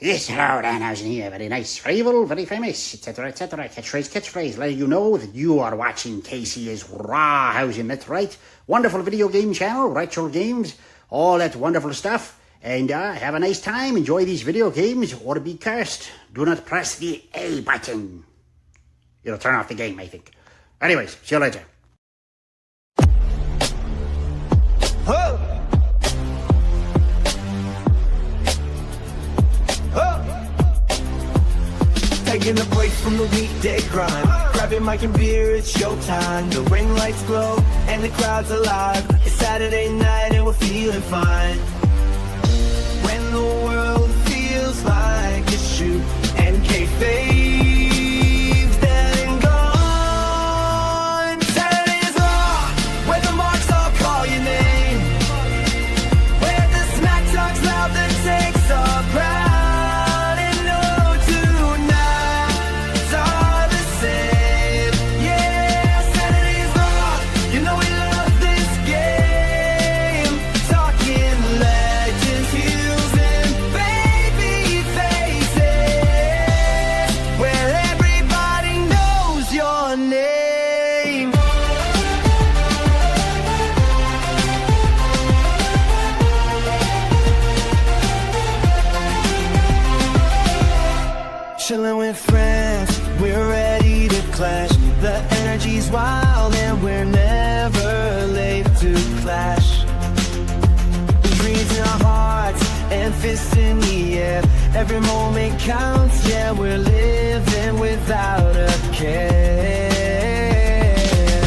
Yes, hello, Danhausen here. Very nice, Fravel, very famous, etc., etc. Catchphrase, letting you know that you are watching KC's Rawhausen. That's right. Wonderful video game channel, retro games, all that wonderful stuff. And have a nice time. Enjoy these video games or be cursed. Do not press the A button. It'll turn off the game, I think. Anyways, see you later. Taking a break from the weekday grind, grabbing mic and beer, it's showtime. The ring lights glow and the crowd's alive. It's Saturday night and we're feeling fine. When the world feels like a shoot and kayfabe's dead and gone. Saturday's Raw, where the marks all call your name, where the smack talk's loud that takes our pride. Chillin' with friends, we're ready to clash. The energy's wild and we're never late to clash. Dreams in our hearts and fists in the air. Every moment counts, yeah, we're living without a care.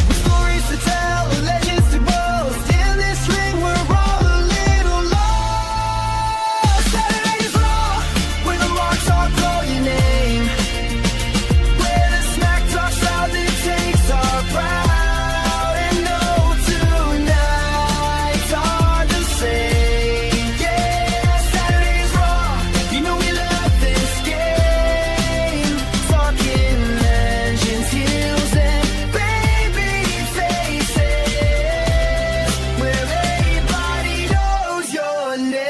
With stories to tell, legends to boast. In this ring, we're all a little lost. Saturday's Raw, where the marks all call your name. Proud and know tonight's hard to say. Yeah, Saturday's Raw, you know we love this game. Talking legends, heels and baby faces, where everybody knows your name.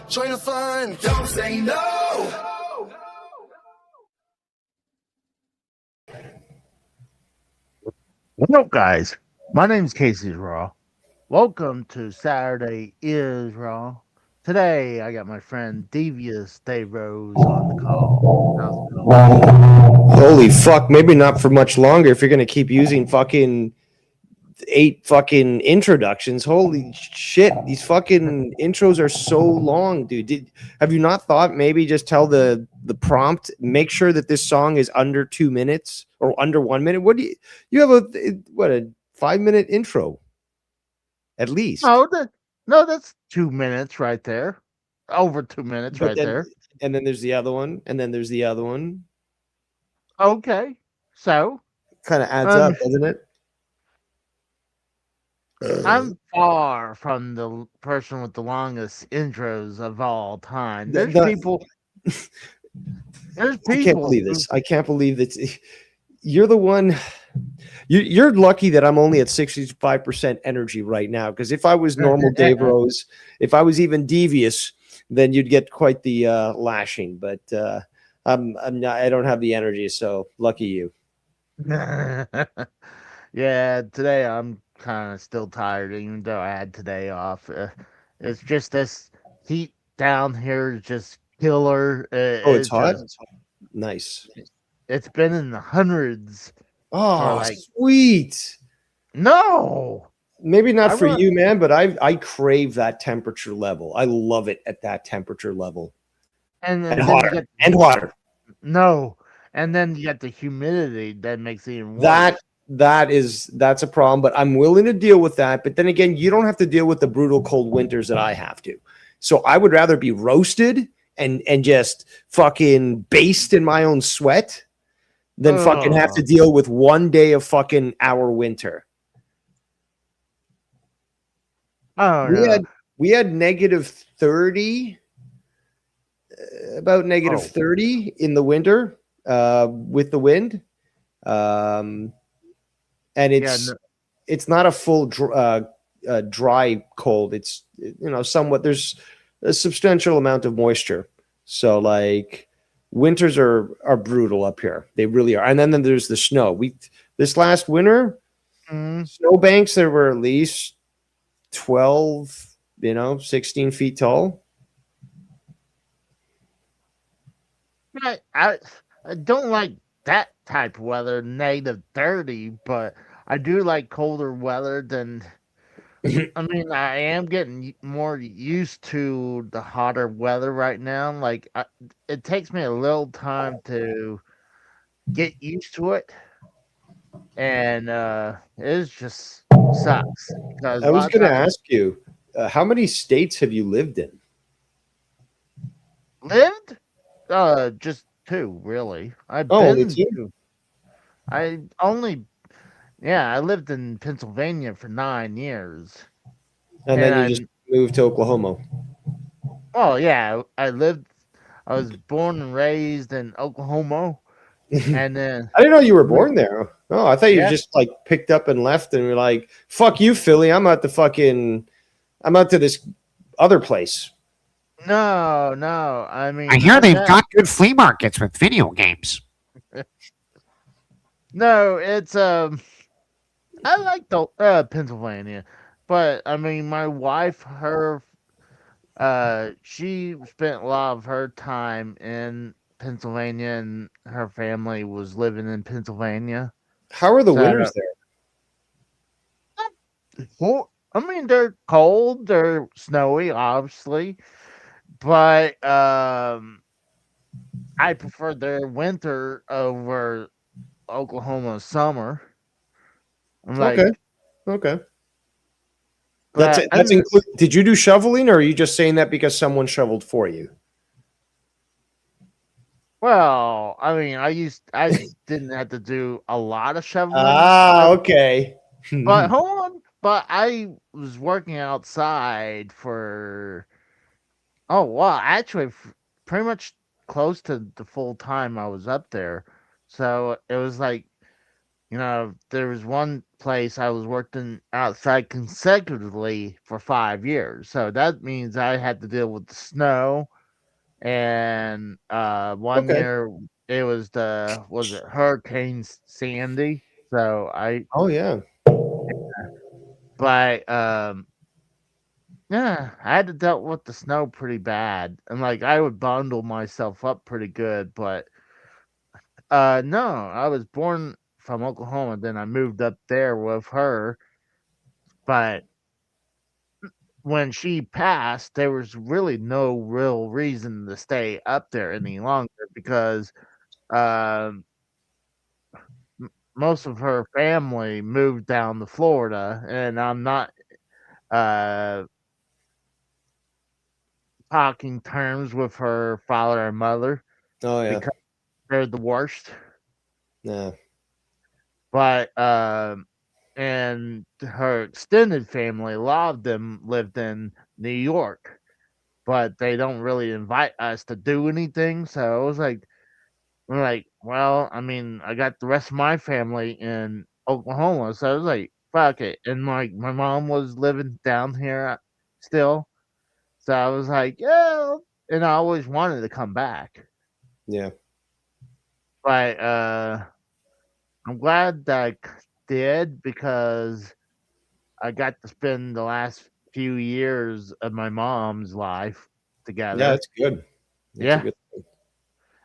Join the fun, don't say no. What's up, guys? My name's Casey's Raw. Welcome to Saturday is Raw. Today, I got my friend Devious Dave Rose on the call. How's it going? Holy fuck, maybe not for much longer if you're going to keep using fucking 8 fucking introductions. Holy shit, these fucking intros are so long, dude. Have you not thought maybe just tell the prompt, make sure that this song is under 2 minutes or under 1 minute? What do you have a 5-minute intro at least? No, that's 2 minutes right there. Over 2 minutes right there. And then there's the other one, and then there's the other one. Okay, so kind of adds up, doesn't it? I'm far from the person with the longest intros of all time. There's people. I can't believe this. I can't believe that you're the one. You're lucky that I'm only at 65% energy right now. Because if I was normal Dave Rose, if I was even devious, then you'd get quite the lashing. But I'm not. I don't have the energy. So lucky you. Yeah, today I'm kind of still tired, even though I had today off. It's just this heat down here is just killer. Oh, it's It's hot. just Nice. it's been in the hundreds for Oh, like sweet. no. Maybe not I for run you, man, but I crave that temperature level. I love it at that temperature level. and And then you hotter. get And hotter. no, and then you get the humidity that makes it even worse. That's a problem, but I'm willing to deal with that. But then again, you don't have to deal with the brutal cold winters that I have to. So I would rather be roasted and just fucking based in my own sweat than fucking have to deal with 1 day of fucking our winter. Oh We yeah. had we had negative 30, about negative Oh. 30 in the winter with the wind. And Yeah, it's not a full dry cold. It's somewhat, there's a substantial amount of moisture. So like winters are brutal up here. They really are. And then there's the snow. This last winter, snowbanks there were at least 12, 16 feet tall. I don't like that type of weather, negative 30, but I do like colder weather than. I mean, I am getting more used to the hotter weather right now. Like, it takes me a little time to get used to it, and it just sucks because I a was lot of going to times ask you, how many states have you lived in? lived, just two really. I've Oh, only been two? to. I only Yeah, I lived in Pennsylvania for 9 years. And And then you just moved to Oklahoma. yeah, I was born and raised in Oklahoma. And then, I didn't know you were born there. Oh, I thought you yeah, just like picked up and left and were like, fuck you, Philly. I'm out to this other place. no. I mean, I hear they've got good flea markets with video games. no, it's, I like the, Pennsylvania. But, I mean, my wife, she spent a lot of her time in Pennsylvania and her family was living in Pennsylvania. How are the So, winters there? well, I mean, they're cold, they're snowy, obviously, but I prefer their winter over Oklahoma summer. I'm like, Okay. Okay. but I That's mean, did you do shoveling, or are you just saying that because someone shoveled for you? well, I mean, I didn't have to do a lot of shoveling, Ah, okay. but hold on, but I was working outside for oh wow, actually, pretty much close to the full time I was up there. So it was like, there was one place I was working outside consecutively for 5 years. So that means I had to deal with the snow. And one Okay. year it was it Hurricane Sandy? So Oh yeah. but yeah, I had to deal with the snow pretty bad, and like I would bundle myself up pretty good. But no, I was born from Oklahoma, then I moved up there with her. But when she passed, there was really no real reason to stay up there any longer because um, most of her family moved down to Florida, and I'm not uh, talking terms with her father and mother Oh yeah. because they're the worst. Yeah. But and her extended family, a lot of them lived in New York, but they don't really invite us to do anything. So I was like, we're like, well, I mean, I got the rest of my family in Oklahoma, so I was like, fuck it. And my mom was living down here still, So I was like, yeah, and I always wanted to come back. Yeah. But I'm glad that I did because I got to spend the last few years of my mom's life Yeah, together. that's good. That's a Yeah. good thing.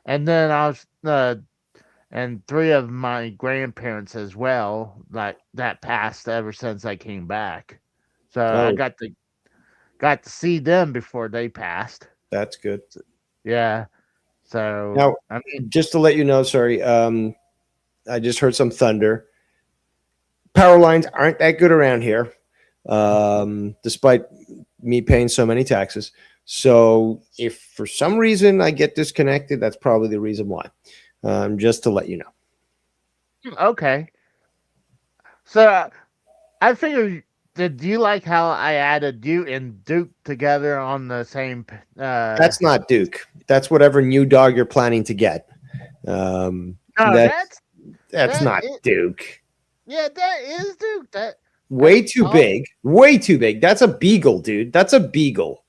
And then I was and 3 of my grandparents as well, like that passed ever since I came back. So I Oh, got to see them before they passed. that's good. Yeah. So Now, I mean, just to let you know, sorry, I just heard some thunder. Power lines aren't that good around here, despite me paying so many taxes. So if for some reason I get disconnected, that's probably the reason why. Just to let you know. okay. So I figured. Did you like how I added you and Duke together on the same? That's not Duke. That's whatever new dog you're planning to get. No, That's that not is, Duke. yeah, that is Duke. That Way that's too big. Way too big. That's a beagle, dude. That's a beagle.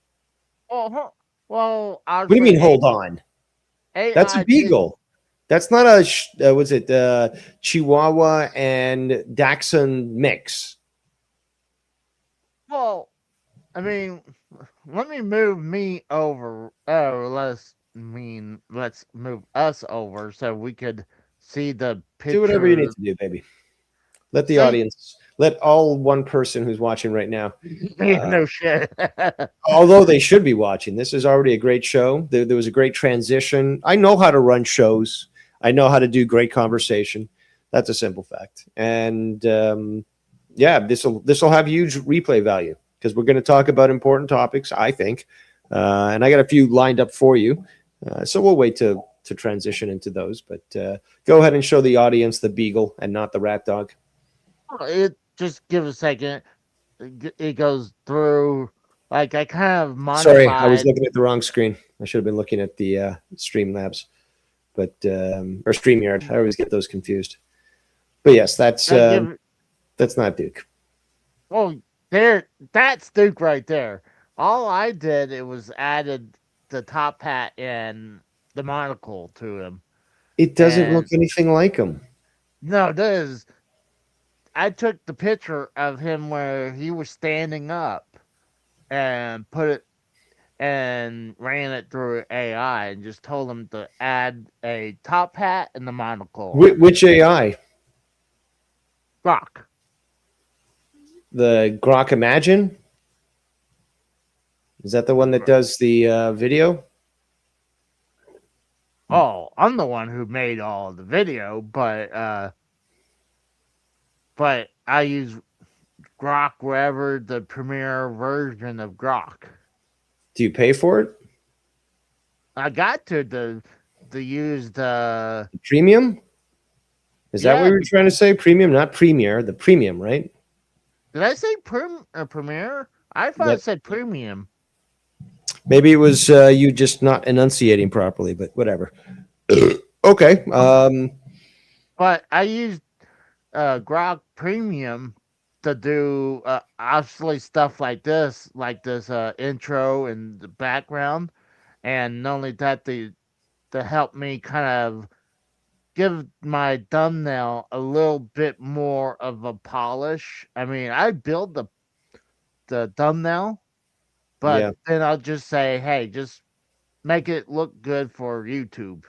Well, What do you mean? Hold on. That's a AI beagle. That's not a was it Chihuahua and Dachshund mix. Well, I mean, let me move me over. Oh, let's move us over so we could see the Do whatever you need picture. to do, baby. Let the So, audience, let all one person who's watching right now. no shit. Although they should be watching, this is already a great show. There was a great transition. I know how to run shows. I know how to do great conversation. That's a simple fact. And yeah, this will have huge replay value because we're going to talk about important topics, I think. And I got a few lined up for you. So we'll wait to transition into those. But go ahead and show the audience the beagle and not the rat dog. It just give a second. It goes through. Like I kind of modified. Sorry, I was looking at the wrong screen. I should have been looking at the Streamlabs, but or StreamYard. I always get those confused. But yes, that's not Duke. Well, that's Duke right there. All I did it was added the top hat and the monocle to him. It doesn't look anything like him. No, it is. I took the picture of him where he was standing up and put it and ran it through AI and just told him to add a top hat and the monocle. Which AI? Grok. The Grok Imagine? Is that the one that does the video? Oh, I'm the one who made all of the video, but I use Grok wherever the premiere version of Grok. Do you pay for it? I got to use the premium. Is that what you were trying to say? Premium, not premiere. The premium, right? Did I say premiere? I thought it said premium. Maybe it was you just not enunciating properly, but whatever. Okay. But I used Grok Premium to do obviously stuff like this intro and the background, and not only that, to help me kind of give my thumbnail a little bit more of a polish. I mean, I build the thumbnail, but then I'll just say, hey, just make it look good for YouTube.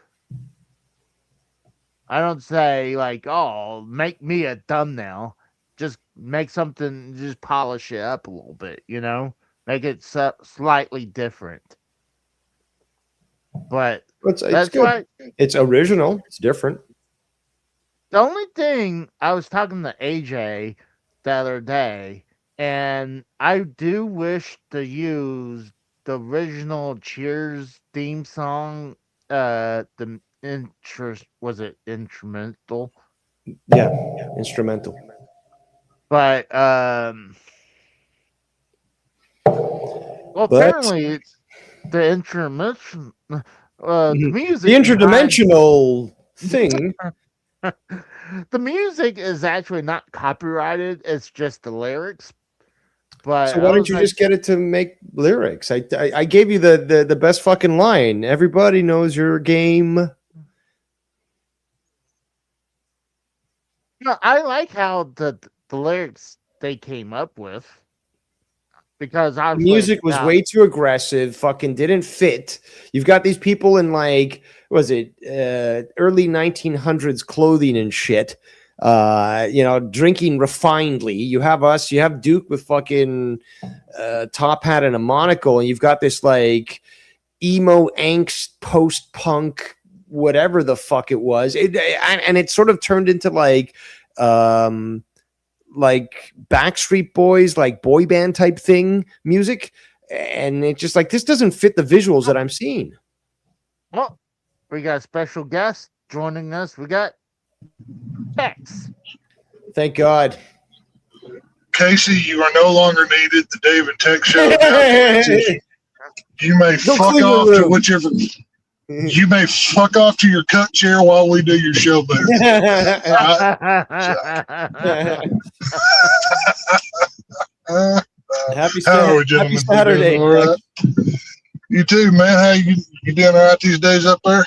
I don't say like, oh, make me a thumbnail. Just make something, just polish it up a little bit, make it slightly different. But it's good. Why it's original. It's different. The only thing, I was talking to AJ the other day, and I do wish to use the original Cheers theme song. The was it instrumental? Yeah, instrumental. But apparently it's the instrumental. The music, the interdimensional thing. The music is actually not copyrighted. It's just the lyrics. But So why don't you just get it to make lyrics? I gave you the best fucking line. Everybody knows your game. I like how the lyrics they came up with, because The music was way too aggressive, fucking didn't fit. You've got these people in like, was it early 1900s clothing and shit, drinking refinedly. You have us, you have Duke with fucking top hat and a monocle, and you've got this like emo angst post-punk whatever the fuck it was, and it sort of turned into like Backstreet Boys, like boy band type thing music, and it's just like, this doesn't fit the visuals that I'm seeing. Well, we got a special guest joining us. We got Tex. Thank God. Casey, you are no longer needed. The Dave and Tex show. You may fuck off to whichever. You may fuck off to your cut chair while we do your show, baby. Happy Saturday. All right. You too, man. How you doing all right these days up there?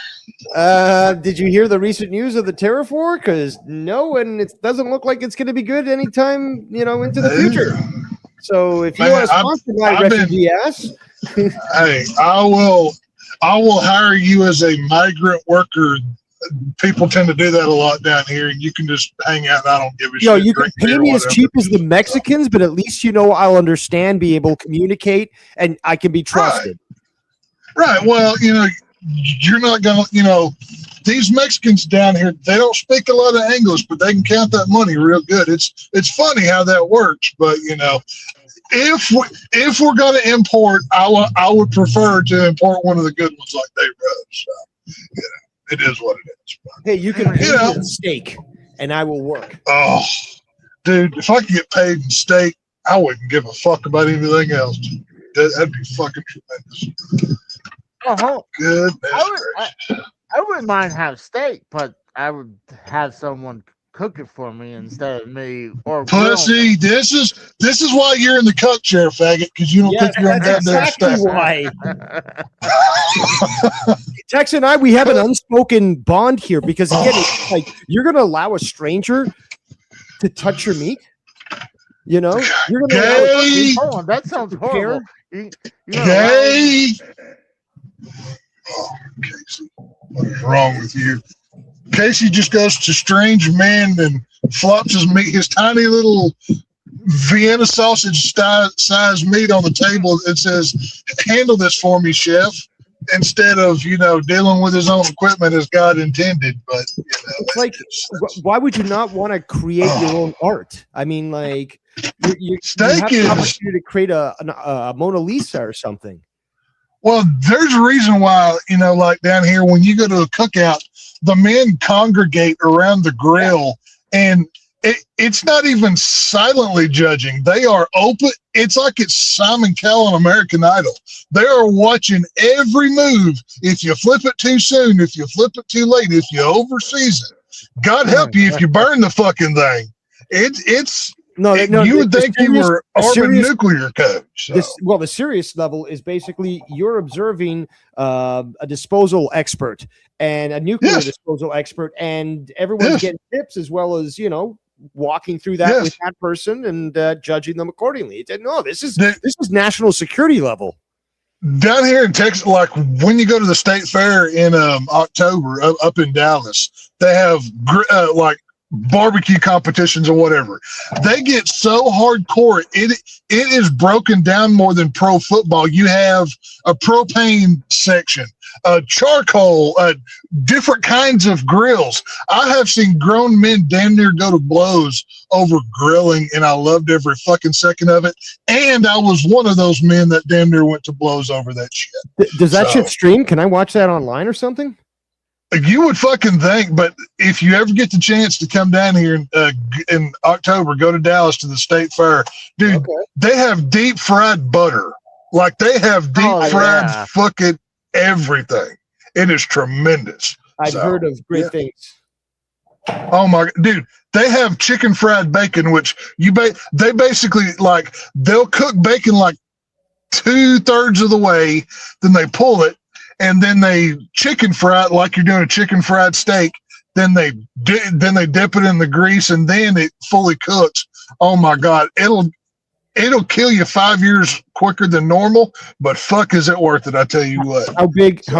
Did you hear the recent news of the tariff war? Because no, and it doesn't look like it's going to be good anytime into the future. So if you want to sponsor my refugee ass, hey, I will hire you as a migrant worker. People tend to do that a lot down here, and you can just hang out and I don't give a shit. You can pay me as cheap as the Mexicans, but at least I'll understand, be able to communicate, and I can be trusted. Right. Well, you're not going to, these Mexicans down here, they don't speak a lot of English, but they can count that money real good. It's funny how that works, but if we're going to import, I would prefer to import one of the good ones like they rub. So, it is what it is. Hey, you can pay me in steak, and I will work. Oh, dude, if I could get paid in steak, I wouldn't give a fuck about anything else. That'd be fucking tremendous. Good. I wouldn't mind have steak, but I would have someone cook it for me instead of me. Or pussy, this is why you're in the cut chair, faggot, because you don't think you're on goddamn stuff. Why. Tex and we have an unspoken bond here, because again, it's like, you're gonna allow a stranger to touch your meat. You're gonna allow that sounds horrible. Gay. Oh, Casey, what is wrong with you? Casey just goes to strange men and flops his tiny little Vienna sausage size meat on the table and says, "Handle this for me, chef," instead of dealing with his own equipment as God intended. But it's like, why would you not want to create your own art? I mean, like, you have the opportunity to create a Mona Lisa or something. Well, there's a reason why, like down here, when you go to a cookout, the men congregate around the grill, and it's not even silently judging. They are open. It's like it's Simon Cowell on American Idol. They are watching every move. If you flip it too soon, if you flip it too late, if you overseason, God help you if you burn the fucking thing. You would think you were arming nuclear code. So. The serious level is basically you're observing a disposal expert and a nuclear disposal expert, and everyone's getting tips as well as walking through that with that person and judging them accordingly. No, this is national security level. Down here in Texas, like when you go to the state fair in October up in Dallas, they have like barbecue competitions or whatever. They get so hardcore, it is broken down more than pro football. You have a propane section, a charcoal, different kinds of grills. I have seen grown men damn near go to blows over grilling, and I loved every fucking second of it. And I was one of those men that damn near went to blows over that shit. Does that shit stream? Can I watch that online or something? You would fucking think, but if you ever get the chance to come down here in October, go to Dallas to the state fair, dude. Okay. They have deep fried butter, like they have deep fried fucking everything. It is tremendous. I've heard of great things. Oh my dude, they have chicken fried bacon, which they basically like they'll cook bacon like 2/3 of the way, then they pull it, and then they chicken fry it like you're doing a chicken fried steak. Then they dip it in the grease, and then it fully cooks. Oh my God, it'll kill you 5 years quicker than normal, but fuck, is it worth it? I tell you what. How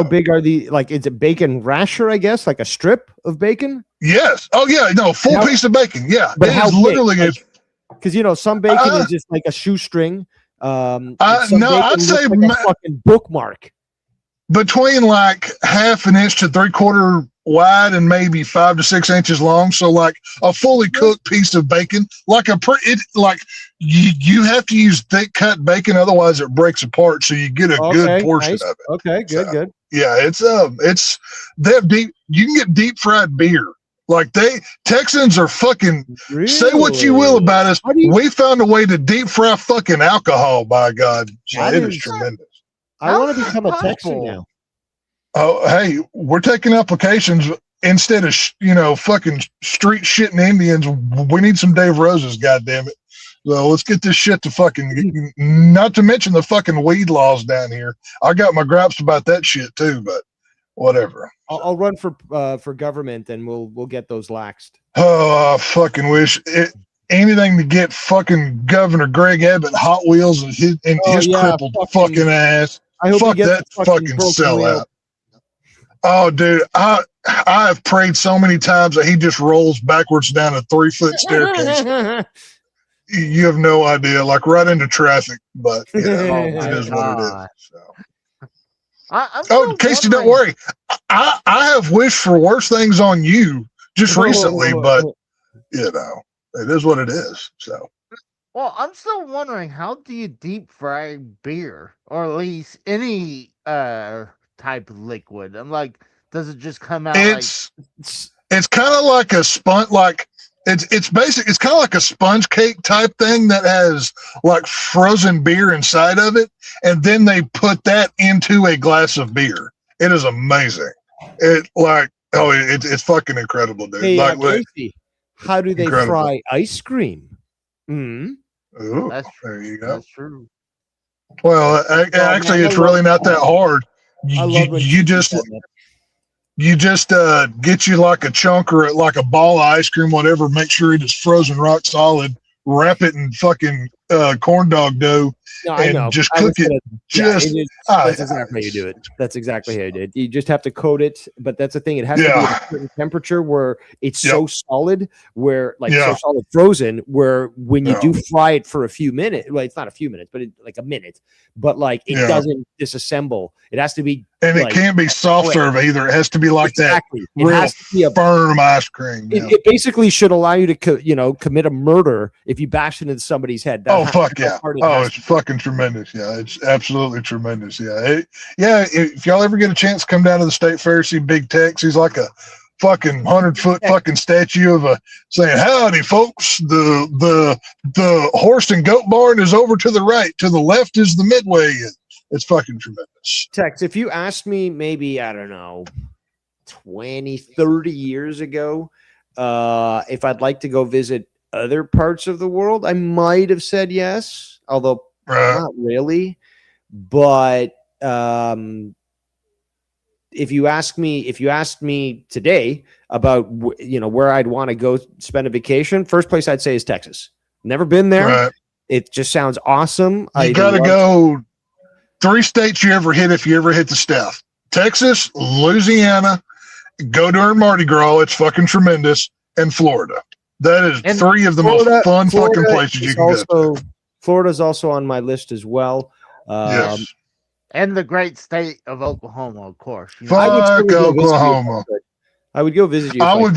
big are the, like, is it bacon rasher, I guess, like a strip of bacon? Yes. Oh yeah, no, full piece of bacon. Yeah. But it how is big? literally Because some bacon is just like a shoestring. no, some bacon I'd say looks like a fucking bookmark. between like 1/2 inch to 3/4 wide and maybe 5 to 6 inches long. So like a fully cooked piece of bacon, like you have to use thick cut bacon, otherwise it breaks apart. So you get a good portion nice. of it. Okay, good. Yeah, it's they have deep. You can get deep fried beer. Like Texans are fucking. Really? Say what you will about us. We found a way to deep fry fucking alcohol. By God, That it is- is tremendous. I want to become a Texan now. Oh, hey, we're taking applications instead of fucking street shitting Indians. We need some Dave Roses. God damn it! So let's get this shit to fucking. Not to mention the fucking weed laws down here. I got my gripes about that shit too, but whatever. I'll run for government, and we'll get those laxed. Oh, I fucking wish it. Anything to get fucking Governor Greg Abbott Hot Wheels and his crippled fucking ass. I hope he Fuck gets that the fucking broken sellout. wheel. Oh, dude, I have prayed so many times that he just rolls backwards down a 3-foot staircase. You have no idea, like right into traffic. But it is what it is. So. Oh, Casey, don't worry. I have wished for worse things on you just recently, but it is what it is. So. Well, I'm still wondering, how do you deep fry beer, or at least any type of liquid? I'm like, does it just come out? It's kind of like a sponge, like it's basic. It's kind of like a sponge cake type thing that has like frozen beer inside of it, and then they put that into a glass of beer. It is amazing. It's fucking incredible, dude. Hey, Casey, how do they incredible. fry ice cream? Mm. Ooh, That's there you go. That's true. Well, actually, it's really not that hard. I love when You just get you like a chunk or like a ball of ice cream, whatever. Make sure it is frozen rock solid. Wrap it in fucking corn dog dough No, I know. and just I was cook it. gonna- Just that's exactly how you do it. That's exactly how you do it. You just have to coat it, but that's the thing. It has to be at a certain temperature where it's so solid, where so solid frozen, where when you do fry it for a few minutes, well, it's not a few minutes, but like a minute, but like it doesn't disassemble. It has to be, and it can't be soft serve either. It has to be like exactly. that. Real It has to be a firm ice cream. It basically should allow you to, commit a murder if you bash it into somebody's head. Fuck yeah! It's fucking tremendous. Yeah, it's absolutely tremendous. Yeah, if y'all ever get a chance to come down to the state fair, see Big Tex. He's like a fucking 100-foot fucking statue of saying, "Howdy, folks. The horse and goat barn is over to the right. To the left is the Midway." It's fucking tremendous. Tex, if you asked me maybe, I don't know, 20, 30 years ago, if I'd like to go visit other parts of the world, I might have said yes, although not really. But if you asked me today about where I'd want to go spend a vacation, first place I'd say is Texas. Never been there. Right. It just sounds awesome. You got to go 3 states you ever hit if you ever hit the stuff. Texas, Louisiana, go during Mardi Gras. It's fucking tremendous. And Florida. That is 3 of the most fun fucking places you can go to. Florida's also on my list as well. Yes. And the great state of Oklahoma, of course. Fuck Oklahoma. I would go visit you. I will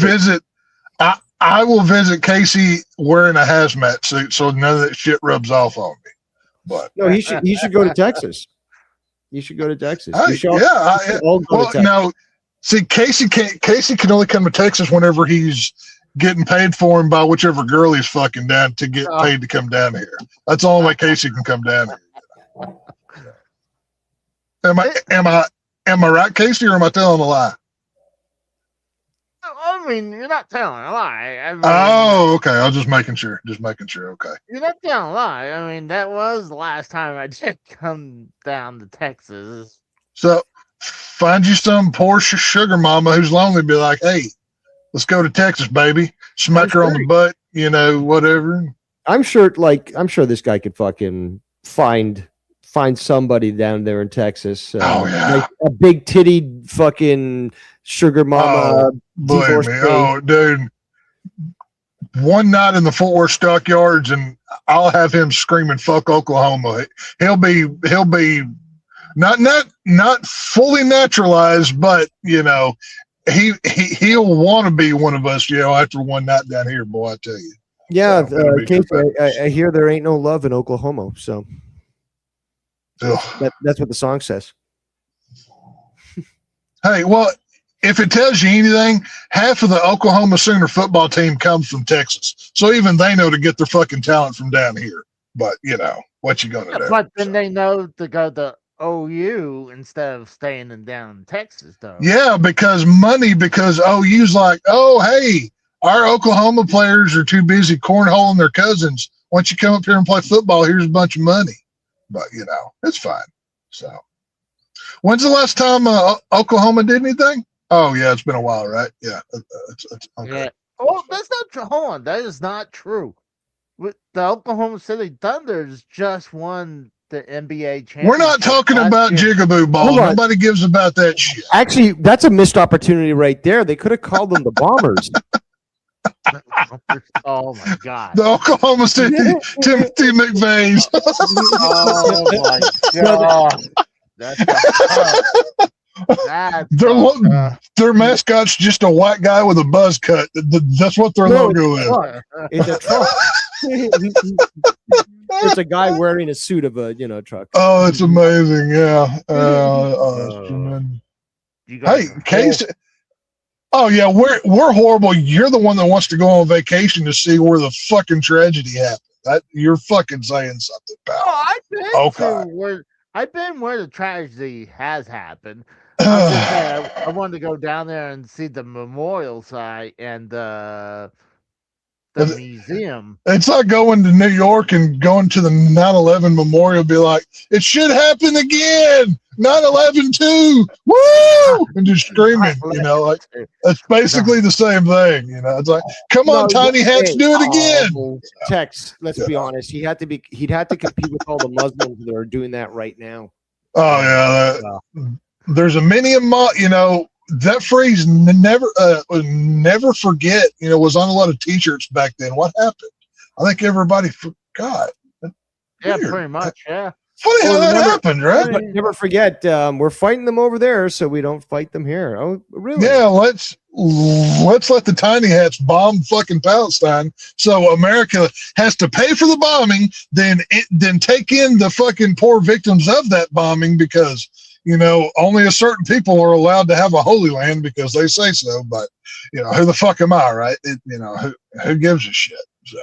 visit Casey wearing a hazmat suit, so none of that shit rubs off on me. But no, he should go to Texas. You should go to Texas. No. See, Casey can only come to Texas whenever he's getting paid for him by whichever girl he's fucking down to get paid to come down here. That's the only way Casey can come down here. Am I right, Casey, or am I telling a lie? I mean, you're not telling a lie. I mean, Oh, okay. I was just making sure. Just making sure. Okay. you're not telling a lie. I mean, that was the last time I did come down to Texas. So find you some poor sugar mama who's lonely. Be like, hey, let's go to Texas, baby. Smack her on the butt. Whatever. I'm sure this guy could fucking find somebody down there in Texas. Oh, yeah. Like a big titty fucking sugar mama. Believe divorce me. king. Oh, dude. One night in the Fort Worth stockyards, and I'll have him screaming "fuck Oklahoma." He'll be not fully naturalized, but he'll want to be one of us. After one night down here, boy, I tell you. Yeah, So, it'll be Casey, tremendous. I hear there ain't no love in Oklahoma, so Ugh. that's what the song says. Hey, well, if it tells you anything, half of the Oklahoma Sooner football team comes from Texas, so even they know to get their fucking talent from down here. But what you gonna do? But then they know to go to OU instead of staying down in Texas, though. Yeah, because OU's like, oh, hey, our Oklahoma players are too busy cornholing their cousins. Why don't you come up here and play football? Here's a bunch of money. But, it's fine. So, when's the last time Oklahoma did anything? Oh, yeah, it's been a while, right? Yeah. It's okay. Yeah. Oh, that's not true. Hold on. That is not true. With the Oklahoma City Thunders just won the NBA championship. We're not talking last about year. Jigaboo Ball. Hold on. Nobody gives about that shit. Actually, that's a missed opportunity right there. They could have called them the Bombers. Oh my god. The Oklahoma City Timothy McVeigh's. Oh my god. That's tough. That's Their, tough. lo- their mascot's just a white guy with a buzz cut. That's what their No, logo it's is. not. It's a truck. It's a guy wearing a suit of a truck. Oh, it's amazing. Yeah. You guys Hey, are Case. Oh yeah, we're horrible. You're the one that wants to go on vacation to see where the fucking tragedy happened. You're fucking saying something, pal. Oh, I've been where the tragedy has happened. I'm just saying, I wanted to go down there and see the memorial site and the museum. It's like going to New York and going to the 9/11 memorial. Be like, it should happen again. 9/11 too. Woo! And just screaming. Like it's basically the same thing. It's like, come on, Tiny Hats, do it again. Tex, let's be honest. He'd have to compete with all the Muslims that are doing that right now. Oh yeah, there's a mini that phrase never forget. Was on a lot of T-shirts back then. What happened? I think everybody forgot. Yeah, Weird. pretty much. Yeah. Funny how that happened, right? But never forget, we're fighting them over there, so we don't fight them here. Oh, really? Yeah, let's let the Tiny Hats bomb fucking Palestine, so America has to pay for the bombing, then take in the fucking poor victims of that bombing because only a certain people are allowed to have a holy land because they say so. But who the fuck am I, right? Who gives a shit? So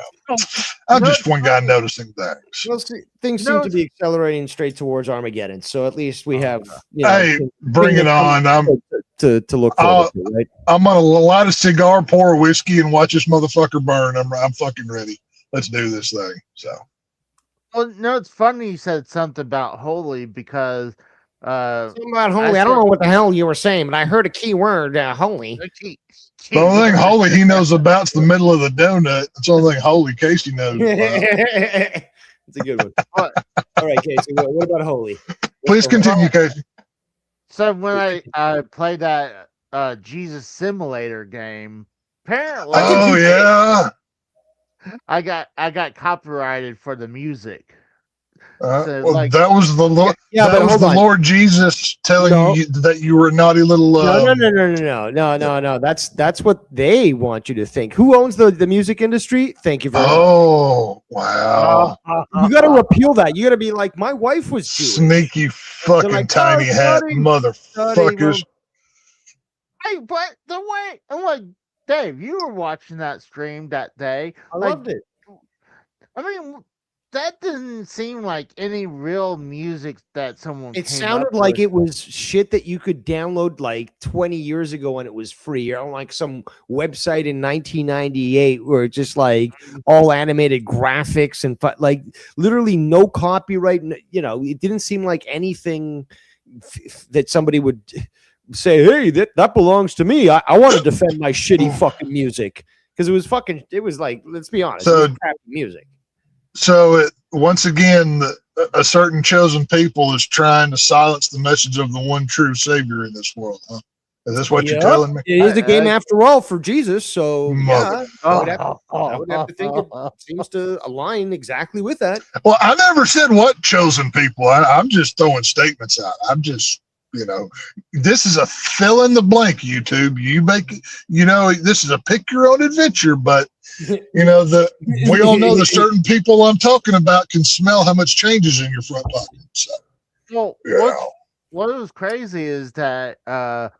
I'm just one guy noticing things. Well, see, things seem to be accelerating straight towards Armageddon, so at least we have. Hey, bring it on! I'm to look forward to, right? I'm gonna light a cigar, pour a whiskey, and watch this motherfucker burn. I'm fucking ready. Let's do this thing. So. Well, no, it's funny you said something about holy because. Something about holy. I don't know what the hell you were saying, but I heard a key word, holy. The only thing holy he knows about's the middle of the donut. That's the only thing holy Casey knows about. That's a good one. All right, Casey. What about holy? Please continue, Casey. So when I played that Jesus Simulator game, apparently, Oh yeah, I got copyrighted for the music. well, that was the Lord. Yeah, that but was the Lord Jesus telling you that you were a naughty little. No. That's what they want you to think. Who owns the music industry? Thank you very much. Oh wow! You got to repeal that. You got to be like, my wife was Jewish. Sneaky fucking like, tiny hat study, motherfuckers. Hey, but the way I'm like, Dave, you were watching that stream that day. I loved it. I mean, that didn't seem like any real music that someone It came sounded up like with. it was shit that you could download like 20 years ago and it was free, or on like some website in 1998 where it's just like all animated graphics and like literally no copyright. You know, it didn't seem like anything that somebody would say, hey, that belongs to me. I want to defend my shitty fucking music, because it was like, let's be honest, it So- was crappy music. So once again, a certain chosen people is trying to silence the message of the one true Savior in this world. Huh? Is this what you're Yeah, telling me? it is a game I- after all for Jesus, so Mother- yeah, I would have to think it seems to align exactly with that. Well, I never said what chosen people. I'm just throwing statements out. I'm just, this is a fill in the blank. YouTube, you make, this is a pick your own adventure. But we all know the certain people I'm talking about can smell how much change is in your front pocket. So, Well, yeah. what was crazy is that I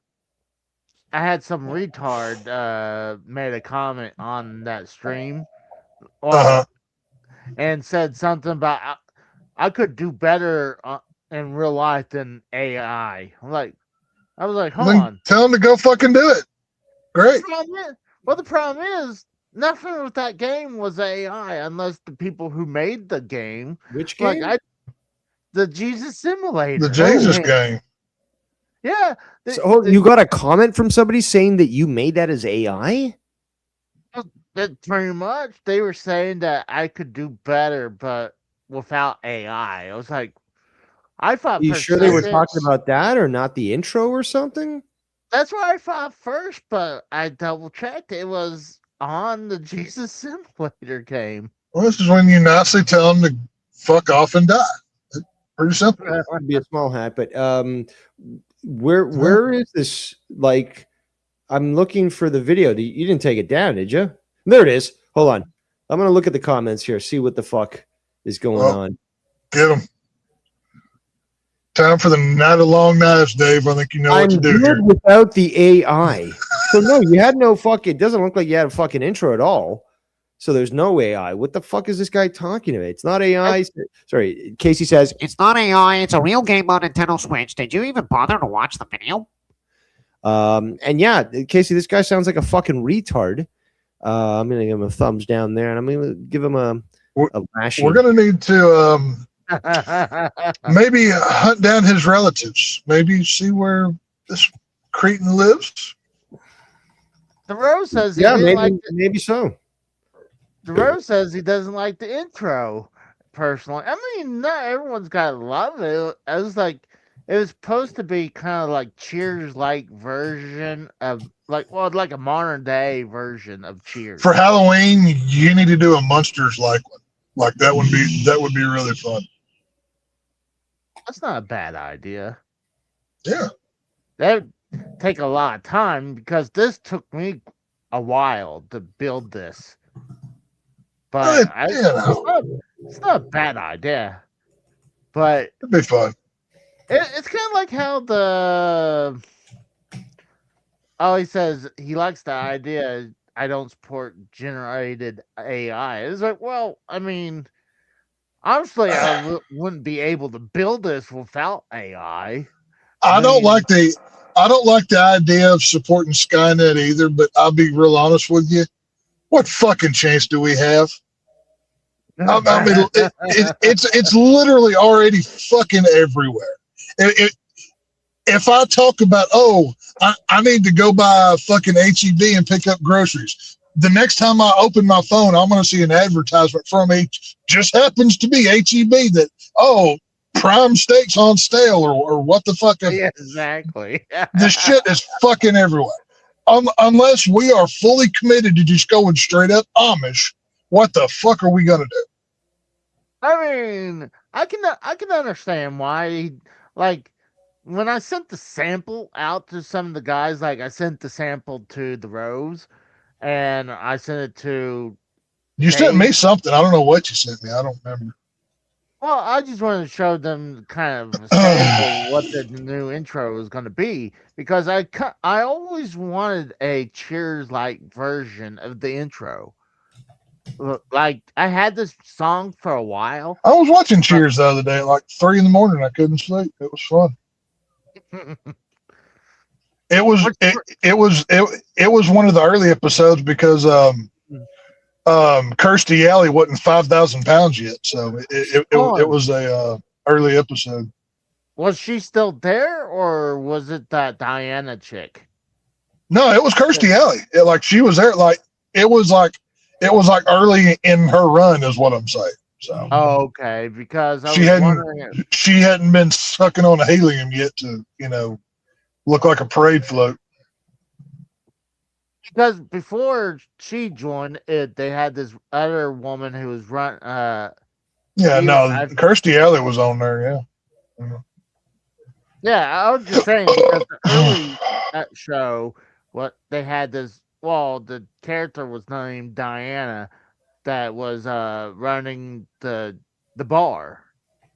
had some retard made a comment on that stream, Uh-huh. and said something about I could do better in real life than AI. I was like, hold Then on. tell them to go fucking do it. Great. The problem is nothing with that game was AI, unless the people who made the game, Which game? the Jesus Simulator. The Jesus man. game. Yeah. So, you got a comment from somebody saying that you made that as AI? That pretty much they were saying that I could do better, but without AI. I was like, I thought. Are you for sure they were second- talking about that or not the intro or something? That's what I thought first, but I double checked. It was on the Jesus Simulator game. Well, this is when you nicely tell them to fuck off and die. Pretty simple. It'd be a small hat, but where is this? Like, I'm looking for the video. You didn't take it down, did you? There it is. Hold on. I'm gonna look at the comments here, see what the fuck is going Well, on. Get them. Time for the night of long knives, Dave. I think you know what I'm to do good here. without the AI. So no, you had no fucking. It doesn't look like you had a fucking intro at all. So there's no AI. What the fuck is this guy talking about? It's not AI. Sorry, Casey says It's not AI, it's a real game on Nintendo Switch. Did you even bother to watch the video? And yeah, Casey, this guy sounds like a fucking retard. I'm gonna give him a thumbs down there, and I'm gonna give him a lashing. We're gonna need to maybe hunt down his relatives. Maybe see where this cretin lives. The Rose says he Yeah, didn't maybe like maybe so. the Rose says he doesn't like the intro. Personally, I mean, not everyone's got to love it. I was like, it was supposed to be kind of like Cheers like version of like a modern day version of Cheers. For Halloween, you need to do a Munsters like one. Like that would be really fun. That's not a bad idea. Yeah. That would take a lot of time because this took me a while to build this. But it's not a bad idea. But It'd be fun. it's kind of like how he says he likes the idea I don't support generated AI. It's like, well, I mean, obviously I wouldn't be able to build this without AI. I don't like the idea of supporting Skynet either, but I'll be real honest with you. What fucking chance do we have? I mean, it's literally already fucking everywhere. If I talk about, I need to go buy a fucking HEB and pick up groceries, the next time I open my phone, I'm going to see an advertisement from just happens to be HEB that, prime steaks on sale or what the fuck. Yeah, exactly. This shit is fucking everywhere. Unless we are fully committed to just going straight up Amish, what the fuck are we going to do? I mean, I can understand why, like, when I sent the sample out to some of the guys, like I sent the sample to the Rose, and I sent it to. You sent me something. I don't know what you sent me. I don't remember. Well, I just wanted to show them kind of a sample what the new intro was going to be, because I always wanted a Cheers-like version of the intro. like I had this song for a while. I was watching Cheers the other day at like 3 in the morning. I couldn't sleep. It was fun. It was one of the early episodes because Kirstie Alley wasn't 5,000 pounds yet, so it was a early episode. Was she still there, or was it that Diana chick? No, it was Kirstie Alley. She was there. It was like early in her run, is what I'm saying. So Okay, because I she was hadn't wondering. she hadn't been sucking on a helium yet to look like a parade float. Because before she joined it, they had this other woman who was Yeah, Yeah, no, I've- Kirstie Alley was on there. Yeah. Yeah, I was just saying because the early show, what they had this. Well, the character was named Diana, that was running the bar,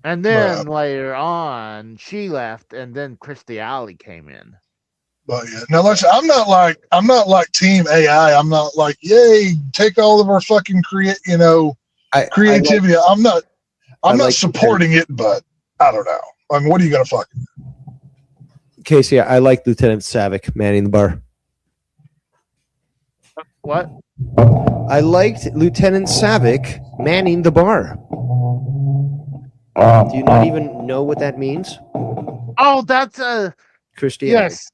and then later on she left, and then Kirstie Alley came in. But yeah, now I'm not like Team AI. I'm not like, yay, take all of our fucking creativity. I'm not supporting it, but I don't know. I mean, what are you gonna fucking do? Casey, I like Lieutenant Savick manning the bar. What? I liked Lieutenant Savick manning the bar. Do you not even know what that means? Oh, that's Kirstie Alley. yes.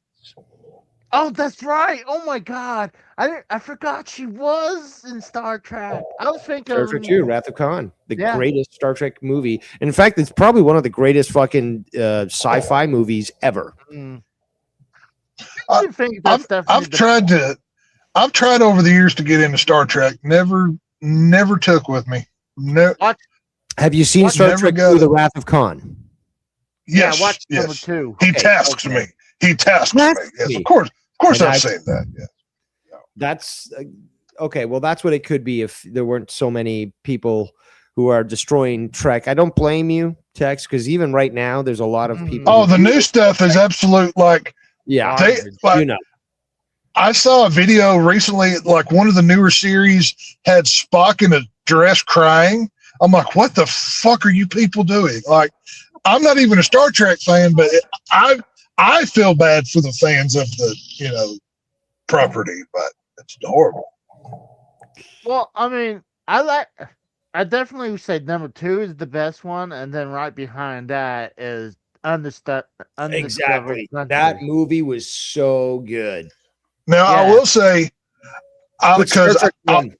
Oh, that's right. Oh my God, I forgot she was in Star Trek. I was thinking Star Trek 2, Wrath of Khan, the Yeah. greatest Star Trek movie. In fact, it's probably one of the greatest fucking sci-fi movies ever. Mm. I- I think that's definitely I've tried over the years to get into Star Trek. Never took with me. No. Have you seen What? Star Never Trek got 2, it. The Wrath of Khan? Yeah, Yes. watch number Yes. 2. He Okay, tasks okay. me. He tasks me. Tasks Yes, me. of course. And I've seen that. Yeah. That's okay. Well, that's what it could be if there weren't so many people who are destroying Trek. I don't blame you, Tex, because even right now, there's a lot of people. Oh, the new stuff is absolute. yeah, They like. you know. I saw a video recently. Like one of the newer series had Spock in a dress crying. I'm like, what the fuck are you people doing? Like, I'm not even a Star Trek fan, but I feel bad for the fans of the property, but it's horrible. Well, I mean, I definitely would say number 2 is the best one, and then right behind that is Undiscovered Exactly. Country. That movie was so good. Now I Yeah. will say, But Star because Trek won.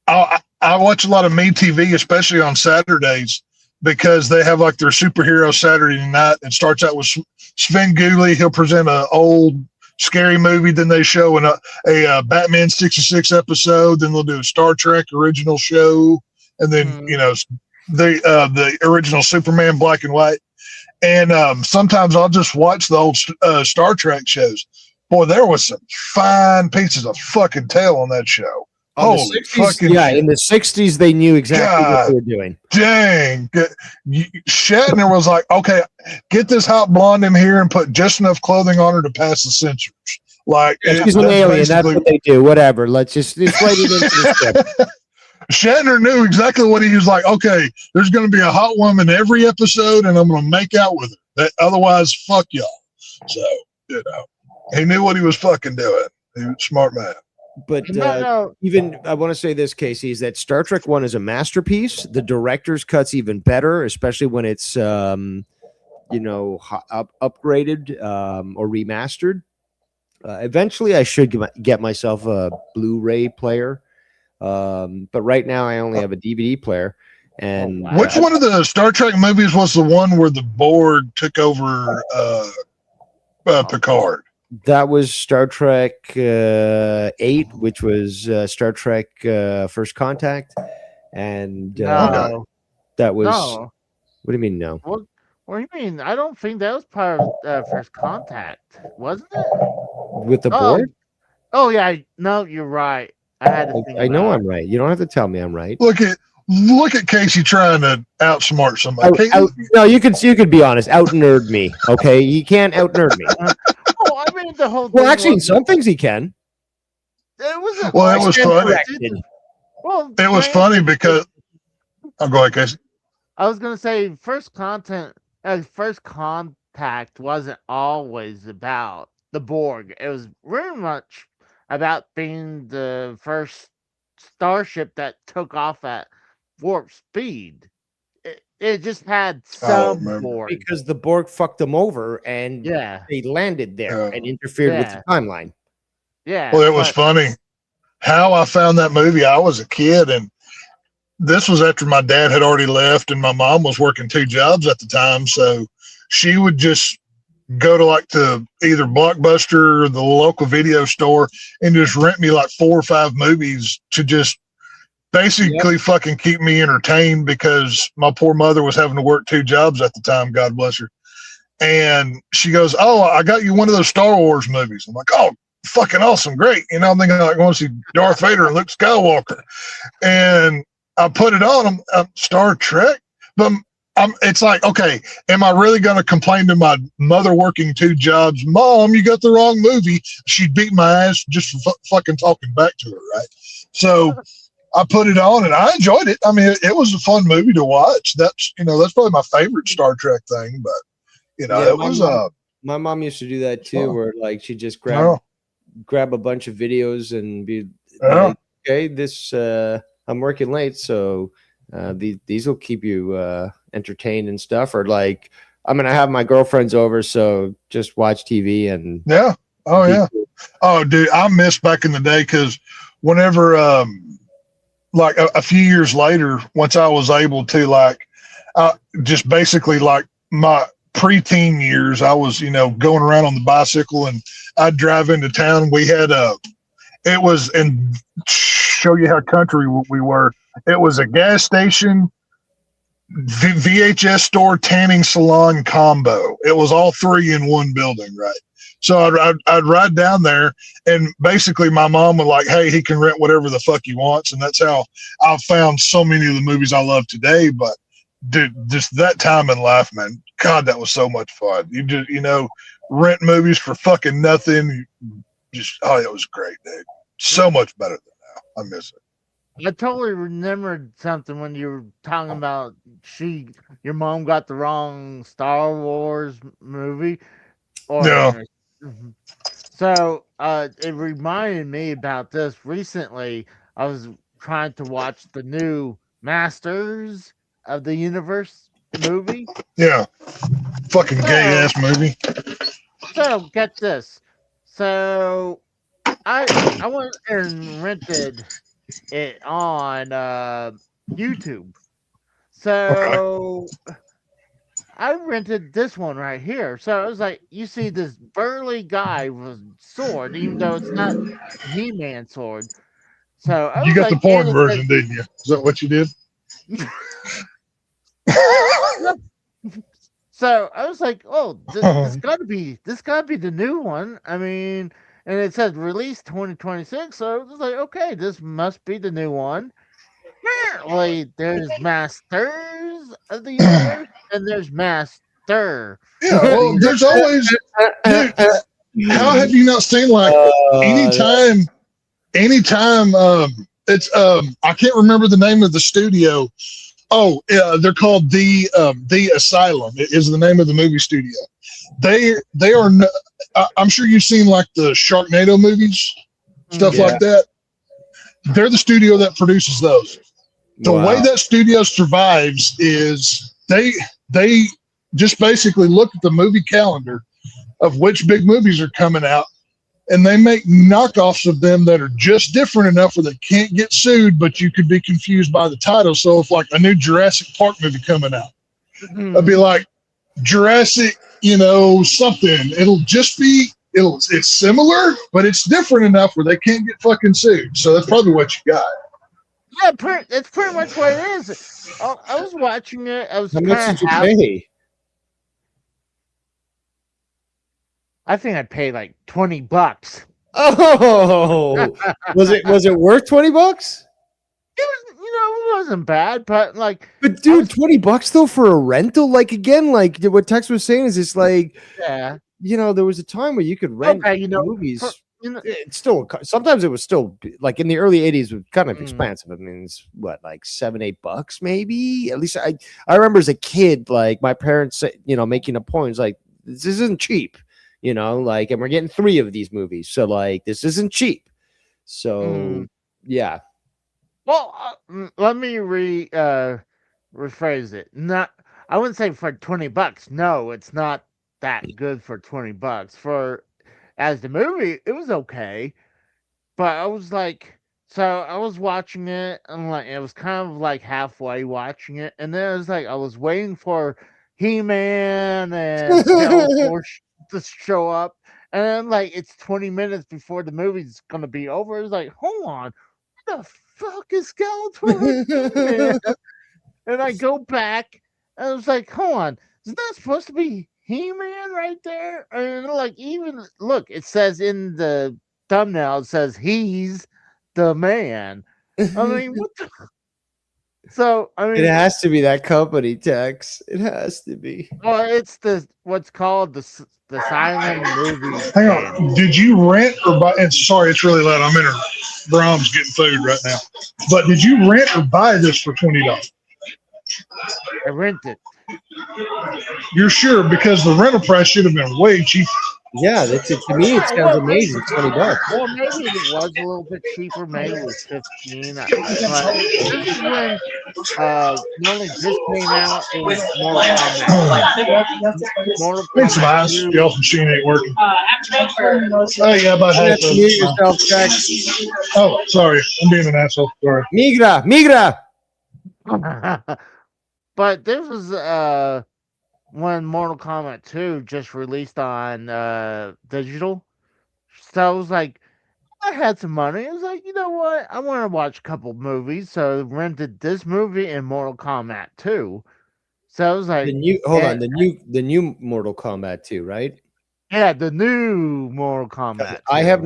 I watch a lot of Me TV, especially on Saturdays, because they have like their superhero Saturday night. It starts out with Sven Gulli. He'll present an old scary movie. Then they show a Batman 66 episode. Then they'll do a Star Trek original show. And then, the original Superman black and white. And sometimes I'll just watch the old Star Trek shows. Boy, there was some fine pieces of fucking tail on that show. On the Holy 60s, fucking yeah, shit. in the 60s, they knew exactly what they were doing. Dang. Shatner was like, okay, get this hot blonde in here and put just enough clothing on her to pass the censors. Like, She's an that's alien. That's basically- what they do. Whatever. Let's just write it into the script. Shatner knew exactly what he was like. Okay, there's going to be a hot woman every episode, and I'm going to make out with her. Otherwise, fuck y'all. So, he knew what he was fucking doing. He was a smart man. But No. even I want to say this, Casey, is that Star Trek 1 is a masterpiece. The director's cut's even better, especially when it's upgraded or remastered. Eventually, I should get myself a Blu-ray player, but right now I only have a DVD player. And wow. Which one of the Star Trek movies was the one where the Borg took over Picard? that was Star Trek 8, which was Star Trek First Contact, and No. that was. No. What do you mean no? What do you mean? I don't think that was part of First Contact, wasn't it? With the board? Oh yeah. No, you're right. I had to think I know about I'm right. You don't have to tell me I'm right. Look at Casey trying to outsmart somebody. No, you could be honest. Out nerd me, okay? You can't out nerd me. Oh, I mean the whole. Well, thing actually, in was- some things he can. it was. Well, it was Stand funny. corrected. Well, It was funny because I'll go ahead, Casey. I was gonna say first contact wasn't always about the Borg. It was very much about being the first starship that took off at warp speed. It just had some remember. Borg. Because the Borg fucked them over and Yeah, they landed there Yeah. and interfered with Yeah. the timeline. yeah. Well, it was but- funny how I found that movie. I was a kid, and this was after my dad had already left, and my mom was working 2 jobs at the time. So she would just go to like the either Blockbuster or the local video store and just rent me like 4 or 5 movies to just basically fucking keep me entertained, because my poor mother was having to work 2 jobs at the time. God bless her. And she goes, "Oh, I got you one of those Star Wars movies." I'm like, "Oh, fucking awesome, great." You know, I'm thinking like, I want to see Darth Vader and Luke Skywalker. And I put it on Star Trek, but it's like, okay, am I really going to complain to my mother working 2 jobs? Mom, you got the wrong movie. She'd beat my ass just for fucking talking back to her, right? So I put it on and I enjoyed it. I mean, it was a fun movie to watch. That's probably my favorite Star Trek thing, but Yeah, it was My mom used to do that too, Oh. where like she just oh, grab a bunch of videos and be Yeah. like, okay, this I'm working late, so these will keep you entertained and stuff. Or like, I'm gonna have my girlfriends over, so just watch TV and yeah. Oh yeah. Oh, dude, I miss back in the day, because whenever, like a few years later, once I was able to like, just basically like my preteen years, I was, going around on the bicycle, and I'd drive into town. We had it was, and show you how country we were. It was a gas station, VHS store, tanning salon combo. It was all 3 in one building, right? So I'd ride down there, and basically my mom would like, "Hey, he can rent whatever the fuck he wants," and that's how I found so many of the movies I love today. But dude, just that time in life, man, God, that was so much fun. You just rent movies for fucking nothing. It was great, dude. So much better than now. I miss it. I totally remembered something when you were talking about your mom got the wrong Star Wars movie. Yeah. So it reminded me about this recently. I was trying to watch the new Masters of the Universe movie. Yeah. Fucking gay ass movie. So get this. So I went and rented it on YouTube. So I rented this one right here. So it was like, you see this burly guy with a sword, even though it's not He-Man sword. So I You was got the like, porn and version, didn't you? Is that what you did? So I was like, "Oh, this gotta be the new one." I mean, and it said release 2026, so I was like, "Okay, this must be the new one." Apparently, there's Masters of the Universe and there's Master. Yeah, well, there's always, dude, how have you not seen like anytime it's I can't remember the name of the studio. Oh, they're called the Asylum is the name of the movie studio. They are I'm sure you've seen like the Sharknado movies, stuff like that. They're the studio that produces those. The way that studio survives is they just basically look at the movie calendar of which big movies are coming out, and they make knockoffs of them that are just different enough where they can't get sued, but you could be confused by the title. So if like a new Jurassic Park movie coming out, it'd be like Jurassic, something. It'll just be it's similar, but it's different enough where they can't get fucking sued. So that's probably what you got. Yeah, it's pretty much what it is. I was watching it. I was how much did you pay? I think I paid like $20. Oh, was it worth $20? It was, it wasn't bad, but like, But dude, $20 though for a rental? Like again, like what Tex was saying is it's like, yeah, there was a time where you could rent Okay, movies it's still sometimes it was still like in the early 80s was kind of Mm. expensive. I mean, it's what, like $7-8 maybe. At least I remember as a kid, like my parents, making a point. It's like, this isn't cheap, like, and we're getting 3 of these movies, so like this isn't cheap. So yeah. Well, let me rephrase it. I wouldn't say for $20. No, it's not that good for $20. As the movie, it was okay, but I was like, so I was watching it, and like it was kind of like halfway watching it, and then it was like I was waiting for He-Man and Skeletor to show up, and then like it's 20 minutes before the movie's gonna be over. It's like, hold on, what the fuck is Skeletor and He-Man? And I go back, and I was like, hold on, isn't that supposed to be He-Man right there? And like, even look, it says in the thumbnail, it says he's the man. I mean, what the? So I mean, It has to be that company, Tex. It has to be. well, it's what's called the silent movie. Hang on. Did you rent or buy? And sorry, it's really loud. I'm in her. Brahms getting food right now. But did you rent or buy this for $20? I rented. You're sure? Because the rental price should have been way cheaper. Yeah, to me it sounds amazing. $20. Well, maybe it was a little bit cheaper. Maybe it was 15. But this is when Merlin just came out. It was Mortal Need some Kombat ice. 2. The elf machine ain't working. Oh yeah, about You half have to of mute it. yourself, Tex. Oh, sorry. I'm being an asshole. Sorry. Migra. But this was when Mortal Kombat 2 just released on digital. So I was like, I had some money. I was like, you know what? I want to watch a couple movies. So I rented this movie and Mortal Kombat 2. So I was like, The new Mortal Kombat 2, right? yeah, the new Mortal Kombat 2. I have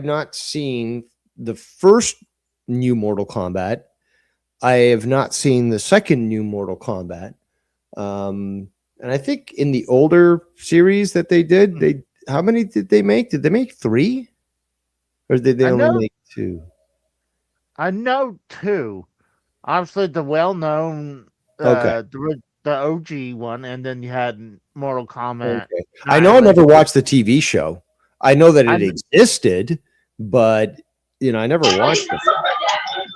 not seen the first new Mortal Kombat. I have not seen the second new Mortal Kombat. And I think in the older series that they did, how many did they make? Did they make 3? Or did they only make 2? I know 2. Obviously, the well-known, Okay. the OG one, and then you had Mortal Kombat. Okay. I know I never watched the TV show. I know that it existed, but I never watched it.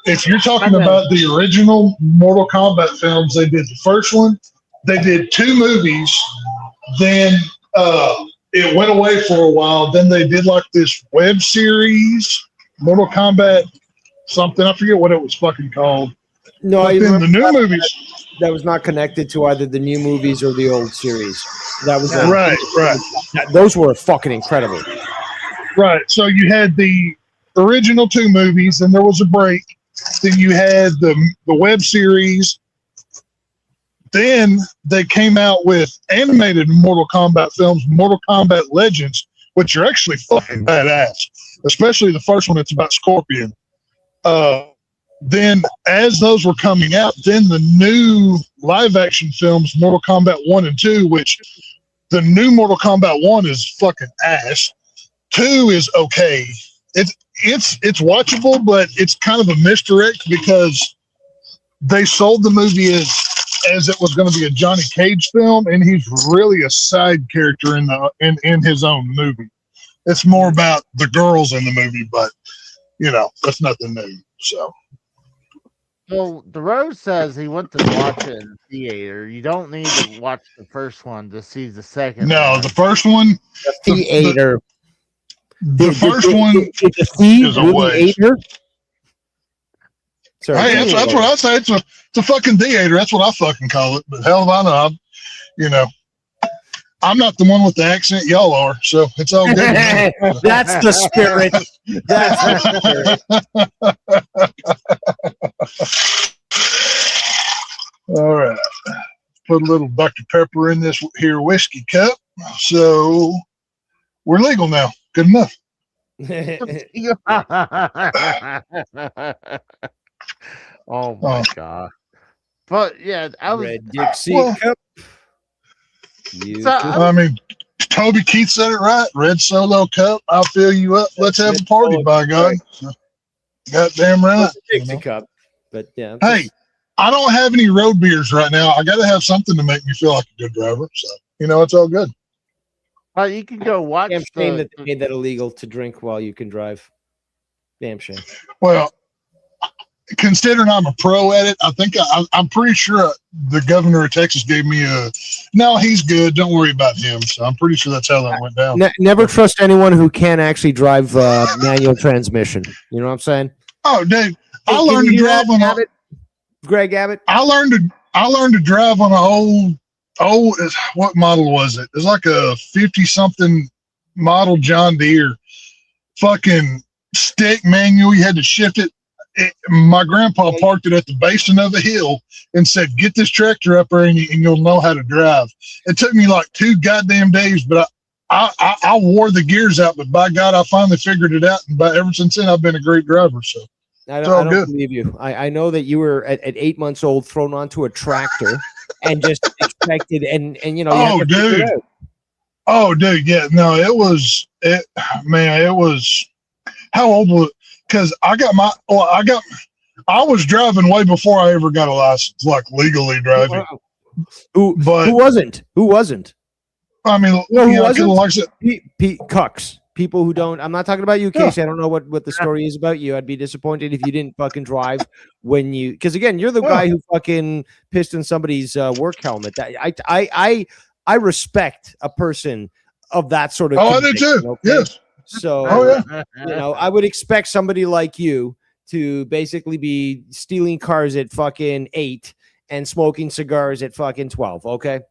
If you're talking about the original Mortal Kombat films, they did the first one. They did 2 movies. Then it went away for a while. Then they did like this web series, Mortal Kombat something. I forget what it was fucking called. No, But then the new movies. that was not connected to either the new movies or the old series. That was Right. Those were fucking incredible. Right. So you had the original 2 movies, and there was a break. Then you had the web series. Then they came out with animated Mortal Kombat films, Mortal Kombat Legends, which are actually fucking badass. Especially the first one. It's about Scorpion. Then as those were coming out, then the new live action films, Mortal Kombat 1 and 2, which the new Mortal Kombat 1 is fucking ass. 2 is okay. It's watchable, but it's kind of a misdirect because they sold the movie as it was going to be a Johnny Cage film, and he's really a side character in his own movie. It's more about the girls in the movie, but that's nothing new. So. Well, the Rose says he went to watch it in the theater. You don't need to watch the first one to see the second. No, one. the first one. Theater. The first one is a waste. Sorry. Hey, that's what I say. It's a fucking theater. That's what I fucking call it. But hell if I know. I'm not the one with the accent. Y'all are, so it's all good. That's the spirit. That's the spirit. All right. Put a little Dr. Pepper in this here whiskey cup. So we're legal now. Good enough. Oh my god! But yeah, I was. Red Dixie Well, cup. So, I mean, Toby Keith said it right. Red Solo Cup. I'll fill you up. Let's have a party, by God. So, goddamn right. Dixie Cup. But yeah. Hey, I don't have any road beers right now. I got to have something to make me feel like a good driver. So, it's all good. You can go watch. Damn shame that they made that illegal to drink while you can drive. Damn shame. Well, considering I'm a pro at it, I think I'm pretty sure the governor of Texas gave me no, he's good. Don't worry about him. So I'm pretty sure that's how that went down. Never trust anyone who can't actually drive manual transmission. You know what I'm saying? Oh, dude, I learned to drive on Greg Abbott. I learned to drive on a what model was it? It was like a 50-something model John Deere, fucking stick manual. You had to shift it. My grandpa parked it at the basin of a hill and said, "Get this tractor up there and you'll know how to drive." It took me like 2 goddamn days, but I wore the gears out. But by God, I finally figured it out, and ever since then, I've been a great driver. So I don't believe you. I know that you were at 8 months old, thrown onto a tractor, and just expected, and you know. Oh, dude. Oh, dude. Yeah. No, it was. How old was it? Because I was driving way before I ever got a license, like legally driving. Who wasn't? I mean, who wasn't? Like I said, cucks. People who don't. I'm not talking about you, Casey. I don't know what the story is about you. I'd be disappointed if you didn't fucking drive when you. Because again, you're the guy who fucking pissed in somebody's work helmet. I respect a person of that sort of. Oh, I do too. Okay? Yes. So, I would expect somebody like you to basically be stealing cars at fucking 8 and smoking cigars at fucking 12. Okay.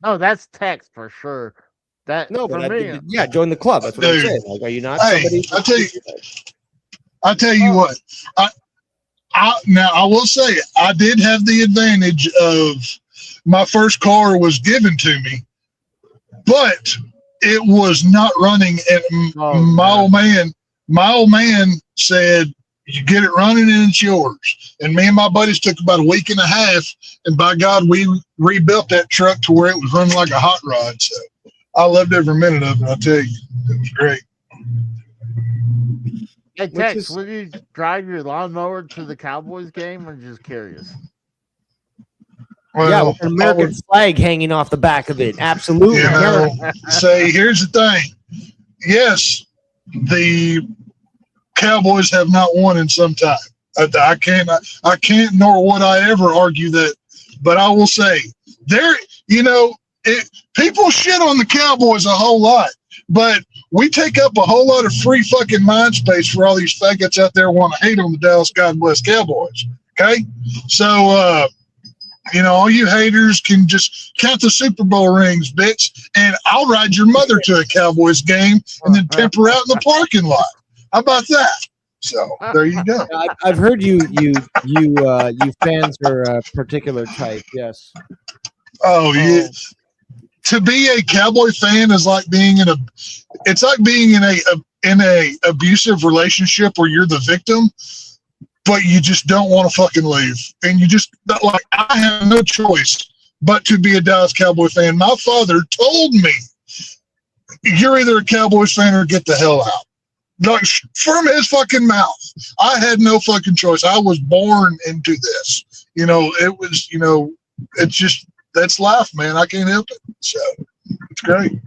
Oh, that's Tex for sure. That no, for but me. join the club. That's what I'm saying. Like, are you not? Hey, I tell you what. I will say I did have the advantage of my first car was given to me, but it was not running, and my old man said, "You get it running and it's yours." And me and my buddies took about a week and a half, and by God, we rebuilt that truck to where it was running like a hot rod. So I loved every minute of it. I tell you, it was great. Hey, Tex, would you drive your lawnmower to the Cowboys game? Or just curious? Well, with an American flag hanging off the back of it. Absolutely. Say, here's the thing. Yes, the Cowboys have not won in some time. I can't, nor would I ever argue that. But I will say, people shit on the Cowboys a whole lot, but we take up a whole lot of free fucking mind space for all these faggots out there want to hate on the Dallas God bless Cowboys. Okay, so. All you haters can just count the Super Bowl rings, bitch, and I'll ride your mother to a Cowboys game and then pimp her out in the parking lot. How about that? So there you go. I've heard you fans are a particular type. Yes. Oh yeah. To be a Cowboy fan is like being in a abusive relationship where you're the victim, but you just don't want to fucking leave. And you just, like, I have no choice but to be a Dallas Cowboy fan. My father told me, "You're either a Cowboys fan or get the hell out." Like, from his fucking mouth. I had no fucking choice. I was born into this. It was, it's just, that's life, man. I can't help it. So, it's great.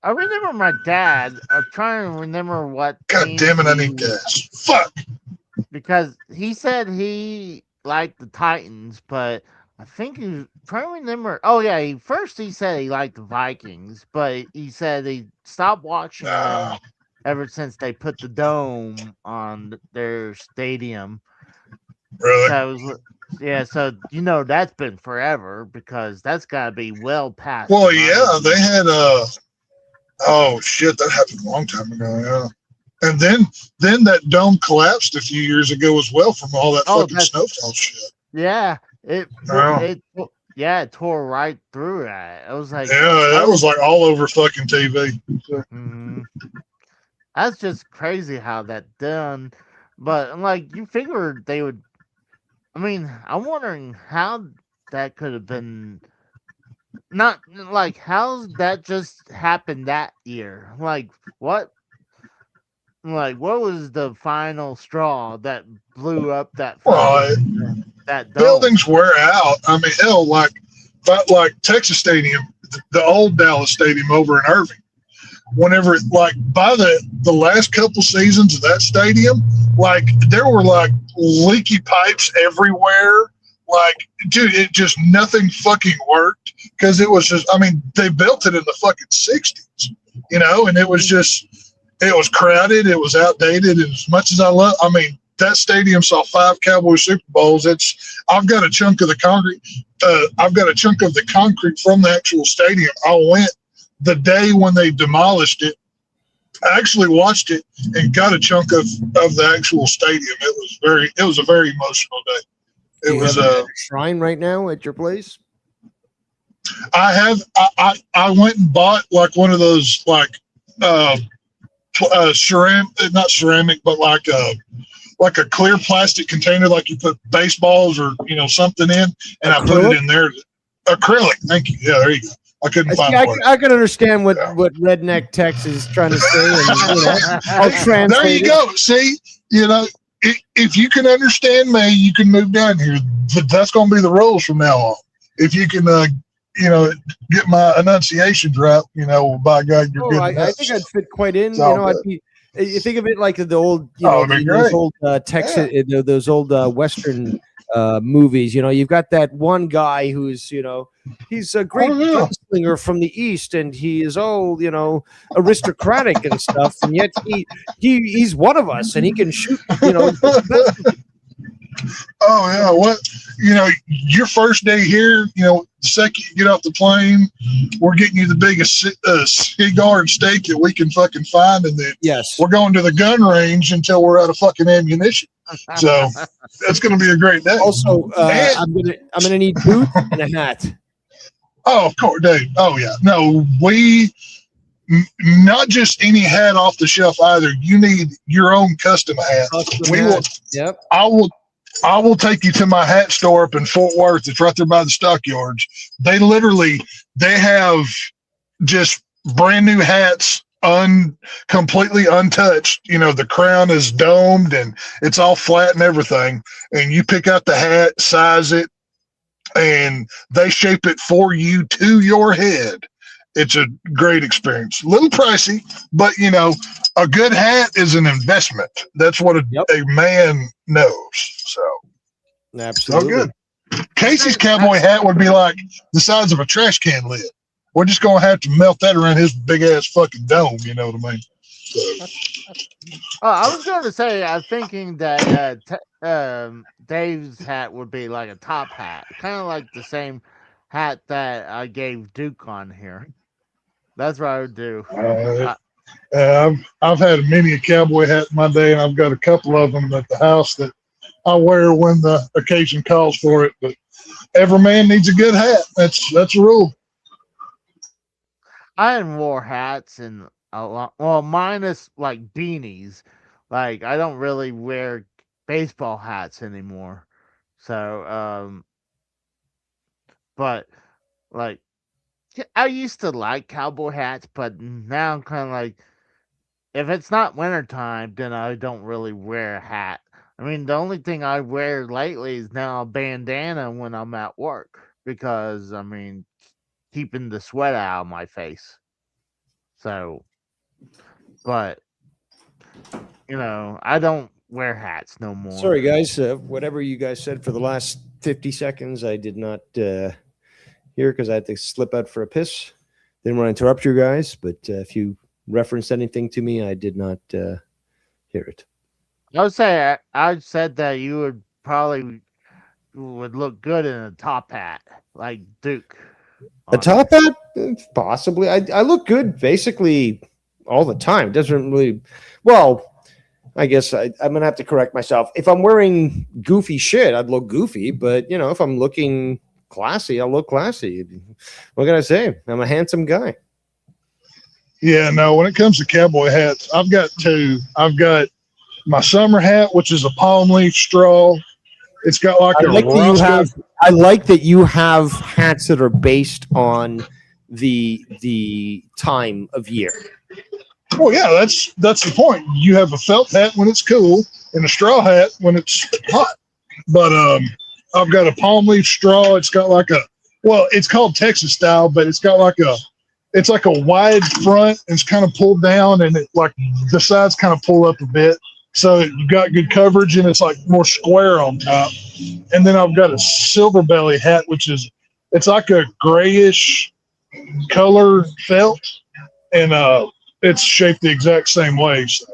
I remember my dad. I'm trying to remember what. God damn it, I need gas. Fuck. Because he said he liked the Titans, but I think he's trying to remember. Oh, yeah. First he said he liked the Vikings, but he said he stopped watching them ever since they put the dome on their stadium. Really? So that's been forever because that's got to be well past. Well, yeah, they had oh shit, that happened a long time ago. Yeah, and then that dome collapsed a few years ago as well from all that fucking snowfall shit. Yeah, it tore right through that. It was like that was like all over fucking TV. That's just crazy how that done. But like you figured they would. I mean, I'm wondering how that could have been not like how's that just happened that year? Like what? Like what was the final straw that blew up that Well, that dome? buildings wear out. I mean, hell, like Texas Stadium, the old Dallas Stadium over in Irving. Whenever, like, by the last couple seasons of that stadium, like, there were like leaky pipes everywhere. Like, dude, it just nothing fucking worked because it was just. I mean, they built it in the fucking 60s, you know, and it was crowded, it was outdated, and as much as I mean, that stadium saw 5 Cowboy Super Bowls. I've got a chunk of the concrete. I've got a chunk of the concrete from the actual stadium. I went the day when they demolished it. I actually watched it and got a chunk of the actual stadium. It was a very emotional day. Do you have a shrine right now at your place? I went and bought like one of those like ceramic, not ceramic, but like a clear plastic container, like you put baseballs or something in, and I put it in there. Acrylic. Thank you. Yeah, there you go. I couldn't find it. I can understand what Redneck Tex is trying to say. And, I'll translate. There you go. See, if you can understand me, you can move down here. That's going to be the rules from now on. If you can, get my enunciations right, by God, you're good. I think I'd fit quite in. You think of it like the old, those old Texas, those old Western movies. You've got that one guy who's, he's a great gunslinger from the East, and he is all, aristocratic and stuff, and yet he's one of us, and he can shoot, Oh yeah, what your first day here, the second you get off the plane, we're getting you the biggest cigar and steak that we can fucking find, and then we're going to the gun range until we're out of fucking ammunition. So that's going to be a great day. Also, I'm gonna need boots and a hat. Oh, of course, dude. Oh yeah, no, not just any hat off the shelf either. You need your own custom hat. Yep. I will take you to my hat store up in Fort Worth. It's right there by the stockyards. They have just brand new hats, completely untouched. The crown is domed and it's all flat and everything. And you pick out the hat, size it, and they shape it for you to your head. It's a great experience. A little pricey, but a good hat is an investment. That's what a man knows. So absolutely. So good. Casey's cowboy hat would be like the size of a trash can lid. We're just gonna have to melt that around his big ass fucking dome. You know what I mean? So. I was going to say, I'm thinking that Dave's hat would be like a top hat, kind of like the same hat that I gave Duke on here. That's what I would do. I've had many a cowboy hat in my day, and I've got a couple of them at the house that I wear when the occasion calls for it. But every man needs a good hat. That's a rule. I hadn't wore hats in a lot. Well, minus like beanies. Like I don't really wear baseball hats anymore. So, but like. I used to like cowboy hats, but now I'm kind of like, if it's not wintertime, then I don't really wear a hat. I mean, the only thing I wear lately is now a bandana when I'm at work because, keeping the sweat out of my face. So, but, I don't wear hats no more. Sorry, guys. Whatever you guys said for the last 50 seconds, I did not... here because I had to slip out for a piss. Didn't want to interrupt you guys, but if you referenced anything to me, I did not hear it. I would say I said that you would probably look good in a top hat like Duke. A top hat? Possibly. I look good basically all the time. It doesn't really... Well, I guess I'm going to have to correct myself. If I'm wearing goofy shit, I'd look goofy, but, if I'm looking... classy, I'll look classy. What can I say? I'm a handsome guy. Yeah, no, when it comes to cowboy hats, I've got two. I've got my summer hat, which is a palm leaf straw. It's got like I like that you have hats that are based on the time of year. Well, yeah, that's the point. You have a felt hat when it's cool and a straw hat when it's hot. But I've got a palm leaf straw. It's got like it's called Texas style, but it's got like it's like a wide front and it's kind of pulled down, and it like the sides kind of pull up a bit. So you've got good coverage, and it's like more square on top. And then I've got a silver belly hat, it's like a grayish color felt, and it's shaped the exact same way. So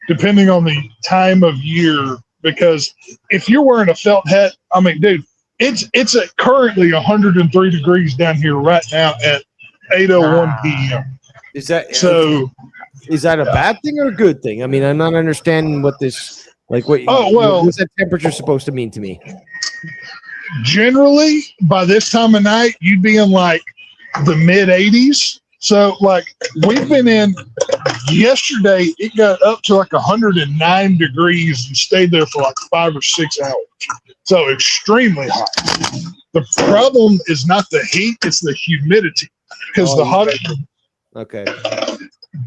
depending on the time of year, because if you're wearing a felt hat, I mean, dude, it's at currently 103 degrees down here right now at 8:01 p.m. Is that so? Is that a bad thing or a good thing? I mean, I'm not understanding what this like. What's that temperature supposed to mean to me? Generally, by this time of night, you'd be in like the mid 80s. So, like, we've been in yesterday, it got up to like 109 degrees and stayed there for like 5 or 6 hours. So, extremely hot. The problem is not the heat, it's the humidity. Because the hotter. Okay.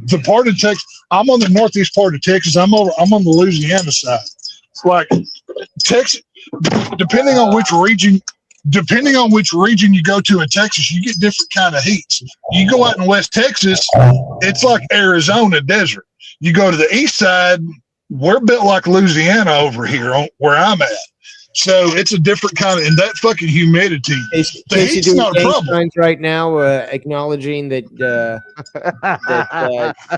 The part of Texas, I'm on the northeast part of Texas. I'm on the Louisiana side. It's like Texas, depending on which region you go to in Texas, you get different kind of heats. You go out in West Texas, it's like Arizona desert. You go to the east side, we're built like Louisiana over here where I'm at. So it's a different kind of, and that fucking humidity. Casey the heat's not a problem. Right now, acknowledging that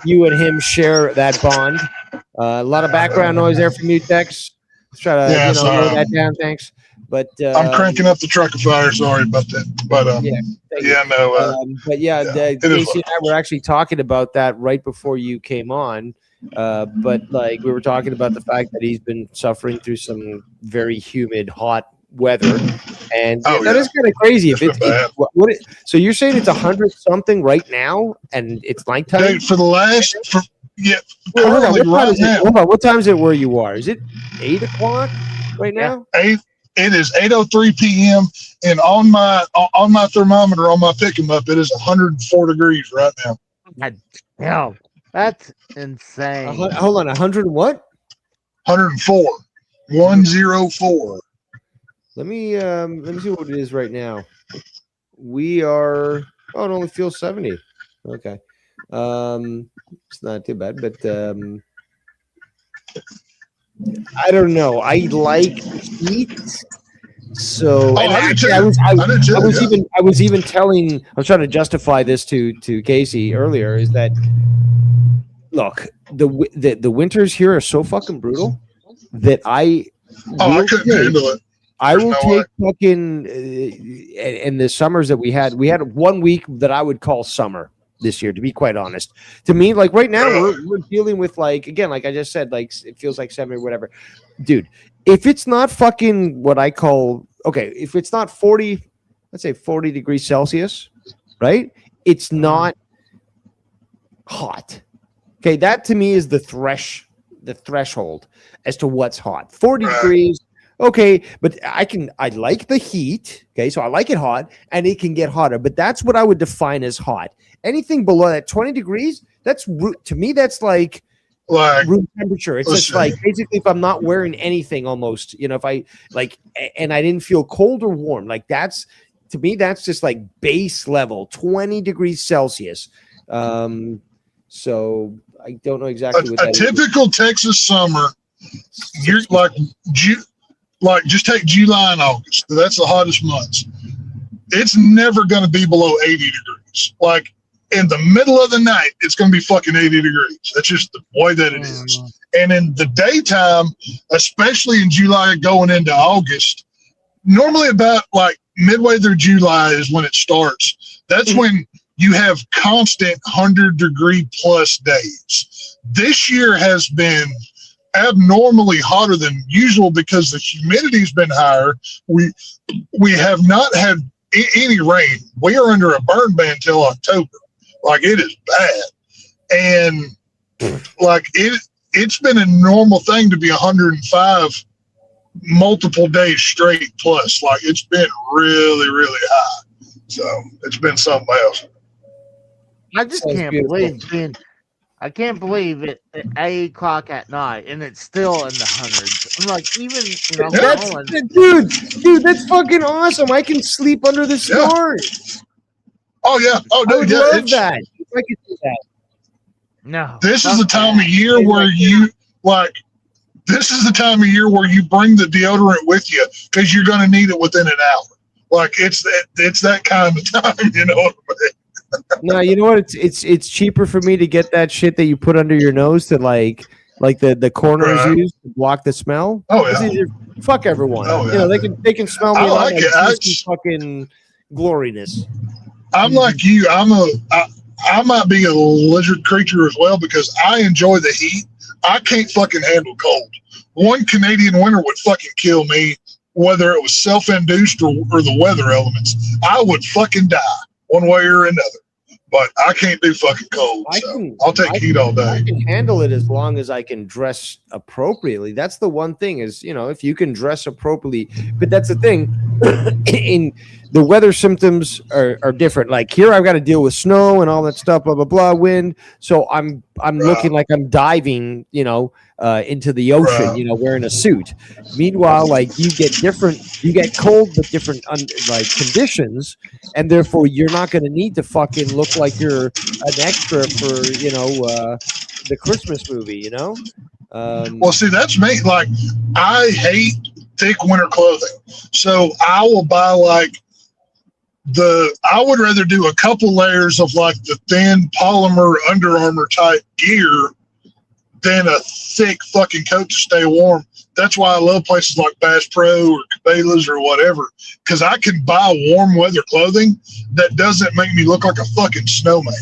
you and him share that bond. A lot of background noise there from you, Tex. Let's try to slow that down. Thanks. But I'm cranking up the truck of fire. Sorry about that. But Casey and I were actually talking about that right before you came on. But like we were talking about the fact that he's been suffering through some very humid, hot weather, and that is kind of crazy. If so you're saying it's 100 something right now, and it's nighttime. Dude, What time is it where you are? Is it 8 o'clock right now? It is 8:03 p.m. and on my thermometer on my pick 'em up, it is 104 degrees right now. God damn. That's insane. Hold on, 100 what? 104. 104. Let me see what it is right now. We are it only feels 70. Okay. It's not too bad, but I don't know. I like heat. So I was even telling, I was trying to justify this to Casey earlier, is that look, the winters here are so fucking brutal that I couldn't handle it. I will take fucking and the summers that we had 1 week that I would call summer this year, to be quite honest. To me, like right now, we're dealing with like, again, like I just said, like it feels like 70 or whatever. Dude, if it's not fucking what I call, if it's not 40, let's say 40 degrees Celsius, right? It's not hot. Okay, that to me is the threshold as to what's hot. 40 degrees, okay, but I like the heat, okay, so I like it hot, and it can get hotter, but that's what I would define as hot. Anything below that 20 degrees, to me, that's like room temperature. It's just like basically if I'm not wearing anything almost, if I like, and I didn't feel cold or warm, like that's, to me, that's just like base level, 20 degrees Celsius. So I don't know exactly what that is. A typical Texas summer, you're like just take July and August. That's the hottest months. It's never going to be below 80 degrees. Like in the middle of the night, it's going to be fucking 80 degrees. That's just the way that it is. And in the daytime, especially in July going into August, normally about like midway through July is when it starts. That's when you have constant 100-degree plus days. This year has been abnormally hotter than usual because the humidity's been higher. We have not had any rain. We are under a burn ban till October. Like it is bad, and like it's been a normal thing to be 105 multiple days straight plus. Like it's been really, really high. So it's been something else. I just Sounds can't beautiful. believe being. I can't believe it at 8 o'clock at night and it's still in the hundreds. I'm like, even That's, going, dude, that's fucking awesome. I can sleep under the stars. Oh yeah. Oh I no, would yeah. love It's, that. If I could do that. no. this is the fuck time that. of year where you like. This is the time of year where you bring the deodorant with you because you're going to need it within an hour. Like it's that kind of time. You know what I mean? No, you know what? It's cheaper for me to get that shit that you put under your nose to like the corners Right. use to block the smell. Oh, It's yeah. easier- fuck everyone. Oh, You know they can smell me I a lot like like it. juicy fucking gloriness. I'm like you. I might be a lizard creature as well because I enjoy the heat. I can't fucking handle cold. One Canadian winter would fucking kill me, whether it was self-induced or the weather elements. I would fucking die one way or another. But I can't do fucking cold. So I'll take heat all I day. can handle it as long as I can dress appropriately. That's the one thing is, if you can dress appropriately. But that's the thing. In the weather symptoms are different. Like here, I've got to deal with snow and all that stuff, blah blah blah, wind. So I'm looking like I'm diving, into the ocean, Right. wearing a suit. Meanwhile, like you get cold but different conditions, and therefore you're not going to need to fucking look like you're an extra for the Christmas movie. Well, see, that's me. Like, I hate thick winter clothing. So I will buy I would rather do a couple layers of like the thin polymer Under Armour type gear than a thick fucking coat to stay warm. That's why I love places like Bass Pro or Cabela's or whatever, because I can buy warm weather clothing that doesn't make me look like a fucking snowman.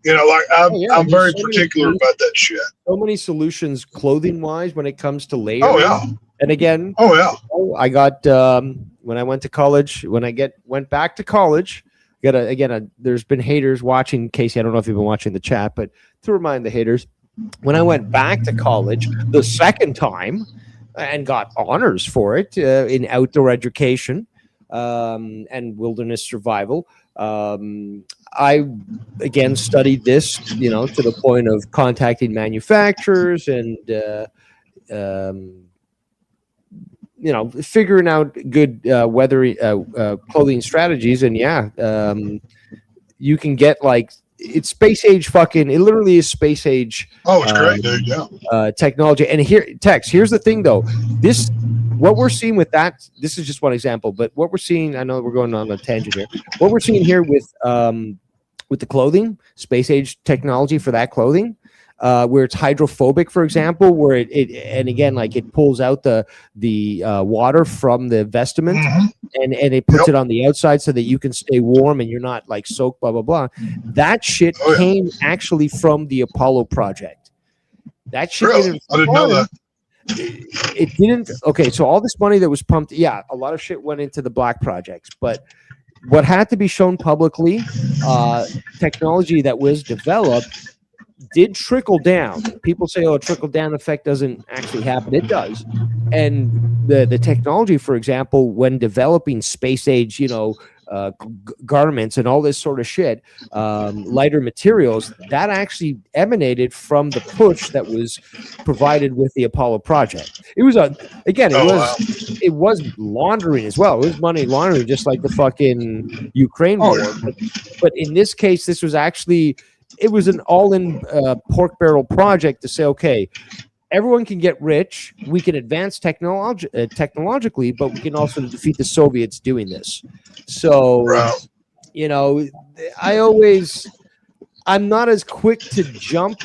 I'm very particular about that shit. So many solutions clothing wise when it comes to layering. Oh yeah. And again, Oh yeah. I got when I went to college. When I went back to college, there's been haters watching. Casey, I don't know if you've been watching the chat, but to remind the haters, when I went back to college the second time and got honors for it in outdoor education and wilderness survival, I again studied this, to the point of contacting manufacturers and figuring out good weather clothing strategies. And you can get it's space age fucking. It literally is space age. Oh, it's great, dude. Yeah. Technology. And here's the thing though. What we're seeing with that, this is just one example, but what we're seeing, I know we're going on a tangent here. What we're seeing here with the clothing, space age technology for that clothing, where it's hydrophobic, for example, where it pulls out the water from the vestment and it puts it on the outside so that you can stay warm and you're not soaked, blah blah blah. That shit came actually from the Apollo project. That shit Really? I didn't know that. It didn't. Okay, so all this money that was pumped, a lot of shit went into the black projects, but what had to be shown publicly, technology that was developed did trickle down. People say, "Oh, trickle down effect doesn't actually happen." It does. And the technology, for example, when developing space age, garments and all this sort of shit, lighter materials, that actually emanated from the push that was provided with the Apollo project. It was it was laundering as well. It was money laundering, just like the fucking Ukraine war. But in this case, this was actually. It was an all-in pork barrel project to say, okay, everyone can get rich. We can advance technologically, but we can also defeat the Soviets doing this. So, I'm not as quick to jump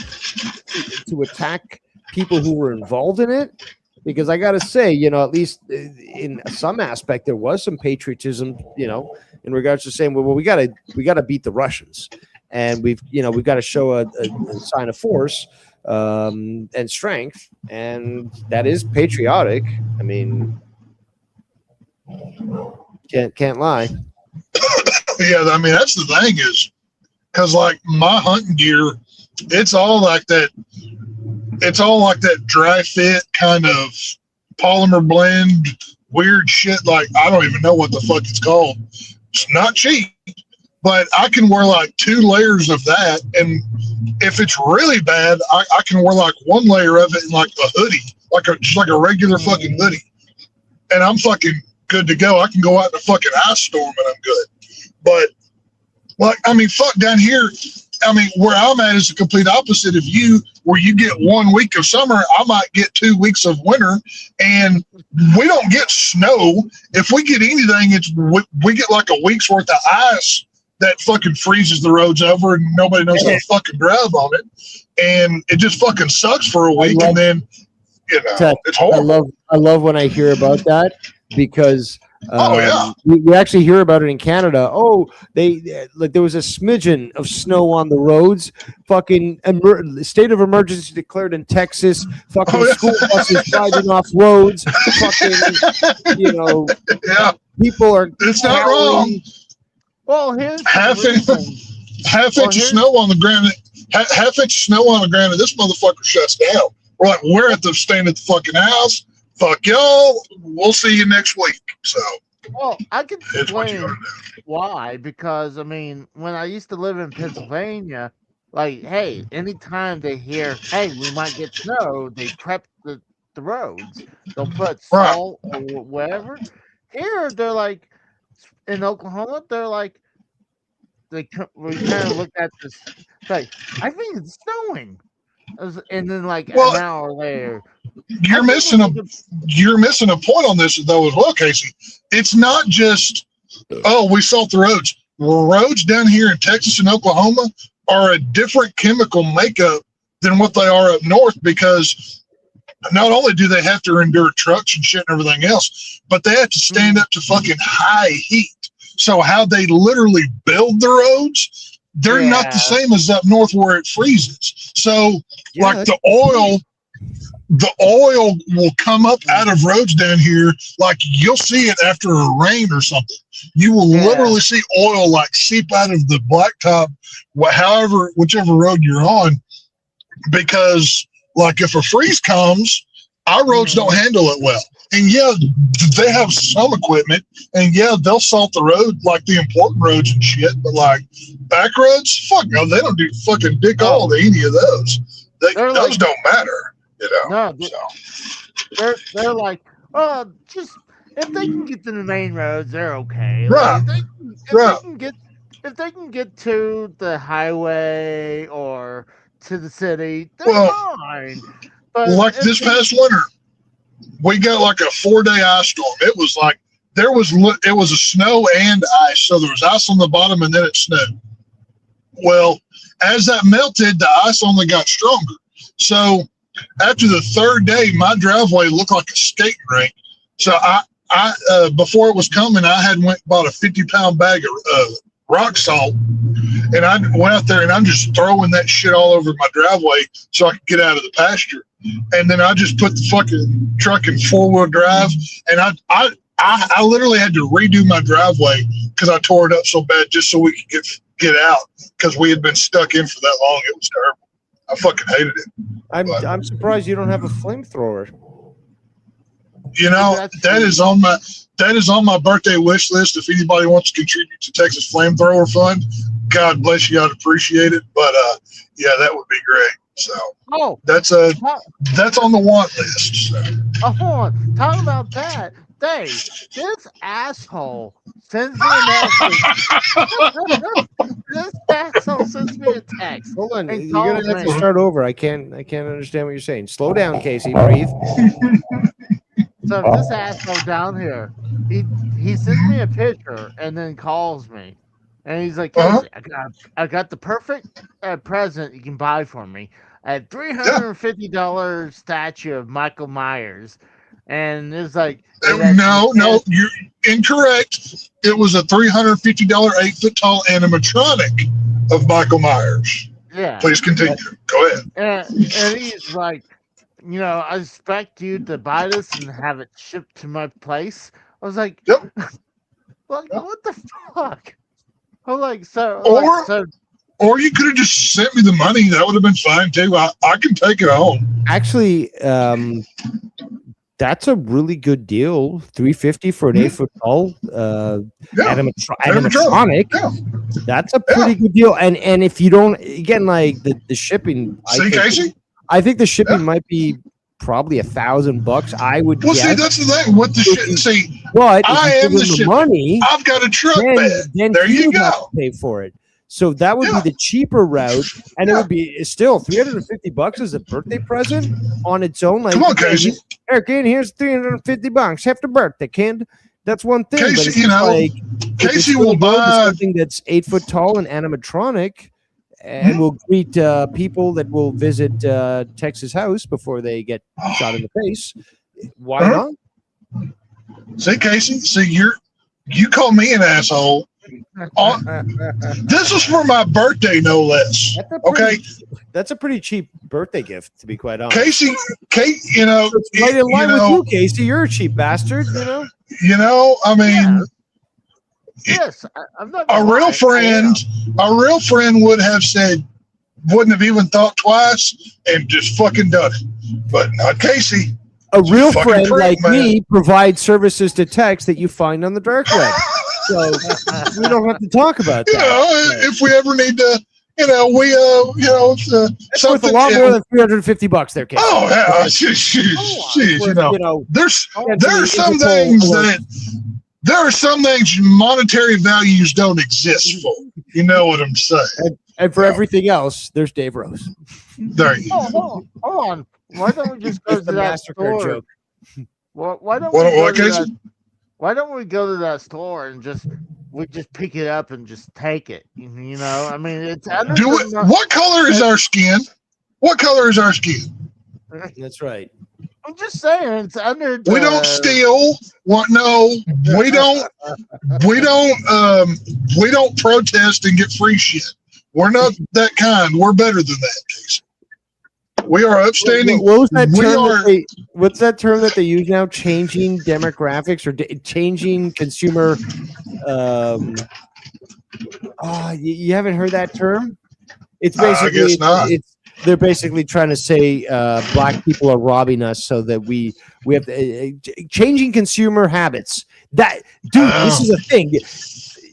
to attack people who were involved in it, because I got to say, at least in some aspect, there was some patriotism, in regards to saying, well, we got to beat the Russians. And we've got to show a sign of force and strength, and that is patriotic. I mean, can't lie. Yeah, I mean that's the thing is, because my hunting gear, it's all like that. It's all like that dry fit kind of polymer blend, weird shit. Like, I don't even know what the fuck it's called. It's not cheap, but I can wear like 2 layers of that. And if it's really bad, I can wear like 1 layer of it in like a hoodie, just like a regular fucking hoodie. And I'm fucking good to go. I can go out in a fucking ice storm and I'm good. But like, I mean, fuck down here. I mean, where I'm at is the complete opposite of you, where you get 1 week of summer, I might get 2 weeks of winter, and we don't get snow. If we get anything, we get like a week's worth of ice that fucking freezes the roads over, and nobody knows how to fucking drive on it, and it just fucking sucks for a week, and then it's horrible. I love when I hear about that, because we actually hear about it in Canada. Oh, they like there was a smidgen of snow on the roads. Fucking state of emergency declared in Texas. Fucking school buses driving off roads. Fucking, people are. It's not wrong. Well, here's half inch of snow on the ground. Half inch of snow on the ground, and this motherfucker shuts down. We're like, we're staying at the fucking house. Fuck y'all. We'll see you next week. So, well, I can explain why, because I mean, when I used to live in Pennsylvania, like, hey, anytime they hear, hey, we might get snow, they prep the roads. They'll put salt or whatever. Here, they're like, in Oklahoma, they're like, we kind of look at this, like, I think it's snowing. And then, like, an hour later, you're missing a point on this though as well, Casey. It's not just we salt the roads. Roads down here in Texas and Oklahoma are a different chemical makeup than what they are up north, because not only do they have to endure trucks and shit and everything else, but they have to stand up to fucking high heat. So how they literally build the roads, they're not the same as up north where it freezes. So like the oil will come up out of roads down here. Like you'll see it after a rain or something. You will literally see oil like seep out of the blacktop, whichever road you're on, because like if a freeze comes, our roads don't handle it well. And they have some equipment, and they'll salt the road, like the important roads and shit, but like back roads, fuck no, they don't do fucking dick all to any of those. Those don't matter, No, they're like, just if they can get to the main roads, they're okay. Right. Like, if they can get to the highway or to the city, they're fine. But like this past winter, we got like a 4-day ice storm. It was like it was a snow and ice. So there was ice on the bottom and then it snowed. Well, as that melted, the ice only got stronger. So after the 3rd day, my driveway looked like a skating rink. So I before it was coming, I had went and bought a 50-pound bag of rock salt, and I went out there and I'm just throwing that shit all over my driveway so I could get out of the pasture. And then I just put the fucking truck in 4-wheel drive, and I literally had to redo my driveway because I tore it up so bad just so we could get out, because we had been stuck in for that long. It was terrible. I fucking hated it. I'm surprised you don't have a flamethrower. That is on my birthday wish list. If anybody wants to contribute to Texas Flamethrower Fund, God bless you. I'd appreciate it. But that would be great. So that's on the want list. So. Hold on. Talk about that. Dave, this asshole sends me a message. This asshole sends me a text. Hold on, you're gonna have to start over. I can't understand what you're saying. Slow down, Casey. Breathe. So this asshole down here, he sends me a picture and then calls me, and he's like, I got the perfect present you can buy for me, a $350 statue of Michael Myers. And it's like, no, you're incorrect. It was a $350 8-foot-tall animatronic of Michael Myers. Yeah. Please continue. Go ahead. And he's like, I expect you to buy this and have it shipped to my place. I was like, what the fuck? I'm like, or you could have just sent me the money. That would have been fine too. I can take it home. Actually, that's a really good deal. $350 for an 8-foot tall animatronic. Yeah. That's a pretty good deal. And if you don't, again, like the shipping, See, Casey? I think the shipping might be probably $1,000. I would. Well, guess. see, that's the thing with the shit. See, But I if am you the give him shipping. money, I've got a truck then, bed. then There he you would have go. to pay for it. So that would Yeah. be the cheaper route, and it would be still $350 as a birthday present on its own. Like, Come on, Casey. Eric, here's $350. Happy birthday, kid. That's one thing. Casey, but it's you know, like, if it's Casey gonna will go to buy. something that's 8 foot tall and animatronic, and will greet people that will visit Texas House before they get shot in the face. Why Uh-huh. not? See, Casey. See, you call me an asshole. This is for my birthday, no less. That's a pretty, Okay, that's a pretty cheap birthday gift, to be quite honest. Casey. Kate, you know, It's right in line you know, with you, Casey. You're a cheap bastard, you know. I mean, Yes, I'm not. a gonna real lie, friend, would have said, wouldn't have even thought twice and just fucking done it. But not Casey. A real Fucking friend prick, like man. me provides services to text that you find on the dark web. So we don't have to talk about You that. know, if we ever need to, it's It's worth a something. lot more than $350 there, Casey. Oh yeah, jeez, you know, there's there are some things monetary values don't exist for. You know what I'm saying? And for everything else, there's Dave Rose. There you Oh, go. hold on. Why don't we just go It's to the that MasterCard store? joke. Why don't What- we go what, to Casey? that? Why don't we go to that store and just pick it up and just take it? You know, I mean, it's under Do it. What color is our skin? What color is our skin? That's right. I'm just saying it's under. We don't steal. What? No, we don't. We don't protest and get free shit. We're not that kind. We're better than that, Casey. We are upstanding. What was that We term? are- What's that term that they use now? Changing demographics or changing consumer. You haven't heard that term? It's I basically guess not. they're basically trying to say black people are robbing us, so that we have changing consumer habits. That dude, this is a thing.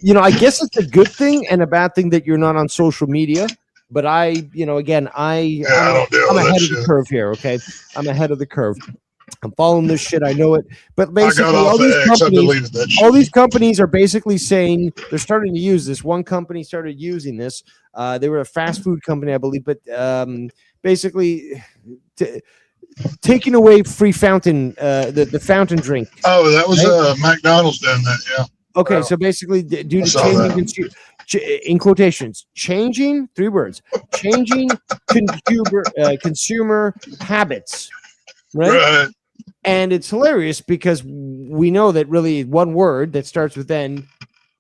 You know, I guess it's a good thing and a bad thing that you're not on social media. But again, I don't deal I'm with ahead that of the shit. curve here. Okay, I'm ahead of the curve. I'm following this shit. I know it. But I basically, got all off these the X. I companies, deleted that shit. all these companies are basically saying they're starting to use this. One company started using this. They were a fast food company, I believe, but basically taking away free fountain, the fountain drink. Oh, that was McDonald's doing that. Yeah. Okay, Wow. so basically, due I to saw changing in quotations, changing 3 words, changing consumer habits, right? Right. And it's hilarious because we know that really one word that starts with N,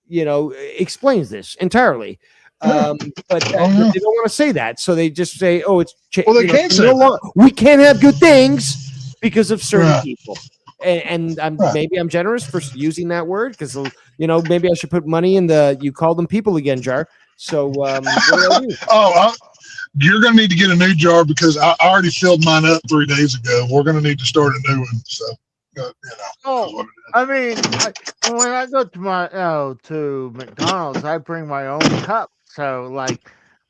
explains this entirely. But they don't want to say that, so they just say, "Oh, it's Well, they can't say that. we can't have good things because of certain Right. people." And Right. maybe I'm generous for using that word because maybe I should put money in the "you call them people again" jar. So what do I do? Oh, you're going to need to get a new jar because I already filled mine up 3 days ago. We're going to need to start a new one. So, Oh, I mean, when I go to McDonald's, I bring my own cup. So like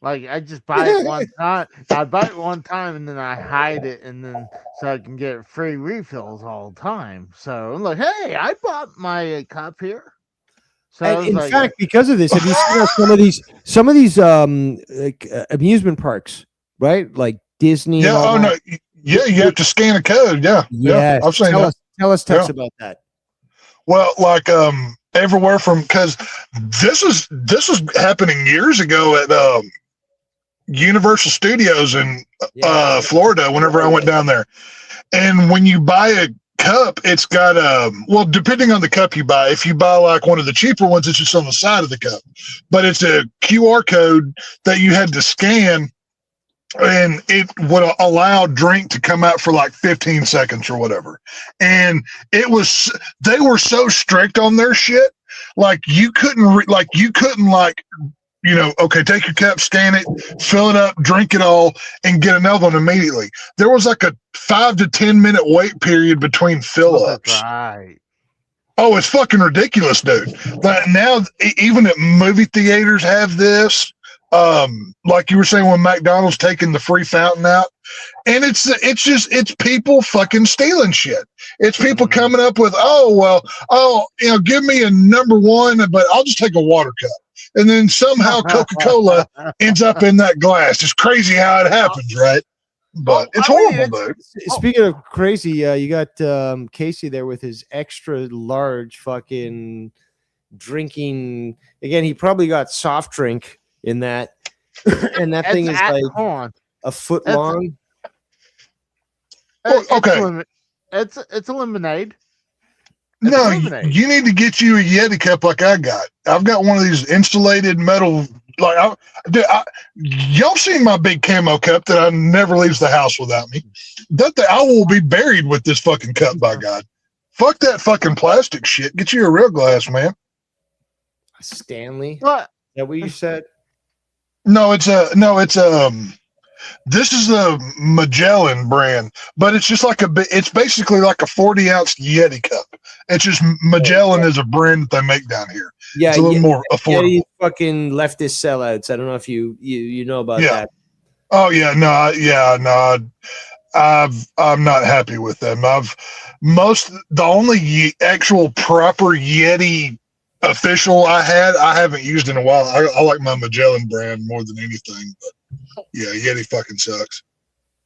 I just buy it one time. I buy it one time and then I hide it, and then so I can get free refills all the time. So I'm like, hey, I bought my cup here. So I And was in like, fact, because of this, have you seen some of these amusement parks, right? Like Disney. yeah. and all Oh, that? no. Yeah. You have to scan a code. Yeah. Yes. I've seen that. Tell us, Tex, Yeah. about that. Well, like everywhere from because this was happening years ago at Universal Studios in Yeah. Florida. Whenever I went down there, and when you buy a cup, it's got depending on the cup you buy. If you buy like one of the cheaper ones, it's just on the side of the cup, but it's a QR code that you had to scan. And it would allow drink to come out for like 15 seconds or whatever. And they were so strict on their shit. Like you couldn't okay, take your cup, scan it, fill it up, drink it all, and get another one immediately. There was like a 5 to 10 minute wait period between fill ups. Right. Oh, it's fucking ridiculous, dude. Like now, even at movie theaters have this. Like you were saying, when McDonald's taking the free fountain out, and it's people fucking stealing shit. It's people coming up with, give me a number one, but I'll just take a water cup. And then somehow Coca-Cola ends up in that glass. It's crazy how it happens, right? But it's horrible, dude. Speaking of crazy, you got Casey there with his extra large fucking drinking. Again, he probably got soft drink in that, and that thing is like a foot long. Okay, it's a lemonade. No, you need to get you a Yeti cup like I got. I've got one of these insulated metal. Like, y'all seen my big camo cup that I never leaves the house without me. I will be buried with this fucking cup, by God. Fuck that fucking plastic shit. Get you a real glass, man. Stanley? What? Is that what you said? This is the Magellan brand, but it's just it's basically like a 40-ounce Yeti cup. It's just Magellan is a brand that they make down here. Yeah, it's a little more affordable. Yeti fucking leftist sellouts. I don't know if you know about that. Oh yeah, I'm not happy with them. The only actual proper Yeti official I haven't used in a while. I like my Magellan brand more than anything, but yeah, Yeti fucking sucks.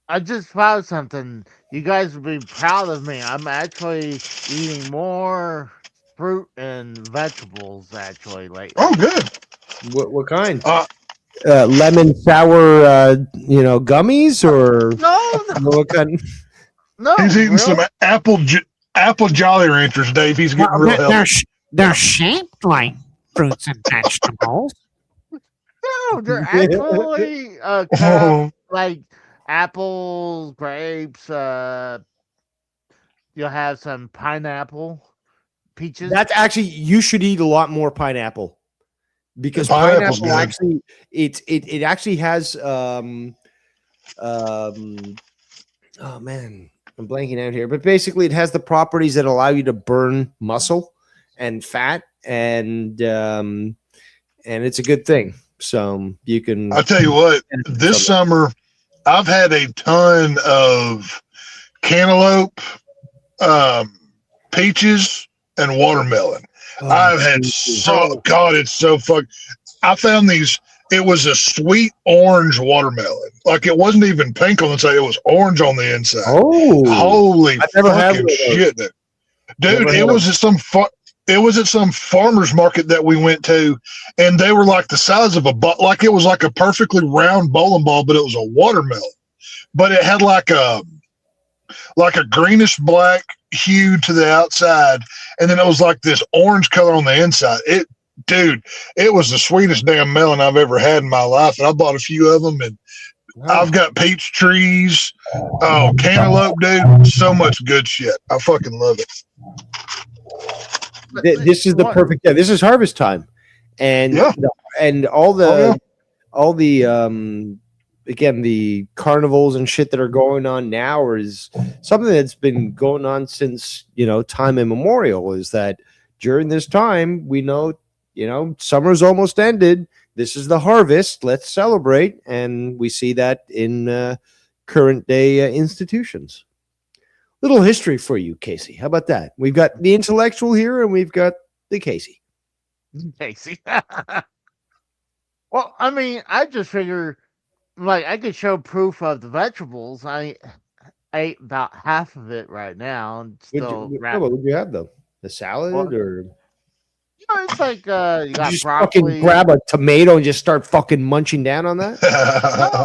I just found something. You guys would be proud of me. I'm actually eating more fruit and vegetables actually lately. Oh, good. What kind? Lemon sour, gummies or no. What kind? No, he's eating some apple Jolly Ranchers, Dave. He's getting real healthy. They're shaped like fruits and vegetables. No, they're actually kind of like apples, grapes. You'll have some pineapple, peaches. That's actually, you should eat a lot more pineapple, because pineapple actually it actually has oh man, I'm blanking out here, but basically it has the properties that allow you to burn muscle and fat, and it's a good thing. So you can. I'll tell you what. This summer, I've had a ton of cantaloupe, peaches, and watermelon. I've had it's so fuck. I found these. It was a sweet orange watermelon. Like, it wasn't even pink on the inside. It was orange on the inside. Oh, holy fucking shit, dude! It was at some farmer's market that we went to, and they were like the size of like it was like a perfectly round bowling ball, but it was a watermelon. But it had like a greenish black hue to the outside, and then it was like this orange color on the inside. It was the sweetest damn melon I've ever had in my life, and I bought a few of them, and I've got peach trees, cantaloupe, dude, so much good shit. I fucking love it. This is the perfect. Yeah, this is harvest time, and all the again, the carnivals and shit that are going on now is something that's been going on since time immemorial. Is that during this time we know summer's almost ended. This is the harvest. Let's celebrate, and we see that in current day institutions. Little history for you, Casey. How about that? We've got the intellectual here, and we've got the Casey. Well, I mean, I just figure, like, I could show proof of the vegetables. I ate about half of it right now. And still what would you have, though? The salad, or? It's like you got you just broccoli. Fucking grab a tomato and just start fucking munching down on that?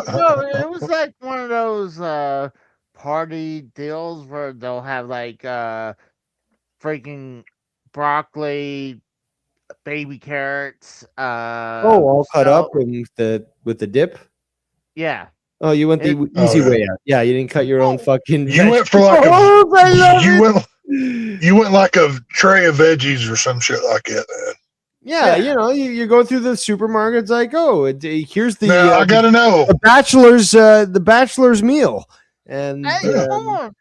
No, it was like one of those party deals where they'll have like freaking broccoli, baby carrots. All cut up with the dip. Yeah. Oh, you went the easy way out. Yeah, you didn't cut your own fucking. You went for like you went like a tray of veggies or some shit like that, man. Yeah, Yeah. you go through the supermarket. It's like, oh, here's the Now, I gotta know. the bachelor's meal, and Hey, come on.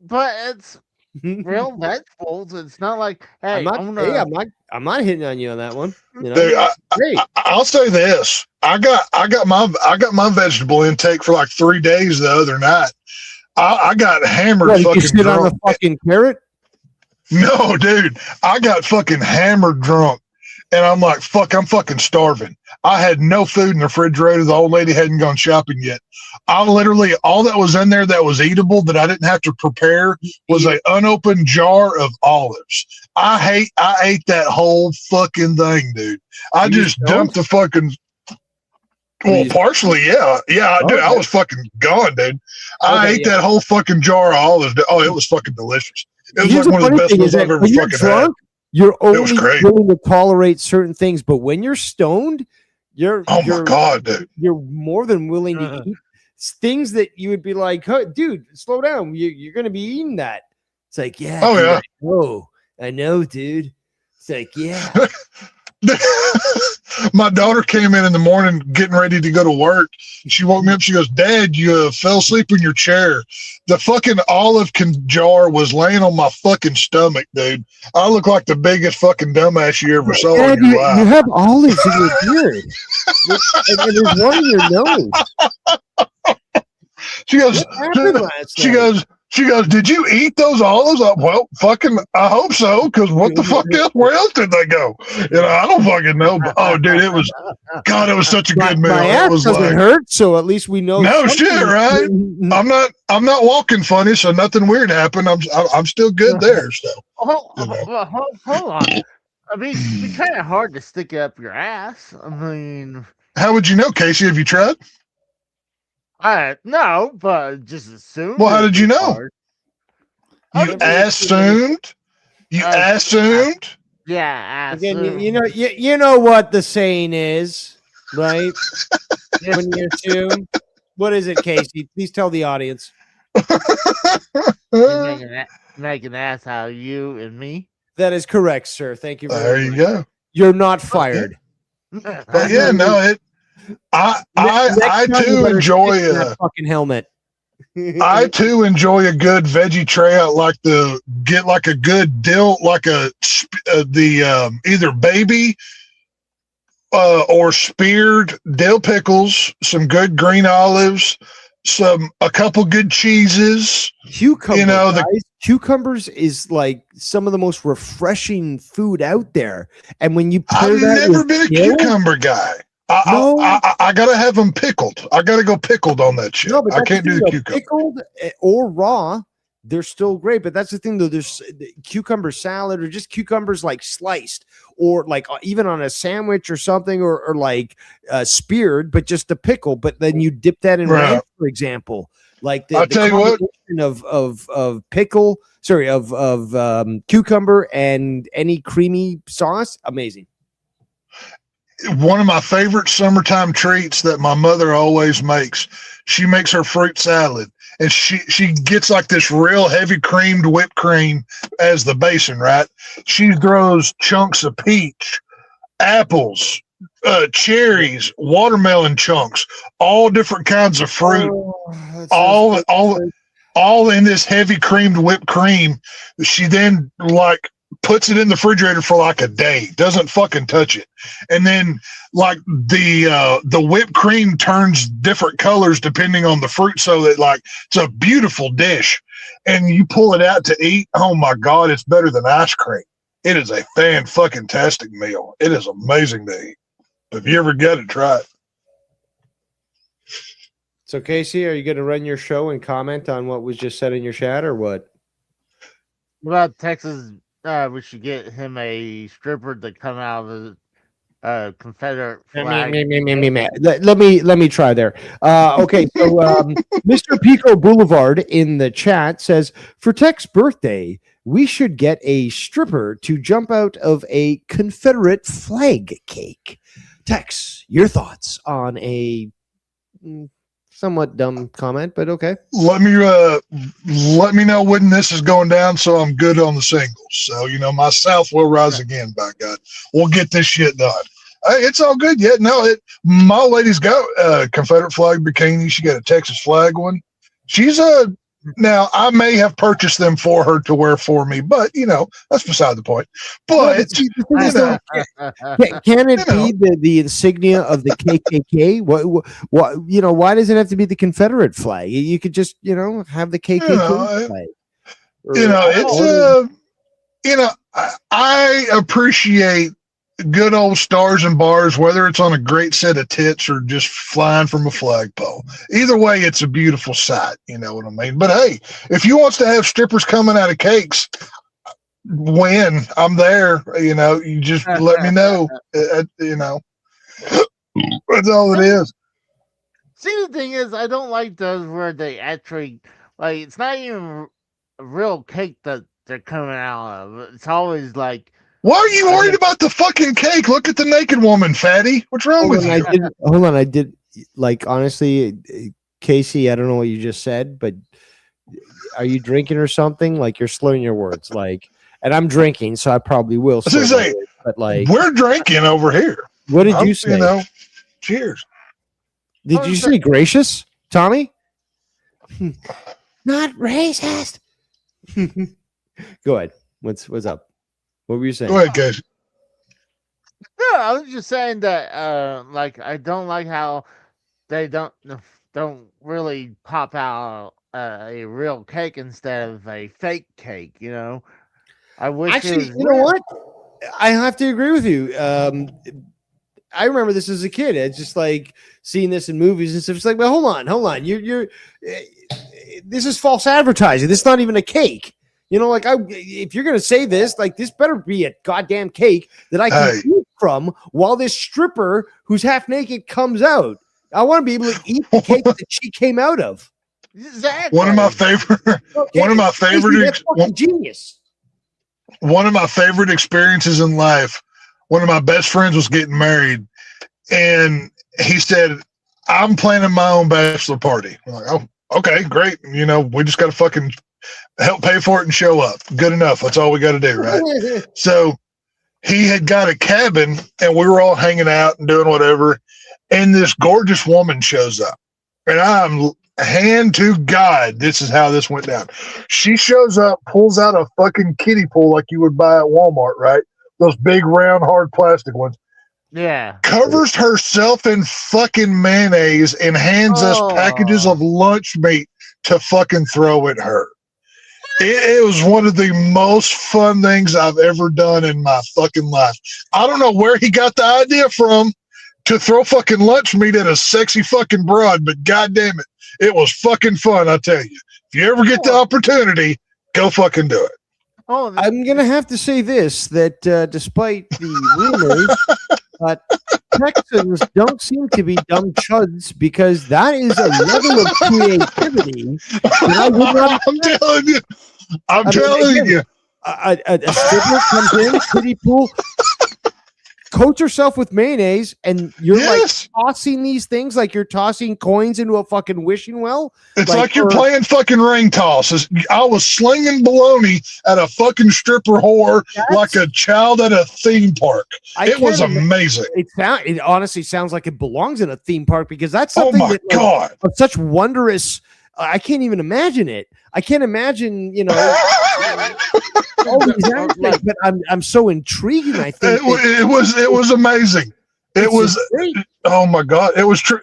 But it's real vegetables. It's not like, hey, I'm not hitting on you on that one. You know, Dude, great. I'll say this: I got my vegetable intake for like 3 days the other night. I got hammered What, did you fucking sit on drunk. the fucking carrot? No, dude, I got fucking hammered drunk, and I'm like, fuck, I'm fucking starving. I had no food in the refrigerator. The old lady hadn't gone shopping yet. I literally, all that was in there that was eatable that I didn't have to prepare was an unopened jar of olives. I ate that whole fucking thing, dude. I Were you just stoned? dumped the fucking. Were Well, you- partially, yeah, dude. I Okay. was fucking gone, dude. I Okay, ate yeah. that whole fucking jar of olives. Oh, it was fucking delicious. It was Here's like one the of the funny best thing meals is that I've ever when you're fucking had. drunk, you're was only great. willing to tolerate certain things, but when you're stoned, Oh my god, dude. you're more than willing to eat things that you would be like, "Huh, dude, slow down. You're going to be eating that." It's like, yeah, Oh, dude, yeah. I know, dude. It's like, yeah. My daughter came in the morning getting ready to go to work. She woke me up. She goes, Dad, you fell asleep in your chair. The fucking olive jar was laying on my fucking stomach, dude. I look like the biggest fucking dumbass you ever saw Dad, in you, your life. you have olives in your beard, and there's one in your nose. She goes, What happened last she night? goes, did you eat those olives? Well, fucking, I hope so, because what the fuck else? Where else did they go? I don't fucking know. But oh, dude, it was such a good meal. My It ass was doesn't like, hurt, so at least we know. No something. shit, right? I'm not walking funny, so nothing weird happened. I'm still good there. So Hold on. I mean, it'd be kind of hard to stick it up your ass. I mean, how would you know, Casey? Have you tried? no, but just assume. Well, how did you know? I You would assumed. You Uh, assumed. Yeah, Again, assume. you know what the saying is, right? When you assume, what is it, Casey? Please tell the audience. You make an ass out of you and me. That is correct, sir. Thank you There very you much. go. You're not fired. But yeah, no, it. I Next time you too better enjoy stick to that fucking helmet. I too enjoy a good veggie tray. I like to get like a good dill, like either baby or speared dill pickles, some good green olives, a couple good cheeses. Cucumber, the- guys. Cucumbers is like some of the most refreshing food out there. And when you pair I've that never with been a dill- cucumber guy. No. I gotta have them pickled. I gotta go pickled on that shit. No, but I that's can't the do thing, the though. cucumber. Pickled or raw, they're still great. But that's the thing, though. There's cucumber salad or just cucumbers like sliced or like even on a sandwich or something or like speared, but just a pickle. But then you dip that in Right. ranch, for example. Like I'll tell you what. combination of pickle, sorry, of cucumber and any creamy sauce, amazing. One of my favorite summertime treats that my mother always makes. She makes her fruit salad, and she gets like this real heavy creamed whipped cream as the basin, right? She throws chunks of peach, apples, cherries, watermelon chunks, all different kinds of fruit, all in this heavy creamed whipped cream. She then like puts it in the refrigerator for like a day, doesn't fucking touch it. And then like the whipped cream turns different colors depending on the fruit. So that like, it's a beautiful dish and you pull it out to eat. Oh my God, it's better than ice cream. It is a fan-fucking-tastic meal. It is amazing to eat. If you ever get it, try it. So, Casey, are you going to run your show and comment on what was just said in your chat or what? What about Texas? We should get him a stripper to come out of the Confederate flag. Let me try there. Okay, so Mr. Pico Boulevard in the chat says for Tech's birthday, we should get a stripper to jump out of a Confederate flag cake. Tex, your thoughts on a somewhat dumb comment, but okay. Let me know when this is going down so I'm good on the singles. So, my South will rise again, by God. we'll get this shit done. It's all good yet. No, my lady's got a Confederate flag bikini. She got a Texas flag one. She's now I may have purchased them for her to wear for me, but that's beside the point. But can it be the insignia of the KKK? What why does it have to be the Confederate flag? You could just have the KKK flag. I appreciate good old stars and bars, whether it's on a great set of tits or just flying from a flagpole. Either way, it's a beautiful sight. You know what I mean? But hey, if you wants to have strippers coming out of cakes, when I'm there, you just let me know. That's all it is. See, the thing is, I don't like those where they actually, like, it's not even a real cake that they're coming out of. It's always like, why are you worried about the fucking cake? Look at the naked woman, fatty. What's wrong with you? Hold on, I did, like, honestly, Casey, I don't know what you just said, but are you drinking or something? Like, you're slurring your words, like, and I'm drinking, so I probably will. I was gonna say, but like, we're drinking over here. What did you say? Cheers. Did you say gracious, Tommy? Not racist. Go ahead. What's up? What were you saying? Go ahead, guys. No, I was just saying that, like, I don't like how they don't really pop out a real cake instead of a fake cake. I wish. Actually, you know what? I have to agree with you. I remember this as a kid. It's just like seeing this in movies and stuff. It's like, well, hold on. You're this is false advertising. This is not even a cake. If you're gonna say this, like, this better be a goddamn cake that I can eat from while this stripper who's half naked comes out. I want to be able to eat the cake that she came out of. Exactly. One of my favorite genius. One of my favorite experiences in life. One of my best friends was getting married, and he said, "I'm planning my own bachelor party." I'm like, "Oh, okay, great. We just got to fucking help pay for it and show up. Good enough. That's all we got to do, right?" So he had got a cabin, and we were all hanging out and doing whatever. And this gorgeous woman shows up, and I'm hand to God, this is how this went down. She shows up, pulls out a fucking kiddie pool like you would buy at Walmart, right? Those big, round, hard plastic ones. Yeah. Covers herself in fucking mayonnaise and hands us packages of lunch meat to fucking throw at her. It was one of the most fun things I've ever done in my fucking life. I don't know where he got the idea from to throw fucking lunch meat at a sexy fucking broad, but goddamn it, it was fucking fun, I tell you. If you ever get the opportunity, go fucking do it. I'm going to have to say this, that despite the rumors, Texans don't seem to be dumb chuds, because that is a level of creativity that I would not I'm telling you. A stripper comes in, kiddie pool, coats herself with mayonnaise, and you're like tossing these things like you're tossing coins into a fucking wishing well. It's like you're playing fucking ring toss. I was slinging bologna at a fucking stripper whore like a child at a theme park. It was amazing. It honestly sounds like it belongs in a theme park, because that's something God. Of such wondrous. I can't even imagine it. I can't imagine, all these aspects, but I'm so intrigued. And I think it was amazing. It was great. Oh my God. It was true.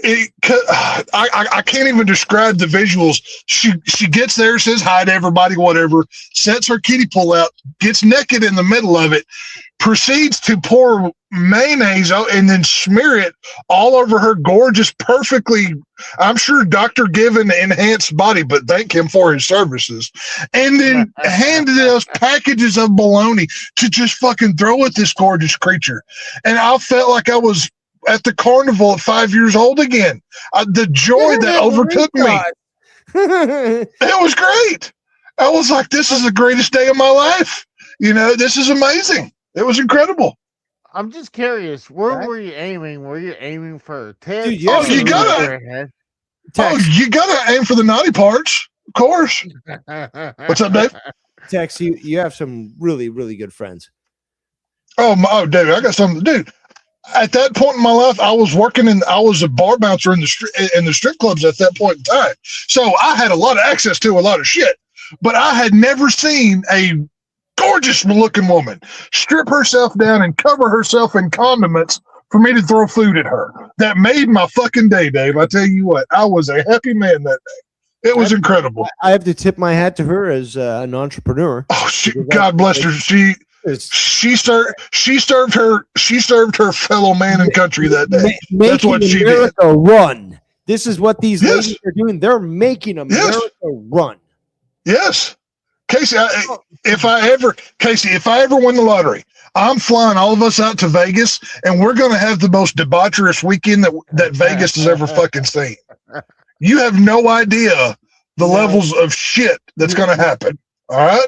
I can't even describe the visuals. She gets there, says hi to everybody, whatever, sets her kiddie pool out, gets naked in the middle of it, proceeds to pour mayonnaise and then smear it all over her gorgeous, perfectly, I'm sure Dr. Given enhanced body, but thank him for his services. And then handed us packages of bologna to just fucking throw at this gorgeous creature. And I felt like I was at the carnival at 5 years old again. The joy that overtook me. It was great. I was like, this is the greatest day of my life. This is amazing. It was incredible. I'm just curious. Where were you aiming? Were you aiming for tits? Dude, you gotta aim for the naughty parts, of course. What's up, Dave? Tex, you have some really, really good friends. Dude, I got something, dude. At that point in my life, I was a bar bouncer in the strip clubs at that point in time. So I had a lot of access to a lot of shit, but I had never seen a gorgeous looking woman strip herself down and cover herself in condiments for me to throw food at her. That made my fucking day, Dave. I tell you what, I was a happy man that day. It was incredible. I have to tip my hat to her as an entrepreneur. Oh, God bless her. She served her fellow man and country that day. That's what she did. Run. This is what these ladies are doing. They're making America run. Yes. Casey, if I ever win the lottery, I'm flying all of us out to Vegas, and we're going to have the most debaucherous weekend that Vegas has ever fucking seen. You have no idea the levels of shit that's going to happen. All right?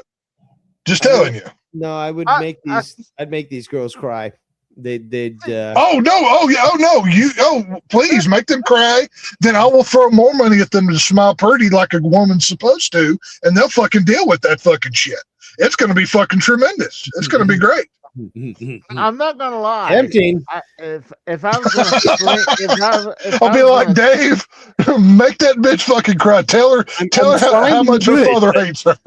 Just telling you. No, I would I'd make these girls cry. They'd Oh no, please make them cry. Then I will throw more money at them to smile pretty like a woman's supposed to, and they'll fucking deal with that fucking shit. It's gonna be fucking tremendous. It's gonna be great. I'm not gonna lie. Tempting. If I was gonna, I'll be like, Dave, make that bitch fucking cry. Tell her how much her father hates her.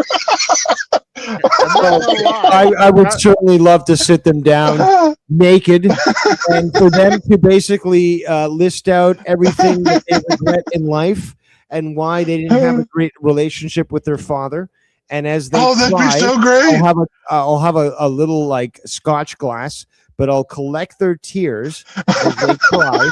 I would certainly love to sit them down naked and for them to basically list out everything that they regret in life and why they didn't have a great relationship with their father. And as they that'd be so great. I'll have a little like Scotch glass, but I'll collect their tears as they cry.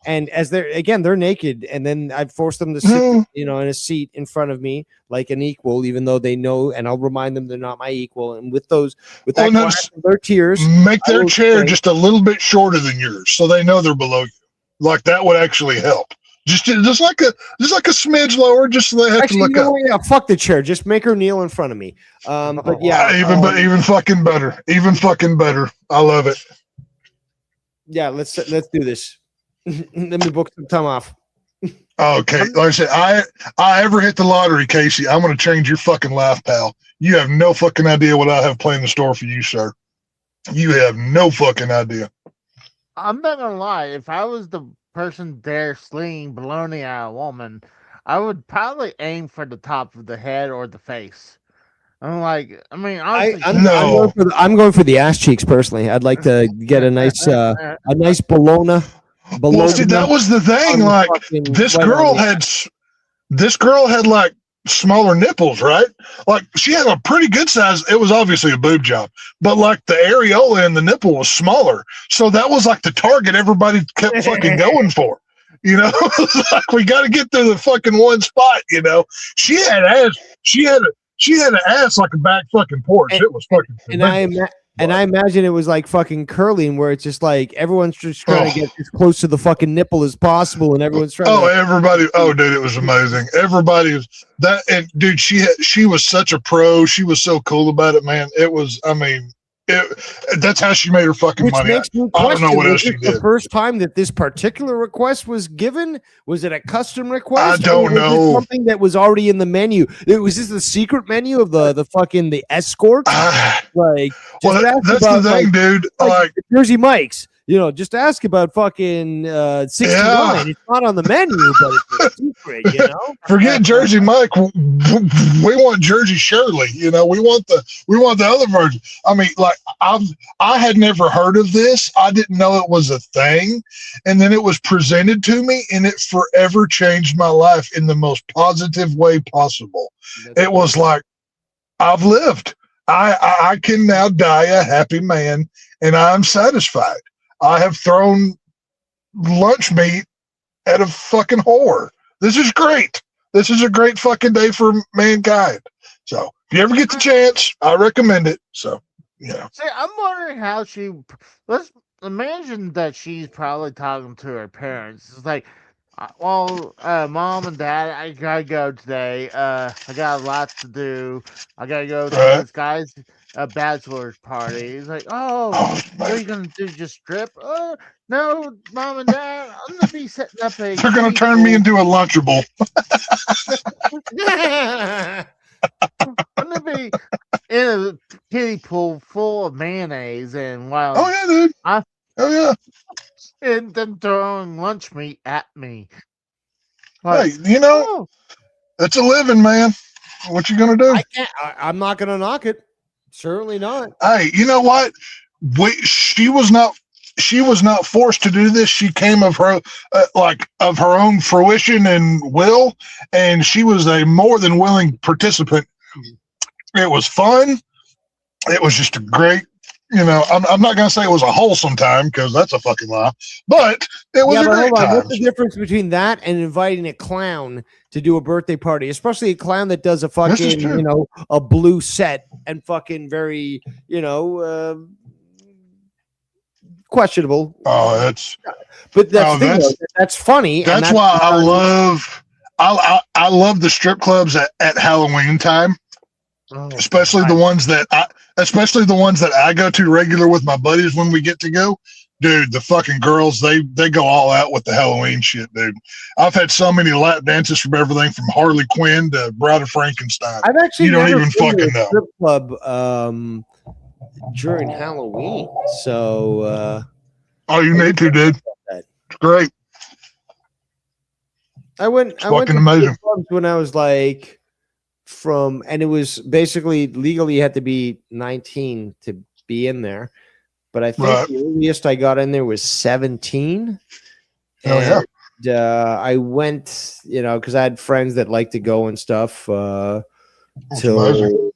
And as they're naked, and then I'd force them to sit, in a seat in front of me like an equal, even though they know, and I'll remind them they're not my equal. And with that glass of their tears, make their chair just a little bit shorter than yours, so they know they're below you. Like that would actually help. Just like a smidge lower, just so they have to look up. Yeah, fuck the chair. Just make her kneel in front of me. But yeah, even fucking better. Even fucking better. I love it. Yeah, let's do this. Let me book some time off. Okay, like I said, I ever hit the lottery, Casey, I'm gonna change your fucking life, pal. You have no fucking idea what I have planned in store for you, sir. You have no fucking idea. I'm not gonna lie. If I was the person there slinging baloney at a woman, I would probably aim for the top of the head or the face. I'm honestly, I'm going for the ass cheeks personally. I'd like to get a nice bologna. Well, see, that was the thing. Like this girl had like smaller nipples, right? Like she had a pretty good size. It was obviously a boob job, but like the areola and the nipple was smaller. So that was like the target everybody kept fucking going for. Like we got to get to the fucking one spot. She had ass. She had an ass like a back fucking porch. It was fucking. And I imagine it was like fucking curling, where it's just like everyone's just trying to get as close to the fucking nipple as possible, and everyone's trying. Dude, it was amazing. Everybody was that, and dude, she was such a pro. She was so cool about it, man. It was, that's how she made her fucking money. I don't know what else she did. The first time that this particular request was given, was it a custom request? I don't know. Something that was already in the menu. Was this the secret menu of the fucking the escort? That's the thing, dude. Like Jersey Mike's. Just ask about fucking 69. Yeah. It's not on the menu, but it's a secret, Forget Jersey Mike. We want Jersey Shirley. We want the other version. I mean, like I had never heard of this. I didn't know it was a thing, and then it was presented to me, and it forever changed my life in the most positive way possible. It was like I've lived. I can now die a happy man, and I'm satisfied. I have thrown lunch meat at a fucking whore. This is great. This is a great fucking day for mankind. So if you ever get the chance, I recommend it. So, yeah. See, I'm wondering how let's imagine that she's probably talking to her parents. It's like, Mom and Dad, I gotta go today. I got a lot to do. I gotta go to this guy's bachelor's party. He's like, what are you gonna do? Just strip? No, Mom and Dad, I'm gonna be setting up They're gonna turn me into a Lunchable. Wouldn't it be in a kiddie pool full of mayonnaise and while Oh yeah, dude. I Oh yeah. and then throwing lunch meat at me? Hey, Like, you know, oh, it's a living, man. What you gonna do? I'm not gonna knock it. Certainly not. Hey, you know what? She was not. She was not forced to do this. She came of her, of her own fruition and will, and she was a more than willing participant. It was fun. It was just a great. I'm not gonna say it was a wholesome time because that's a fucking lie, but it was Yeah, a but great hold on. time. What's the difference between that and inviting a clown to do a birthday party, especially a clown that does a This is fucking, true. a blue set and fucking very, questionable. Oh, that's But that's oh, the thing, that's though, that's funny, and that's why I love. I love the strip clubs at Halloween time. oh, especially God. the ones that I go to regular with my buddies when we get to go. Dude, the fucking girls, they go all out with the Halloween shit, dude. I've had so many lap dances from everything from Harley Quinn to Bride of Frankenstein. I've actually You don't never even been to fucking a know. strip club during Halloween. So Oh, you need to, dude. It's great. I went fucking to amazing. strip clubs when I was like and it was basically legally you had to be 19 to be in there. But I think Right. the earliest I got in there was 17. Oh, yeah. And I went, because I had friends that like to go and stuff That's till amazing.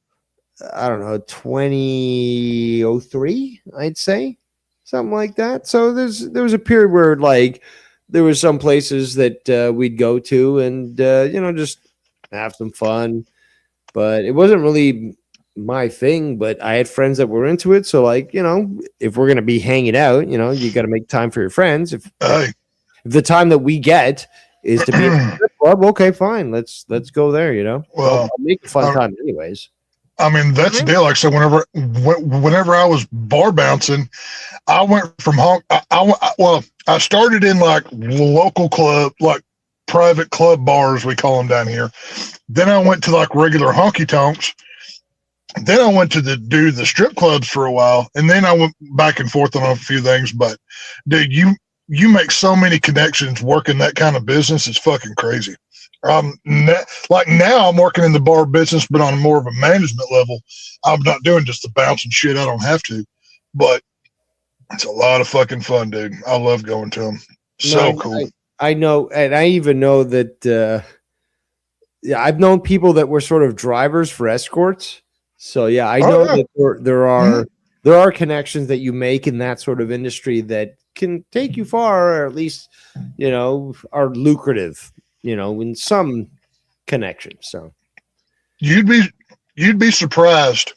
I don't know 2003, I'd say, something like that. So there was a period where like there was some places that we'd go to and just have some fun, but it wasn't really my thing. But I had friends that were into it, so like if we're gonna be hanging out, you got to make time for your friends. If Hey. the time that we get is to be at the strip club, okay, fine, let's go there. Well, I'll make a fun time anyways. I mean, that's the deal. Like, so whenever I was bar bouncing, I went from home. I started in like local club, like private club bars, we call them down here. Then I went to like regular honky tonks. Then I went to do the strip clubs for a while, and then I went back and forth on a few things. But dude, you make so many connections working that kind of business. It's fucking crazy. Like now I'm working in the bar business, but on more of a management level. I'm not doing just the bouncing shit. I don't have to, but it's a lot of fucking fun, dude. I love going to them. So cool. I know, and I even know that. I've known people that were sort of drivers for escorts. So yeah, I know that there are connections that you make in that sort of industry that can take you far, or at least are lucrative. In some connections. So you'd be surprised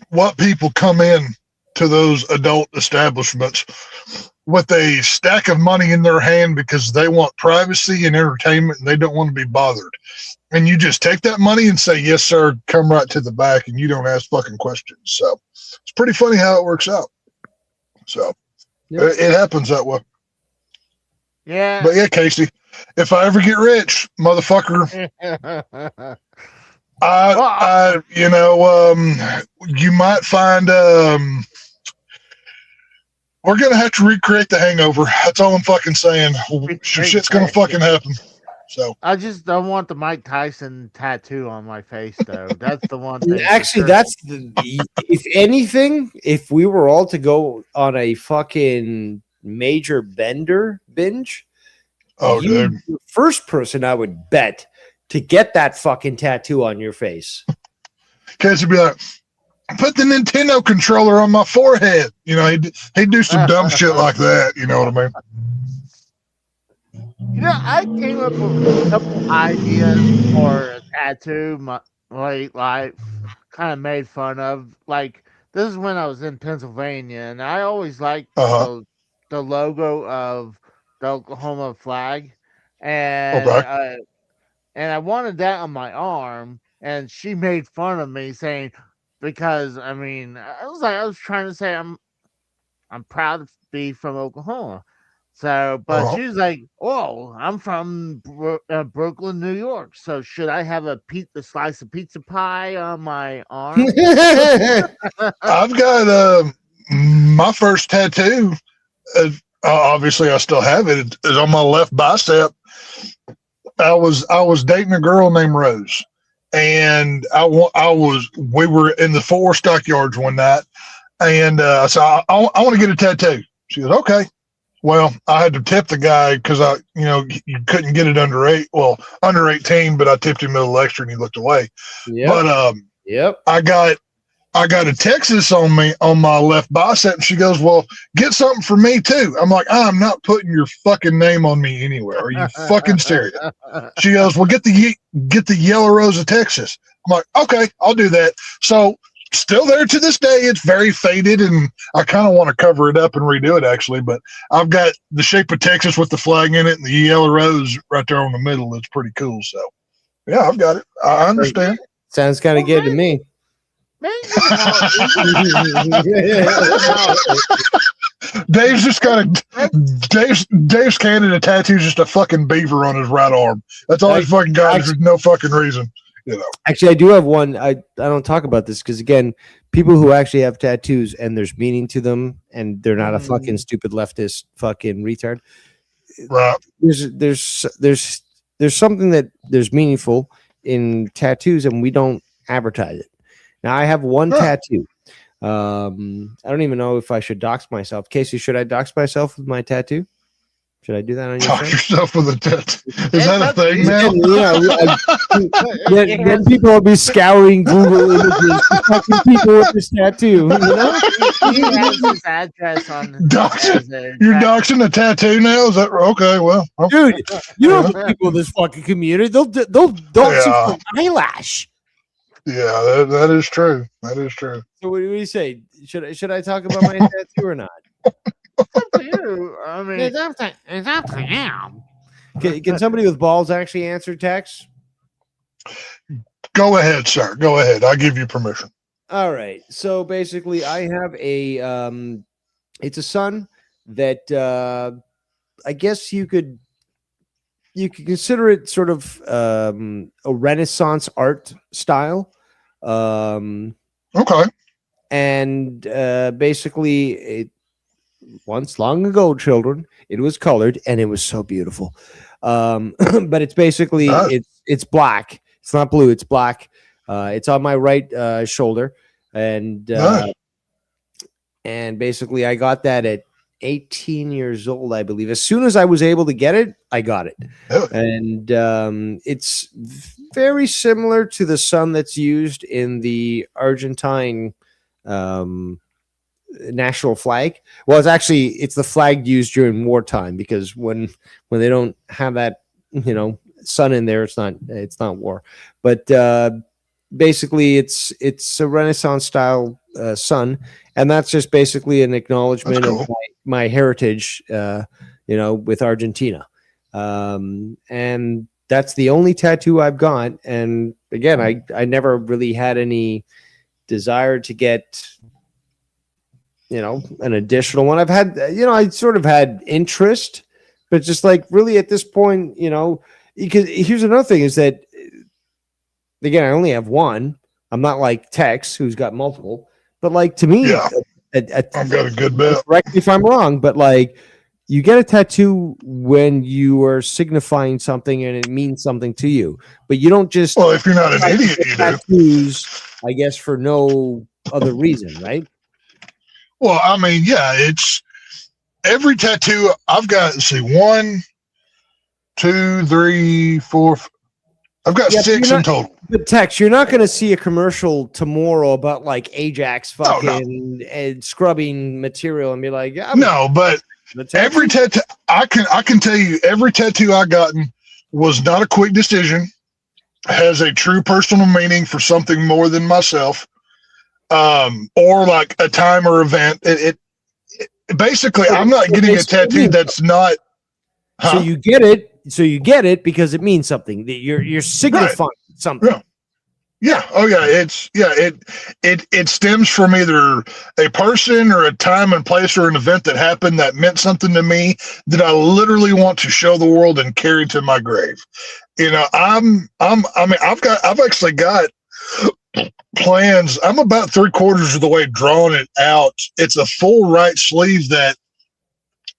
what people come in to those adult establishments with a stack of money in their hand because they want privacy and entertainment and they don't want to be bothered. And you just take that money and say, yes, sir, come right to the back, and you don't ask fucking questions. So it's pretty funny how it works out. So it happens that way. Yeah. But yeah, Casey, if I ever get rich, motherfucker, you might find we're gonna have to recreate The Hangover. That's all I'm fucking saying. Shit's gonna fucking happen. So I just don't want the Mike Tyson tattoo on my face, though. That's the one thing. actually, that's if anything, if we were all to go on a fucking major bender binge. Oh, dude. The first person I would bet to get that fucking tattoo on your face. Case would be like, put the Nintendo controller on my forehead. He'd do some dumb shit like that. You know what I mean? I came up with a couple ideas for a tattoo my late life, kind of made fun of. Like, this is when I was in Pennsylvania, and I always liked the logo of the Oklahoma flag, and I wanted that on my arm, and she made fun of me saying, because I was trying to say I'm proud to be from Oklahoma, So, but Uh-huh. she's like, "Oh, I'm from Brooklyn, New York. So should I have a slice of pizza pie on my arm?" I've got my first tattoo. Obviously, I still have it. It's on my left bicep. I was dating a girl named Rose, and we were in the Fort Worth Stockyards one night, and so I want to get a tattoo. She goes, okay. Well, I had to tip the guy because you couldn't get it under 18, but I tipped him a little extra and he looked away. Yep. But Yep. I got a Texas on my left bicep, and she goes, well, get something for me too. I'm like, I'm not putting your fucking name on me anywhere. Are you fucking serious? She goes, well, get the Yellow Rose of Texas. I'm like, okay, I'll do that. So still there to this day. It's very faded, and I kind of want to cover it up and redo it actually, but I've got the shape of Texas with the flag in it and the yellow rose right there on the middle. It's pretty cool. So yeah, I've got it. I understand. Sounds kind of good to me. Man, Dave's just got Dave's Canada tattoo's just a fucking beaver on his right arm. That's all he's fucking got. There's no fucking reason. Actually, I do have one. I don't talk about this because, again, people who actually have tattoos and there's meaning to them and they're not a fucking stupid leftist fucking retard. Right. There's something that there's meaningful in tattoos and we don't advertise it. Now, I have one tattoo. I don't even know if I should dox myself. Casey, should I dox myself with my tattoo? Should I do that on your Talk show? yourself with a tattoo. Is that a thing now? Then people will be scouring Google images for fucking people with this tattoo. You know? he has his address on. You're doxing a tattoo now? Is that okay? Well, Dude, you know the people in this fucking community, they'll dox you for an eyelash. Yeah, that is true. That is true. So what do you say? Should I talk about my tattoo or not? It's up to you. I mean, It's up to him. Can somebody with balls actually answer text? Go ahead, sir. Go ahead. I give you permission. All right. So basically, I have it's a son that I guess you could consider it sort of a Renaissance art style. Okay. And basically, it once long ago, children, it was colored and it was so beautiful. But it's basically it's black. It's not blue. It's black. It's on my right shoulder, and basically I got that at 18 years old, I believe. As soon as I was able to get it, I got it. And it's very similar to the sun that's used in the Argentine national flag. Well, it's the flag used during wartime, because when they don't have that, sun in there, it's not war. But basically it's a Renaissance style sun, and that's just basically an acknowledgement of my heritage, with Argentina. And that's the only tattoo I've got. And again, I never really had any desire to get, an additional one. I've had, I sort of had interest, but just like really at this point, because here's another thing is that, again, I only have one. I'm not like Tex, who's got multiple, but like to me, I've got a good bit. Correct me if I'm wrong, but like you get a tattoo when you are signifying something and it means something to you, but you don't just. Well, if you're not an idiot, you do. Tattoos, I guess, for no other reason, right? Well, I mean, yeah, it's every tattoo I've got. Let's see, 1, 2, 3, 4. I've got 6 in total. But Tex, you're not going to see a commercial tomorrow about like Ajax fucking and scrubbing material and be like, yeah, no, but every tattoo I can tell you, every tattoo I gotten was not a quick decision. Has a true personal meaning for something more than myself, or like a time or event. It basically, I'm not getting a tattoo that's not. So you get it. So you get it because it means something. You're signifying something. Yeah. Yeah. Oh yeah. It stems from either a person or a time and place or an event that happened that meant something to me that I literally want to show the world and carry to my grave. You know, I've actually got plans. I'm about 3/4 of the way drawing it out. It's a full right sleeve that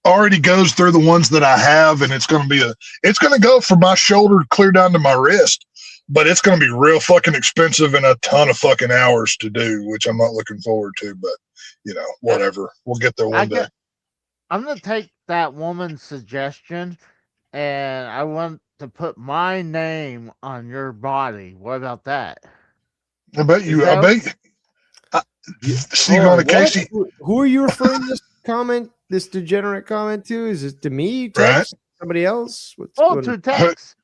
already goes through the ones that I have, and it's going to go from my shoulder clear down to my wrist. But it's going to be real fucking expensive and a ton of fucking hours to do, which I'm not looking forward to. But you know, whatever. We'll get there one day. I'm gonna take that woman's suggestion, and I want to put my name on your body. What about that? I bet you. See, Hold on on, the Casey. who are you referring this degenerate comment to? Is it to me, Right. text, somebody else? What's Oh, going to on? text.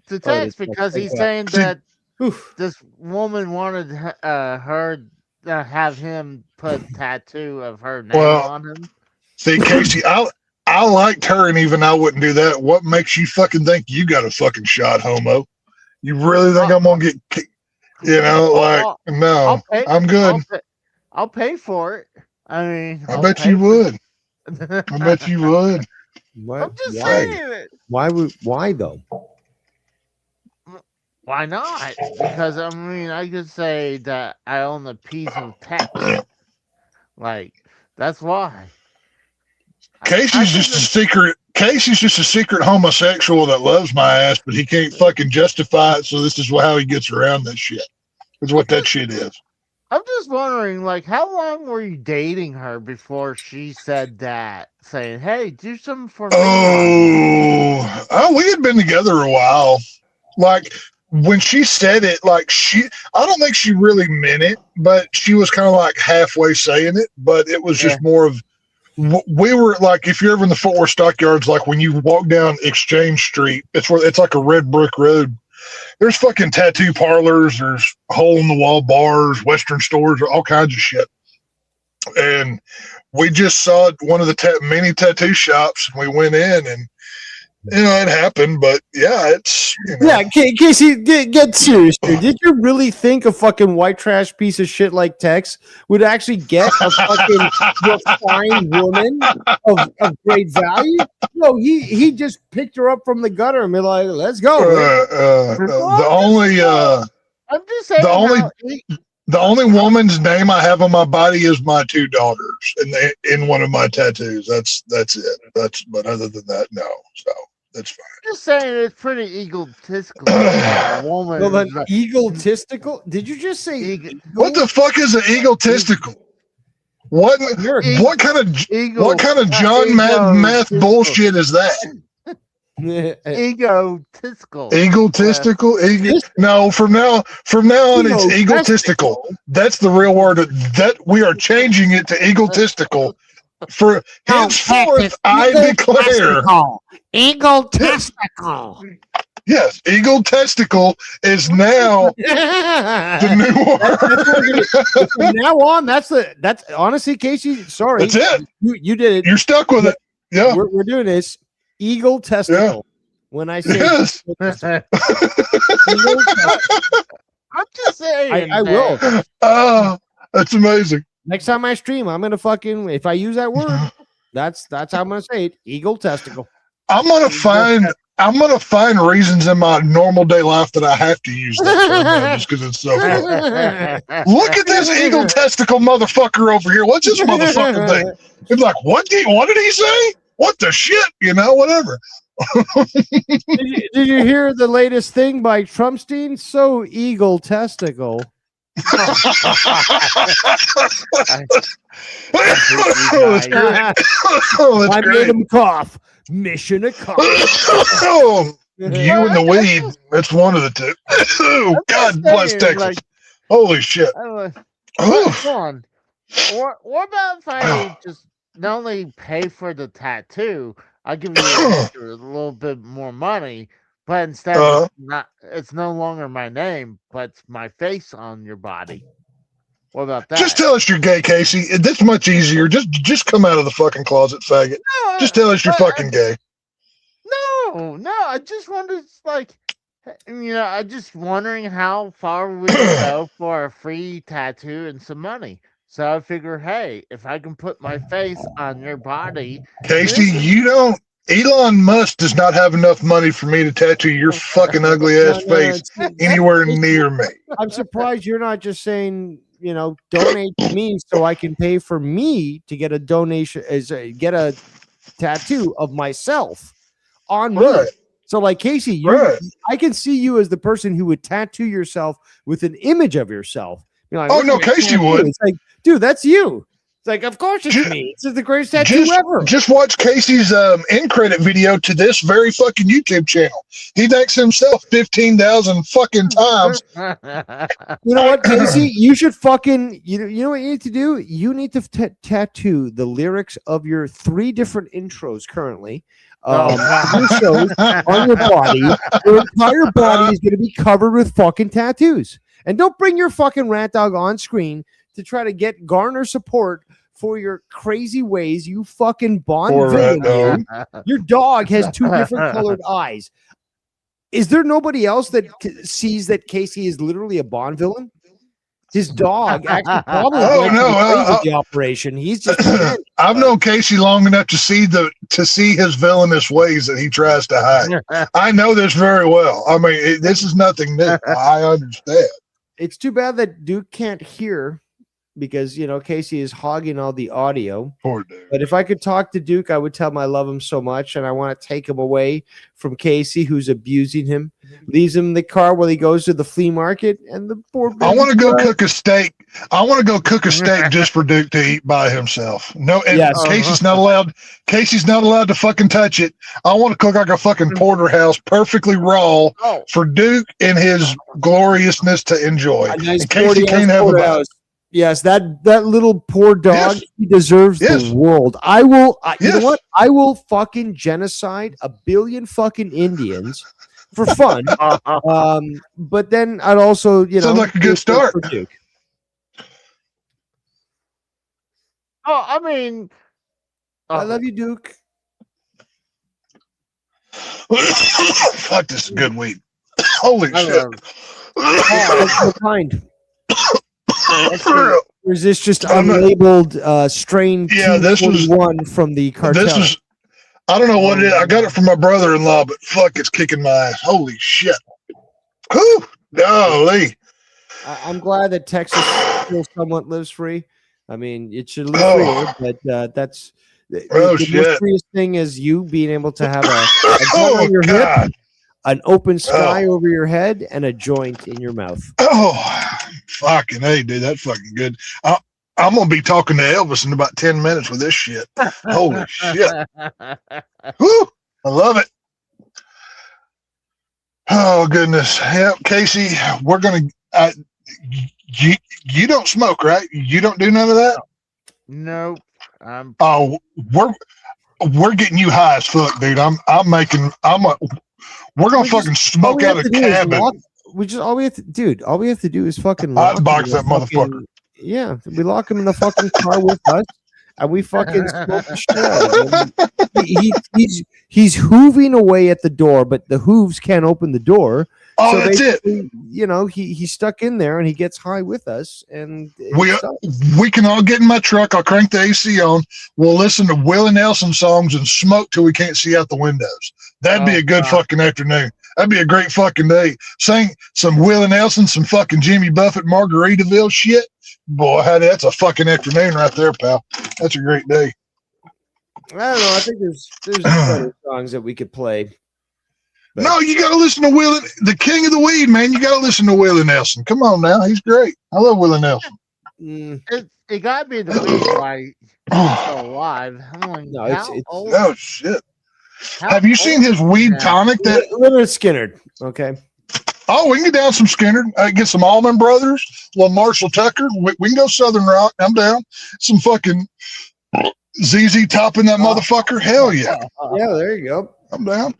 To Oh, text this- because he's okay. saying See- that Oof. this woman wanted her to have him put tattoo of her name Well, on him. See, Casey, I liked her, and even I wouldn't do that. What makes you fucking think you got a fucking shot, homo? You really think I'm gonna get kicked? You know, like no, I'm good. I'll pay for it. I mean, I bet you would. I bet you would. Why, I'm just why? saying it. Why though? Why not? Because I mean, I could say that I own a piece of text. Like that's why. Casey's just a secret. Casey's just a secret homosexual that loves my ass, but he can't fucking justify it. So this is how he gets around that shit. That's what that shit is. I'm just wondering, like, how long were you dating her before she said that? Saying, "Hey, do something for me." We had been together a while. Like when she said it, like I don't think she really meant it, but she was kind of like halfway saying it. But it was just more of, we were like, if you're ever in the Fort Worth Stockyards, like when you walk down Exchange Street, it's like a red brick road. There's fucking tattoo parlors, there's hole in the wall bars, Western stores, all kinds of shit. And we just saw one of the mini tattoo shops, and we went in, and you know it happened. But yeah, it's Yeah, Casey, get serious, dude. Did you really think a fucking white trash piece of shit like Tex would actually get a fucking refined woman of great value? No, he just picked her up from the gutter and be like, "Let's go." I'm just saying. The only woman's name I have on my body is my two daughters, and in one of my tattoos. That's it. But other than that, no. So that's fine. I'm just saying it's pretty egotistical. A woman. Well, then, is like- egotistical? Did you just say? What the fuck is an egotistical? What kind of John Madden math bullshit is that? Egotistical. Egotistical? No, from now on it's egotistical. That's the real word. That we are changing it to egotistical. For henceforth, I declare. Egotistical. Yes, egotistical is now the new word. From now on, that's honestly, Casey. Sorry, That's it. You did it. You're stuck with it. Yeah. We're doing this. Eagle testicle. Yeah. When I say Yes. I'm just saying. I will. That's amazing. Next time I stream, I'm gonna fucking, if I use that word, that's how I'm gonna say it. Eagle testicle. I'm gonna find reasons in my normal day life that I have to use that term now, just because it's so fun. Look at this eagle testicle motherfucker over here. What's this motherfucker thing? It's like, what did he say? What the shit? You know, whatever. Did you hear the latest thing by Trumpstein? So eagle testicle. That's great. Oh, I that's made great. him cough. Mission accomplished. You and the weed. That's one of the two. Oh, God bless Texas. Like, Holy shit. Come on. What about if I just not only pay for the tattoo, I'll give you a little bit more money, but instead it's no longer my name, but it's my face on your body. What about that? Just tell us you're gay, Casey. That's much easier. Just come out of the fucking closet, faggot. No, Just tell us you're fucking gay. No, I just wanted to, like, I'm just wondering how far we can go for a free tattoo and some money. So I figure, hey, if I can put my face on your body, Casey, this is you don't. Elon Musk does not have enough money for me to tattoo your fucking ugly ass face anywhere near me. I'm surprised you're not just saying, donate to me so I can pay for me to get a donation, get a tattoo of myself on me. Right. So, like Casey, Right. I can see you as the person who would tattoo yourself with an image of yourself. You're like, Oh, "Look no, at my Casey tattoo." would. It's like, dude, that's you. It's like, of course it's Ju- me. This is the greatest tattoo ever. Just watch Casey's end credit video to this very fucking YouTube channel. He thanks himself 15,000 fucking times. You know what, Casey? You should fucking you know what you need to do? You need to tattoo the lyrics of your 3 different intros currently. Your shows on your body. Your entire body is going to be covered with fucking tattoos. And don't bring your fucking rat dog on screen to try to garner support for your crazy ways. You fucking Bond Poor rat villain. Your dog has 2 different colored eyes. Is there nobody else that sees that Casey is literally a Bond villain? His dog actually probably Oh, went no, to the crazy operation. He's just I've known Casey long enough to see his villainous ways that he tries to hide. I know this very well. I mean, this is nothing new. I understand. it's too bad that Duke can't hear because Casey is hogging all the audio. Poor dude. But if I could talk to Duke, I would tell him I love him so much and I want to take him away from Casey, who's abusing him, leaves him in the car while he goes to the flea market, and the poor I want to go cook a steak. I want to go cook a steak just for Duke to eat by himself. No, and Yes. Casey's not allowed. Casey's not allowed to fucking touch it. I want to cook like a fucking porterhouse, perfectly raw, Oh. for Duke and his gloriousness to enjoy. A nice And Casey can't have a bite. porterhouse. Yes, that little poor dog, Yes. he deserves Yes. the world. I will, you know Yes. what? I will fucking genocide 1 billion fucking Indians for fun. But then I'd also, Sounds like a good do it start. for Duke. Oh, I mean, I love you, Duke. Fuck, this is good weed. Holy I shit. love- You're kind. Or is this just I'm not- unlabeled strain Yeah, this was- 241 from the cartel? This is, I don't know what it is. I got it from my brother-in-law, but fuck, it's kicking my ass. Holy shit. Whew. Golly. I'm glad that Texas still somewhat lives free. I mean, it should live Oh. freer, but that's the Oh, most shit. freest thing is you being able to have a gun Oh, on your hip, God. an open sky over your head, and a joint in your mouth. Oh, fucking hey, dude, that's fucking good. I'm gonna be talking to Elvis in about 10 minutes with this shit. Holy shit. Whew, I love it. Oh goodness. Yeah, Casey, we're gonna you don't smoke, right? You don't do none of that? Nope. Oh, we're getting you high as fuck, dude. We're gonna fucking smoke out a cabin. All we have to do is fucking I'd lock box him in that the fucking- motherfucker. Yeah, we lock him in the fucking car with us, and we fucking smoke the shit out of him. He's hooving away at the door, but the hooves can't open the door. Oh, So that's it. He's stuck in there, and he gets high with us, and We can all get in my truck. I'll crank the AC on. We'll listen to Willie Nelson songs and smoke till we can't see out the windows. That'd be a good fucking afternoon. That'd be a great fucking day. Sing some Willie Nelson, some fucking Jimmy Buffett, Margaritaville shit. Boy, that's a fucking afternoon right there, pal. That's a great day. I don't know. I think there's better songs that we could play. But- No, you got to listen to Willie, the king of the weed, man. You got to listen to Willie Nelson. Come on now. He's great. I love Willie Nelson. It got to be the reason why he's still alive. I'm like, No, how it's- old- Oh, shit. how Have you seen his weed Yeah. tonic? Leonard Skinner. Okay. Oh, we can get down some Skinner, get some Allman Brothers, little Marshall Tucker. We can go Southern Rock. I'm down. Some fucking ZZ Top in that motherfucker. Hell yeah. Yeah, there you go. I'm down.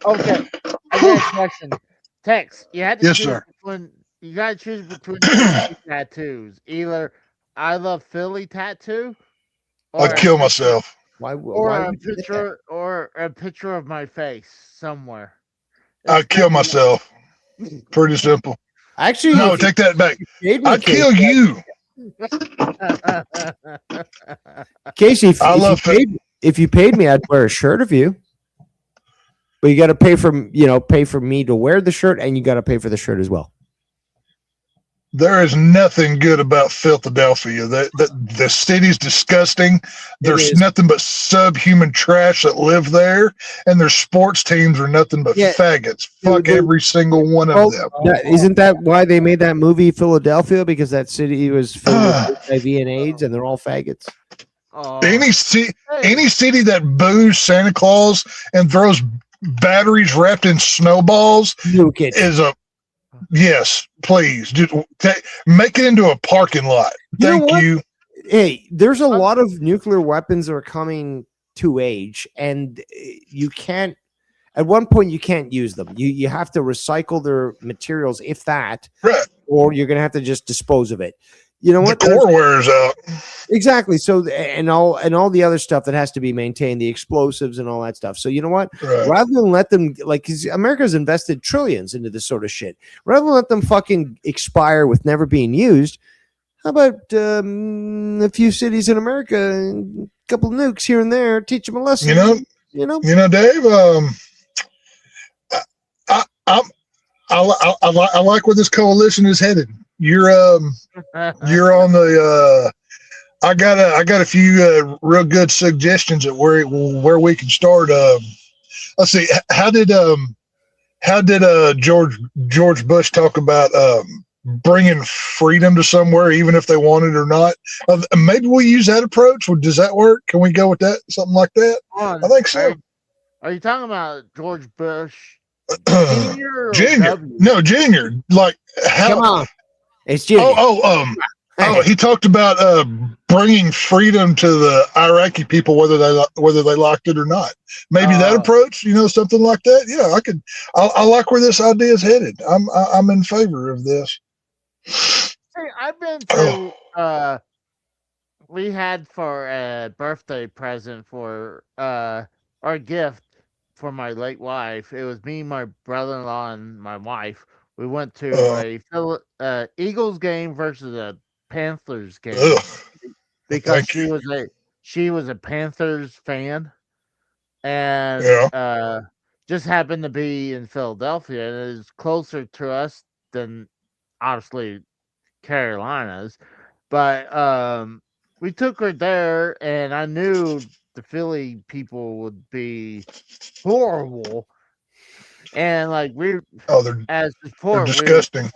Okay, I got a question. Tex, you had to Yes, choose sir. between. You got to choose between two tattoos. Either I love Philly tattoo, I'd kill myself. Why? or why a would you get that? picture, or a picture of my face somewhere. I'd kill myself. Pretty simple. Actually, No, if you take that back. paid me, I'd kill you. Casey. I love it. If you paid me, I'd wear a shirt of you. But you got to pay for me to wear the shirt, and you got to pay for the shirt as well. There is nothing good about Philadelphia. The city's disgusting. There's nothing but subhuman trash that live there, and their sports teams are nothing but faggots. Fuck every single one of them. Isn't that why they made that movie Philadelphia? Because that city was filled with HIV and AIDS, and they're all faggots. Any city that boos Santa Claus and throws batteries wrapped in snowballs is a yes. Please make it into a parking lot. Thank you. Hey, there's a lot of nuclear weapons that are coming to age, and you can't. At one point, you can't use them. You have to recycle their materials, if that, right, or you're gonna have to just dispose of it. You know what? The core wears out. Exactly. So and all the other stuff that has to be maintained, the explosives and all that stuff. So you know what? Right. Rather than let them because America's invested trillions into this sort of shit. Rather than let them fucking expire with never being used, how about a few cities in America, a couple of nukes here and there, teach them a lesson. You know, Dave. I like where this coalition is headed. You're on the. I got a few real good suggestions at where we can start. Let's see. How did George Bush talk about bringing freedom to somewhere, even if they want it or not? Maybe we use that approach. Does that work? Can we go with that? Something like that? I think so. Are you talking about George Bush? Junior. No, Junior. Like how? Come on. It's Junior. He talked about bringing freedom to the Iraqi people, whether they liked it or not. Maybe that approach, something like that. Yeah, I could. I like where this idea is headed. I'm in favor of this. Hey, I've been to. We had for a birthday present for our gift for my late wife. It was me, my brother-in-law, and my wife. We went to a Eagles game versus a Panthers game because she was a Panthers fan, and just happened to be in Philadelphia, and it is closer to us than obviously Carolinas. But we took her there, and I knew the Philly people would be horrible. And like as support, they're disgusting.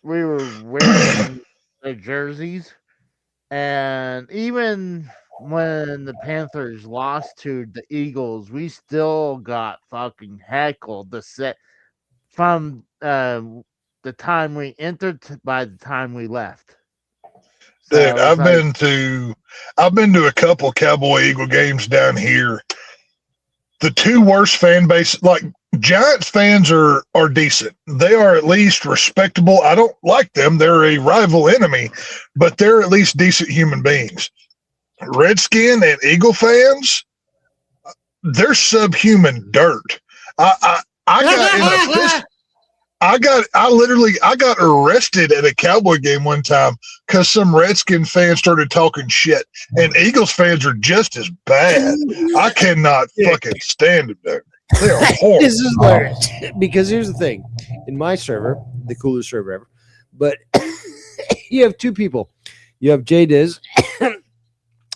We were wearing their jerseys, and even when the Panthers lost to the Eagles, we still got fucking heckled from the time we entered by the time we left. So dude, I've been to a couple Cowboy Eagle games down here. The two worst fan bases, like Giants fans are decent. They are at least respectable. I don't like them. They're a rival enemy, but they're at least decent human beings. Redskin and Eagle fans, they're subhuman dirt. I got arrested at a Cowboy game one time because some Redskin fans started talking shit, and Eagles fans are just as bad. I cannot fucking stand them. They are horrible. This is hilarious because here's the thing: in my server, the coolest server ever, but you have two people. You have Jay Diz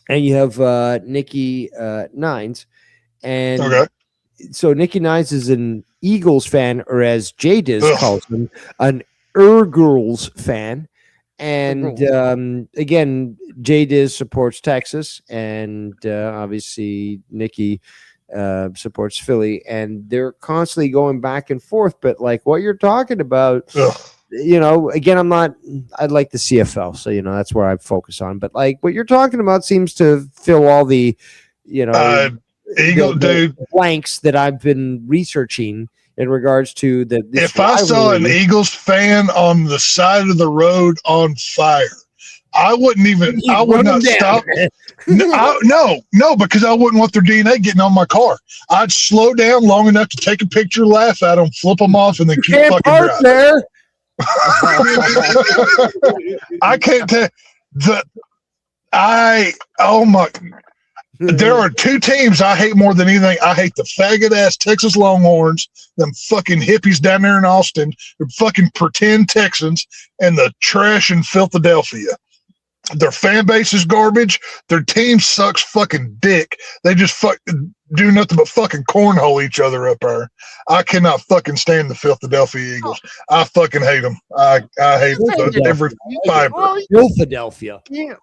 and you have Nikki Nines, and so Nikki Nines is an Eagles fan, or as Jay Diz calls him, an Girls fan. And again, Jay Diz supports Texas, and obviously Nikki supports Philly, and they're constantly going back and forth. But like what you're talking about, again, I'd like the CFL, so that's where I focus on. But like what you're talking about seems to fill all the the blanks that I've been researching in regards to the. If I saw an Eagles fan on the side of the road on fire, I wouldn't even. I would Run not them down. stop. No, because I wouldn't want their DNA getting on my car. I'd slow down long enough to take a picture, laugh at them, flip them off, and then keep Can't fucking park driving. there. I can't tell oh my, there are two teams I hate more than anything. I hate the faggot ass Texas Longhorns, them fucking hippies down there in Austin, the fucking pretend Texans, and the trash in Philadelphia. Their fan base is garbage. Their team sucks fucking dick. They just do nothing but fucking cornhole each other up there. I cannot fucking stand the Philadelphia Eagles. I fucking hate them. I hate every fiber. Philadelphia. Yeah,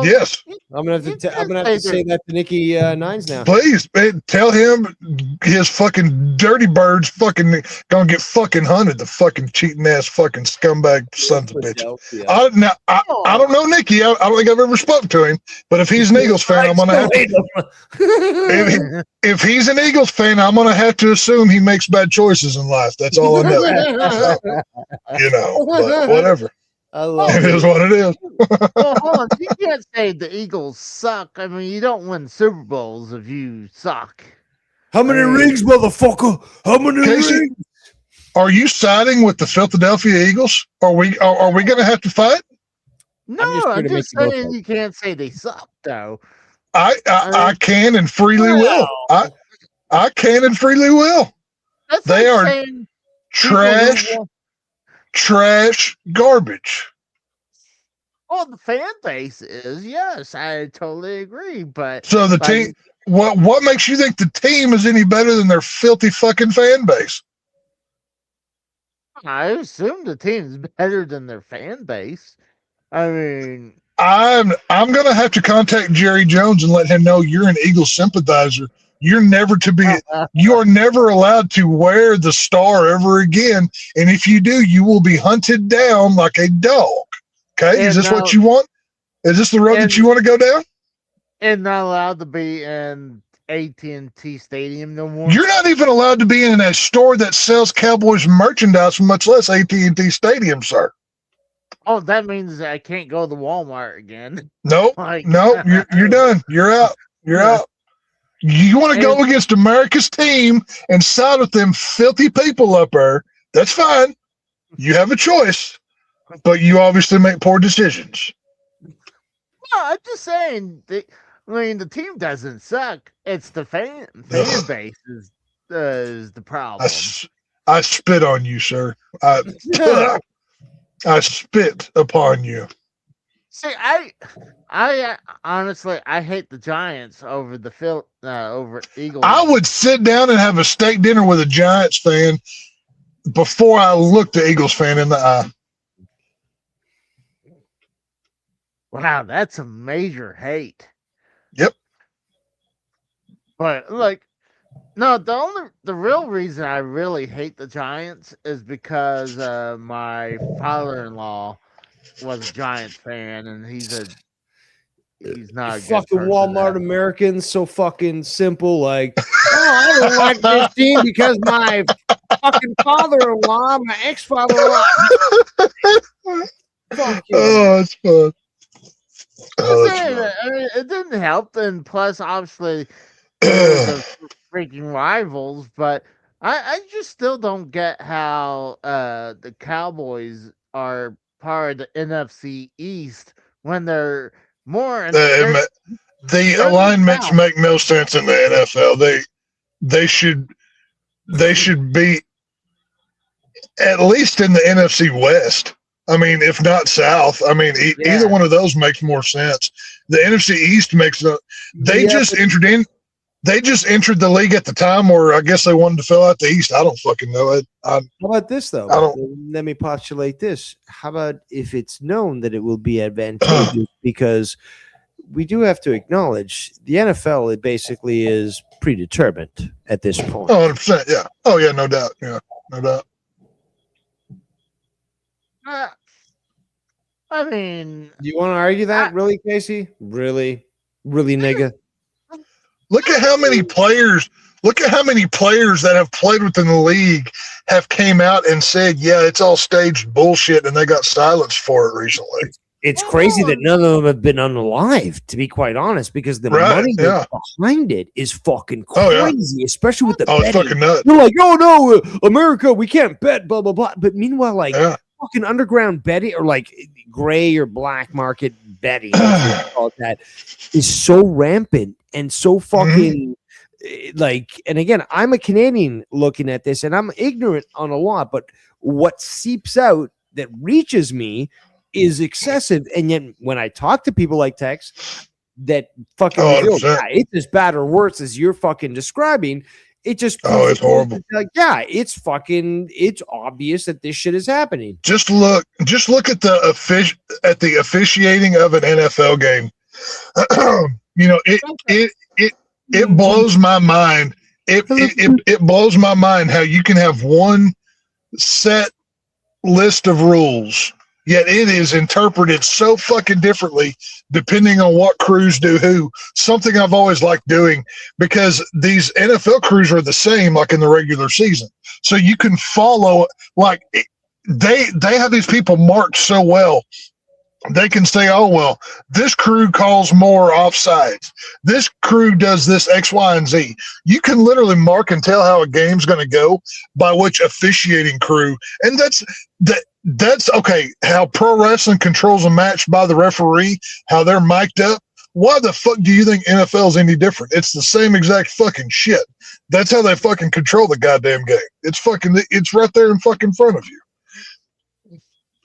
Yes, I'm gonna have to say that to Nikki Nines now. please tell him his fucking dirty birds fucking gonna get fucking hunted. The fucking cheating ass fucking scumbag sons of bitch. Philadelphia. I don't know Nicky. I don't think I've ever spoken to him. But if he's an Eagles fan, I'm gonna have to. If he's an Eagles fan, I'm gonna have to assume he makes bad choices in life. That's all I know. But whatever. I love It is what it is. well, hold on. You can't say the Eagles suck. I mean, you don't win Super Bowls if you suck. How many rings, motherfucker? How many Casey, rings? are you siding with the Philadelphia Eagles? Are we going to have to fight? No, just here I'm to make just you look saying like- you can't say they suck, though. I can and freely will. I can and freely will. That's They like are saying people who trash, garbage. Oh, the fan base is, yes, I totally agree. But So the like, team, what makes you think the team is any better than their filthy fucking fan base? I assume the team's better than their fan base. I mean, I'm gonna have to contact Jerry Jones and let him know you're an Eagles sympathizer. You are never allowed to wear the star ever again. And if you do, you will be hunted down like a dog. Okay. Is And this what you want? Is this the road that you want to go down? and not allowed to be in AT&T Stadium no more. You're not even allowed to be in a store that sells Cowboys merchandise, much less AT&T Stadium, sir. Oh, that means I can't go to Walmart again. Nope. Like, Nope. You're done. You're out. You're out. You want to go against America's team and side with them filthy people up there? That's fine. You have a choice, but you obviously make poor decisions. No, I'm just saying. I mean, the team doesn't suck. It's the fan base is the problem. I spit on you, sir. I spit upon you. See, I honestly, I hate the Giants over the over Eagles. I would sit down and have a steak dinner with a Giants fan before I look the Eagles fan in the eye. Wow, that's a major hate. Yep. But like, no, the real reason I really hate the Giants is because my father-in-law was a Giants fan, and he's not a good Fucking person Walmart to- Americans, so fucking simple. Like, I don't like this team because my fucking father-in-law, my ex-father-in-law. Fuck you. Oh, it's fun. Oh, I'm it's saying fun. that, I mean, it didn't help, and plus, obviously, the freaking rivals. But I just still don't get how the Cowboys are part of the NFC East when they're more. The they're alignments south. make no sense in the NFL. They should be at least in the NFC West. I mean, if not South. I mean, Yeah. either one of those makes more sense. The NFC East makes no. They Yeah, just entered in. They just entered the league at the time where I guess they wanted to fill out the East. I don't fucking know. How about this though? I don't- Let me postulate this. How about if it's known that it will be advantageous because we do have to acknowledge the NFL it basically is predetermined at this point. 100%. Yeah. Oh yeah. No doubt. Yeah. No doubt. I mean, Do you want to argue that, really, Casey? Really, nigga? Look at how many players. Look at how many players that have played within the league have came out and said, "Yeah, it's all staged bullshit," and they got silenced for it recently. it's crazy that none of them have been unalive, to be quite honest, because the Right, money yeah. that's behind it is fucking Oh, yeah. crazy, especially with the Oh, it's betting. fucking nuts. They're like, oh no, America, we can't bet, blah blah blah. But meanwhile, like Yeah. fucking underground betting or like gray or black market betting, if you wanna call it that, is so rampant and so fucking like. And again, I'm a Canadian looking at this, and I'm ignorant on a lot, but what seeps out that reaches me is excessive. And yet, when I talk to people like Tex that fucking Oh, reveal, 100%. yeah, it's as bad or worse as you're fucking describing. It just Oh, it's horrible. like, yeah, it's obvious that this shit is happening. Just look at the officiating of an NFL game. It blows my mind. It blows my mind how you can have one set list of rules, yet it is interpreted so fucking differently depending on what crews do who. Something I've always liked doing, because these NFL crews are the same like in the regular season. So you can follow, like, they have these people marked so well. They can say, oh, well, this crew calls more offsides. This crew does this X, Y, and Z. You can literally mark and tell how a game's going to go by which officiating crew. And that's okay. How pro wrestling controls a match by the referee, how they're mic'd up. Why the fuck do you think NFL's any different? It's the same exact fucking shit. That's how they fucking control the goddamn game. It's right there in fucking front of you.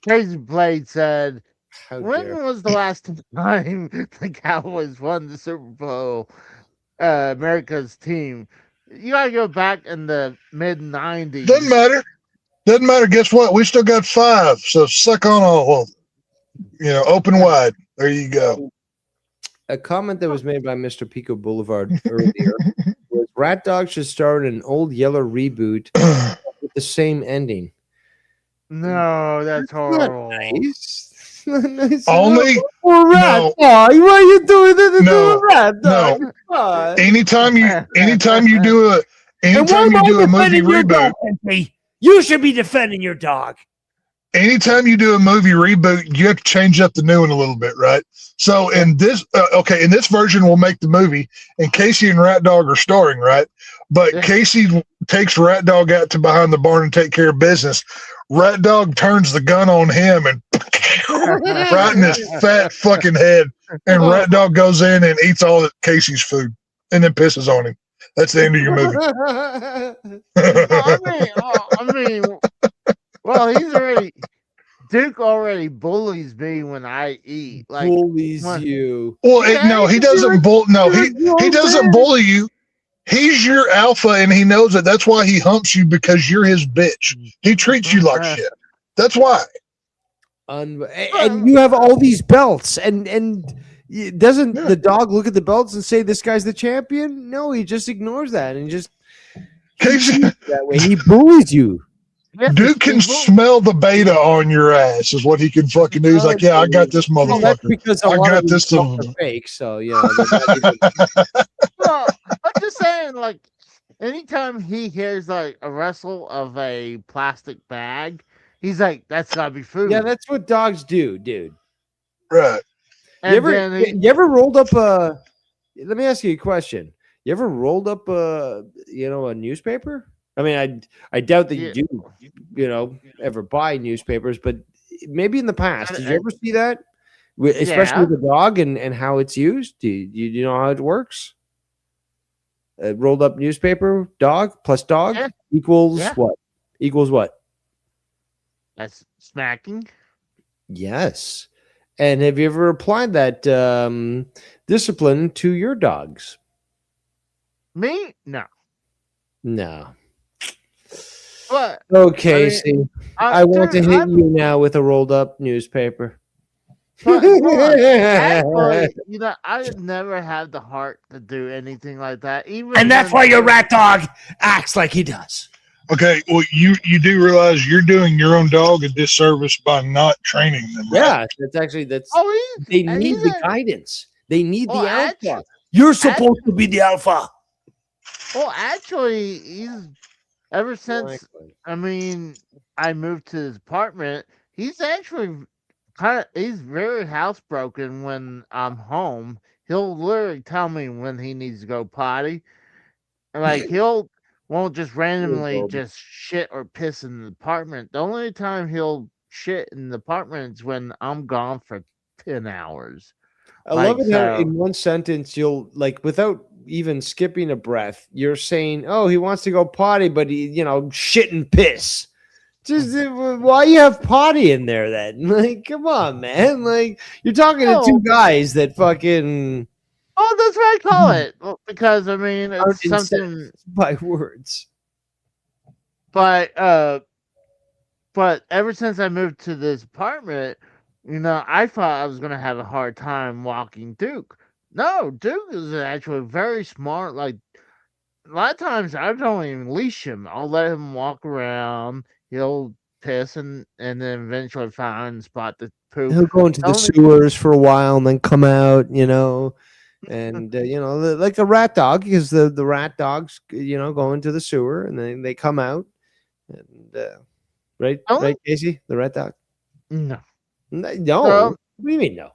Crazy Blade said, How when dare. was the last time the Cowboys won the Super Bowl? America's team. You gotta go back in the mid '90s. Doesn't matter. Guess what? We still got 5. So suck on all of them. Open wide. There you go. A comment that was made by Mr. Pico Boulevard earlier was Rat Dog should start an Old Yeller reboot with the same ending. No, that's horrible. Nice. Nice. Only Oh, Rat no. Dog. Why are you doing this to No. a Rat Dog? No. Come on. anytime you do a And why anytime am you I do a movie defending your reboot, dog, Henry? You should be defending your dog. anytime you do a movie reboot, you have to change up the new one a little bit, right? So in this version, we'll make the movie, and Casey and Rat Dog are starring, right? But Yeah. Casey takes Rat Dog out to behind the barn and take care of business. Rat Dog turns the gun on him and right in his fat fucking head, and Rat Dog goes in and eats all of Casey's food and then pisses on him. That's the end of your movie. Well, he's already. Duke already bullies me when I eat. Like, Bullies when- you. Well, Yeah, no, he you're doesn't bull. No, he you're doesn't bully you. He's your alpha, and he knows it. That's why he humps you, because you're his bitch. He treats you like shit. That's why. And you have all these belts, and doesn't Yeah. the dog look at the belts and say this guy's the champion? No, he just ignores that and just Casey, that way he bullies you. Duke can smell the beta on your ass, is what he can fucking do. He's like, yeah, I got this Well, that's motherfucker. because a I lot got of this these belts one. are fake. So you know, they're not even- Well, I'm just saying, like, anytime he hears like a rustle of a plastic bag, he's like, "That's gotta be food." yeah, that's what dogs do, dude. Right. and You ever, then he- you ever rolled up a? Let me ask you a question. You ever rolled up a newspaper? I mean, I doubt that Yeah. you do, ever buy newspapers, but maybe in the past. Did you ever see that? Especially Yeah. with the dog and how it's used. Do you know how it works? A rolled up newspaper, dog plus dog Yeah. equals Yeah. what? Equals what? that's smacking. Yes. And have you ever applied that discipline to your dogs? Me? No. No. But Okay, see, I want to dude, hit I'm- you now with a rolled up newspaper. but look, actually, I never had the heart to do anything like that. Even And that's when- why your rat dog acts like he does. Okay. Well, you do realize you're doing your own dog a disservice by not training them. Right? Yeah, that's Oh, they and need he's the a- guidance. They need Oh, the alpha. actually- You're supposed to be the alpha. well, actually, he's ever since. I mean, I moved to his apartment. He's actually he's very housebroken when I'm home. He'll literally tell me when he needs to go potty. And, like he'll won't just randomly just shit or piss in the apartment. The only time he'll shit in the apartment is when I'm gone for 10 hours. I Like, love it how so- in one sentence you'll like without even skipping a breath, you're saying, "Oh, he wants to go potty, but he, shit and piss." Just why you have potty in there then? Like, come on, man! Like, you're talking to two No. guys that fucking Oh, that's what I call it. Well, because I mean aren't it's something by words. but ever since I moved to this apartment, I thought I was gonna have a hard time walking Duke. No, Duke is actually very smart. Like a lot of times I don't even leash him. I'll let him walk around. He'll piss and then eventually find a spot to poop. He'll go into the Only- sewers for a while and then come out, and like a rat dog, because the rat dogs, go into the sewer and then they come out, and right, Casey, the rat dog. No. No, Well- what do you mean no?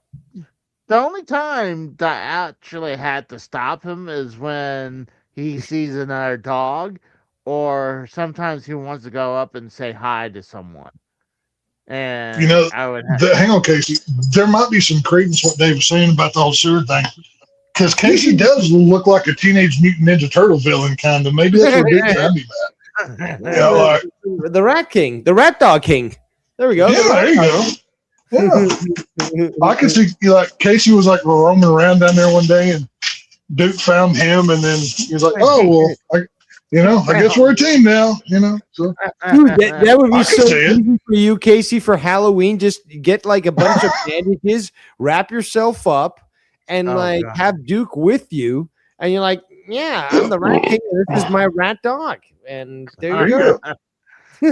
The only time that I actually had to stop him is when he sees another dog, or sometimes he wants to go up and say hi to someone. And I would Hang on, Casey. There might be some credence what Dave was saying about the whole sewer thing. Because Casey does look like a Teenage Mutant Ninja Turtle villain, kind of. Maybe that's what Duke's trying to be about. Yeah, like, The rat king, the rat dog king. There we go. yeah, there you go. Yeah. I could see, like, Casey was like roaming around down there one day, and Duke found him, and then he was like, "Oh, well, I guess we're a team now." So Dude, that would I be can so see it. easy for you, Casey, for Halloween. Just get like a bunch of bandages, wrap yourself up, and Oh, like God. have Duke with you, and you're like, "Yeah, I'm the rat king. And this is my rat dog." And there you go.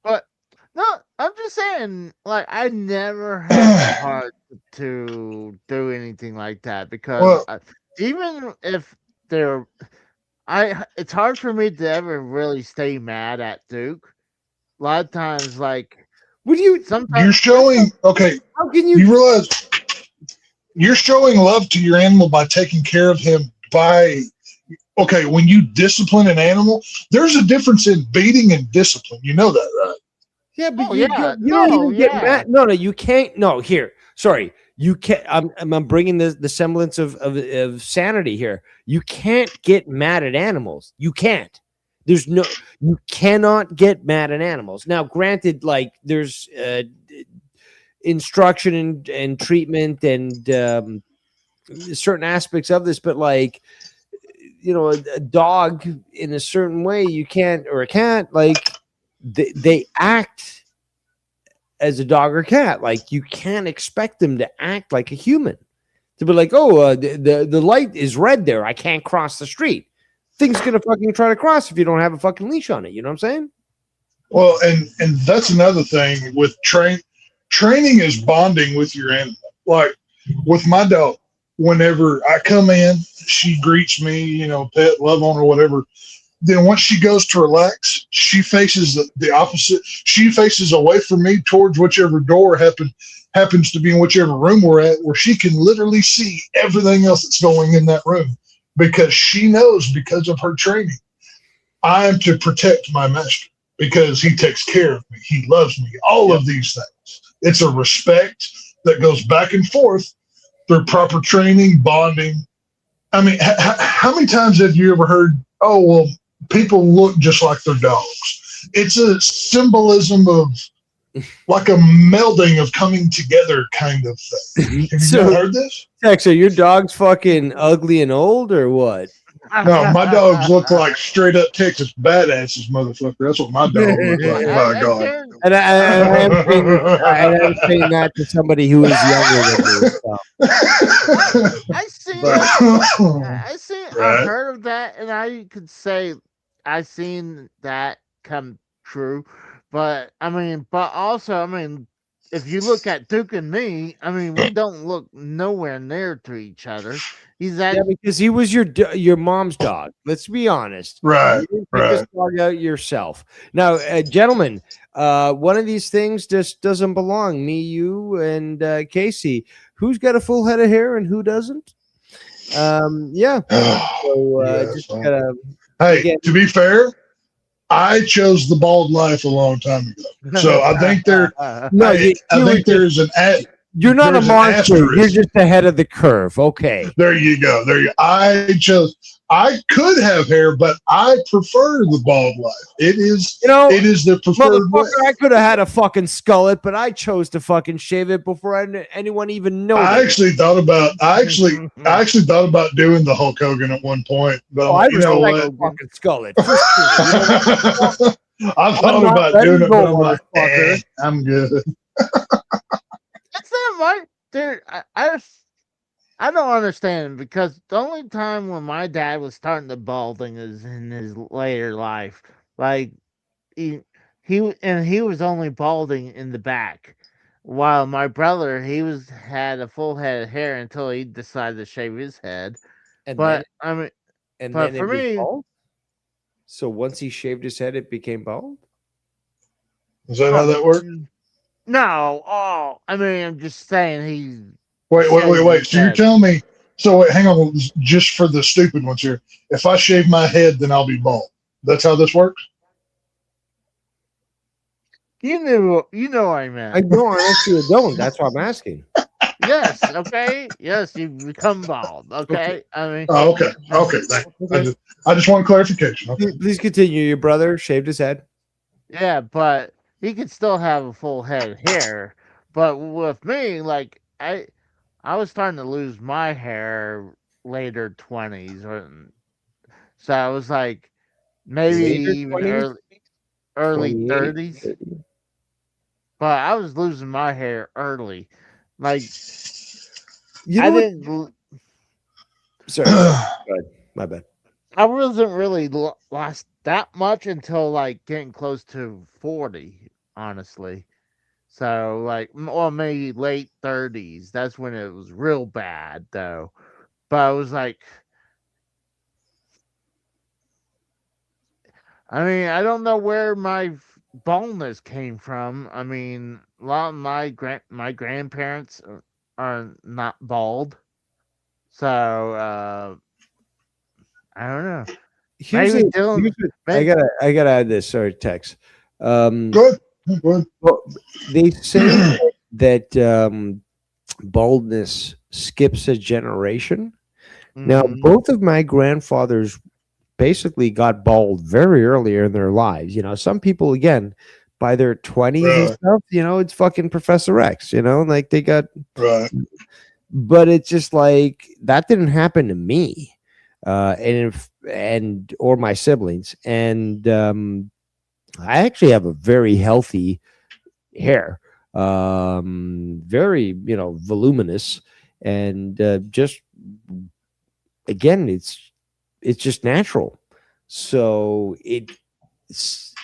But no, I'm just saying, like, I never had the heart to do anything like that because Well- even if it's hard for me to ever really stay mad at Duke. A lot of times, like, Would you? sometimes you're showing, okay, How can you? you realize you're showing love to your animal by taking care of him okay, when you discipline an animal, there's a difference in beating and discipline. You know that, right? Yeah, but Oh, you, yeah. you don't No, even get yeah. mad. No, you can't. No, here. Sorry, you can't. I'm bringing the semblance of sanity here. You can't get mad at animals. You can't. You cannot get mad at animals. Now, granted, like there's instruction and treatment and certain aspects of this, but like a dog in a certain way, you can't, or a cat, like they act as a dog or cat. Like you can't expect them to act like a human, to be like, oh, the light is red there, I can't cross the street. Thing's gonna fucking try to cross if you don't have a fucking leash on it. You know what I'm saying? Well, and that's another thing with training is bonding with your animal. Like with my dog, whenever I come in, she greets me, pet, love on her, whatever. Then once she goes to relax, she faces the opposite. She faces away from me towards whichever door happens to be in whichever room we're at, where she can literally see everything else that's going in that room, because she knows, because of her training, I am to protect my master because he takes care of me. He loves me. All of these things. It's a respect that goes back and forth through proper training, bonding. I mean, how many times have you ever heard, "Oh, well, people look just like their dogs"? It's a symbolism of like a melding of coming together kind of thing. Have you ever heard this? So your dog's fucking ugly and old, or what? No, my dogs look like straight up Texas badasses, motherfucker. That's what my dog looks like. My God. And I am saying that to somebody who is younger than me. So. I've Right. heard of that, and I could say I've seen that come true. But also, if you look at Duke and me, we don't look nowhere near to each other. He's Yeah, because he was your mom's dog. Let's be honest. Right, You didn't pick this dog out yourself. Now, gentlemen, One of these things just doesn't belong. Me, you, and Casey. Who's got a full head of hair and who doesn't? Yeah. So Yeah, just so- gotta. Hey, Again- to be fair, I chose the bald life a long time ago. So I think No, I think there's an you're not a there's an monster. You're asterisk. just ahead of the curve. Okay. There you go. There you I could have hair, but I prefer the bald life. It is it is the preferred way. Motherfucker, I could have had a fucking skullet, but I chose to fucking shave it before anyone even noticed. I actually thought about doing the Hulk Hogan at one point, but I you know respect what? a fucking skullet. For sure. I thought not about letting doing it, go, but I'm like, motherfucker. I'm good. That's not my dude. I don't understand because the only time when my dad was starting to balding is in his later life. Like he was only balding in the back, while my brother had a full head of hair until he decided to shave his head. And But I mean, but then for it was me- bald? So once he shaved his head, it became bald. Is that how that works? no. Oh, I mean, I'm just saying he. Wait. Shaved So you're his telling me? So wait, hang on, just for the stupid ones here. If I shave my head, then I'll be bald. That's how this works. You know what I meant. I don't actually don't. That's why I'm asking. Yes, okay. Yes, you become bald. Okay. I mean, Oh, okay. I just want clarification. Okay. Please continue. Your brother shaved his head. yeah, but he could still have a full head of hair. But with me, like I was starting to lose my hair later 20s, so I was like maybe Later even 20s? early 28, 30s. 30. But I was losing my hair early. Like You I know what? didn't. Sorry. Go ahead. My bad. I wasn't really lost that much until like getting close to 40, honestly. So like, or maybe late 30s. That's when it was real bad, though. But I was like, I mean, I don't know where my baldness came from. I mean, a lot of my grandparents are not bald, so I don't know. Here's Maybe the- Dylan- here's what- maybe- I gotta add this. Sorry, Tex. Good. Good. Well, they say that baldness skips a generation. Now, Mhm. both of my grandfathers basically got bald very early in their lives. You know, some people, again, by their 20s and Right. stuff, you know, it's fucking Professor X, you know, like they got, Right. but it's just like that didn't happen to me. Or my siblings. And I actually have a very healthy hair, very, you know, voluminous, and just again, it's just natural. So it's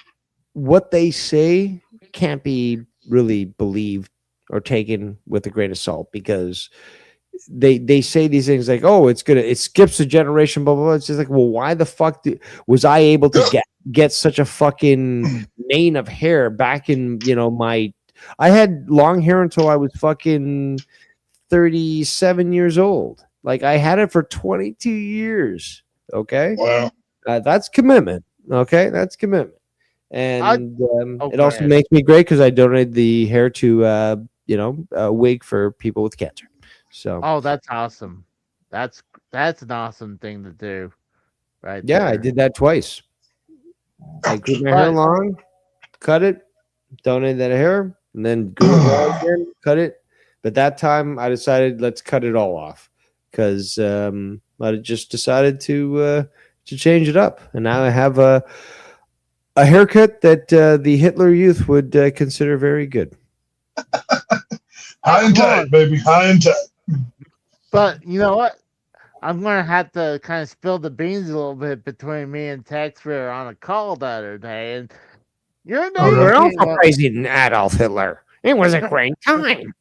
what they say can't be really believed or taken with a grain of salt, because they say these things like, oh, it skips a generation, blah blah blah. It's just like, well, why the fuck was I able to get such a fucking mane of hair back in, you know, I had long hair until I was fucking 37 years old. Like I had it for 22 years. Okay. Wow. That's commitment. Okay. That's commitment. And it also Okay. makes me great because I donated the hair to, you know, a wig for people with cancer. So, Oh, that's awesome. That's an awesome thing to do, right? yeah, I there. did that twice. I grew my hair Right. long, cut it, donated that hair, and then grew it long again, cut it. But that time I decided let's cut it all off because I just decided to change it up, and now I have a haircut that the Hitler Youth would consider very good. High and tight, baby. High and tight. But you know what? I'm gonna have to kind of spill the beans a little bit between me and Tex. We were on a call the other day, and your name Okay. came up. praising Adolf Hitler. It was a great time.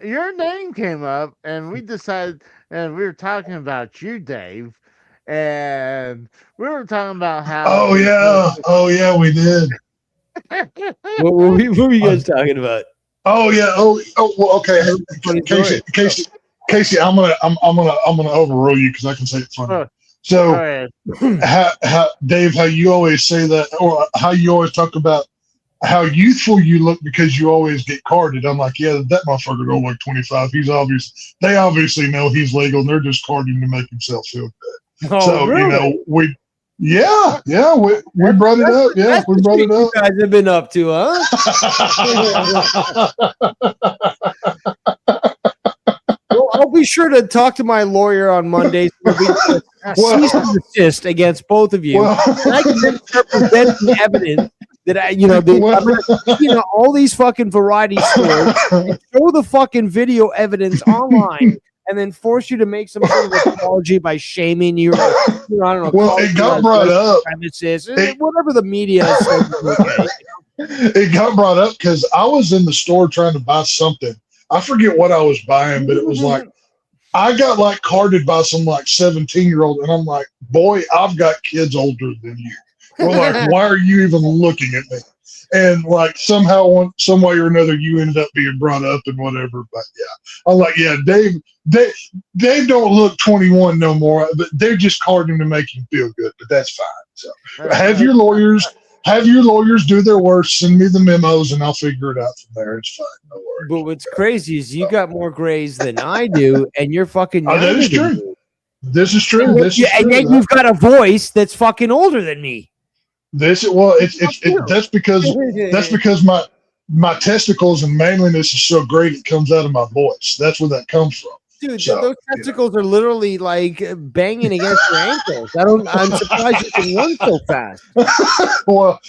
Your name came up, and we decided, and we were talking about you, Dave, and we were talking about how. Oh yeah, we did. What were you guys talking about? Oh yeah. Well, okay. Funny Casey, I'm gonna overrule you because I can say it funny. Go So, ahead. Dave, how you always say that, or how you always talk about how youthful you look because you always get carded. I'm like, yeah, that motherfucker don't look 25. They obviously know he's legal, and they're just carding to make himself feel good. Oh, So really? we brought it up. Yeah, we brought it up. You guys have been up to, huh? Well, I'll be sure to talk to my lawyer on Monday. So cease and desist against both of you. Well, And I can then start presenting evidence that all these fucking variety stores and show the fucking video evidence online, and then force you to make some sort of apology by shaming you. Or, I don't know. Well, it got brought up. Premises, whatever the media says is okay. It got brought up because I was in the store trying to buy something. I forget what I was buying, but it was like I got like carded by some like 17-year-old, and I'm like, boy, I've got kids older than you. We're like, why are you even looking at me? And like somehow, some way or another, you ended up being brought up and whatever. But yeah, I'm like, yeah, Dave don't look 21 no more, but they're just carding to make you feel good. But that's fine. So have your lawyers do their worst. Send me the memos, and I'll figure it out from there. It's fine. No worries. But what's crazy is you got more grays than I do, and you're fucking. That is younger than true. me. This is true. And yet you've got a voice that's fucking older than me. That's because my testicles and manliness is so great it comes out of my voice. That's where that comes from. Dude, So, those testicles are literally like banging against your ankles. I'm surprised you can run so fast. Well,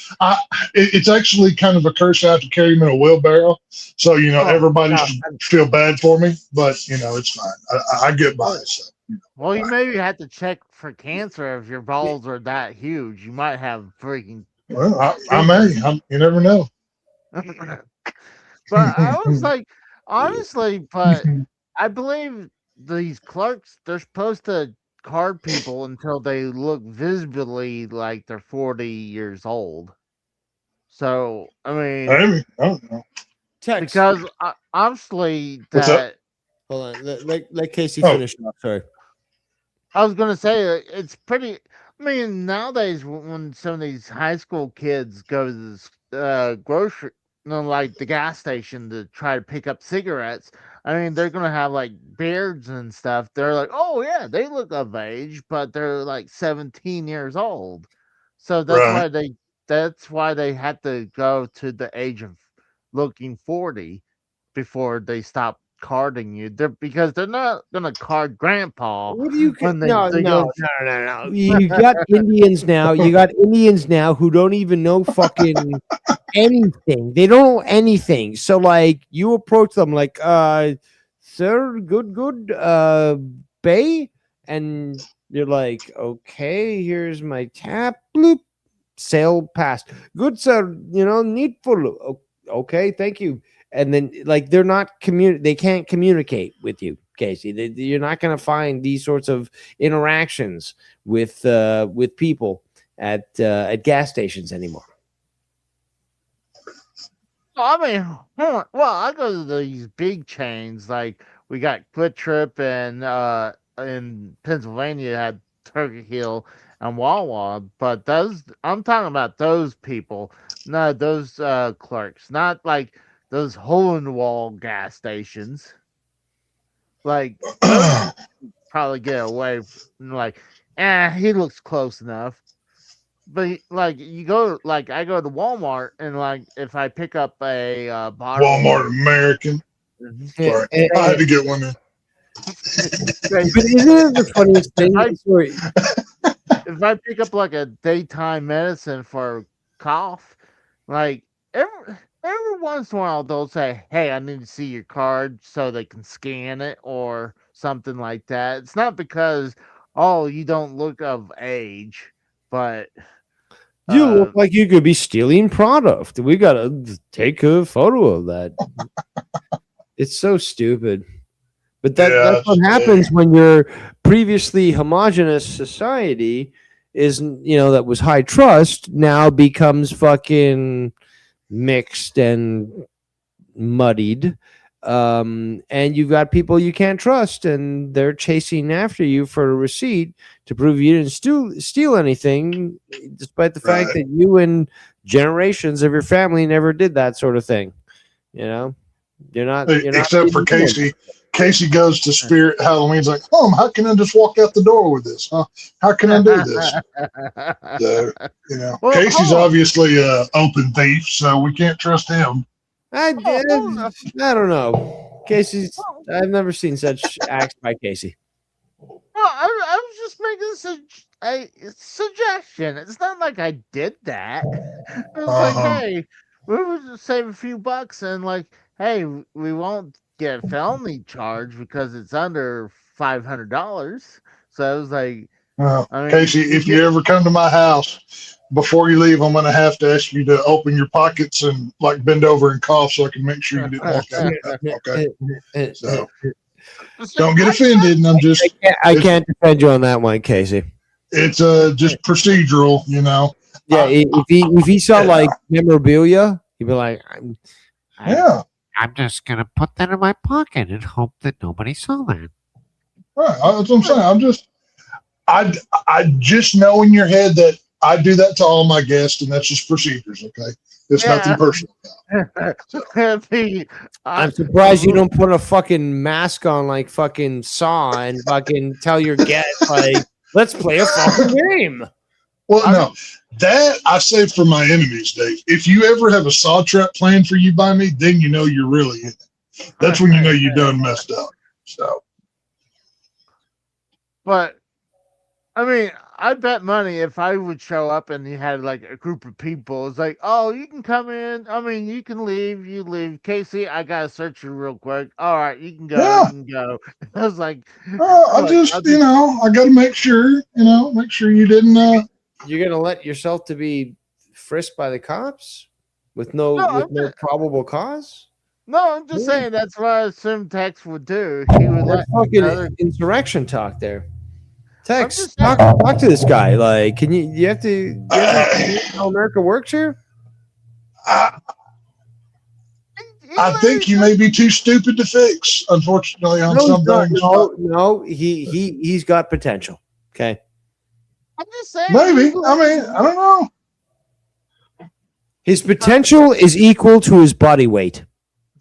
it's actually kind of a curse. I have to carry them in a wheelbarrow, so everybody should feel bad for me. But it's fine. I get by. So. Well, you maybe have to check for cancer if your balls are that huge. You might have freaking. Well, I may. You never know. But I was like, honestly, but I believe these clerks, they're supposed to card people until they look visibly like they're 40 years old. So, I mean, Maybe. I don't know. Text. because obviously What's up? that. Hold on. Let Casey Oh. finish up. Sorry. I was gonna say it's pretty. I mean, nowadays when some of these high school kids go to this grocery, like the gas station to try to pick up cigarettes, I mean, they're gonna have like beards and stuff. They're like, oh yeah, they look of age, but they're like 17 years old. So that's why they had to go to the age of looking 40 before they stop carding you. Because they're not gonna card grandpa. What do you? When they- No. they go- You got Indians now. You got Indians now who don't even know fucking anything. They don't know anything. So like, you approach them like, sir, good, bay, and you're like, okay, here's my tap, bloop, sale passed. Good, sir. Needful. Okay, thank you. And then like they're not they can't communicate with you, Casey. You're not going to find these sorts of interactions with people at gas stations anymore. I mean, well, I go to these big chains like we got Quick Trip and in Pennsylvania had Turkey Hill and Wawa, but I'm talking about those people, no, those clerks, not like those hole in the wall gas stations. Like probably get away like, he looks close enough. But like you go, like I go to Walmart and like if I pick up a bottle, Walmart American. Sorry, I had to get one in. But isn't it the funniest thing? Sorry. If I pick up like a daytime medicine for cough, like every once in a while they'll say, "Hey, I need to see your card," so they can scan it or something like that. It's not because you don't look of age, but You look like you could be stealing product. We gotta take a photo of that. It's so stupid. But that's what happens when your previously homogenous society is, that was high trust, now becomes fucking mixed and muddied. And you've got people you can't trust, and they're chasing after you for a receipt to prove you didn't steal anything, despite the fact Right. that you and generations of your family never did that sort of thing. You know, you're not Except for doing it. Casey. Casey goes to Spirit Halloween's like, how can I just walk out the door with this? Huh? How can I do this? So, Well, Casey's hold on. obviously an open thief, so we can't trust him. I Oh, don't know. Casey's. I've never seen such acts by Casey. Well, I was just making a suggestion. It's not like I did that. It was like, Uh-huh. hey, we would just save a few bucks and like, hey, we won't get a felony charge because it's under $500. So I was like, Well, I mean, Casey, if you ever come to my house, before you leave, I'm going to have to ask you to open your pockets and like bend over and cough so I can make sure you didn't walk out. Okay. So don't get offended. And I'm just, I can't defend you on that one, Casey. it's just procedural, Yeah, if he saw like memorabilia, he'd be like, Yeah. I'm just gonna put that in my pocket and hope that nobody saw that. Right. That's what I'm saying. I just know in your head that I do that to all my guests, and that's just procedures. Okay. It's nothing personal. I'm surprised you don't put a fucking mask on like fucking Saw and fucking tell your guests like, let's play a fucking game. Well, no, that I save for my enemies, Dave. If you ever have a saw trap planned for you by me, then you know you're really in it. That's when you know you done messed up. So, But I mean, I bet money if I would show up and you had like a group of people, it's like, oh, you can come in. I mean, you can leave. You leave. Casey, I gotta search you real quick. All right, you can go. Yeah. You can go. I was like, I Look, just, I'll just- I got to make sure, make sure you didn't. You're gonna let yourself to be frisked by the cops with no probable cause? no, I'm just saying that's what I assumed Tex would do. He would That's let fucking another. insurrection talk there. Tex, just talk to this guy. Like, can you have to how America works here? I think you may be too stupid to fix, unfortunately, on some things. No, he's got potential. Okay. I'm just saying. Maybe. I mean, I don't know. His potential is equal to his body weight.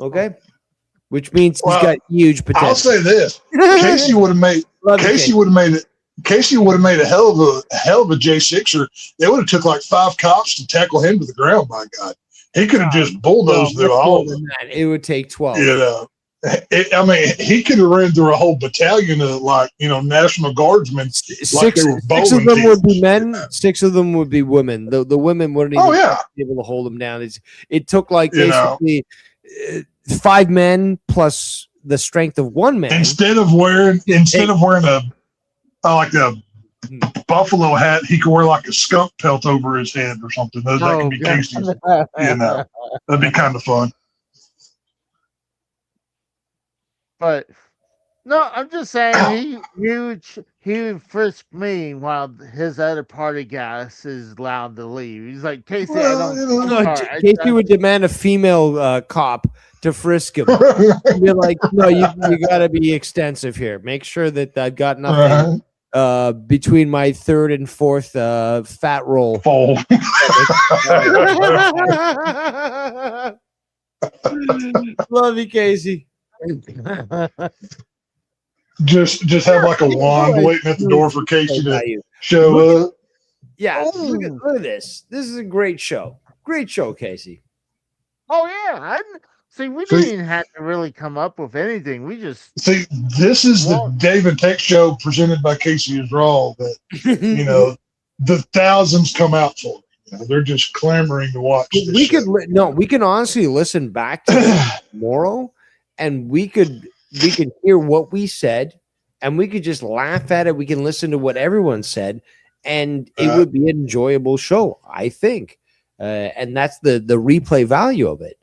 Okay? Which means he's Well, got huge potential. I'll say this: Casey would have made Love you, Casey would have made it. Casey would have made a hell of a J6er. They would have took like 5 cops to tackle him to the ground. My God, he could have just bulldozed through all of them. It would take 12. He could have ran through a whole battalion of National Guardsmen. Like Six they were of bowling them would be teams. men. 6 of them would be women. The women wouldn't even Oh yeah, be able to hold him down. It took like You know. basically 5 men plus the strength of 1 man. instead of wearing a buffalo hat, he could wear like a skunk pelt over his head or something. That could be God. Casey's. That'd be kind of fun. But no, I'm just saying he would frisk me while his other party guys is allowed to leave. He's like, Casey, Well, I'm No, sorry, Casey would demand a female cop to frisk him. You're like, no, you got to be extensive here. Make sure that I've got nothing between my 3rd and 4th fat roll. Fold. Love you, Casey. just have like a wand waiting at the door for Casey to show up. Yeah, look at this. This is a great show. Great show, Casey. Oh yeah, we didn't even have to really come up with anything. We just See, this is the Dave and Tech show presented by Casey is Raw that the thousands come out for. They're just clamoring to watch. We can honestly listen back to it tomorrow, and we could hear what we said, and we could just laugh at it. We can listen to what everyone said, and it would be an enjoyable show, I think. And that's the replay value of it.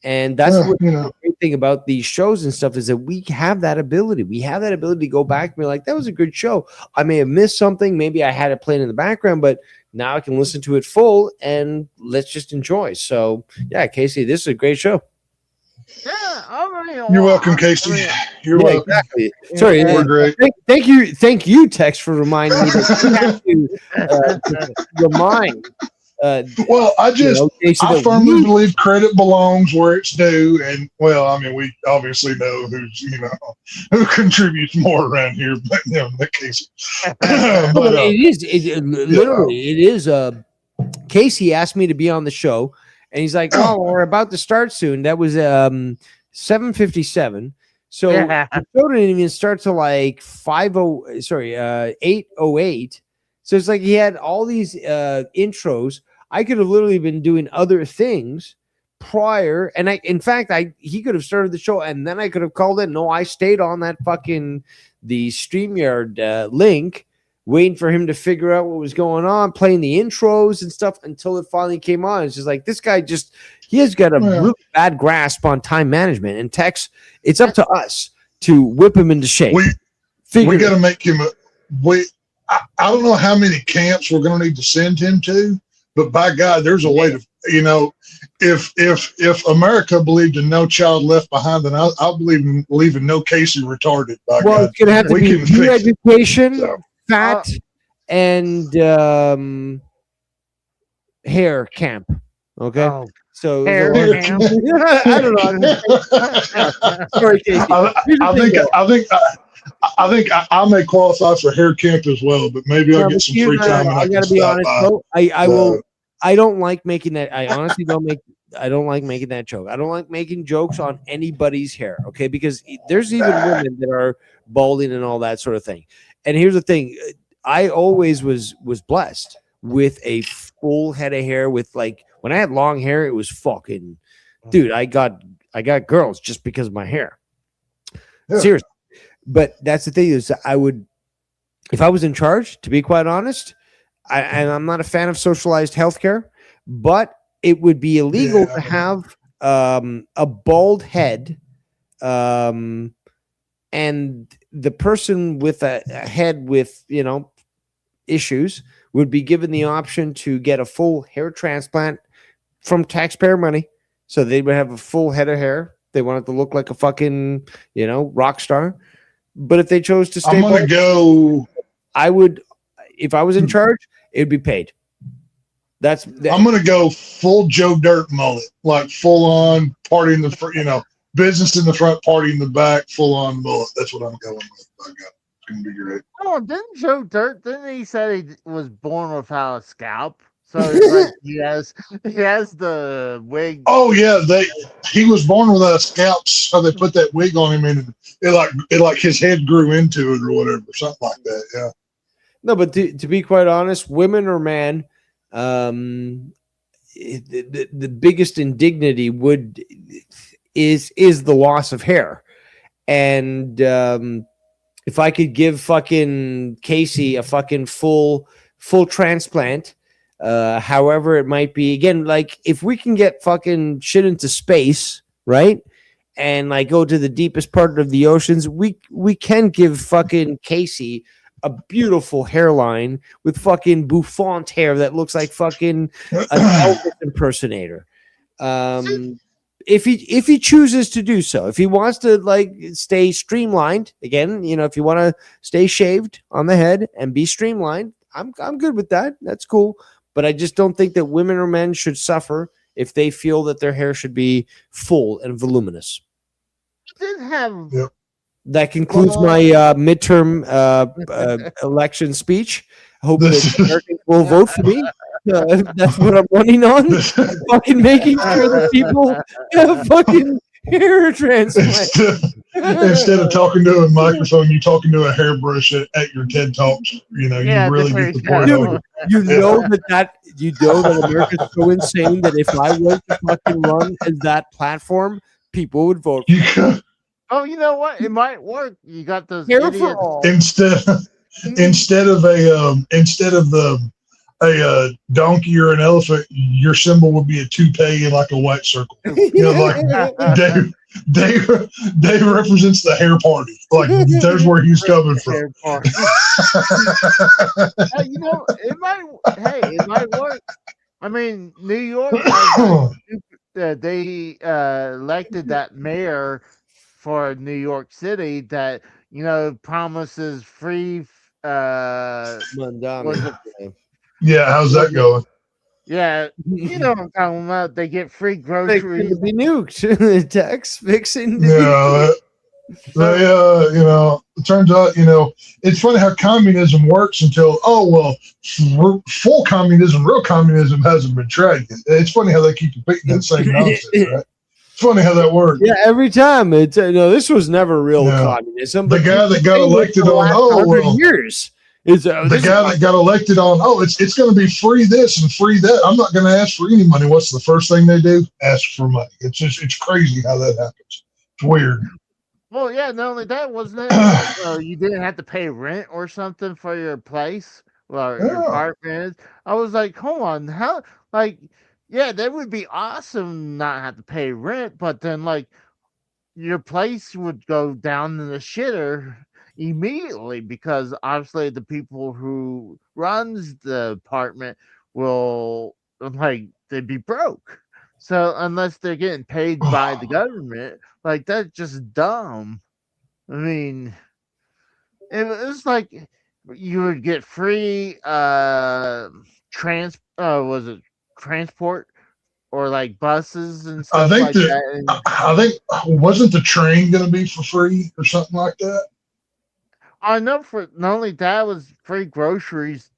And that's Well, what you the know, great thing about these shows and stuff is that we have that ability. We have that ability to go back and be like, that was a good show. I may have missed something. Maybe I had it playing in the background, but now I can listen to it full and let's just enjoy. So, yeah, Casey, this is a great show. Yeah, all right. you're welcome, Casey. You're Yeah, welcome. exactly. Sorry, We're great. thank you, Tex, for reminding me that you have to remind. Well, Casey, I that firmly we- believe credit belongs where it's due, and well, I mean, we obviously know who contributes more around here, but in that case, but, it is literally it is. Casey asked me to be on the show, and he's like, "Oh, we're about to start soon." That was 7:57. So Yeah. the show didn't even start till like 8:08. So it's like he had all these intros. I could have literally been doing other things prior, and in fact, he could have started the show, and then I could have called it. No, I stayed on that the StreamYard link, waiting for him to figure out what was going on, playing the intros and stuff until it finally came on. It's just like this guy he has got a really bad grasp on time management. And Tex, it's up to us to whip him into shape. we got to make him I don't know how many camps we're going to need to send him to, but by God, there's a way to, if America believed in No Child Left Behind, then I believe in No Casey Retarded. By Well, God. it's gonna have to We be can new fix it. education, So, fat, and hair camp. Okay, Oh, so hair so- camp. I don't know. Sorry, Casey. I think I may qualify for hair camp as well, but maybe I'll No, get but some you free know, time and I I can gotta be stop honest, by. though. I So- will. I don't like making that. I honestly don't make. I don't like making that joke. I don't like making jokes on anybody's hair. Okay, because there's even women that are balding and all that sort of thing. And here's the thing: I always was blessed with a full head of hair. With like when I had long hair, it was fucking, dude. I got girls just because of my hair. Yeah. Seriously. But that's the thing is, I would, if I was in charge, to be quite honest, and I'm not a fan of socialized healthcare, but it would be illegal to have a bald head, and the person with a head with issues would be given the option to get a full hair transplant from taxpayer money, so they would have a full head of hair. They want it to look like a fucking rock star. But if they chose to stay, I'm gonna go. I would, if I was in charge, it'd be paid. I'm gonna go full Joe Dirt mullet, like full on party in the front, business in the front, party in the back, full on mullet. That's what I'm going with. My God, it's gonna be great. Oh, didn't Joe Dirt? Didn't he say he was born without a scalp? So it's like he has the wig. Oh yeah, he was born with a scalp, so they put that wig on him, and it like his head grew into it or whatever, something like that. Yeah. No, but to be quite honest, women or man, the biggest indignity is the loss of hair, and if I could give fucking Casey a fucking full transplant. However it might be, again, like if we can get fucking shit into space, right, and like go to the deepest part of the oceans, we can give fucking Casey a beautiful hairline with fucking bouffant hair that looks like fucking an Elvis impersonator. If he chooses to do so, if he wants to like stay streamlined, again, if you want to stay shaved on the head and be streamlined, I'm good with that. That's cool. But I just don't think that women or men should suffer if they feel that their hair should be full and voluminous. Did have That concludes my midterm election speech. I hope that Americans will vote for me. That's what I'm running on. Fucking making sure that people have fucking hair transplant. Instead of talking to a microphone, you're talking to a hairbrush at your TED Talks. You really get the point over. You know that America's so insane that if I was to fucking run as that platform, people would vote for me. Oh, you know what? It might work. You got those Hair idiots. for all. Instead of the donkey or an elephant, your symbol would be a toupee and like a white circle. You know, like Dave represents the hair party. Like there's where he's coming from. You know, it might work. I mean, New York, they elected that mayor for New York City that, you know, promises free. Mandami. Yeah, how's that going? Yeah, you know what I'm talking about. They get free They groceries. could be nuked. Tex fixing. Yeah, you know, it turns out, you know, it's funny how communism works until, full communism, real communism hasn't been tried yet. It's funny how they keep repeating that same nonsense, right? It's funny how that works. Yeah, every time it's no, this was never real Yeah. communism. The but guy that got elected on, 100 years. Is the guy that got elected on, it's going to be free this and free that. I'm not going to ask for any money. What's the first thing they do? Ask for money. It's crazy how that happens. It's weird. Well, yeah, not only that, wasn't it? You didn't have to pay rent or something for your place or your Yeah. apartment. I was like, hold on, how? Like, yeah, that would be awesome not have to pay rent, but then like your place would go down in the shitter immediately because obviously the people who runs the apartment will like they'd be broke. So unless they're getting paid by the government, like that's just dumb. I mean, it was like you would get free was it transport or like buses and I stuff think like that. And I think wasn't the train going to be for free or something like that? I know for not only that was free groceries.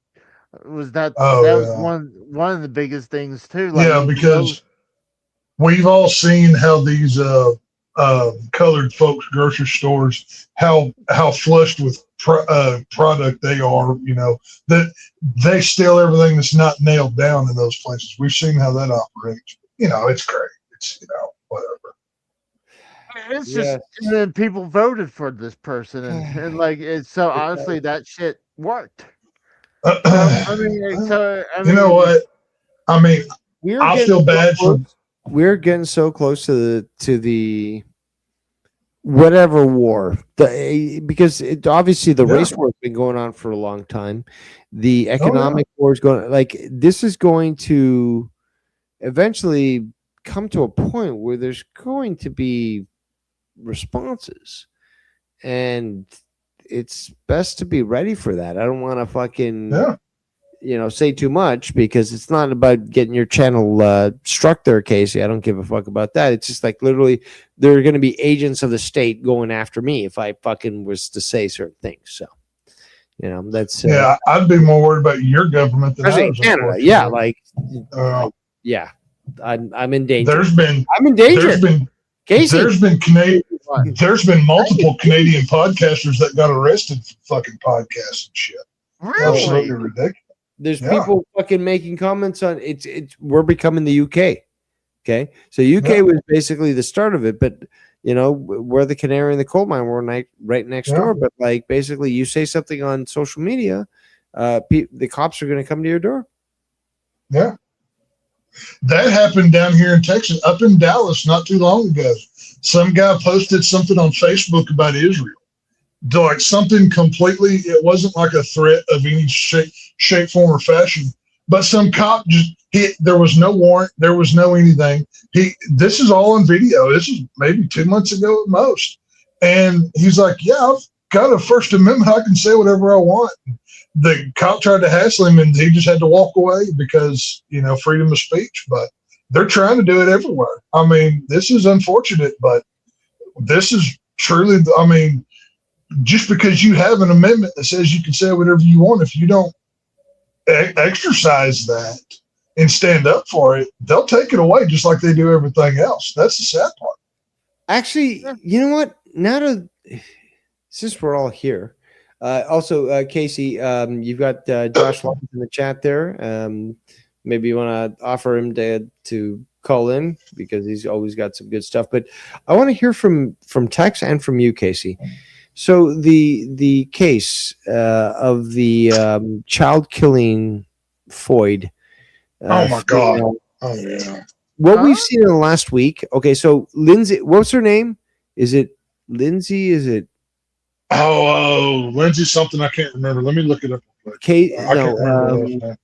Was that Oh, that was yeah. one of the biggest things too? Like Yeah, you because we've all seen how these colored folks grocery stores how flushed with product they are. You know that they steal everything that's not nailed down in those places. We've seen how that operates. You know, it's great. It's whatever. it's just and then people voted for this person and like it's so honestly that shit worked. I mean, You know what? I mean, I feel bad for. We're getting so close to the whatever war, because obviously the race war has been going on for a long time. The economic war is going, like, this is going to eventually come to a point where there's going to be responses, and it's best to be ready for that. I don't want to fucking say too much because it's not about getting your channel struck there, Casey. I don't give a fuck about that. It's just like literally there are going to be agents of the state going after me if I fucking was to say certain things. So, that's I'd be more worried about your government than ours, Canada. Yeah, I'm in danger. I'm in danger. Casey, there's been multiple Canadian podcasters that got arrested for fucking podcasts and shit. Really? Absolutely ridiculous. There's people fucking making comments on it's we're becoming the UK. Okay. So UK was basically the start of it, but we're the canary in the coal mine. We're right next door. But like basically you say something on social media, the cops are going to come to your door. Yeah. That happened down here in Texas, up in Dallas not too long ago. Some guy posted something on Facebook about Israel. Like something completely, it wasn't like a threat of any shape, form, or fashion. But some cop there was no warrant, there was no anything. This is all on video. This is maybe 2 months ago at most. And he's like, yeah, I've got a First Amendment. I can say whatever I want. The cop tried to hassle him and he just had to walk away because, freedom of speech. But they're trying to do it everywhere. I mean, this is unfortunate, but this is truly, just because you have an amendment that says you can say whatever you want, if you don't exercise that and stand up for it, they'll take it away just like they do everything else. That's the sad part. Actually, you know what? Since we're all here, also, Casey, you've got Josh Lyons in the chat there. Maybe you want to offer him to call in because he's always got some good stuff. But I want to hear from Tex and from you, Casey. So the case of the child killing Foyd. Oh my God. female. Oh yeah. What we've Huh? seen in the last week. Okay, so Lindsay, what's her name? Is it Lindsay? Is it Oh, Lindsay something I can't remember. Let me look it up. Real quick. Kate? I can't remember her No, last name.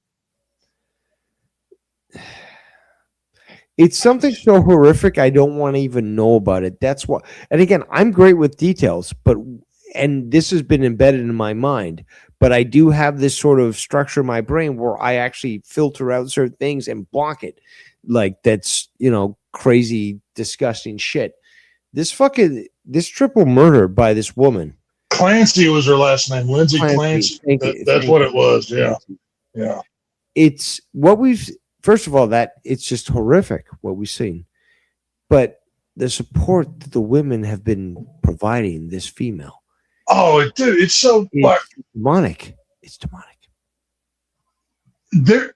it's something so horrific. I don't want to even know about it. That's what. And again, I'm great with details, and this has been embedded in my mind. But I do have this sort of structure in my brain where I actually filter out certain things and block it. Like that's crazy, disgusting shit. This triple murder by this woman. Clancy was her last name. Lindsay Clancy. Thank you, That's thank what you. it was. Yeah. Yeah. It's what we've first of all, that it's just horrific what we've seen. But the support that the women have been providing this female. Oh, dude, it's so like demonic. It's demonic. there.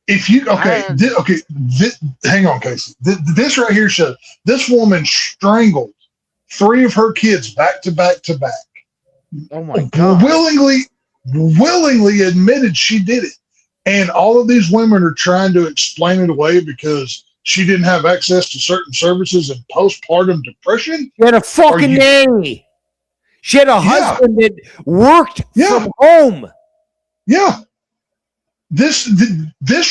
If you hang on, Casey. This right here shows this woman strangled 3 of her kids back to back to back. Oh my God. Willingly admitted she did it. And all of these women are trying to explain it away because she didn't have access to certain services and postpartum depression. She had a fucking nanny. She had a husband that worked from home. Yeah. This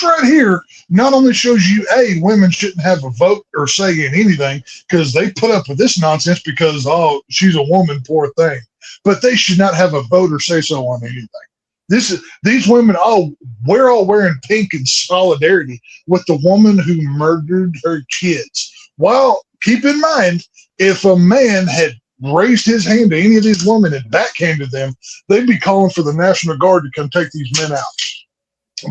right here not only shows you, women shouldn't have a vote or say in anything because they put up with this nonsense because, she's a woman, poor thing. But they should not have a vote or say so on anything. These women, we're all wearing pink in solidarity with the woman who murdered her kids. Well, keep in mind, if a man had raised his hand to any of these women and backhanded them, they'd be calling for the National Guard to come take these men out.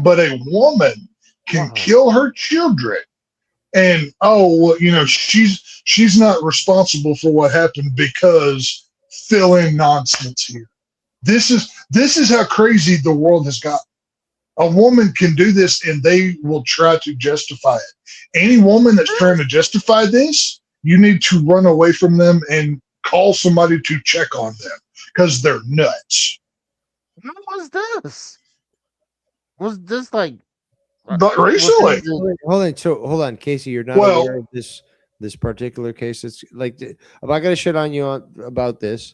But a woman can kill her children, and she's not responsible for what happened because fill in nonsense here. This is how crazy the world has gotten. A woman can do this and they will try to justify it. Any woman that's trying to justify this, you need to run away from them and call somebody to check on them because they're nuts. What was this? Was this like But recently? Hold on, Casey. You're not aware of this particular case. It's like, if I got to shit on you about this,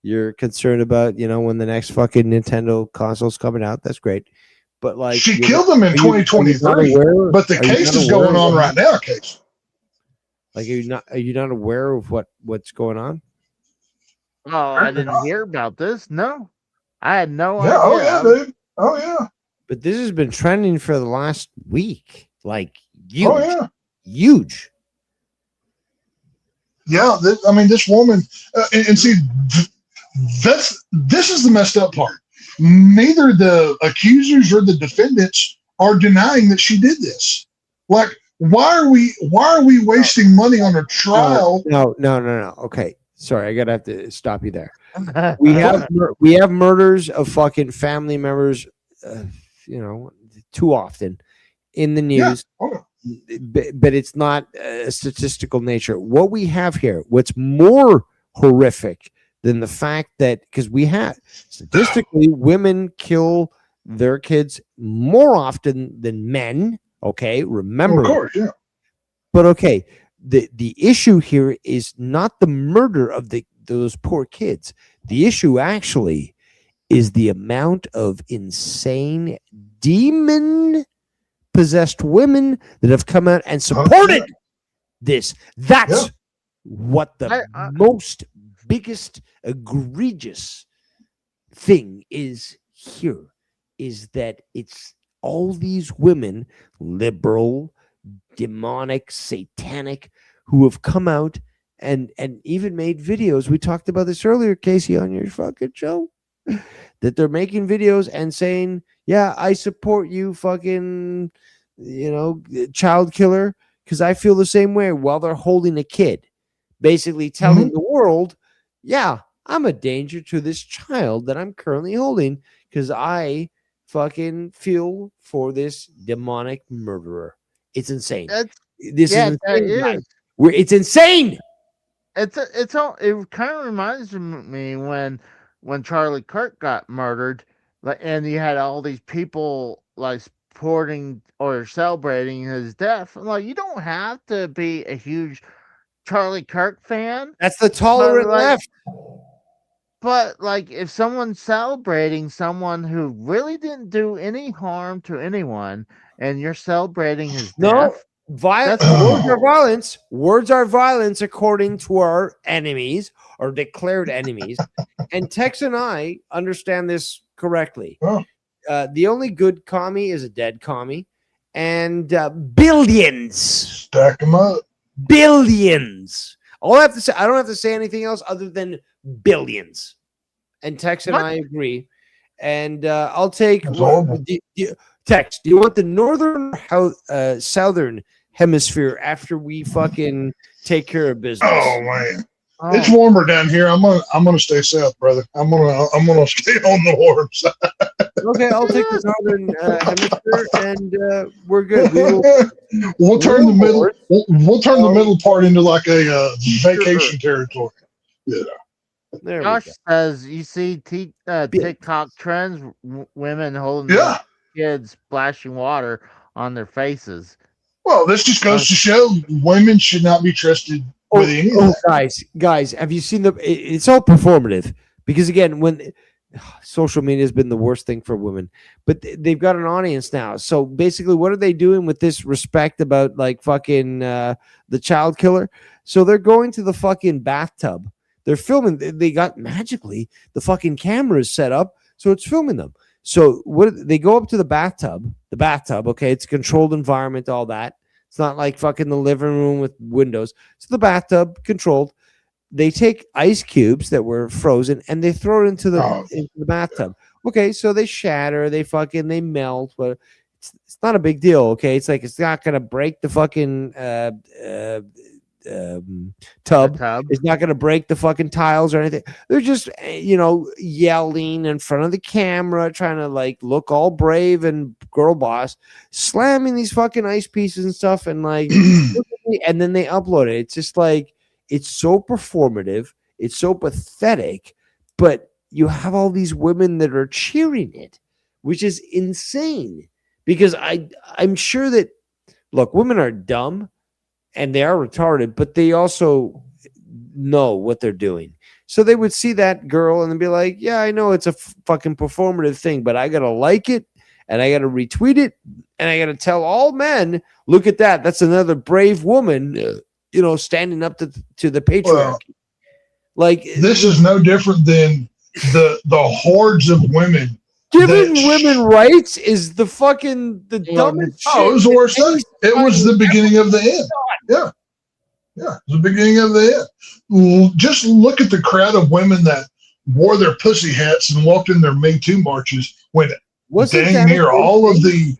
you're concerned about when the next fucking Nintendo console's coming out. That's great, but like she killed them in 2023. But the case is going on right now. Case. Like, are you not aware of what's going on? Oh, I didn't hear about this. No, I had no idea. Oh yeah, dude. Oh yeah. But this has been trending for the last week. Like huge. Oh yeah. Huge. Yeah, this woman, and see, this is the messed up part. Neither the accusers or the defendants are denying that she did this. Like, why are we wasting money on a trial? No. Okay, sorry, I gotta have to stop you there. We have murders of fucking family members, too often in the news. Yeah. But it's not a statistical nature. What we have here, what's more horrific than the fact that, because we have statistically women kill their kids more often than men. Okay, remember. Of course, yeah. But okay, the issue here is not the murder of those poor kids. The issue actually is the amount of insane demon possessed women that have come out and supported this. That's what the most biggest egregious thing is here, is that it's all these women, liberal, demonic, satanic, who have come out and even made videos. We talked about this earlier, Casey, on your fucking show, that they're making videos and saying, yeah, I support you, fucking, child killer, because I feel the same way, while they're holding a kid, basically telling the world, yeah, I'm a danger to this child that I'm currently holding because I fucking feel for this demonic murderer. It's insane. It's insane. It kind of reminds me when Charlie Kirk got murdered, and you had all these people like supporting or celebrating his death. I'm like, you don't have to be a huge Charlie Kirk fan, That's the tolerant like- left. but like if someone's celebrating someone who really didn't do any harm to anyone, and you're celebrating his No, death, words That's- are violence. Words are violence according to our enemies or declared enemies. And Tex and I understand this correctly. Oh. The only good commie is a dead commie, and billions. Stack them up. Billions. All I have to say, I don't have to say anything else other than billions. And Tex and What? I agree. And I'll take That's horrible. Tex. Do you want the northern or southern hemisphere after we fucking take care of business? Oh man, oh, it's warmer down here. I'm gonna stay south, brother. I'm gonna stay on the warm side. Okay, I'll take the northern hemisphere, and we're good. We will, We'll turn the middle. We'll turn the middle part into like a vacation territory. there we Josh go. says you see TikTok trends, women holding Yeah. their kids splashing water on their faces. Well, this just goes to show women should not be trusted with any of that. Guys, have you seen it's all performative because again, when social media has been the worst thing for women, but they've got an audience now. So basically, what are they doing with this respect about like fucking the child killer? So they're going to the fucking bathtub. They're filming. They got magically the fucking cameras set up, so it's filming them. So what they go up to the bathtub. The bathtub, okay, it's a controlled environment, all that. It's not like fucking the living room with windows. It's the bathtub, controlled. They take ice cubes that were frozen and they throw it into the bathtub. Okay, so they shatter, they melt, but it's not a big deal. Okay, it's like it's not gonna break the fucking tub. It's not gonna break the fucking tiles or anything. They're just yelling in front of the camera, trying to like look all brave and girl boss, slamming these fucking ice pieces and stuff, and like, and then they upload it. It's just like. It's so performative. It's so pathetic, but you have all these women that are cheering it, which is insane. Because I'm sure that, look, women are dumb and they are retarded, but they also know what they're doing. So they would see that girl and be like, yeah, I know it's a fucking performative thing, but I got to like it and I got to retweet it and I got to tell all men, look at that. That's another brave woman. Standing up to the patriarchy. Well, like this is no different than the hordes of women. Giving women rights is the dumbest shit. Oh, it was the worst thing. It was the beginning of the end. Yeah. Yeah. It was the beginning of the end. Just look at the crowd of women that wore their pussy hats and walked in their Me Too marches when dang near all of the.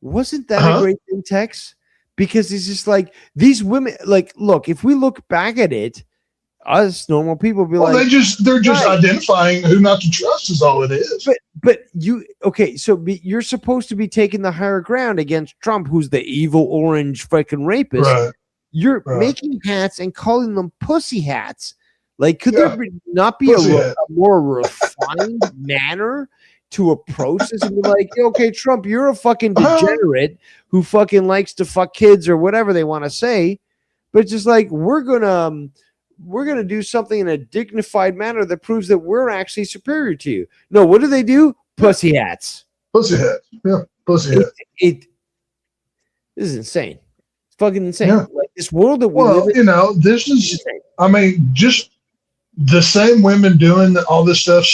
Wasn't that a great thing, Tex? Because it's just like these women, like, look, if we look back at it, us normal people be like, they're just identifying who not to trust is all it is. But you're supposed to be taking the higher ground against Trump, who's the evil orange fucking rapist. Right. You're making hats and calling them pussy hats. Like, could there not be a more refined manner to approach this and be like, okay, Trump, you're a fucking degenerate who fucking likes to fuck kids or whatever they want to say, but just like we're gonna do something in a dignified manner that proves that we're actually superior to you. No, what do? Pussy hats. Pussy hats. Yeah, pussy hats. This is insane. It's fucking insane. Yeah. Like this world that we live in. This is. I mean, just the same women doing all this stuff.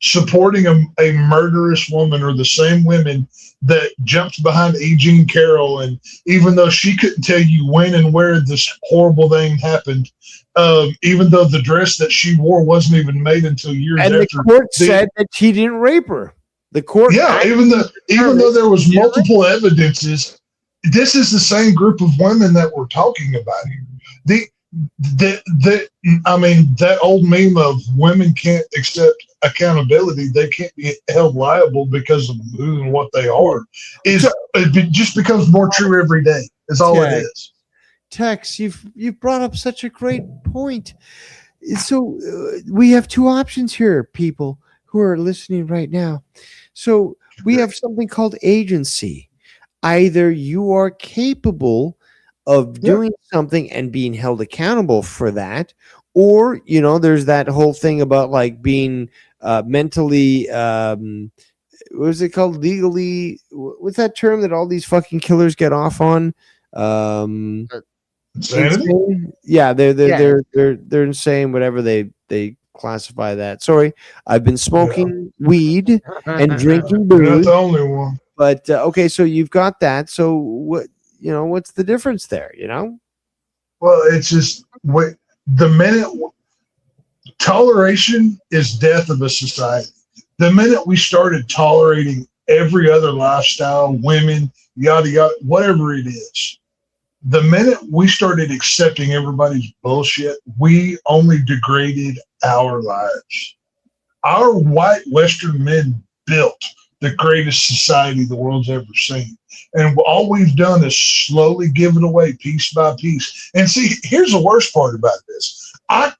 Supporting a murderous woman are the same women that jumped behind E. Jean Carroll, and even though she couldn't tell you when and where this horrible thing happened, even though the dress that she wore wasn't even made until years and after. The court said that he didn't rape her. The court, even though there was multiple evidences, this is the same group of women that we're talking about here. That old meme of women can't accept accountability, they can't be held liable because of who and what they are, it just becomes more true every day. Is all it is. Tex, you've brought up such a great point. So we have two options here, people who are listening right now. So we have something called agency. either you are capable of doing something and being held accountable for that, or there's that whole thing about like being mentally what is it called, legally, what's that term that all these fucking killers get off on? Insanity? Insane? Yeah, they're insane, whatever they classify that. Sorry, I've been smoking weed and drinking You're not booze. the only one. But okay, so you've got that. So what's the difference there? Well, it's just the minute toleration is death of a society. The minute we started tolerating every other lifestyle, women, yada yada, whatever it is, the minute we started accepting everybody's bullshit, we only degraded our lives. Our white Western men built the greatest society the world's ever seen. And all we've done is slowly give it away piece by piece. And see, here's the worst part about this. I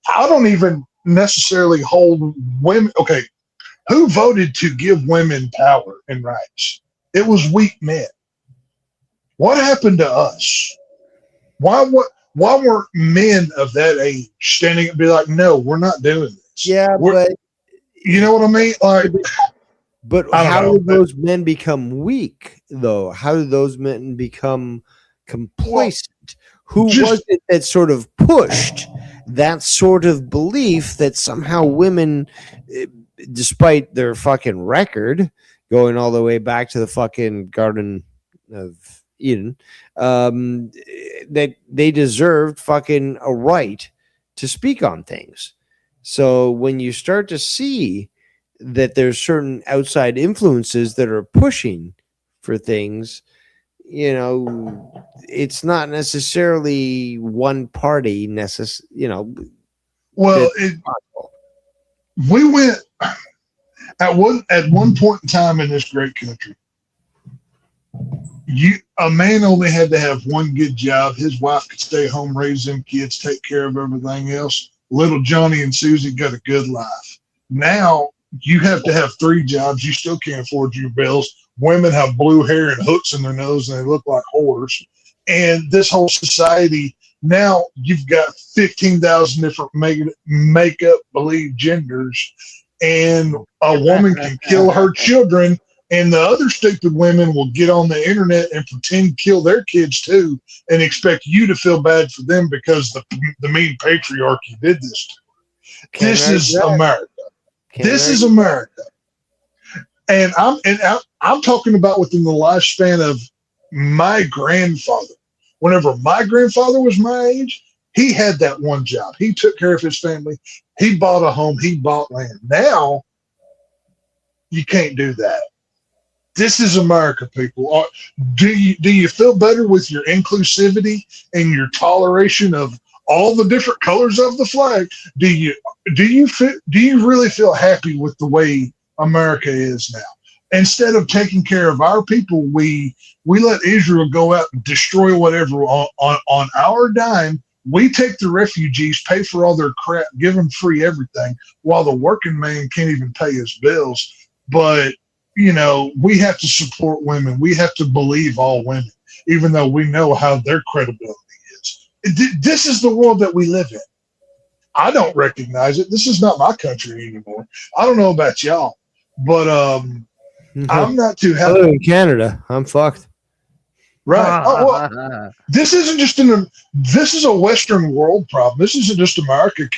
don't even necessarily hold women. Okay, who voted to give women power and rights? It was weak men. What happened to us? Why weren't men of that age standing and be like, no, we're not doing this? Yeah, but you know what I mean? Like, but how did those men become weak, though? How did those men become complacent? Who was it that sort of pushed that sort of belief that somehow women, despite their fucking record going all the way back to the fucking Garden of Eden, that they deserved fucking a right to speak on things? So when you start to see that there's certain outside influences that are pushing for things, it's not necessarily one party Well, we went at one point in time in this great country. A man only had to have one good job. His wife could stay home, raise them kids, take care of everything else. Little Johnny and Susie got a good life. Now you have to have 3 jobs. You still can't afford your bills. Women have blue hair and hooks in their nose and they look like whores. And this whole society, now you've got 15,000 different makeup believe genders, and a woman can kill her children, and the other stupid women will get on the internet and pretend to kill their kids too and expect you to feel bad for them because the mean patriarchy did this to her. This is America. This is America. And I'm talking about within the lifespan of my grandfather. Whenever my grandfather was my age, he had that one job. He took care of his family. He bought a home. He bought land. Now, you can't do that. This is America, people. Do you feel better with your inclusivity and your toleration of all the different colors of the flag? Do you really feel happy with the way America is now? Instead of taking care of our people, we let Israel go out and destroy whatever on our dime. We take the refugees, pay for all their crap, give them free everything, while the working man can't even pay his bills. But we have to support women. We have to believe all women, even though we know how their credibility is. This is the world that we live in. I don't recognize it. This is not my country anymore. I don't know about y'all, but I'm not too happy. I live in Canada. I'm fucked. Right. This isn't just this is a Western world problem. This isn't just America.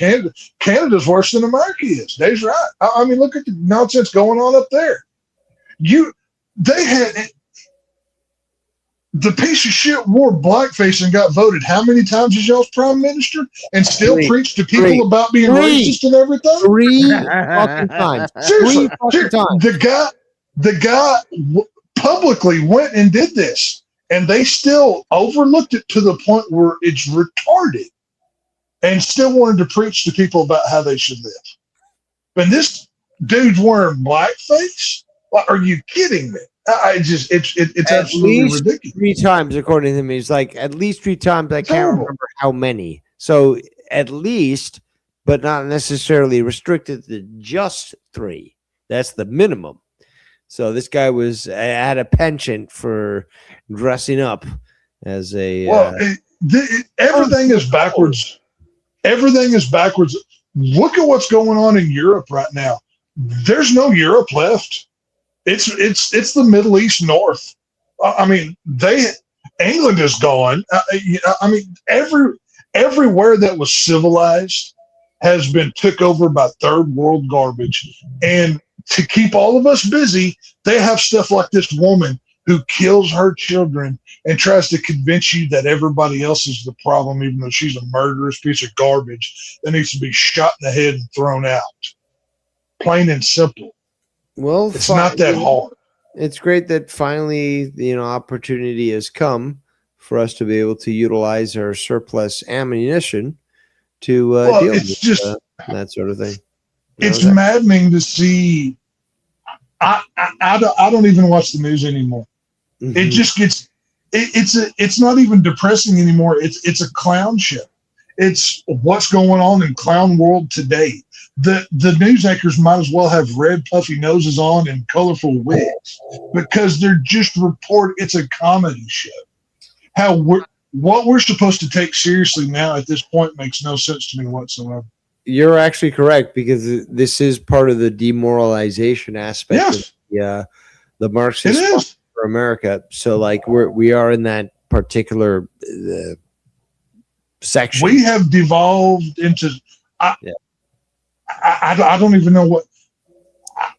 Canada's worse than America is. Dave's right. I mean, look at the nonsense going on up there. They had the piece of shit wore blackface and got voted how many times as y'all's prime minister and still preached to people about being racist and everything? 3 fucking times. Seriously, 3 fucking times. The guy publicly went and did this, and they still overlooked it to the point where it's retarded, and still wanted to preach to people about how they should live. But this dude's wearing blackface. Are you kidding me? It's absolutely ridiculous. 3 times, according to him. He's like, at least 3 times. I can't remember how many. So at least, but not necessarily restricted to just 3. That's the minimum. So this guy had a penchant for dressing up as a. Well, everything is backwards. Everything is backwards. Look at what's going on in Europe right now. There's no Europe left. It's the Middle East North. I mean, England is gone. I mean, everywhere that was civilized has been took over by third world garbage. And to keep all of us busy, they have stuff like this woman who kills her children and tries to convince you that everybody else is the problem, even though she's a murderous piece of garbage that needs to be shot in the head and thrown out. Plain and simple. Well, It's not that hard. It's great that finally, opportunity has come for us to be able to utilize our surplus ammunition to deal with that sort of thing. It's maddening to see. I don't even watch the news anymore. Mhm. It just gets. It's not even depressing anymore. It's a clown show. It's what's going on in clown world today. The news anchors might as well have red puffy noses on and colorful wigs because they're just it's a comedy show. What we're supposed to take seriously now at this point makes no sense to me whatsoever. You're actually correct, because this is part of the demoralization aspect of the Marxist It is. for America. So like we are in that particular section. We have devolved into. I don't even know what.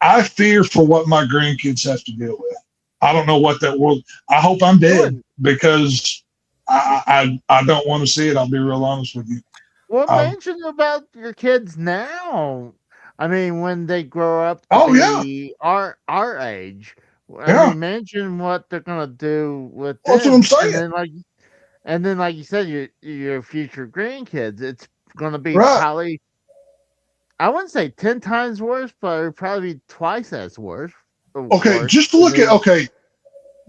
I fear for what my grandkids have to deal with. I don't know what that world. I hope I'm dead because I don't want to see it. I'll be real honest with you. What mention about your kids now? I mean, when they grow up to Oh, be our age, Yeah. mention what they're gonna do with That's them. what I'm saying. And then, like you said, your future grandkids, it's gonna be Right. probably, I wouldn't say 10 times worse, but it'd probably be twice as worse. Okay, just look at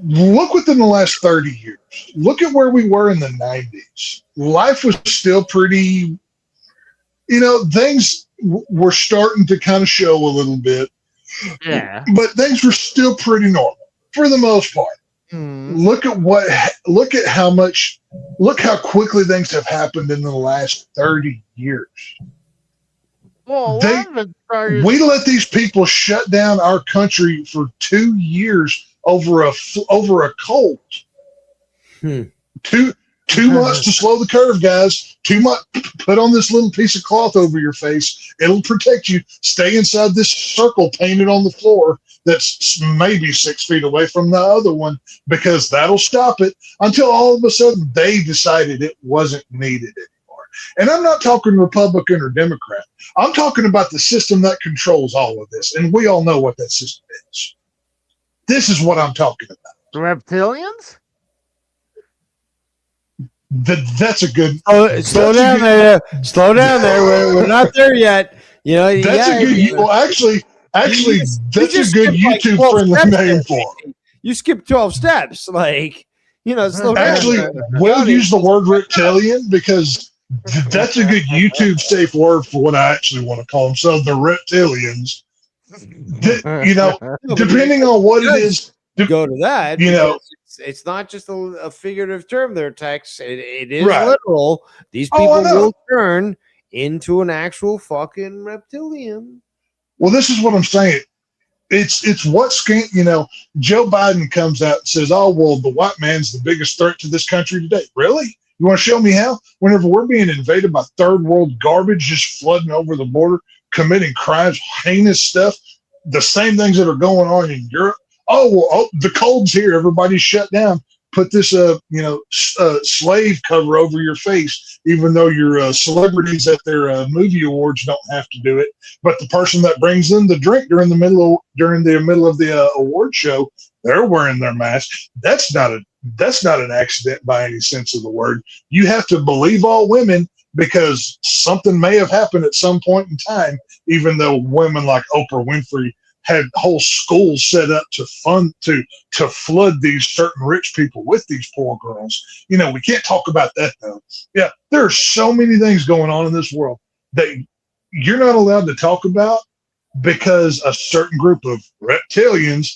look within the last 30 years. Look at where we were in the 90s. Life was still pretty, things were starting to kind of show a little bit, Yeah. but things were still pretty normal for the most part. Mm. Look how quickly things have happened in the last 30 years. Well, They- one of it started. We let these people shut down our country for 2 years over a cold. Hmm. Two months to slow the curve, guys. 2 months. Put on this little piece of cloth over your face. It'll protect you. Stay inside this circle painted on the floor that's maybe 6 feet away from the other one, because that'll stop it until all of a sudden they decided it wasn't needed anymore. And I'm not talking Republican or Democrat. I'm talking about the system that controls all of this. And we all know what that system is. This is what I'm talking about. The reptilians? That's a good. Slow down there. Slow down there. We're not there yet. That's a good. Well, actually, that's a good YouTube friendly name for it. You skipped 12 steps. Slow down. Actually, we'll use the word reptilian because that's a good YouTube safe word for what I actually want to call them. So the reptilians, depending on what it is, go to that. It's not just a figurative term there, Tex. It is Right. literal. These Oh, people I know. will turn into an actual fucking reptilian. Well, this is what I'm saying. It's what Joe Biden comes out and says, "Oh, well, the white man's the biggest threat to this country today." Really? You want to show me how? Whenever we're being invaded by third world garbage, just flooding over the border, committing crimes, heinous stuff, the same things that are going on in Europe. The cold's here. Everybody's shut down. Put this, slave cover over your face, even though your celebrities at their movie awards don't have to do it. But the person that brings them the drink during the middle of the award show, they're wearing their mask. That's not an accident by any sense of the word. You have to believe all women because something may have happened at some point in time. Even though women like Oprah Winfrey had whole schools set up to flood these certain rich people with these poor girls. We can't talk about that though. Yeah, there are so many things going on in this world that you're not allowed to talk about because a certain group of reptilians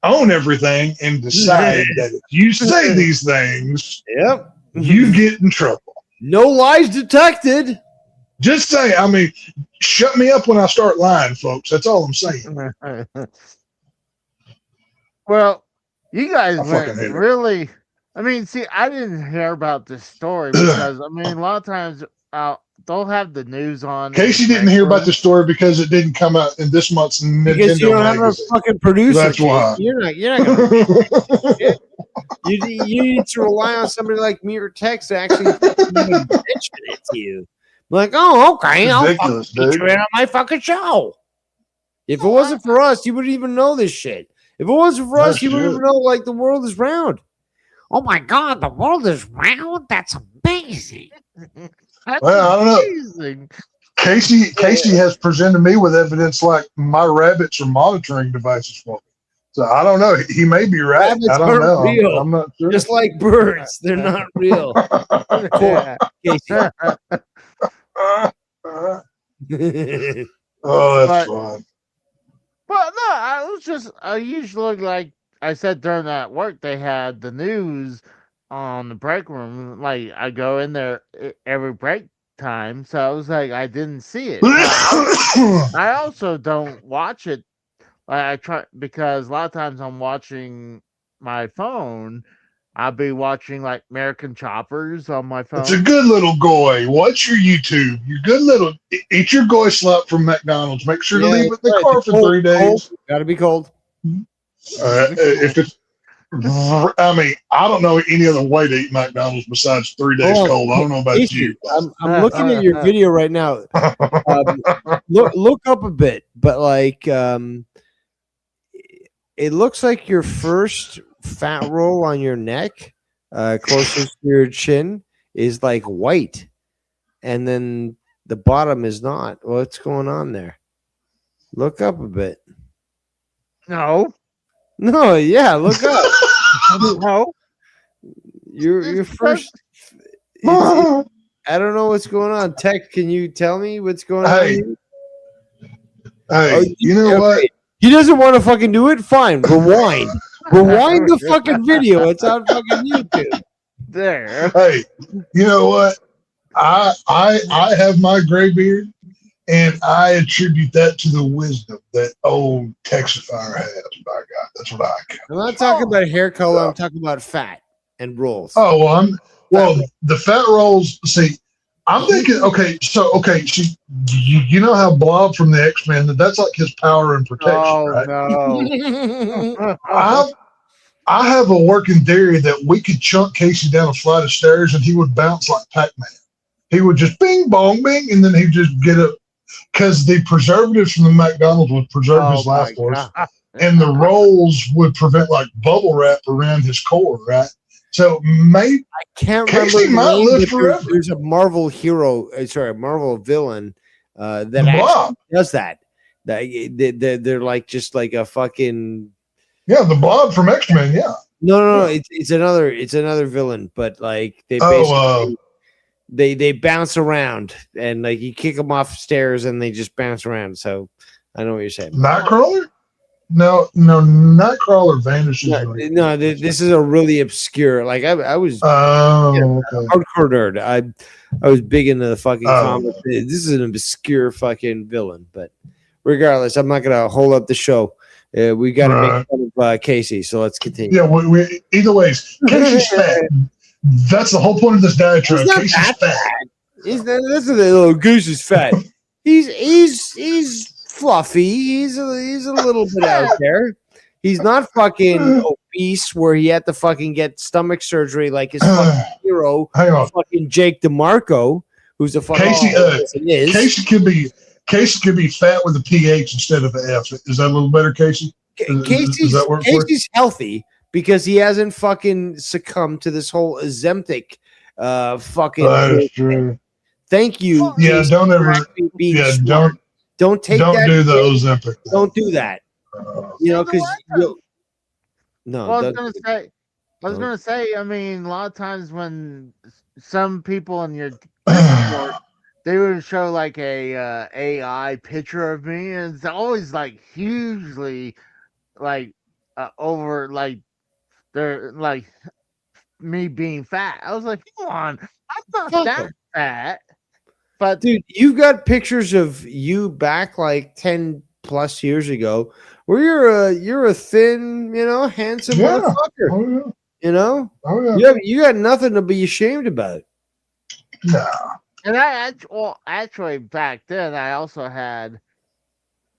own everything and decide that if you say these things, Yep. you get in trouble. No lies detected. Just say, I mean, shut me up when I start lying, folks. That's all I'm saying. Well, you guys I fucking went hate it. really. I mean, see, I didn't hear about this story because I mean, a lot of times they'll have the news on. Casey didn't hear about the story because it didn't come out in this month's Because you Nintendo don't have a magazine. fucking producer. That's why. You're not gonna you need to rely on somebody like me or Tex to actually mention it to you. Like, oh, okay, I'll Ridiculous, fucking get dude. you in on my fucking show. If it wasn't for us, you wouldn't even know this shit. If it wasn't for us, That's you wouldn't true. even know like the world is round. Oh my God, the world is round? That's amazing. That's Well, I don't know. amazing. Casey has presented me with evidence like my rabbits are monitoring devices for me. So I don't know. He may be right. Rabbits I don't aren't know. real. I'm not sure. Just like birds, they're not real. Yeah. Casey. Oh, that's But- fun. Well, no, I usually, like I said during that work, they had the news on the break room. Like, I go in there every break time. So I was like, I didn't see it. I also don't watch it. I try because a lot of times I'm watching my phone. I'll be watching like American Choppers on my phone. It's a good little goy. Watch your YouTube. You good little. Eat your goy slop from McDonald's. Make sure to Yeah, leave it in the right. car for Cold, 3 days. cold. Gotta be cold. If it's, I mean, I don't know any other way to eat McDonald's besides 3 days Oh, cold. I don't know about Casey, you. I'm looking at your video right now. Look up a bit, but like it looks like your first fat roll on your neck, closest to your chin, is like white, and then the bottom is not. What's going on there? Look up a bit. No, No, yeah, look up. no. Your It's first. I don't know what's going on. Tech, can you tell me what's going on? Hey, here? Hey, you know what? Okay. He doesn't want to fucking do it. Fine, rewind. Rewind the fucking video. It's on fucking YouTube. There. Hey, you know what? I have my gray beard, and I attribute that to the wisdom that old Texafier has. By God, that's what I count. I'm not talking about hair color. I'm talking about fat and rolls. Oh, well, the fat rolls. See, I'm thinking. Okay, so you know how Blob from the X-Men, that's like his power and protection, Oh right? no. I have a working theory that we could chunk Casey down a flight of stairs and he would bounce like Pac-Man. He would just bing, bong, bing, and then he'd just get up. Because the preservatives from the McDonald's would preserve his life force, and the rolls would prevent like bubble wrap around his core, right? So maybe I can't Casey remember. might the name, live but forever. there's a Marvel hero. Sorry, a Marvel villain that The actually Blob. does that. They're like just like a fucking. Yeah, the Blob from X-Men, yeah. No. It's another villain, but like they Oh, basically they bounce around and like you kick them off stairs and they just bounce around. So I know what you're saying. Nightcrawler? No, Nightcrawler vanishes. No, this is a really obscure. Like I was Oh, okay. hardcore nerd. I was big into the fucking Oh. comics. This is an obscure fucking villain, but regardless, I'm not gonna hold up the show. We got to Right. make fun of Casey, so let's continue. Yeah, we either ways, Casey's fat. That's the whole point of this diatribe. He's not Casey's that fat. He's this is a little goose is fat. He's fluffy. He's a little bit out there. He's not fucking obese where he had to fucking get stomach surgery like his fucking hero, Hang on. fucking Jake DeMarco, who's a fucking Casey, is. Casey could be fat with a PH instead of an F. Is that a little better, Casey? Does that work for you? Casey's healthy because he hasn't fucking succumbed to this whole Ozempic fucking. That's true. Thank you. Yeah, Casey, don't for ever. actually being Yeah, smart. Don't take don't that. do the shit. Ozempic. Don't do that. You know, because no. Well, I was don't- gonna say. I mean, a lot of times when some people in your Discord, they would show like a AI picture of me, and it's always like hugely, like over like they're like me being fat. I was like, come on, I'm not Fuck that 'em. fat. But Dude, you've got pictures of you back like 10 plus years ago where you're a thin, handsome Yeah. motherfucker. Oh yeah. You know? Oh yeah. You got nothing to be ashamed about. Nah. and actually back then I also had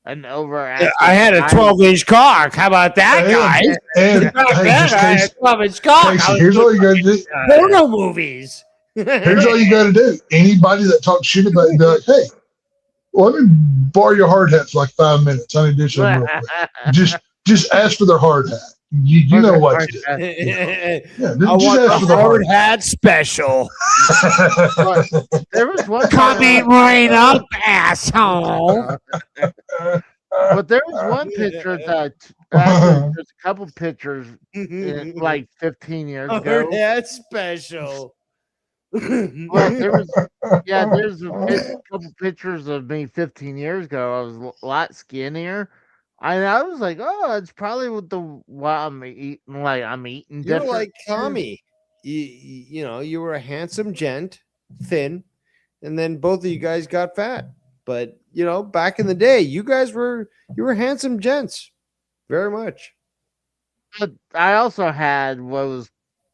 an overactive. I had a 12-inch cock. How about that, guys? And Back hey, then, just I had Casey, a 12-inch cock. I Casey, was here's all you doing gotta do. porno movies. Here's all you gotta do. Anybody that talks shit about you, be like, hey, let me borrow your hard hat for like 5 minutes. I need to do something real quick. Just ask for their hard hat. You know what to do. Yeah, I just want ask the for the hard hard hat special. hat. There was one Coming right up, asshole. but there was one picture that actually, there's a couple pictures like 15 years ago. Hard hat special. Well, there's a couple pictures of me 15 years ago. I was a lot skinnier. And I was like, oh, it's probably with what I'm eating. Like I'm eating You're different. like Tommy. You were a handsome gent, thin, and then both of you guys got fat. But back in the day, you were handsome gents, very much. But I also had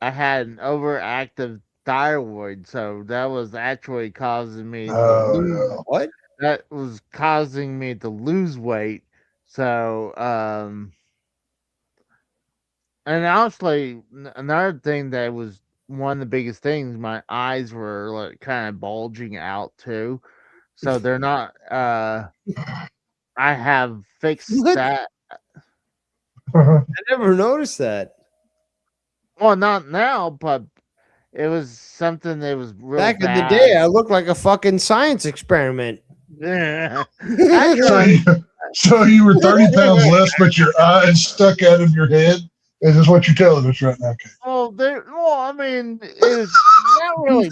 I had an overactive thyroid, so that was actually causing me What? that was causing me to lose weight. So, and honestly, another thing that was one of the biggest things, my eyes were like kind of bulging out too. So they're not, I have fixed What? that. I never noticed that. Well, not now, but it was something that was real Back in the bad. day, I looked like a fucking science experiment. Actually, So you were 30 pounds less, but your eyes stuck out of your head. Is this what you're telling us right now, Kate? well, I mean, it's not really.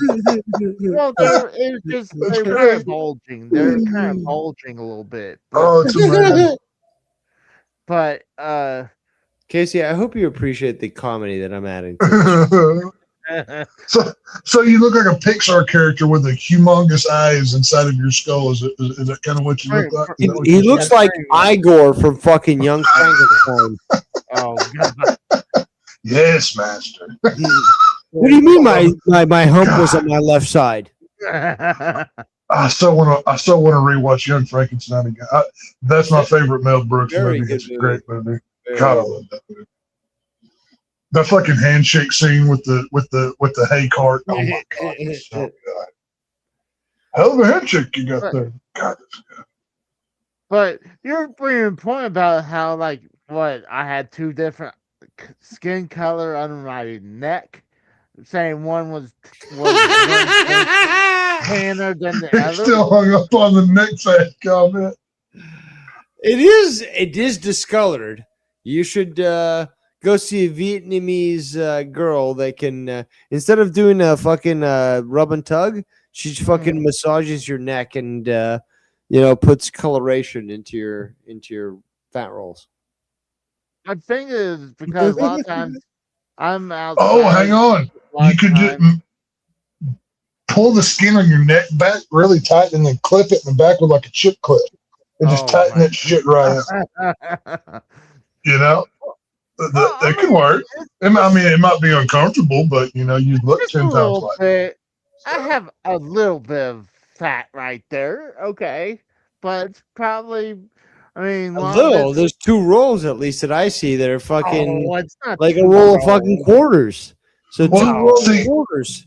Well, it was just they were kind of bulging. They're kind of bulging a little bit, Oh, it's amazing. but Casey, I hope you appreciate the comedy that I'm adding to so you look like a Pixar character with a humongous eyes inside of your skull. Is that kind of what you look like? Is that what He you- looks like Igor from fucking Young Frankenstein. oh god, Yes, master. What do you mean my hump was on my left side? I still want to rewatch Young Frankenstein again. That's my favorite Mel Brooks Very movie. good It's a movie. great movie. God, I love that movie. That fucking handshake scene with the hay cart. Oh my god, it's so good. Hell of a handshake you got there. God, that's good. but you're bringing a point about how like what I had two different skin color under my neck, saying one was tanner than the He's other. still hung up on the neck fat comment. It is discolored. You should go see a Vietnamese girl that can instead of doing a fucking rub and tug, she fucking massages your neck and puts coloration into your fat rolls. I think it is because a lot of times I'm out. Oh, hang on. You could just pull the skin on your neck back really tight and then clip it in the back with like a chip clip and just tighten that shit right up. You know, that could work. I mean, it might be uncomfortable, but you look Just 10 a times little like bit. I have a little bit of fat right there, okay, but it's probably. I mean, A lot of little. it's- There's 2 rolls at least that I see that are fucking Oh, it's not like a too roll of low. fucking quarters. So 2 Well, rolls see- of quarters.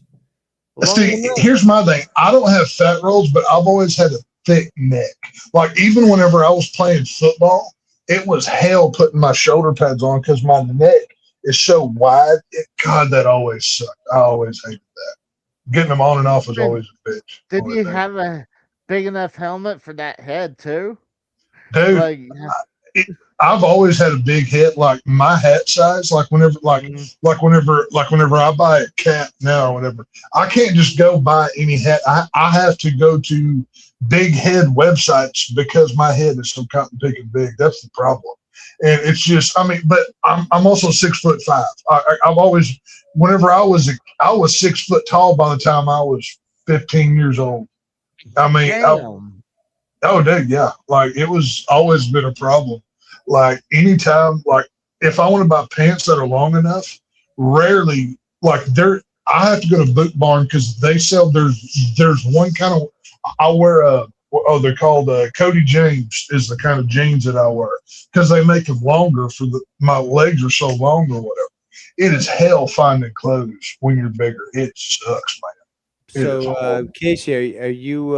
Along See, the middle. here's my thing. I don't have fat rolls, but I've always had a thick neck. Like even whenever I was playing football, it was hell putting my shoulder pads on because my neck is so wide. God, that always sucked. I always hated that. Getting them on and off was always a bitch. Did Always you hated have a big enough helmet for that head too? it. Dude, Like, I've always had a big head, like my hat size. Like whenever I buy a cap now or whatever, I can't just go buy any hat. I have to go to big head websites because my head is so cotton picking big. That's the problem. And it's just, I mean, but I'm also 6'5". I've always, whenever I was 6 foot tall by the time I was 15 years old. I mean, Damn. oh, dude, yeah. Like, it was always been a problem. Like, anytime, like, if I want to buy pants that are long enough, rarely, like, I have to go to Boot Barn because they sell, there's one kind of, I wear they're called Cody James is the kind of jeans that I wear because they make them longer my legs are so long or whatever. It is hell finding clothes when you're bigger. It sucks, man. It is So, horrible. Casey, are you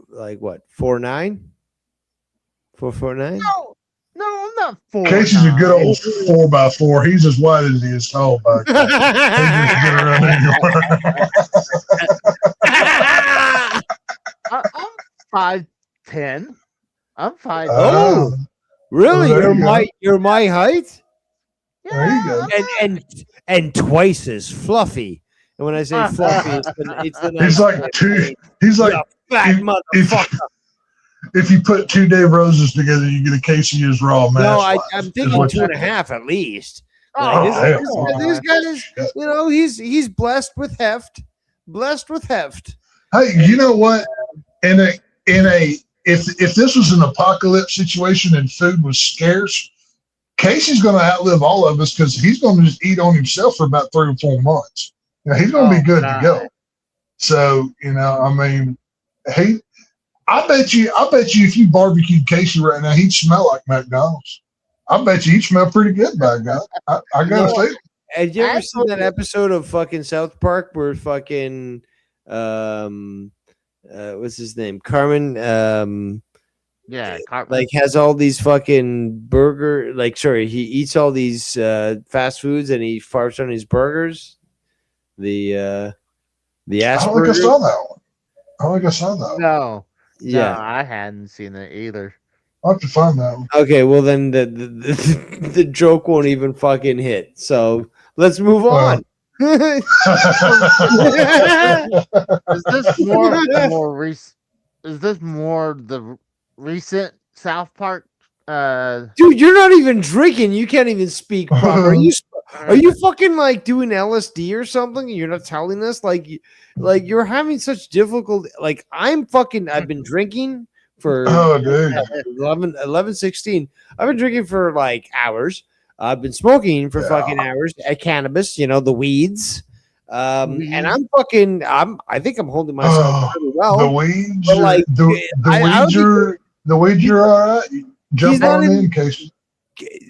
like what 4'9"? 4'9"? No, I'm not 4. Casey's a good old 4x4. He's as wide as he is tall back there. He just get around anywhere. I'm 5'10". I'm 5'10". Oh, really? Well, there you go. You're my height, There you go. and twice as fluffy. And when I say fluffy, it's the He's like two. He's like fat if- motherfucker. if you put two Dave Roses together, you get a Casey is raw man. No, I'm thinking 2.5 at least. Oh, Like, this guy is, you know, he's blessed with heft. Blessed with heft. Hey, you know what? If this was an apocalypse situation and food was scarce, Casey's going to outlive all of us because he's going to just eat on himself for about 3 or 4 months. You know, he's going to be good to go. So, you know, I mean, I bet you if you barbecued Casey right now, he'd smell like McDonald's. I bet you he'd smell pretty good by God. I gotta say, Have you ever seen that episode of fucking South Park where fucking what's his name? Carmen Yeah, like has all these fucking he eats all these fast foods and he farts on his burgers. The I don't think I Asperger. saw that one. I don't think I saw that one. No, Yeah. no, I hadn't seen it either. I'll have to find that one. Okay, well then the joke won't even fucking hit. So let's move on. Is this more the recent South Park? Dude, you're not even drinking. You can't even speak proper. Are you fucking like doing LSD or something? You're not telling us like you're having such difficult. Like I've been drinking for Oh, dude. 11, 16. I've been drinking for like hours. I've been smoking for fucking hours at cannabis, you know, the weeds. And I think I'm holding myself pretty well. The weeds, but, like, the weeds are all right. Jump not on even- in, Casey.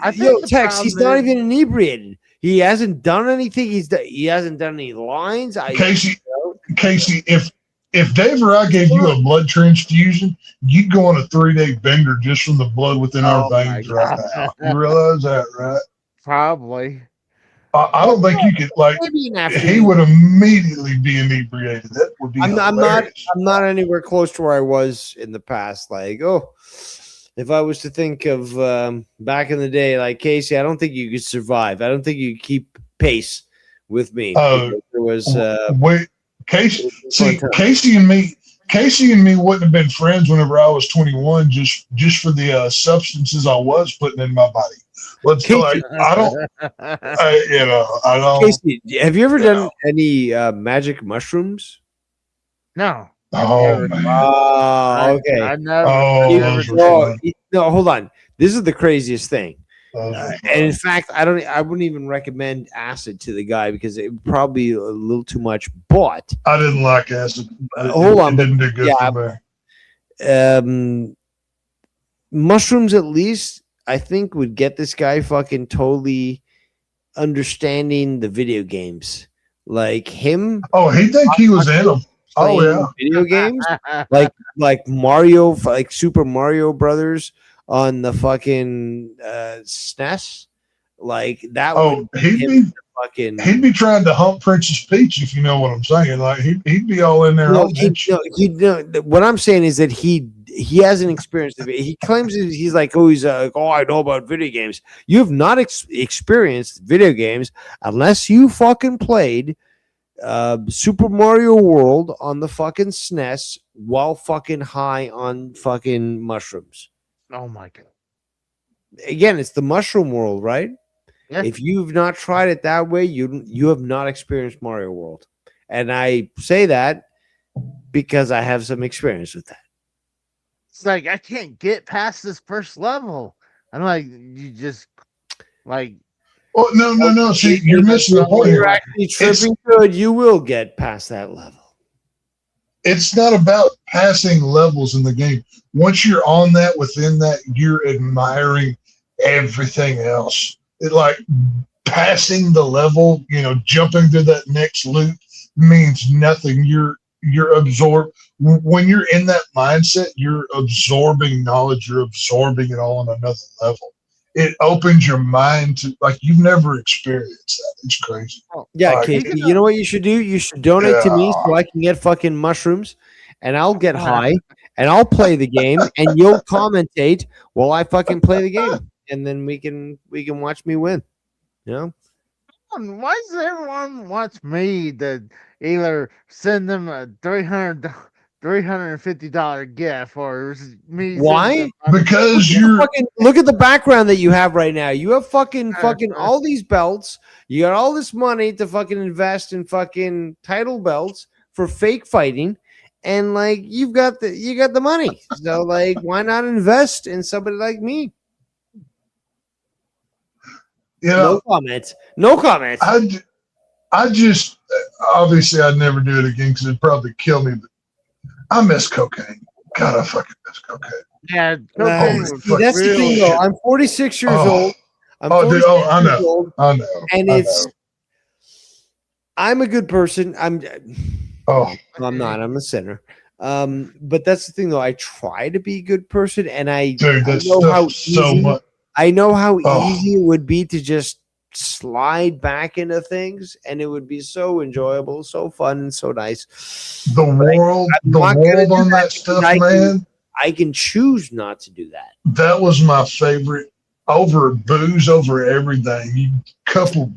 I think Yo, the Tex, he's problem not is- even inebriated. He hasn't done anything. He hasn't done any lines. Casey, if Dave or I gave you a blood transfusion, you'd go on a 3-day bender just from the blood within our Oh, my veins right God. now. You realize that, right? Probably. I don't think you could like. Maybe an He afternoon. would immediately be inebriated. That would be. I'm not hilarious. anywhere close to where I was in the past. Like, if I was to think of back in the day, like Casey, I don't think you could survive. I don't think you could keep pace with me. Oh, There was Wait, Casey. See, Casey and me wouldn't have been friends whenever I was 21, just for the substances I was putting in my body. Let's Casey- like, I don't. I don't. Casey, have you ever done any magic mushrooms? No. Oh, man. Okay. I never. Oh, I never those were did. fun. No, hold on. This is the craziest thing. Those were And fun. in fact, I wouldn't even recommend acid to the guy because it would probably be a little too much. But I didn't like acid. Hold on, It didn't do good yeah, for me. Mushrooms at least I think would get this guy fucking totally understanding the video games. Like him Oh, he think he was in them. Oh, playing yeah. video games like Mario, like Super Mario Brothers on the fucking SNES. Like that Oh, would he'd him be fucking he'd be trying to hump Princess Peach, if you know what I'm saying. Like he'd be all in there. No, on that shit. what I'm saying is that he hasn't experienced it. He claims that he's like, I know about video games. You have not experienced video games unless you fucking played Super Mario World on the fucking SNES while fucking high on fucking mushrooms. Oh my God. again, it's the mushroom world, right? Yeah. If you've not tried it that way, you have not experienced Mario World. And I say that because I have some experience with that. It's like I can't get past this first level. I'm like, you just like Well, no. See, you're missing the point When here. you're actually tripping good, you will get past that level. It's not about passing levels in the game. Once you're on that, within that, you're admiring everything else. It like passing the level, jumping to that next loop means nothing. You're absorbed when you're in that mindset. You're absorbing knowledge. You're absorbing it all on another level. It opens your mind to like you've never experienced that. It's crazy. Yeah, Like, Casey, you know what you should do? You should donate to me so I can get fucking mushrooms and I'll get high and I'll play the game and you'll commentate while I fucking play the game. And then we can watch me win. You know? why does everyone want me to either send them a $350 gift or me? send Why? them- because you're Look at the background that you have right now. You have fucking all these belts. You got all this money to fucking invest in fucking title belts for fake fighting. And like you got the money. So like why not invest in somebody like me? No comment. No comment. I just obviously I'd never do it again because it'd probably kill me. But I miss cocaine. God, I fucking miss cocaine. Yeah, See, that's the thing though. I'm 46 years old. I'm 46 I years know. old, I know. and I it's know. I'm a good person. I'm not. I'm a sinner. But that's the thing though. I try to be a good person, and Dude, that know how stuff so easy- much. I know how Oh. easy it would be to just slide back into things, and it would be so enjoyable, so fun, and so nice. The world not gonna do on that that stuff, because man. I can choose not to do that. That was my favorite over booze, over everything. You couple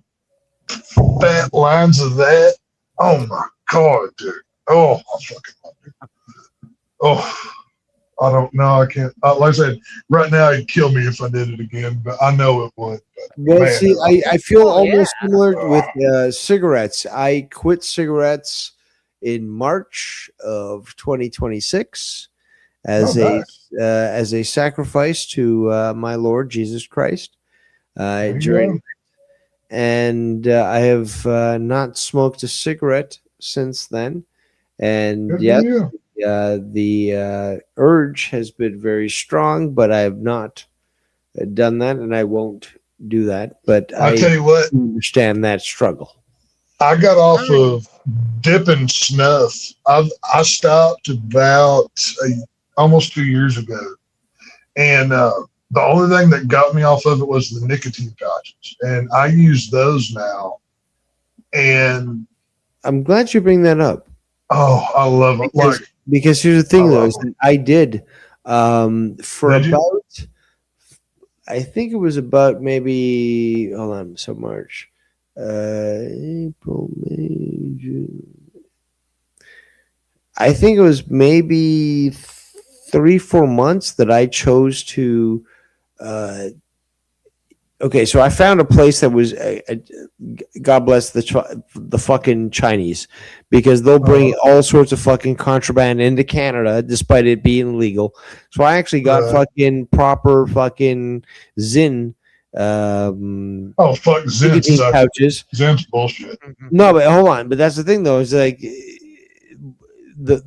fat lines of that. Oh my God, dude. Oh, I fucking love it. Oh, I don't know. I can't. Like I said, right now it'd kill me if I did it again, but I know it would. But Well, man, see, I feel almost yeah. similar with cigarettes. I quit cigarettes in March of 2026 as as a sacrifice to my Lord Jesus Christ. you During go. and I have not smoked a cigarette since then. And Good for yes, you. the urge has been very strong, but I have not done that, and I won't do that. But I I tell you what, understand that struggle. I got off of dipping snuff. I stopped about almost 2 years ago, and the only thing that got me off of it was the nicotine pouches, and I use those now. And I'm glad you bring that up oh, I love it. Like because here's the thing, though, is that I did for Did you? about, I think it was about maybe, hold on, so March, April, May, June. I think it was maybe 3-4 months that I chose to. Okay, so I found a place that was, God bless the fucking Chinese, because they'll bring all sorts of fucking contraband into Canada despite it being legal. So I actually got Right. fucking proper fucking Zyn. oh fuck, Zen Nicotine sucks. pouches. Zen's bullshit. No, but hold on. But that's the thing, though, is like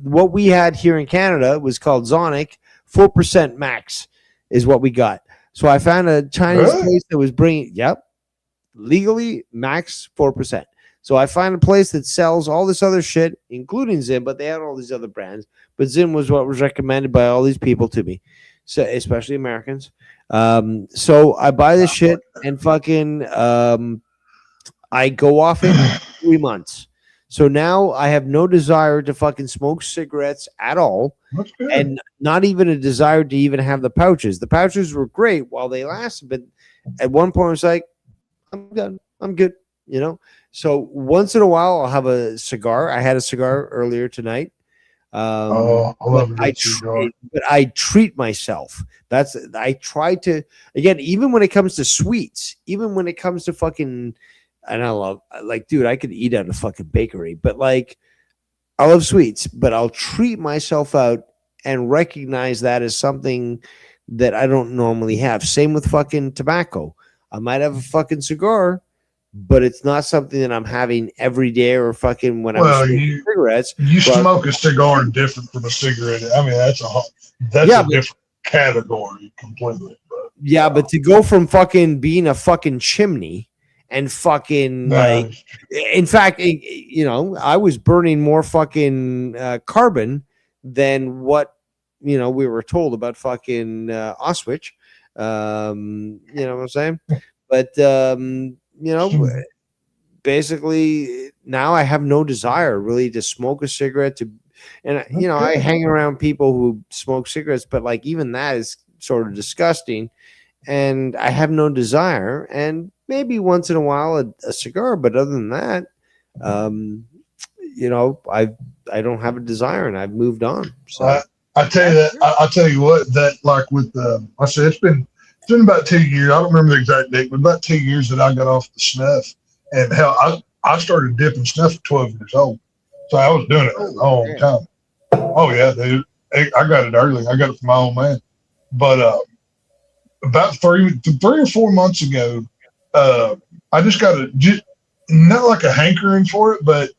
what we had here in Canada was called Zonic. 4% max is what we got. So I found a Chinese Really? place that was bringing, legally max 4%. So I find a place that sells all this other shit, including Zyn, but they had all these other brands. But Zyn was what was recommended by all these people to me, so especially Americans. So I buy this shit and fucking I go off in 3 months. So now I have no desire to fucking smoke cigarettes at all, That's good. and not even a desire to even have the pouches. The pouches were great while they lasted, but at one point I was like, I'm done. I'm good. So once in a while I'll have a cigar. I had a cigar earlier tonight. Oh, I love a I good cigar. but I treat myself. I try to, again, even when it comes to sweets, even when it comes to fucking, and I love, like, dude, I could eat at a fucking bakery, but like, I love sweets, but I'll treat myself out and recognize that as something that I don't normally have. Same with fucking tobacco. I might have a fucking cigar, but it's not something that I'm having every day or fucking when I'm Well, smoking cigarettes. you But- smoke a cigar different from a cigarette. I mean, that's Yeah, a but- different category completely. But, Yeah, but to go from fucking being a fucking chimney and fucking like, in fact, you know, I was burning more fucking carbon than what, you know, we were told about fucking Auschwitz. You know what I'm saying? But you know, basically now I have no desire really to smoke a cigarette and you know, I hang around people who smoke cigarettes, but like even that is sort of disgusting, and I have no desire, and maybe once in a while a cigar, but other than that, you know, I don't have a desire, and I've moved on. So I tell you that I tell you what, that like with I said it's been about 2 years. I don't remember the exact date, but about 2 years that I got off the snuff. And hell, I started dipping snuff at 12 years old, so I was doing it a long time. Oh yeah, dude, I got it early. I got it from my old man. But about 3 or 4 months ago, I just got not like a hankering for it, but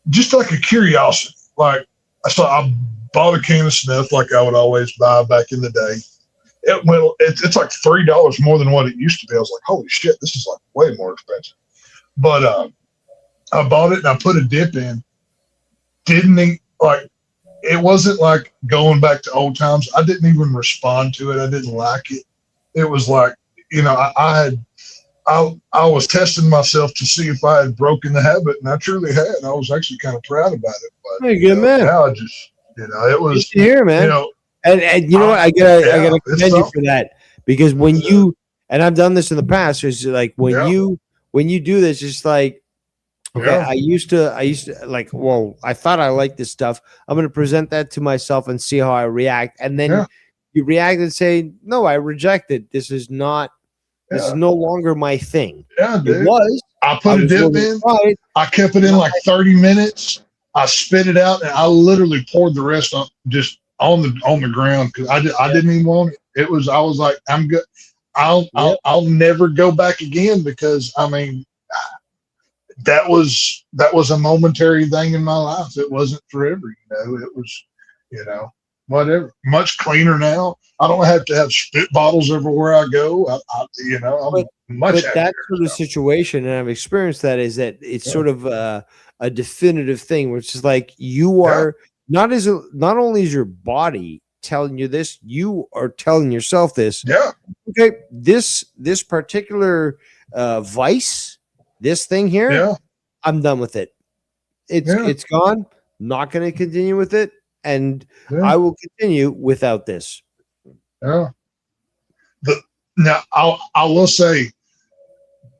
just like a curiosity. Like I bought a can of snuff like I would always buy back in the day. It's like $3 more than what it used to be. I was like, holy shit, this is like way more expensive. But I bought it and I put a dip in. It wasn't like going back to old times. I didn't even respond to it. I didn't like it. It was like, you know, I was testing myself to see if I had broken the habit, and I truly had. I was actually kind of proud about it. But hey, good man. now I just, you know, it was here, man. You know, and you know what? I gotta it's commend you something. for that, because when you, and I've done this in the past, it's like when you do this, it's like, okay, Yeah. I used to like, well, I thought I liked this stuff. I'm going to present that to myself and see how I react. And then you react and say, no, I reject it. This is no longer my thing. Yeah, dude. It was. I put a dip in. Right. I kept it in like 30 minutes. I spit it out, and I literally poured the rest on on the ground because I didn't even want it. I was like, I'm good. I'll never go back again, because I mean, that was a momentary thing in my life. It wasn't forever, you know. It was, you know, whatever. Much cleaner now. I don't have to have spit bottles everywhere I go. I'm much But happier. that sort of situation, and I've experienced that, is that it's sort of a definitive thing, which is like you are not only is your body telling you this, you are telling yourself this. Yeah. Okay, this particular vice, this thing here, Yeah. I'm done with it. It's gone. Not going to continue with it, and I will continue without this. Yeah. Now I will say,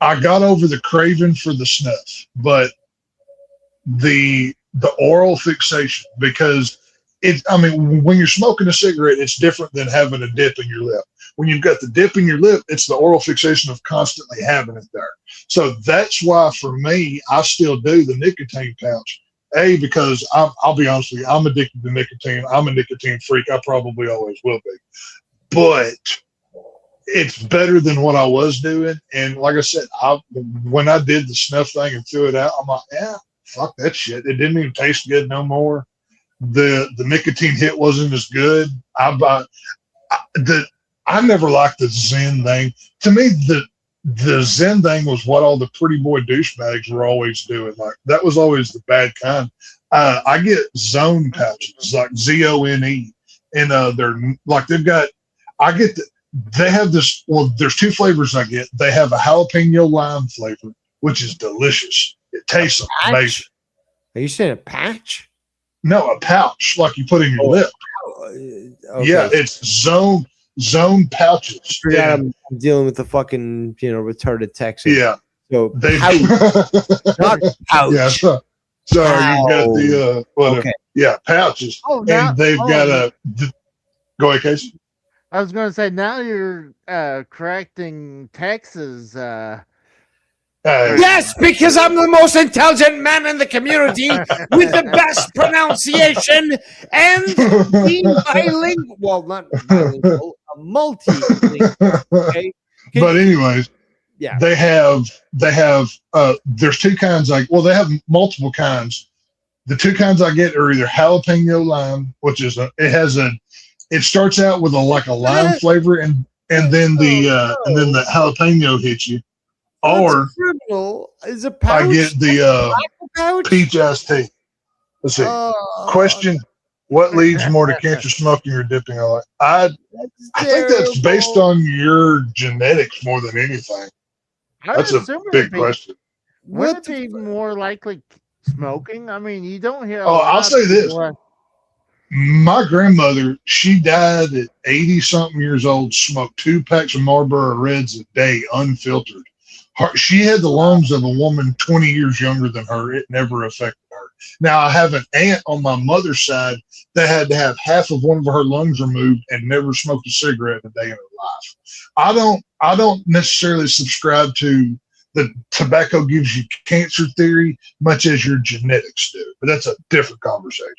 I got over the craving for the snuff, but the oral fixation, because when you're smoking a cigarette, it's different than having a dip in your lip. When you've got the dip in your lip, it's the oral fixation of constantly having it there. So that's why, for me, I still do the nicotine pouch. Because I'll be honest with you, I'm addicted to nicotine. I'm a nicotine freak. I probably always will be. But it's better than what I was doing. And like I said, when I did the snuff thing and threw it out, I'm like, fuck that shit. It didn't even taste good no more. The nicotine hit wasn't as good. I never liked the Zen thing. To me, the Zen thing was what all the pretty boy douchebags were always doing. Like, that was always the bad kind. I get Zone pouches, like ZONE, and they're like, they have this. Well, there's two flavors I get. They have a jalapeno lime flavor, which is delicious. It tastes amazing. Are you saying a patch? No, a pouch like you put in your lip. Okay. Yeah, it's zone pouches. I'm dealing with the fucking retarded Texan. Yeah. So They pouch, not pouch. Yeah. So you've got the whatever. Okay. Yeah, pouches, Oh, now, and they've got a. Go ahead, Casey. I was going to say, now you're correcting Texas. Yes, because I'm the most intelligent man in the community with the best pronunciation and the bilingual, well, not bilingual, a multilingual. Okay. But anyways, Yeah. they have there's two kinds. They have multiple kinds. The two kinds I get are either jalapeno lime, which is it starts out with a lime flavor, and then the jalapeno hits you. Or is a pouch? I get the pouch? peach iced tea. Let's see. Question: what leads more to cancer, smoking, or dipping? I think that's based on your genetics more than anything. That's a big question. Would it be more likely smoking? I mean, you don't hear. I'll say this. My grandmother, she died at 80-something years old, smoked 2 packs of Marlboro Reds a day, unfiltered. She had the lungs of a woman 20 years younger than her. It never affected her. Now, I have an aunt on my mother's side that had to have half of one of her lungs removed and never smoked a cigarette a day in her life. I don't necessarily subscribe to the tobacco gives you cancer theory much as your genetics do, but that's a different conversation.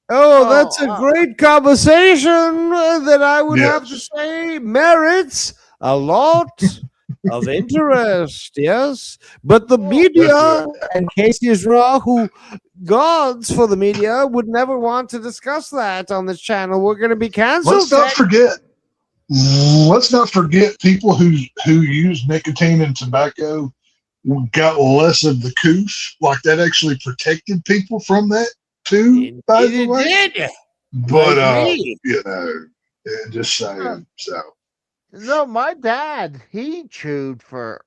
Oh, that's a great conversation that I would have to say merits a lot of interest, yes. But the media and Casey is Raw, who gods for the media, would never want to discuss that on this channel. We're going to be canceled. Let's not forget people who use nicotine and tobacco got less of the coof. Like that actually protected people from that too. By the way, but just saying. So no, my dad, he chewed for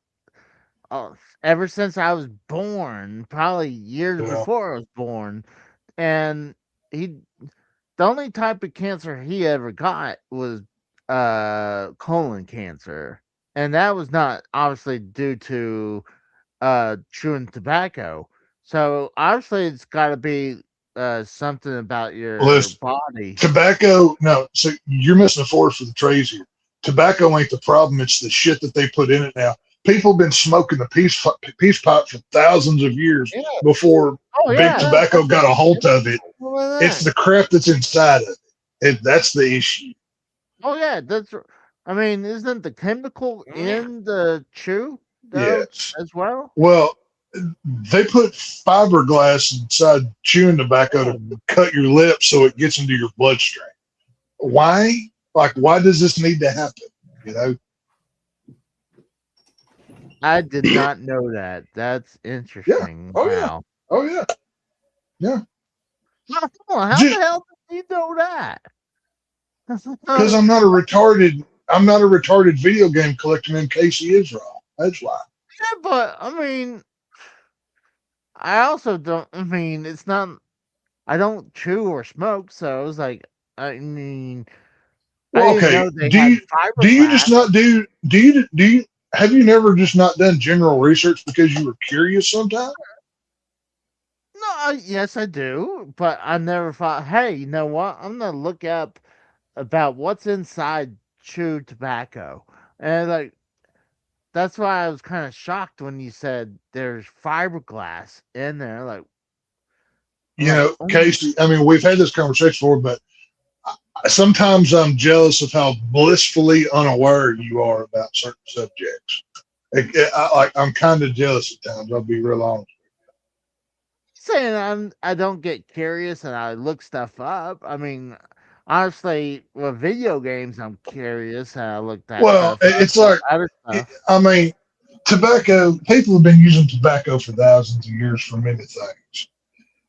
ever since I was born, probably years before I was born, and the only type of cancer he ever got was colon cancer, and that was not obviously due to chewing tobacco. So obviously it's got to be something about your body. Tobacco, no. So you're missing the forest for the trees here. Tobacco ain't the problem; it's the shit that they put in it now. People have been smoking the peace pipe for thousands of years before big tobacco got a hold of it. It's the crap that's inside of it. That's the issue. Oh yeah, I mean, isn't the chemical in the chew yes as well? Well, they put fiberglass inside chewing tobacco to cut your lips so it gets into your bloodstream. Why? Why does this need to happen? You know? I did not know that. That's interesting. Yeah. Oh yeah. Yeah. How the hell did you know that? Because I'm not a retarded video game collector named Casey Israel. That's why. Yeah, but I mean, I also don't. I mean, it's not. I don't chew or smoke, so I was like, I mean. Well, okay. Have you never just not done general research because you were curious sometimes? No, yes, I do, but I never thought, hey, you know what? I'm gonna look up about what's inside chewed tobacco, and that's why I was kind of shocked when you said there's fiberglass in there. Like, Casey. I mean, we've had this conversation before, but sometimes I'm jealous of how blissfully unaware you are about certain subjects. I'm kind of jealous at times. I'll be real honest. Saying I don't get curious and I look stuff up. I mean, honestly, with video games, I'm curious and I look that. Well, it's like I mean, tobacco. People have been using tobacco for thousands of years for many things.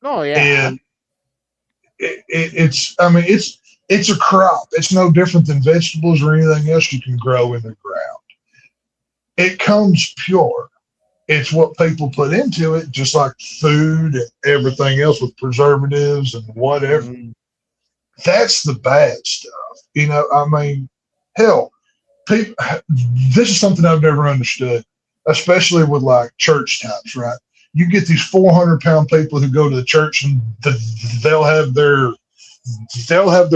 Oh yeah, and it's a crop. It's no different than vegetables or anything else you can grow in the ground. It comes pure. It's what people put into it, just like food and everything else with preservatives and whatever. Mm-hmm. That's the bad stuff. I mean, hell, this is something I've never understood, especially with like church types, right? you get these 400-pound people who go to the church and they'll have their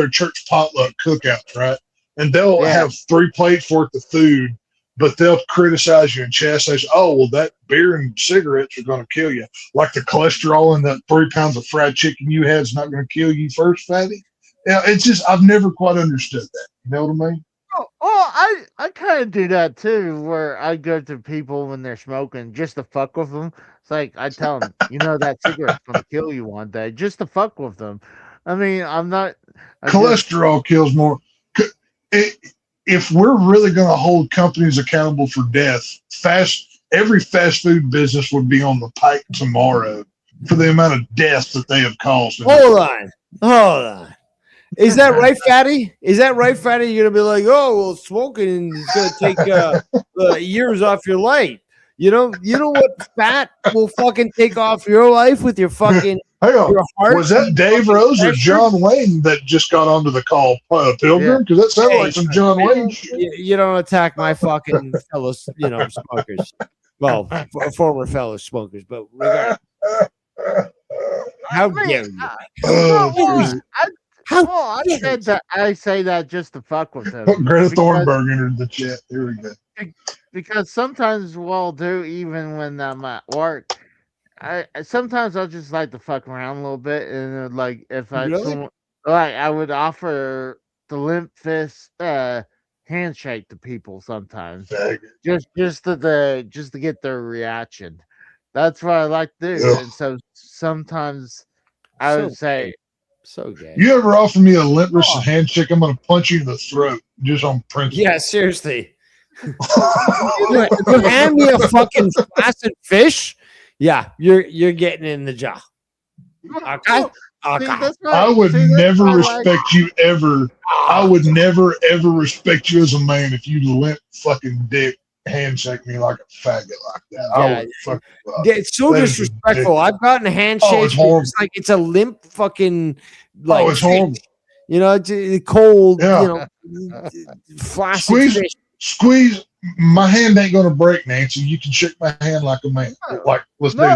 church potluck cookouts, right? And they'll have 3 plates worth of food, but they'll criticize you and chastise you. Oh, well, that beer and cigarettes are going to kill you. Like the cholesterol in that 3 pounds of fried chicken you had is not going to kill you first, fatty. Yeah, it's just I've never quite understood that. You know what I mean? Oh, I kind of do that too, where I go to people when they're smoking just to fuck with them. It's like I tell them, you know, that cigarette's gonna kill you one day, just to fuck with them. I mean, I'm not. Cholesterol kills more. If we're really going to hold companies accountable for death, every fast food business would be on the pike tomorrow for the amount of death that they have caused. Hold on. Is that right, Fatty? Is that right, Fatty? You're gonna be like, oh, well, smoking is gonna take years off your life. You know what fat will fucking take off your life with your fucking your heart. Was that Dave Rose or John Wayne that just got onto the call, Pilgrim? Because that sounded like some John Wayne shit. You don't attack my fucking fellow, smokers. Well, former fellow smokers, but regardless. How dare you? I say that just to fuck with him. Put Greta Thunberg into the chat. Here we go. Because sometimes we'll do, even when I'm at work, sometimes I just like to fuck around a little bit, and like if I I would offer the limp fist handshake to people sometimes, just to get their reaction. That's what I like to do, and so sometimes I would say. So gay. You ever offer me a limp wrist handshake? I'm going to punch you in the throat just on principle. Yeah, seriously. You hand me a fucking flaccid fish? Yeah, you're getting in the jaw. Okay. I would never respect you ever. I would never ever respect you as a man if you limp fucking dick handshake me like a faggot like that. I would fucking. It's so disrespectful. I've gotten handshakes. It's like it's a limp fucking like. It's horrible. You know, it's cold. Yeah. You know, flaccid fish. Squeeze. My hand ain't gonna break, Nancy. You can shake my hand like a man. Like, let's do this.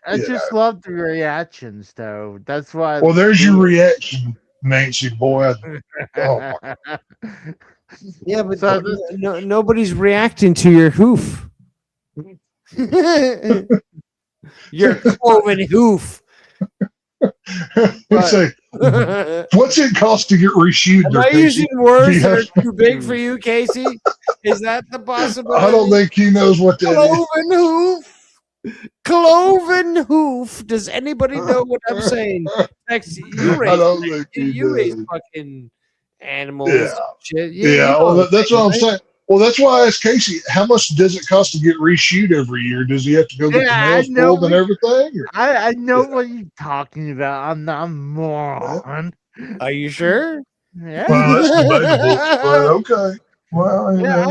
I just love the reactions, though. That's why. Well, there's your reaction, Nancy boy. Oh my God. Yeah, but nobody's reacting to your hoof. Your cloven hoof. What's it cost to get reshoot? Am I using words that are too big for you, Casey? Is that the possibility? I don't think he knows what that cloven hoof. Cloven hoof. Does anybody know what I'm saying? You raise fucking animals. Yeah. Shit. Well, that's what I'm saying. Well, that's why I asked Casey, how much does it cost to get reshoot every year? Does he have to go get the nails pulled and everything? Or? I know what you're talking about. I'm not a moron. Are you sure? Yeah. Well, that's debatable, but okay. Well, yeah,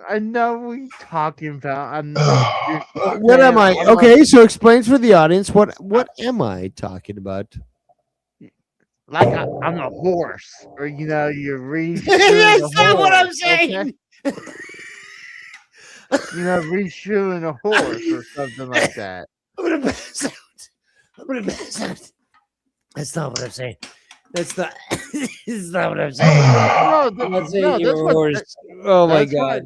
I know what you're talking about. What am I? Okay, so explain for the audience what am I talking about? Like I'm a horse, or you're reading. That's not what I'm saying. Okay? Reshoeing a horse or something like that. I'm gonna pass out. That's not what I'm saying. That's not what I'm saying. Oh my God.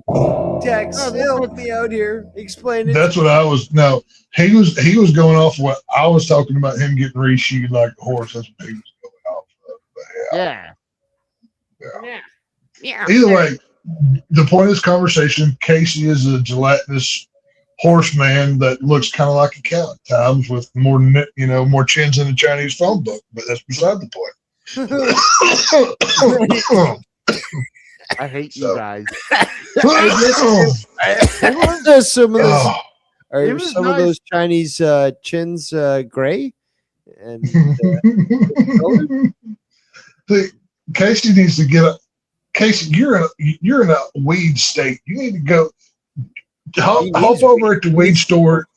Dex, help me out here. Explain it. That's what I was. No, he was going off what I was talking about. Him getting reshoed like a horse. That's what he was going off of. Yeah. Either way, the point of this conversation, Casey is a gelatinous horseman that looks kind of like a cow at times, with more chins than a Chinese phone book. But that's beside the point. I hate you guys. Some of those Chinese chins gray? And Casey needs to get up. Casey, you're in a weed state. You need to go hop over at the weed store.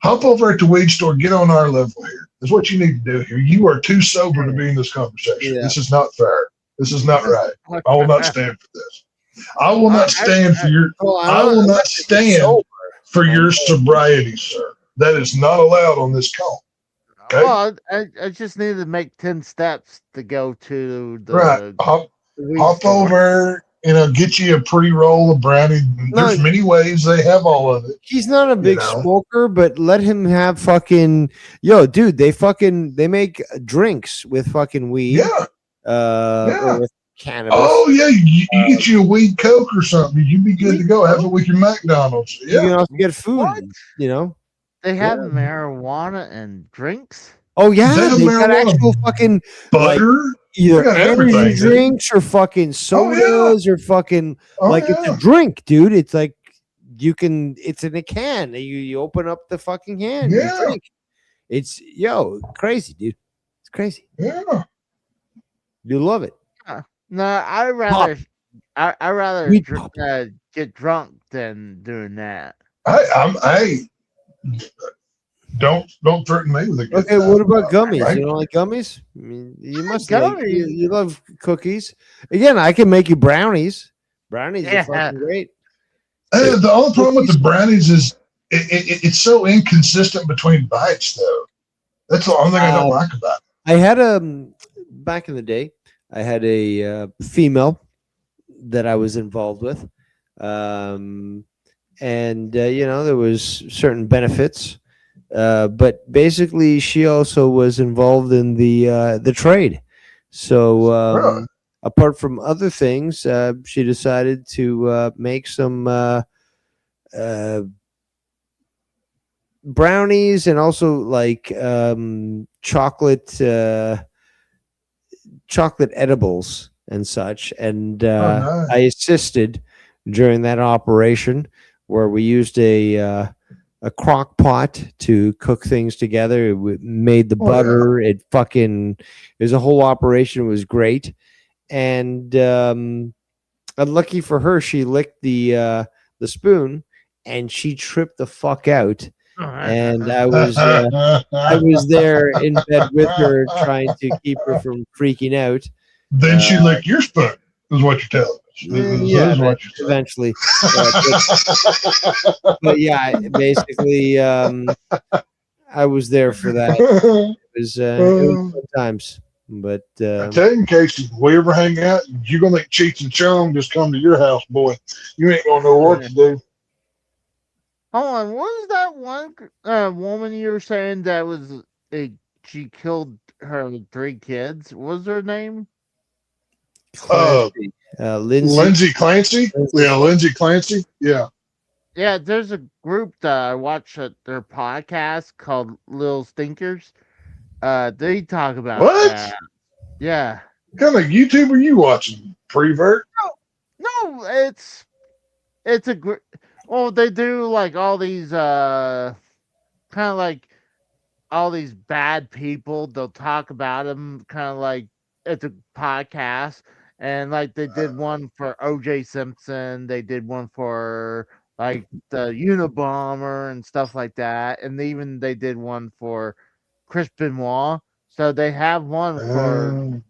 Hop over at the weed store. Get on our level here. That's what you need to do here. You are too sober to be in this conversation. Yeah. This is not fair. This is not right. I will not stand for this. I will not stand for your. I will not stand for your sobriety, sir. That is not allowed on this call. Okay. Well, I just need to make 10 steps to go to Right. the weed Hop store. over, get you a pre-roll of brownie. There's No. many ways they have all of it. He's not a big know? smoker, but let him have fucking dude. They make drinks with fucking weed. Yeah. Or with cannabis. Oh yeah, you get you a weed Coke or something. You'd be good to go. Have it with your McDonald's. You can Yeah. also get food. What? You know. They have marijuana and drinks? Oh yeah, They have they got marijuana. actual fucking Butter. either They got energy everything, dude. drinks or fucking Oh, sodas or fucking Oh, like it's yeah. a drink, dude. It's like it's in a can. You open up the fucking can. Yeah. You drink. It's crazy, dude. It's crazy. Yeah. You love it. No, I rather Weed dr- pop. get drunk than doing that. I don't threaten me with a good Okay, time. what about gummies? Right? You don't like gummies? I mean, you must gummies. like you love cookies. Again, I can make you brownies. Brownies Yeah. are fucking great. The only problem with the brownies is it's so inconsistent between bites, though. That's the only thing I don't like about it. I had back in the day, I had a female that I was involved with, and there was certain benefits, but basically she also was involved in the trade. So Really? apart from other things, she decided to make some brownies and also like chocolate edibles and such. And nice. I assisted during that operation where we used a crock pot to cook things together. Made the Oh, yeah. butter. It was a whole operation. It was great. And lucky for her, she licked the spoon and she tripped the fuck out. And I was there in bed with her, trying to keep her from freaking out. Then she licked your spoon, is what you're telling us. Yeah, Is what you're saying. eventually. But yeah, basically, I was there for that. It was fun times. But I tell you, Casey, if we ever hang out, you're gonna make Cheech and Chong just come to your house, boy. You ain't gonna know what to do. Hold on, what was that one woman you were saying that was she killed her 3 kids? What was her name? Lindsay. Lindsay Clancy? Yeah, Lindsay Clancy. Yeah. Yeah, there's a group that I watch their podcast called Little Stinkers. They talk about What? that. Yeah. What kind of YouTube are you watching? Prevert? No, it's a group. Well, they do like all these kind of like all these bad people. They'll talk about them kind of like it's a podcast. And like they did one for OJ Simpson, they did one for like the Unabomber and stuff like that, and even they did one for Chris Benoit. So they have one for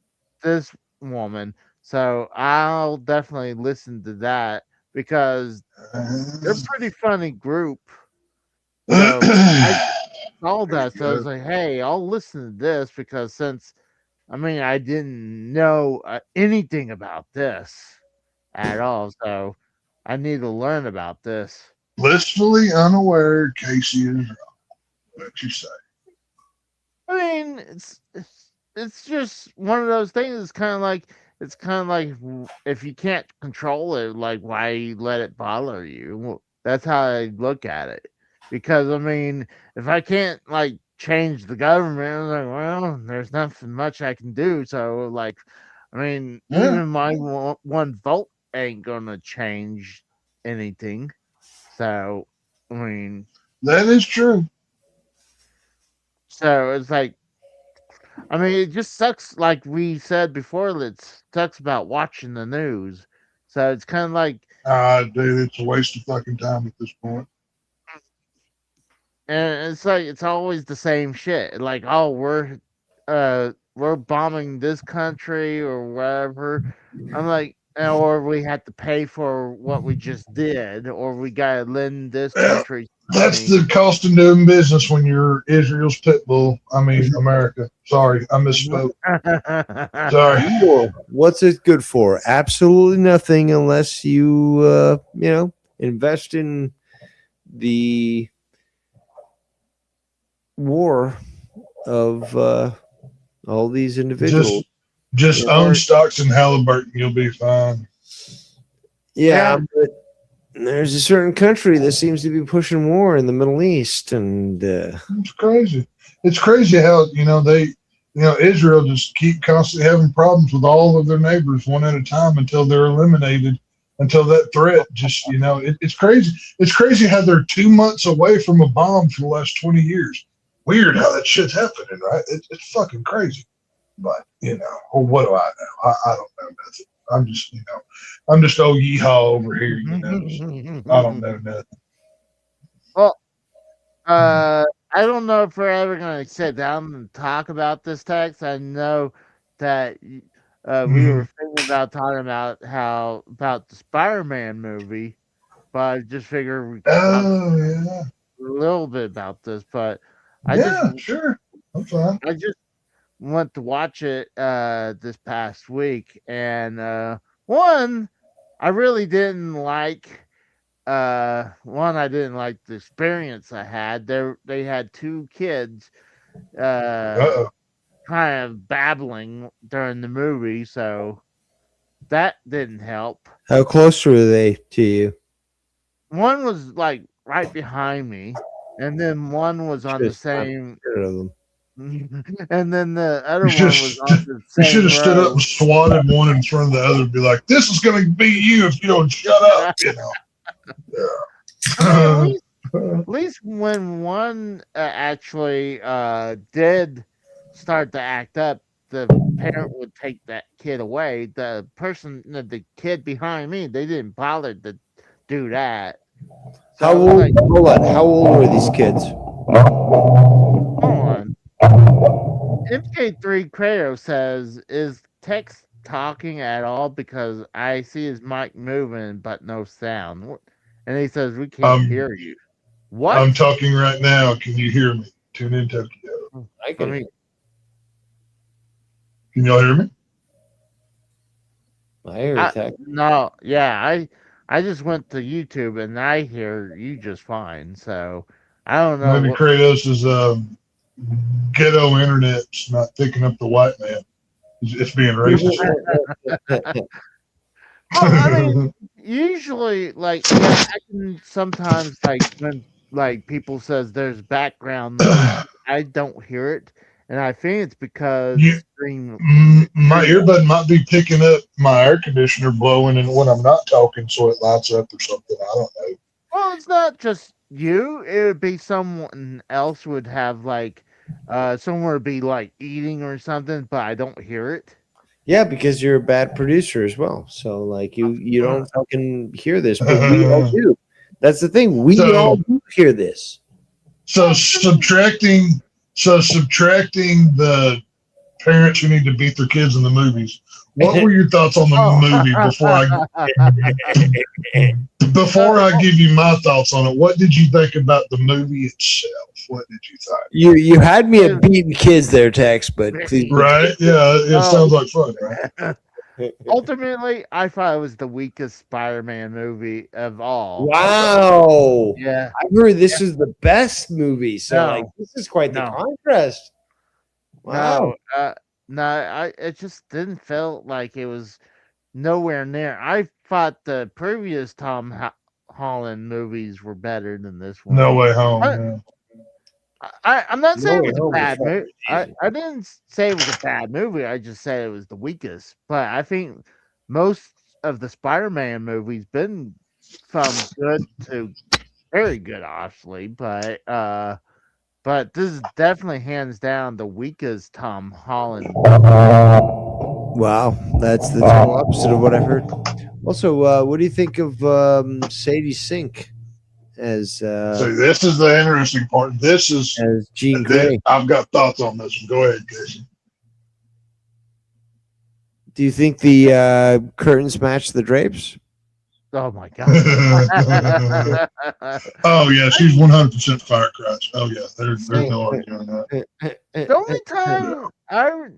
this woman. So I'll definitely listen to that because they're a pretty funny group. So I saw that, so I was like, hey, I'll listen to this because since I didn't know anything about this at all, so I need to learn about this. Blissfully unaware, Casey is wrong. What you say? I mean, it's just one of those things. It's kind of like if you can't control it, like why let it bother you? Well, that's how I look at it. Because if I can't like change the government, I'm like, well, there's nothing much I can do. So like, even my one vote ain't gonna change anything. So that is true. So it's like, it just sucks. Like we said before, it sucks about watching the news. So it's kind of like, Dude, it's a waste of fucking time at this point. and it's like it's always the same shit. Like, oh, we're bombing this country or whatever. I'm like, or we had to pay for what we just did, or we gotta lend this Yeah, country that's money. the cost of doing business when you're Israel's pit bull. I mean, America. Sorry, I misspoke. Sorry. War. What's it good for? Absolutely nothing unless you, invest in the war of all these individuals. Just Yeah. own stocks in Halliburton. You'll be fine. Yeah, but there's a certain country that seems to be pushing war in the Middle East, and It's crazy. It's crazy how Israel just keep constantly having problems with all of their neighbors one at a time until they're eliminated. Until that threat just it's crazy. It's crazy how they're 2 months away from a bomb for the last 20 years. Weird how that shit's happening, right? It's fucking crazy. But well, what do I know? I don't know nothing. I'm just old yeehaw over here. I don't know nothing. Well, I don't know if we're ever going to sit down and talk about this text. I know that we were thinking about talking about the Spider-Man movie, but I just figured we could talk Yeah. a little bit about this. But Sure. I'm fine. I just went to watch it this past week, and one, I really didn't like. One, I didn't like the experience I had. They had two kids Uh-oh. kind of babbling during the movie, so that didn't help. how close were they to you? One was like right behind me, and then one was on the Just not same, scared of them. and then the other You one was on the You same should have stood up row. and swatted one in front of the other and be like, this is going to be you if you don't shut up, I mean, at least when one actually did start to act up, the parent would take that kid away. The kid behind me, they didn't bother to do that. So How I was old? like, Hold on. How old were these kids? hold on. MK3 Kratos says, is Tex talking at all? Because I see his mic moving, but no sound. And he says, we can't hear you. What? I'm talking right now. Can you hear me? Tune in, Tokyo. I I mean, Can y'all hear me? I hear I- it, Tech. no, yeah, I just went to YouTube and I hear you just fine. So I don't know. Maybe Kratos is ghetto internet's not picking up the white man. It's being racist. I mean, usually, like, yeah, I can sometimes, like, when like people says there's background noise, I don't hear it, and I think it's because You- stream. My earbud might be picking up my air conditioner blowing and when I'm not talking, so it lights up or something. I don't know. Well, it's not just you. It would be someone else would have like, someone would be like eating or something, but I don't hear it. Yeah, because you're a bad producer as well. So like you don't fucking hear this, but we all do. That's the thing. We So- all do hear this. So subtracting the parents who need to beat their kids in the movies. What were your thoughts on the movie before I give you my thoughts on it? What did you think about the movie itself? What did you think? You had me at beating kids there, Tex, but please. Right? Yeah, it sounds like fun, right? Ultimately, I thought it was the weakest Spider-Man movie of all. Wow. Yeah. I heard this is the best movie. So No. like this is quite the No. contrast. Wow. No, it just didn't feel like it was nowhere near. I thought the previous Tom Holland movies were better than this one. No Way Home. I- Yeah. I'm not No saying it Way was a Home was bad fucking movie. I didn't say it was a bad movie. I just said it was the weakest. But I think most of the Spider-Man movies been from good to very good, obviously. But this is definitely hands down the weakest Tom Holland. Wow. That's the total opposite of what I've heard. Also, what do you think of Sadie Sink as So this is the interesting part. This is as Jean Grey? I've got thoughts on this one. Go ahead, Casey. Do you think the curtains match the drapes? Oh my god. Oh yeah, she's 100% Firecrotch. Oh yeah, there's no arguing that. The only time I've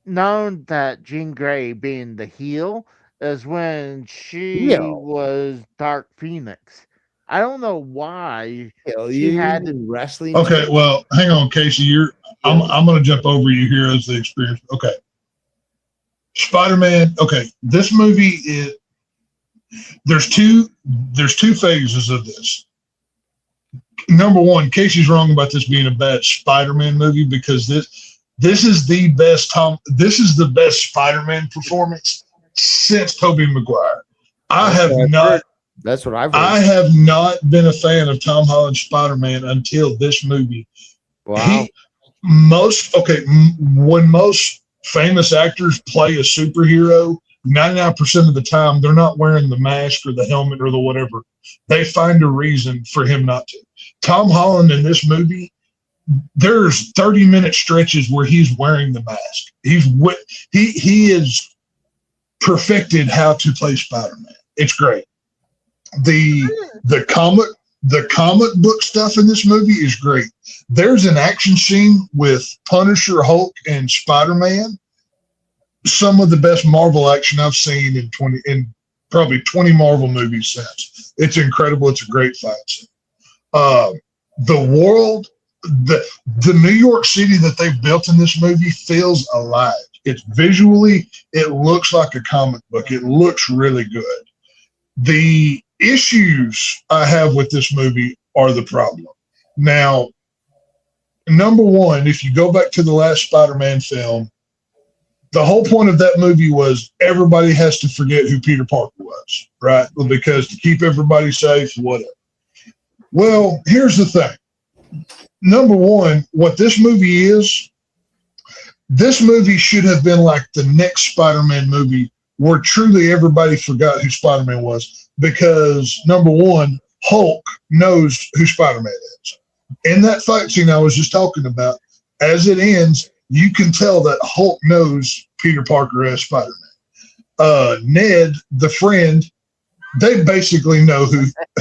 known that Jean Grey being the heel is when she Heel? was Dark Phoenix. I don't know why Hell, she you had in wrestling. Okay, well, hang on, Casey. I'm going to jump over you here as the experience. Okay, Spider-Man. Okay, this movie is. There's two phases of this. Number one, Casey's wrong about this being a bad Spider-Man movie because this is the best Spider-Man performance since Tobey Maguire. That's what I've heard. I have not been a fan of Tom Holland's Spider-Man until this movie. Wow. When most famous actors play a superhero, 99% of the time they're not wearing the mask or the helmet or the whatever. They find a reason for him not to. Tom Holland in this movie, there's 30-minute stretches where he's wearing the mask. He is perfected how to play Spider-Man. It's great. The comic book stuff in this movie is great. There's an action scene with Punisher, Hulk, and Spider-Man. Some of the best Marvel action I've seen in probably 20 Marvel movies since. It's incredible. It's a great fight scene. The world, the New York City that they've built in this movie feels alive. It's visually, it looks like a comic book. It looks really good. The issues I have with this movie are the problem. Now, number one, if you go back to the last Spider-Man film, the whole point of that movie was everybody has to forget who Peter Parker was, right? Because to keep everybody safe, whatever. Well, here's the thing. Number one, what this movie should have been like the next Spider-Man movie where truly everybody forgot who Spider-Man was. Because number one, Hulk knows who Spider-Man is. In that fight scene I was just talking about, as it ends, you can tell that Hulk knows Peter Parker as Spider-Man. Ned, the friend, they basically know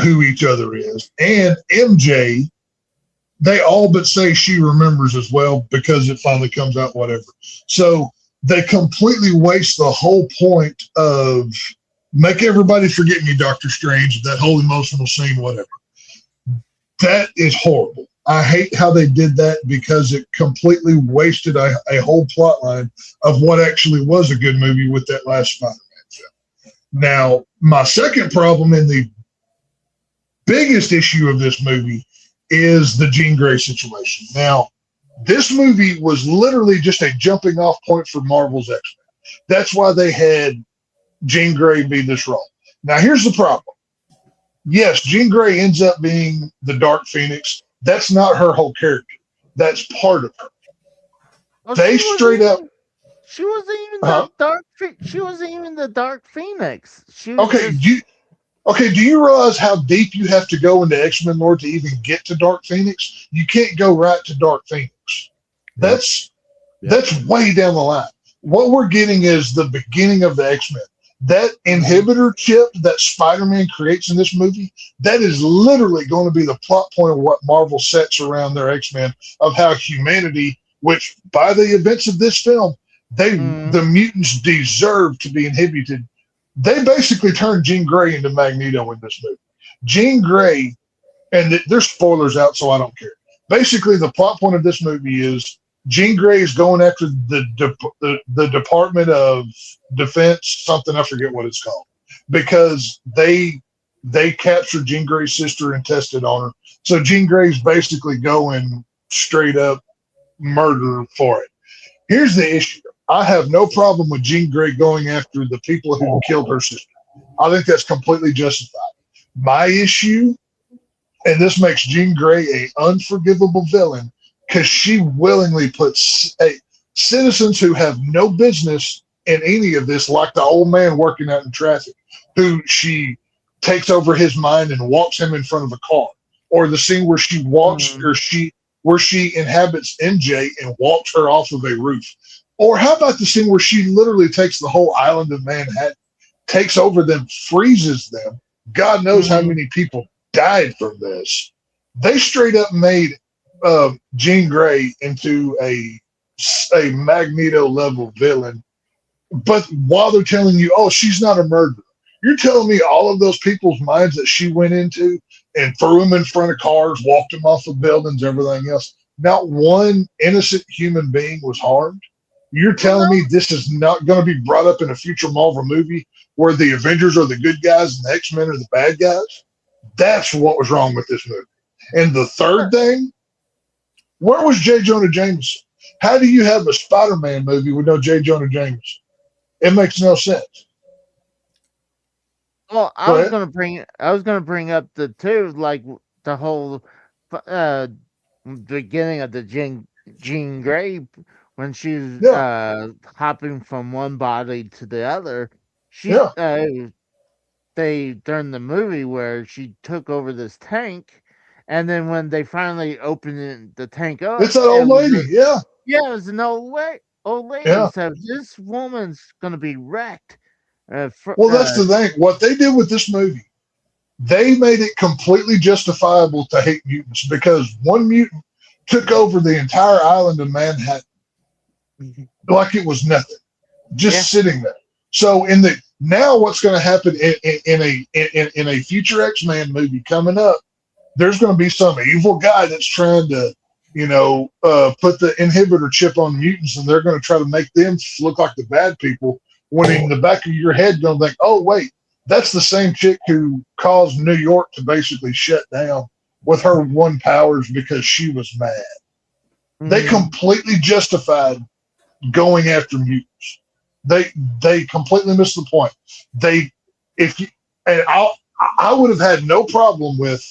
who each other is. And MJ, they all but say she remembers as well because it finally comes out, whatever. So they completely waste the whole point of make everybody forget me, Doctor Strange, that whole emotional scene, whatever. That is horrible. I hate how they did that because it completely wasted a whole plot line of what actually was a good movie with that last Spider-Man film. Now, my second problem and the biggest issue of this movie is the Jean Grey situation. Now, this movie was literally just a jumping off point for Marvel's X-Men. That's why they had Jean Grey be this role. Now, here's the problem. Yes, Jean Grey ends up being the Dark Phoenix. That's not her whole character. That's part of her. Well, They straight up. She wasn't even Uh-huh. the Dark. She wasn't even the Dark Phoenix. She was Okay, just- do you realize how deep you have to go into X-Men lore to even get to Dark Phoenix? You can't go right to Dark Phoenix. That's way down the line. What we're getting is the beginning of the X-Men. That inhibitor chip that Spider-Man creates in this movie, that is literally going to be the plot point of what Marvel sets around their X-Men, of how humanity, which by the events of this film, the mutants deserve to be inhibited. They basically turned Jean Grey into Magneto in this movie. Jean Grey, and there's spoilers out, so I don't care. Basically, the plot point of this movie is Jean Grey is going after the Department of Defense, something, I forget what it's called, because they captured Jean Grey's sister and tested on her. So Jean Grey's basically going straight up murder for it. Here's the issue. I have no problem with Jean Grey going after the people who killed her sister. I think that's completely justified. My issue, and this makes Jean Grey an unforgivable villain, because she willingly puts citizens who have no business in any of this, like the old man working out in traffic, who she takes over his mind and walks him in front of a car, or the scene where she walks, where she inhabits MJ and walks her off of a roof. Or how about the scene where she literally takes the whole island of Manhattan, takes over them, freezes them? God knows how many people died from this. They straight up made Jean Grey into a Magneto level villain. But while they're telling you, oh, she's not a murderer, you're telling me all of those people's minds that she went into and threw them in front of cars, walked them off of buildings, everything else. Not one innocent human being was harmed. You're telling me this is not going to be brought up in a future Marvel movie where the Avengers are the good guys and the X-Men are the bad guys? That's what was wrong with this movie. And the third thing, where was J. Jonah Jameson? How do you have a Spider-Man movie with no J. Jonah Jameson? It makes no sense. Well, I was gonna bring up the whole beginning of the Jean Grey when she's hopping from one body to the other. They during the movie where she took over this tank, and then when they finally opened the tank up, it's that old lady. Yeah, it was an old lady. Yeah. So this woman's gonna be wrecked. Well, that's the thing. What they did with this movie, they made it completely justifiable to hate mutants because one mutant took over the entire island of Manhattan like it was nothing, just sitting there. So now what's going to happen in a future X-Men movie coming up? There's going to be some evil guy that's trying to, put the inhibitor chip on mutants, and they're going to try to make them look like the bad people. When in the back of your head, going to think, oh wait, that's the same chick who caused New York to basically shut down with her one powers because she was mad. Mm-hmm. They completely justified going after mutants. They completely missed the point. I would have had no problem with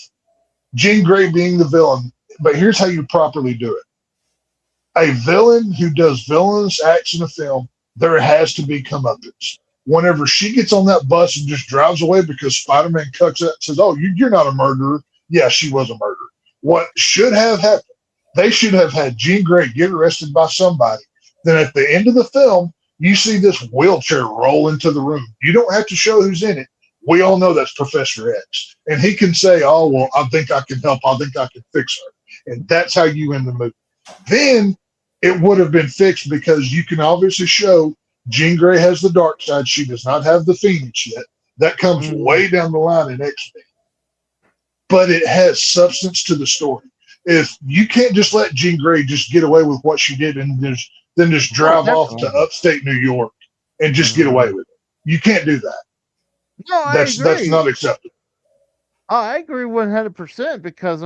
Jean Grey being the villain, but here's how you properly do it. A villain who does villainous acts in a film, there has to be comeuppance. Whenever she gets on that bus and just drives away because Spider-Man cuts out and says, oh, you're not a murderer. Yeah, she was a murderer. What should have happened, they should have had Jean Grey get arrested by somebody. Then at the end of the film, you see this wheelchair roll into the room. You don't have to show who's in it. We all know that's Professor X. And he can say, oh, well, I think I can help. I think I can fix her. And that's how you end the movie. Then it would have been fixed because you can obviously show Jean Grey has the dark side. She does not have the Phoenix yet. That comes way down the line in X-Men. But it has substance to the story. If you can't just let Jean Grey just get away with what she did and then just drive off to upstate New York and just get away with it. You can't do that. No, that's not acceptable. Oh, I agree 100% because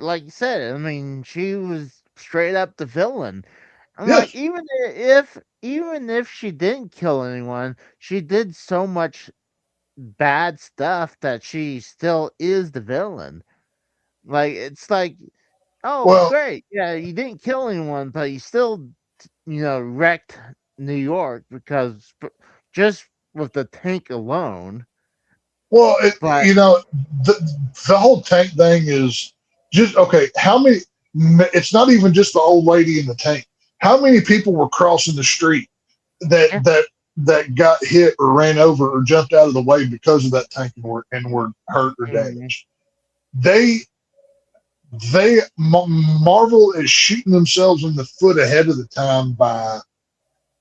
like you said, she was straight up the villain. Like even if she didn't kill anyone, she did so much bad stuff that she still is the villain. Like it's like, great, yeah, you didn't kill anyone, but you still, wrecked New York because just with the tank alone. Well, the whole tank thing is just okay. How many? It's not even just the old lady in the tank. How many people were crossing the street that got hit or ran over or jumped out of the way because of that tank and were hurt or damaged? Marvel is shooting themselves in the foot ahead of the time by,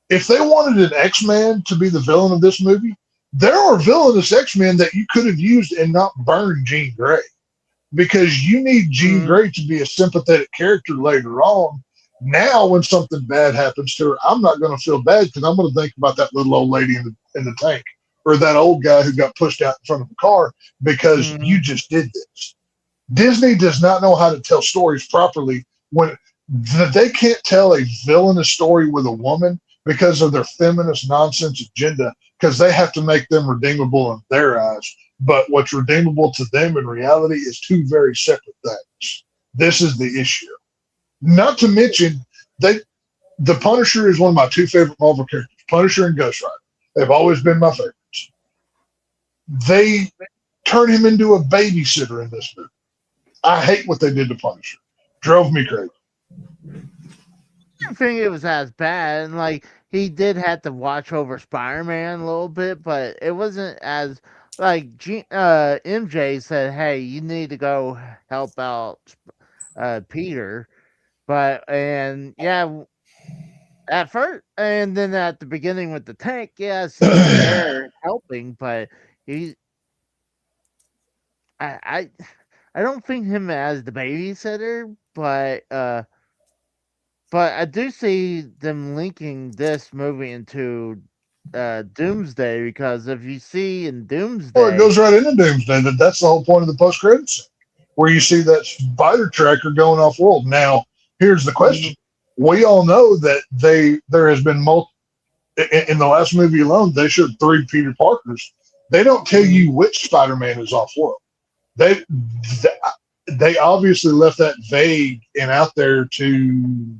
if they wanted an X-Man to be the villain of this movie, there are villainous X-Men that you could have used and not burned Jean Grey, because you need Jean Grey to be a sympathetic character later on. Now, when something bad happens to her, I'm not going to feel bad because I'm going to think about that little old lady in the tank or that old guy who got pushed out in front of the car because you just did this. Disney does not know how to tell stories properly when they can't tell a villainous story with a woman because of their feminist nonsense agenda, because they have to make them redeemable in their eyes. But what's redeemable to them in reality is two very separate things. This is the issue. Not to mention, the Punisher is one of my two favorite Marvel characters, Punisher and Ghost Rider. They've always been my favorites. They turn him into a babysitter in this movie. I hate what they did to Punisher. Drove me crazy. didn't think it was as bad. And like he did have to watch over Spider-Man a little bit, but it wasn't as like MJ said, "Hey, you need to go help out Peter." But and yeah, at first, and then at the beginning with the tank, yes, he was there helping, but he, I, I don't think him as the babysitter, but I do see them linking this movie into Doomsday, because if you see in Doomsday, Well, it goes right into Doomsday. That's the whole point of the post credits, where you see that spider tracker going off world. Now, here's the question: we all know that there has been in the last movie alone. They showed 3 Peter Parkers. They don't tell you which Spider-Man is off world. They obviously left that vague and out there to,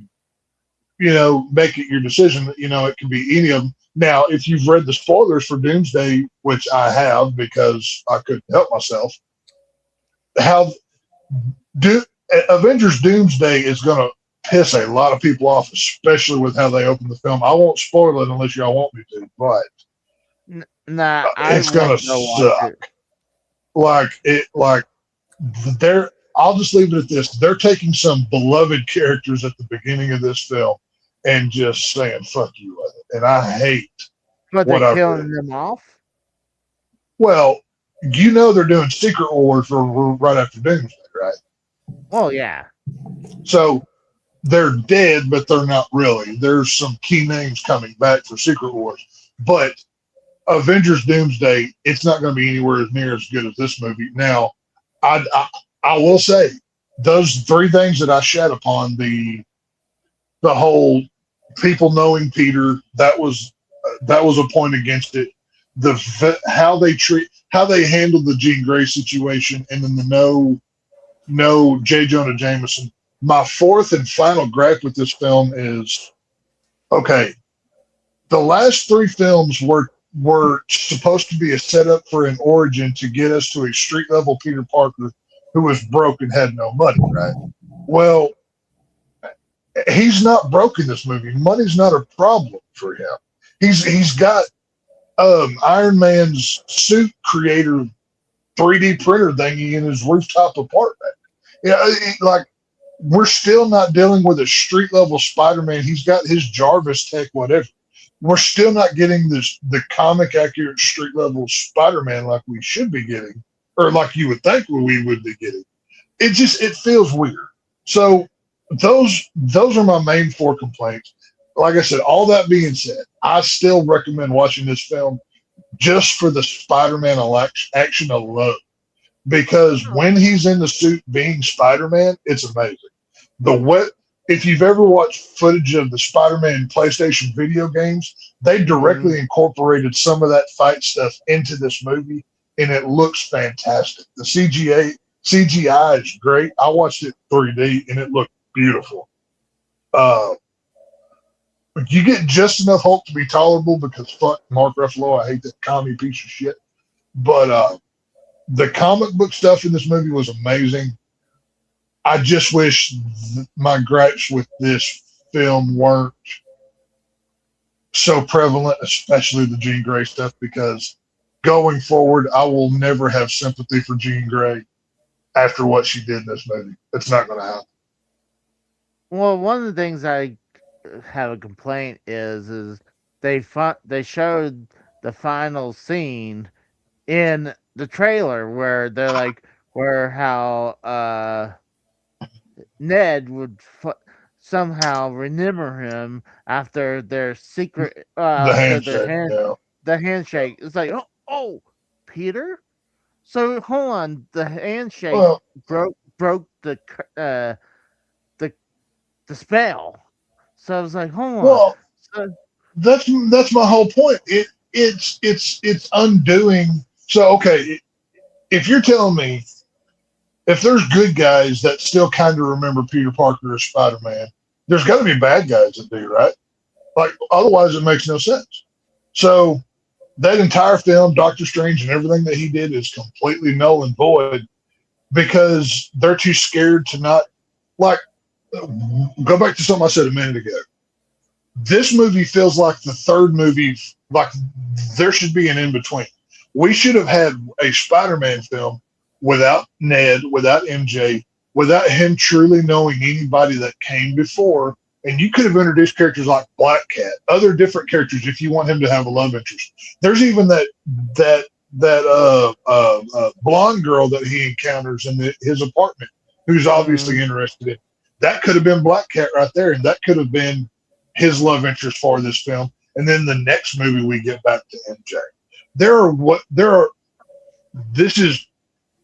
make it your decision. It can be any of them. Now, if you've read the spoilers for Doomsday, which I have because I couldn't help myself, Avengers Doomsday is going to piss a lot of people off, especially with how they open the film. I won't spoil it unless y'all want me to, but nah, it's going to suck. I'll just leave it at this. They're taking some beloved characters at the beginning of this film and just saying, fuck you with it. And I hate but what they're I've killing read. them off. Well, they're doing Secret Wars right after Doomsday, right? Well, yeah. So they're dead, but they're not really. There's some key names coming back for Secret Wars. But Avengers Doomsday, it's not going to be anywhere near as good as this movie. Now, I will say, those 3 things that I shat upon, the whole people knowing Peter, that was a point against it. How they handled the Jean Grey situation, and then the no J. Jonah Jameson. My 4th and final gripe with this film is, okay, the last 3 films were supposed to be a setup for an origin to get us to a street level Peter Parker who was broke and had no money, right? Well, he's not broke in this movie. Money's not a problem for him. He's got Iron Man's suit creator 3D printer thingy in his rooftop apartment. We're still not dealing with a street level Spider-Man. He's got his Jarvis tech, whatever. We're still not getting the comic accurate street level Spider-Man like we should be getting, or like you would think we would be getting. It feels weird. So those are my main 4 complaints. Like I said, all that being said, I still recommend watching this film just for the Spider-Man action alone, because when he's in the suit being Spider-Man, it's amazing. If you've ever watched footage of the Spider-Man PlayStation video games, they directly incorporated some of that fight stuff into this movie, and it looks fantastic. The CGI is great. I watched it 3D, and it looked beautiful. You get just enough Hulk to be tolerable because fuck Mark Ruffalo. I hate that commie piece of shit. But the comic book stuff in this movie was amazing. I just wish my gripes with this film weren't so prevalent, especially the Jean Grey stuff, because going forward, I will never have sympathy for Jean Grey after what she did in this movie. It's not going to happen. Well, one of the things I have a complaint is they showed the final scene in the trailer where they're like, where how Ned would somehow remember him after their secret the handshake. It's like, oh, Peter. So hold on, the handshake broke the spell. So I was like, hold on. Well, so, that's my whole point. It's undoing. So okay, if you're telling me, if there's good guys that still kind of remember Peter Parker as Spider-Man, there's got to be bad guys that do, right? Like, otherwise it makes no sense. So that entire film, Doctor Strange and everything that he did is completely null and void because they're too scared to not, like, go back to something I said a minute ago. This movie feels like the third movie. Like there should be an in between. We should have had a Spider-Man film without Ned, without MJ, without him truly knowing anybody that came before. And you could have introduced characters like Black Cat, other different characters if you want him to have a love interest. There's even that blonde girl that he encounters in his apartment, who's obviously interested in. That could have been Black Cat right there, and that could have been his love interest for this film. And then the next movie we get back to MJ. This is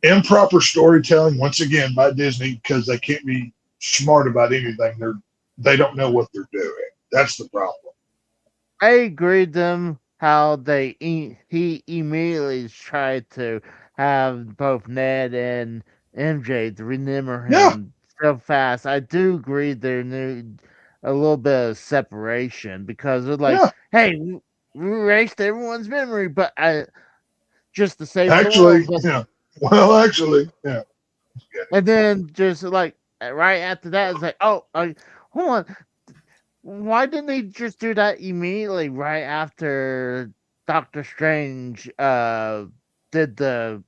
improper storytelling once again by Disney because they can't be smart about anything. They don't know what they're doing. That's the problem. I agree with them how he immediately tried to have both Ned and MJ to remember him so fast. I do agree there need a little bit of separation because they're like, hey, we erased everyone's memory, but just to save actually, the world. yeah. Well, actually, yeah. And then just like right after that, it's like, hold on. Why didn't they just do that immediately right after Doctor Strange did the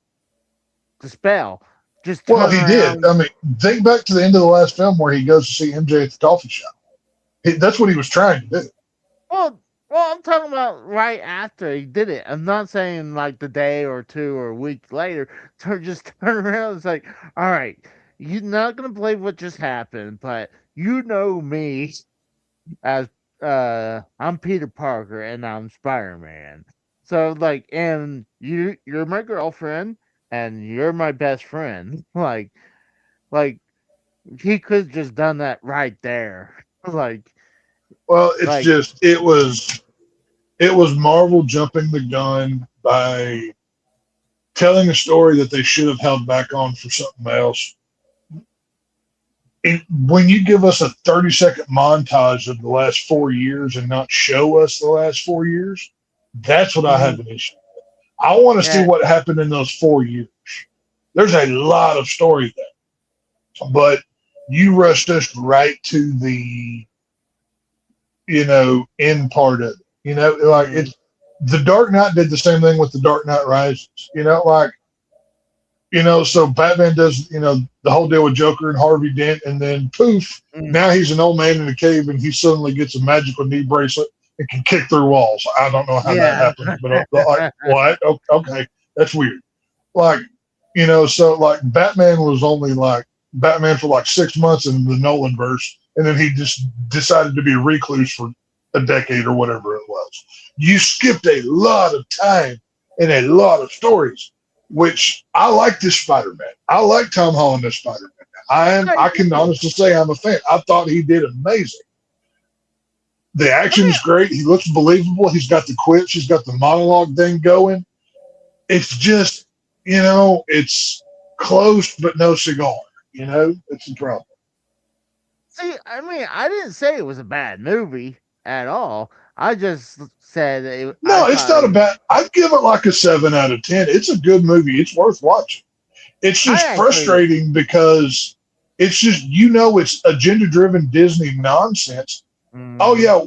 spell? Just Well, he around. did. I mean, think back to the end of the last film where he goes to see MJ at the coffee shop. That's what he was trying to do. Well, I'm talking about right after he did it. I'm not saying like the day or two or a week later. Just turn around. It's like, all right, you're not gonna believe what just happened, but you know me as I'm Peter Parker and I'm Spider-Man. So like, and you're my girlfriend and you're my best friend. Like he could have just done that right there. Well, it's just it was Marvel jumping the gun by telling a story that they should have held back on for something else. When you give us a 30-second montage of the last 4 years and not show us the last 4 years, that's what I have an issue with. I want to see what happened in those 4 years. There's a lot of story there, but you rushed us right to the, end part of it. Like it's the Dark Knight did the same thing with the Dark Knight Rises. So Batman does, the whole deal with Joker and Harvey Dent, and then poof, now he's an old man in a cave and he suddenly gets a magical knee bracelet and can kick through walls. I don't know how that happened, but like, what? Okay, that's weird. So like Batman was only like Batman for like 6 months in the Nolan verse, and then he just decided to be a recluse for a decade or whatever it was. You skipped a lot of time and a lot of stories, which I like this Spider-Man. I like Tom Holland as Spider-Man. I can honestly say I'm a fan. I thought he did amazing. The action is great. He looks believable. He's got the quips. He's got the monologue thing going. It's just, it's close but no cigar. It's the problem. See, I mean, I didn't say it was a bad movie at all. I just said it's not a bad. I'd give it like a 7 out of 10. It's a good movie. It's worth watching. It's just frustrating because it's just it's agenda-driven Disney nonsense. Oh yeah,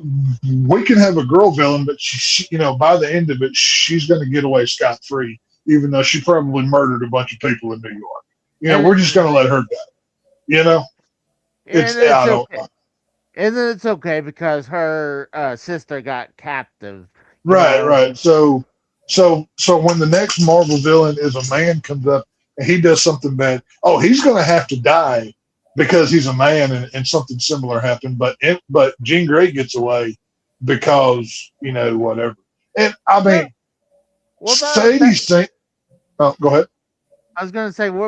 we can have a girl villain, but she by the end of it, she's going to get away scot-free, even though she probably murdered a bunch of people in New York. We're just going to let her go. And then it's okay because her sister got captive. Right. So when the next Marvel villain is a man comes up and he does something bad, he's going to have to die because he's a man and something similar happened. But Jean Grey gets away because whatever. And I mean, Sadie. Oh, go ahead. I was going to say, what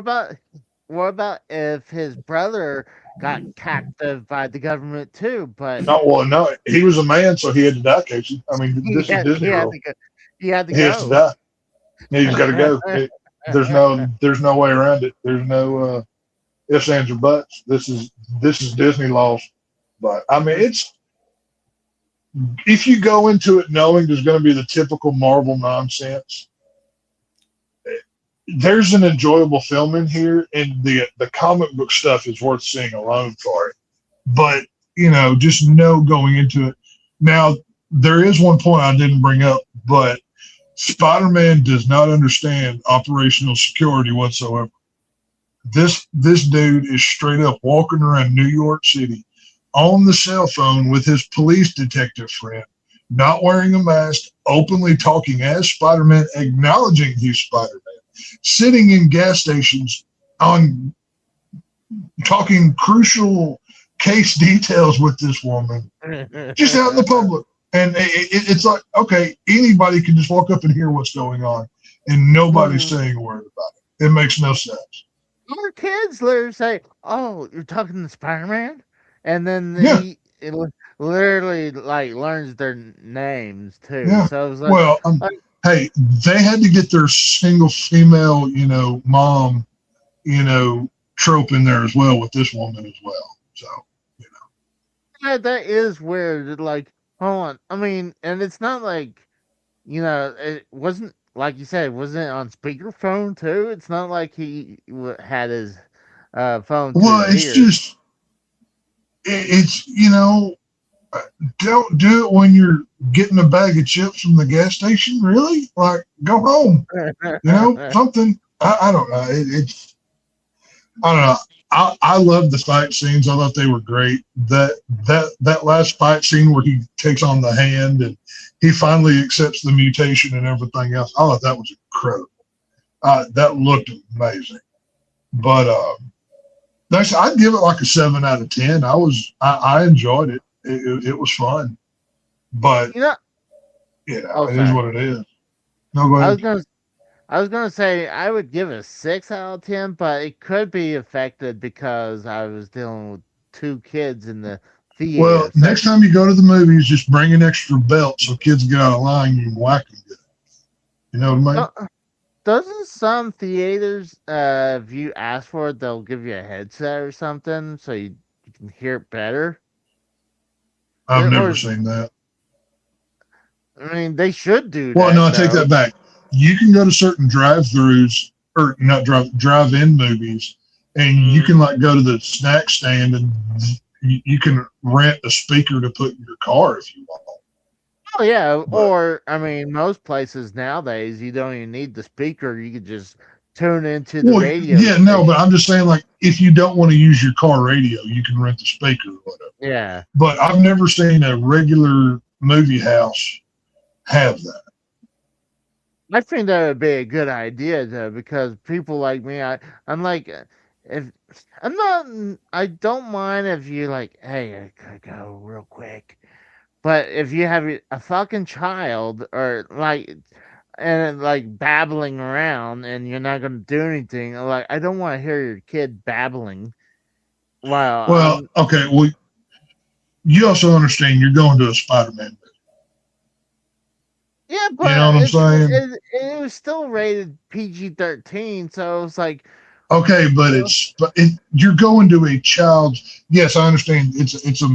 about if his brother got captive by the government too? But no, he was a man, so he had to die, Casey. I mean, this is Disney World. He has to die. He's got to go. There's no way around it. There's no ifs, ands, or buts. This is Disney laws. But I mean, if you go into it knowing there's going to be the typical Marvel nonsense, there's an enjoyable film in here, and the comic book stuff is worth seeing alone for it. But just know going into it, Now, there is one point I didn't bring up, but Spider-Man does not understand operational security whatsoever. This dude is straight up walking around New York City on the cell phone with his police detective friend, not wearing a mask, openly talking as Spider-Man, acknowledging he's Spider-Man, sitting in gas stations on talking crucial case details with this woman, just out in the public. And it's like, okay, anybody can just walk up and hear what's going on, and nobody's saying a word about it. It makes no sense. Our kids literally say, "Oh, you're talking to Spider-Man," and then Yeah. it literally like learns their names too. Yeah. So it was like, Well, hey, they had to get their single female, mom, trope in there as well with this woman as well. So, yeah, that is weird. Like, hold on. I mean, and it's not like, it wasn't like you said, it wasn't on speakerphone too. It's not like he had his phone. well, to his it's ear. just, it's, don't do it when you're getting a bag of chips from the gas station. Really? Like, go home. Something. I don't know. I don't know. I love the fight scenes. I thought they were great. That last fight scene where he takes on the hand and he finally accepts the mutation and everything else. I thought that was incredible. That looked amazing. But I'd give it like a 7 out of 10. I enjoyed it. It was fun. But it is what it is. No, go ahead. I was gonna say I would give it a 6 out of 10, but it could be affected because I was dealing with 2 kids in the theater. Well, next time you go to the movies, just bring an extra belt so kids get out of line and you can whack them good. You know what I mean? Doesn't some theaters, if you ask for it, they'll give you a headset or something so you can hear it better? I've never seen that. I mean, they should do Well, that. no, I take that back. You can go to certain drive-throughs or not drive-in movies, and you can like go to the snack stand and you can rent a speaker to put in your car if you want. Oh yeah, or I mean, most places nowadays you don't even need the speaker. You could just tune into the radio. Yeah, no, but I'm just saying, like, if you don't want to use your car radio, you can rent the speaker or whatever. Yeah. But I've never seen a regular movie house have that. I think that would be a good idea though, because people like me, I'm like, I don't mind if you like, hey, I gotta go real quick, but if you have a fucking child or like, and like babbling around and you're not gonna do anything, like I don't want to hear your kid babbling. Well, okay, well, you also understand you're going to a Spider-Man movie. Yeah, but you know what I'm saying? It was still rated PG-13, so it was like. Okay, but you're going to a child's. Yes, I understand. It's a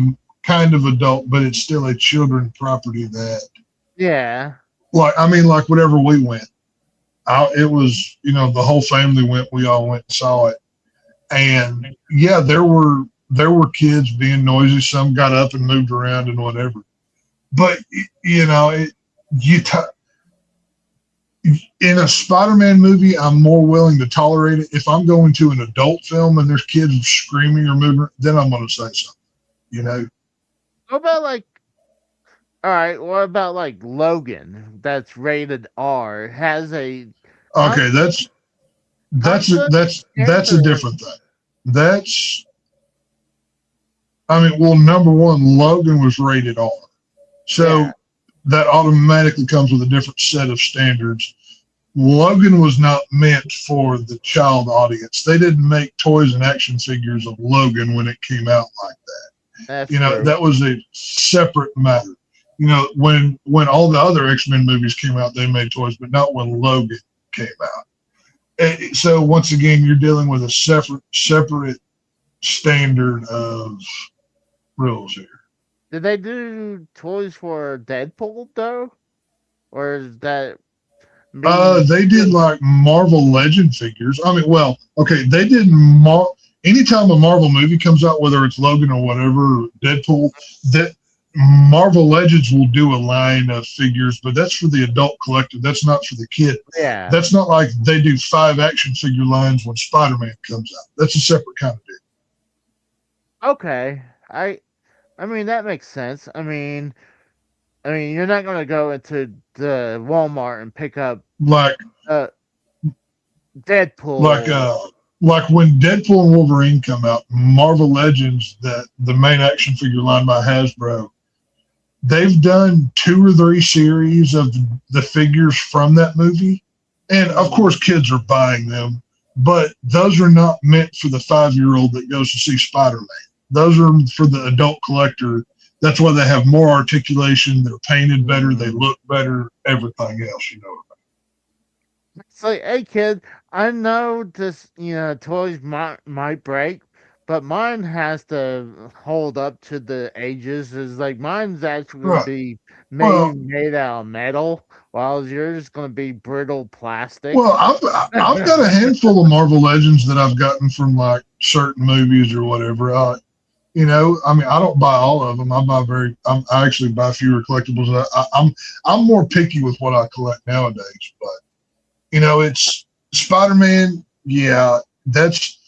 kind of adult, but it's still a children's property. That. Yeah. Like whatever we went, it was the whole family went. We all went and saw it, and yeah, there were kids being noisy. Some got up and moved around and whatever, but in a Spider-Man movie, I'm more willing to tolerate it. If I'm going to an adult film and there's kids screaming or moving, then I'm going to say something. What about all right, what about Logan? That's rated R. Has a. Okay, that's a different thing. Number one, Logan was rated R, so. Yeah. That automatically comes with a different set of standards. Logan was not meant for the child audience. They didn't make toys and action figures of Logan when it came out like that. That's true. That was a separate matter. When all the other X-Men movies came out, they made toys, but not when Logan came out. So once again, you're dealing with a separate standard of rules here. Did they do toys for Deadpool though, or is that? They did like Marvel Legend figures. They did. Anytime a Marvel movie comes out, whether it's Logan or whatever, Deadpool, Marvel Legends will do a line of figures, but that's for the adult collector. That's not for the kid. Yeah. That's not like they do 5 action figure lines when Spider-Man comes out. That's a separate kind of deal. Okay. I mean that makes sense. I mean you're not gonna go into the Walmart and pick up Like uh Deadpool. like when Deadpool and Wolverine come out, Marvel Legends, that the main action figure line by Hasbro, they've done 2 or 3 series of the figures from that movie, and of course kids are buying them, but those are not meant for the 5-year-old that goes to see Spider-Man. Those are for the adult collector. That's why they have more articulation, they're painted better, they look better, everything else, you know. It's like, hey kid, I know this, toys might break, but mine has to hold up to the ages. Is like mine's actually going Right. to be Well, made out of metal, while yours is going to be brittle plastic. Well, I've got a handful of Marvel Legends that I've gotten from like certain movies or whatever. I mean, I don't buy all of them. I actually buy fewer collectibles. I'm more picky with what I collect nowadays. But it's Spider-Man. Yeah, that's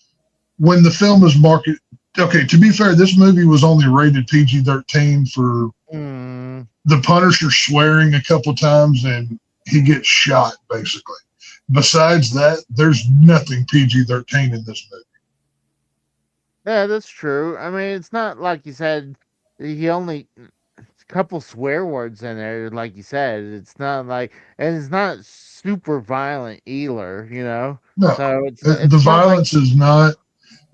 when the film is marketed. Okay, to be fair, this movie was only rated PG-13 for Mm, the Punisher swearing a couple times and he gets shot, basically. Besides that, there's nothing PG-13 in this movie. yeah, that's true. I mean, it's not like you said. He only a couple swear words in there, like you said. It's not like, and it's not super violent either. No, So the it's not like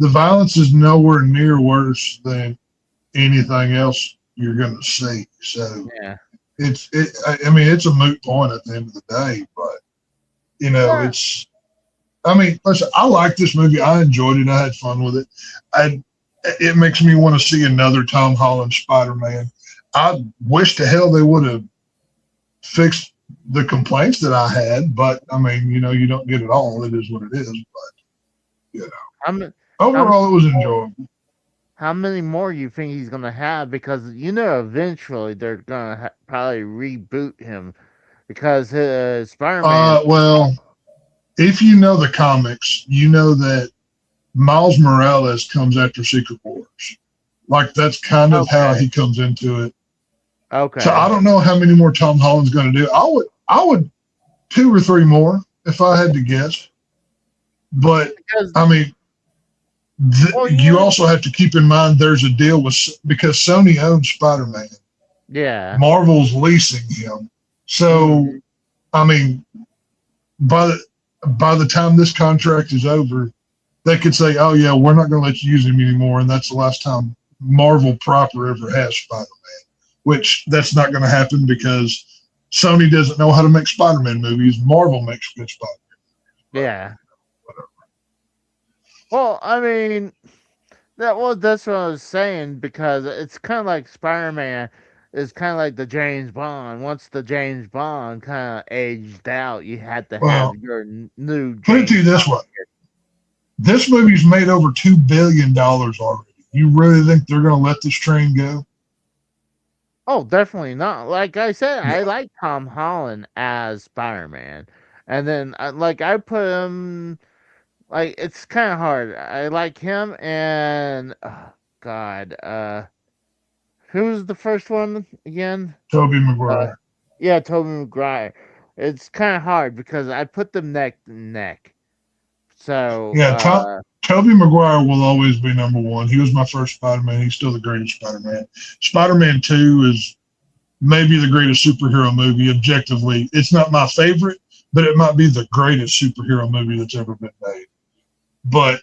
violence is nowhere near worse than anything else you're going to see. So yeah. I mean, it's a moot point at the end of the day, but Yeah. listen, I like this movie. I enjoyed it. I had fun with it. It makes me want to see another Tom Holland Spider-Man. I wish to hell they would have fixed the complaints that I had, but I mean, you don't get it all. It is what it is. But How, ma- overall, it was enjoyable. how many more you think he's gonna have? Because eventually they're gonna probably reboot him because Spider-Man. Well, if you know the comics, you know that Miles Morales comes after Secret Wars. Like that's kind of how he comes into it. Okay. So I don't know how many more Tom Holland's going to do. I would 2 or 3 more if I had to guess. But Because I mean, you also have to keep in mind there's a deal because Sony owns Spider-Man. yeah. Marvel's leasing him. So I mean, by the time this contract is over, they could say, "Oh yeah, we're not going to let you use him anymore," and that's the last time Marvel proper ever has Spider-Man. Which that's not going to happen because Sony doesn't know how to make Spider-Man movies. Marvel makes good Spider-Man. Yeah. Well, I mean, that's what I was saying because it's kind of like Spider-Man is kind of like the James Bond. Once the James Bond kind of aged out, you had to Well, have your new. Put it to you this way: this movie's made over $2 billion already. You really think they're going to let this train go? Oh, definitely not. Like I said, I Yeah. like Tom Holland as Spider-Man, and then I put him. Like it's kind of hard. I like him and God, who's the first one again? Tobey Maguire. Yeah, Tobey Maguire. It's kind of hard because I put them neck to neck. So Yeah, Tobey Maguire will always be number 1. He was my first Spider-Man. He's still the greatest Spider-Man. Spider-Man 2 is maybe the greatest superhero movie objectively. It's not my favorite, but it might be the greatest superhero movie that's ever been made. But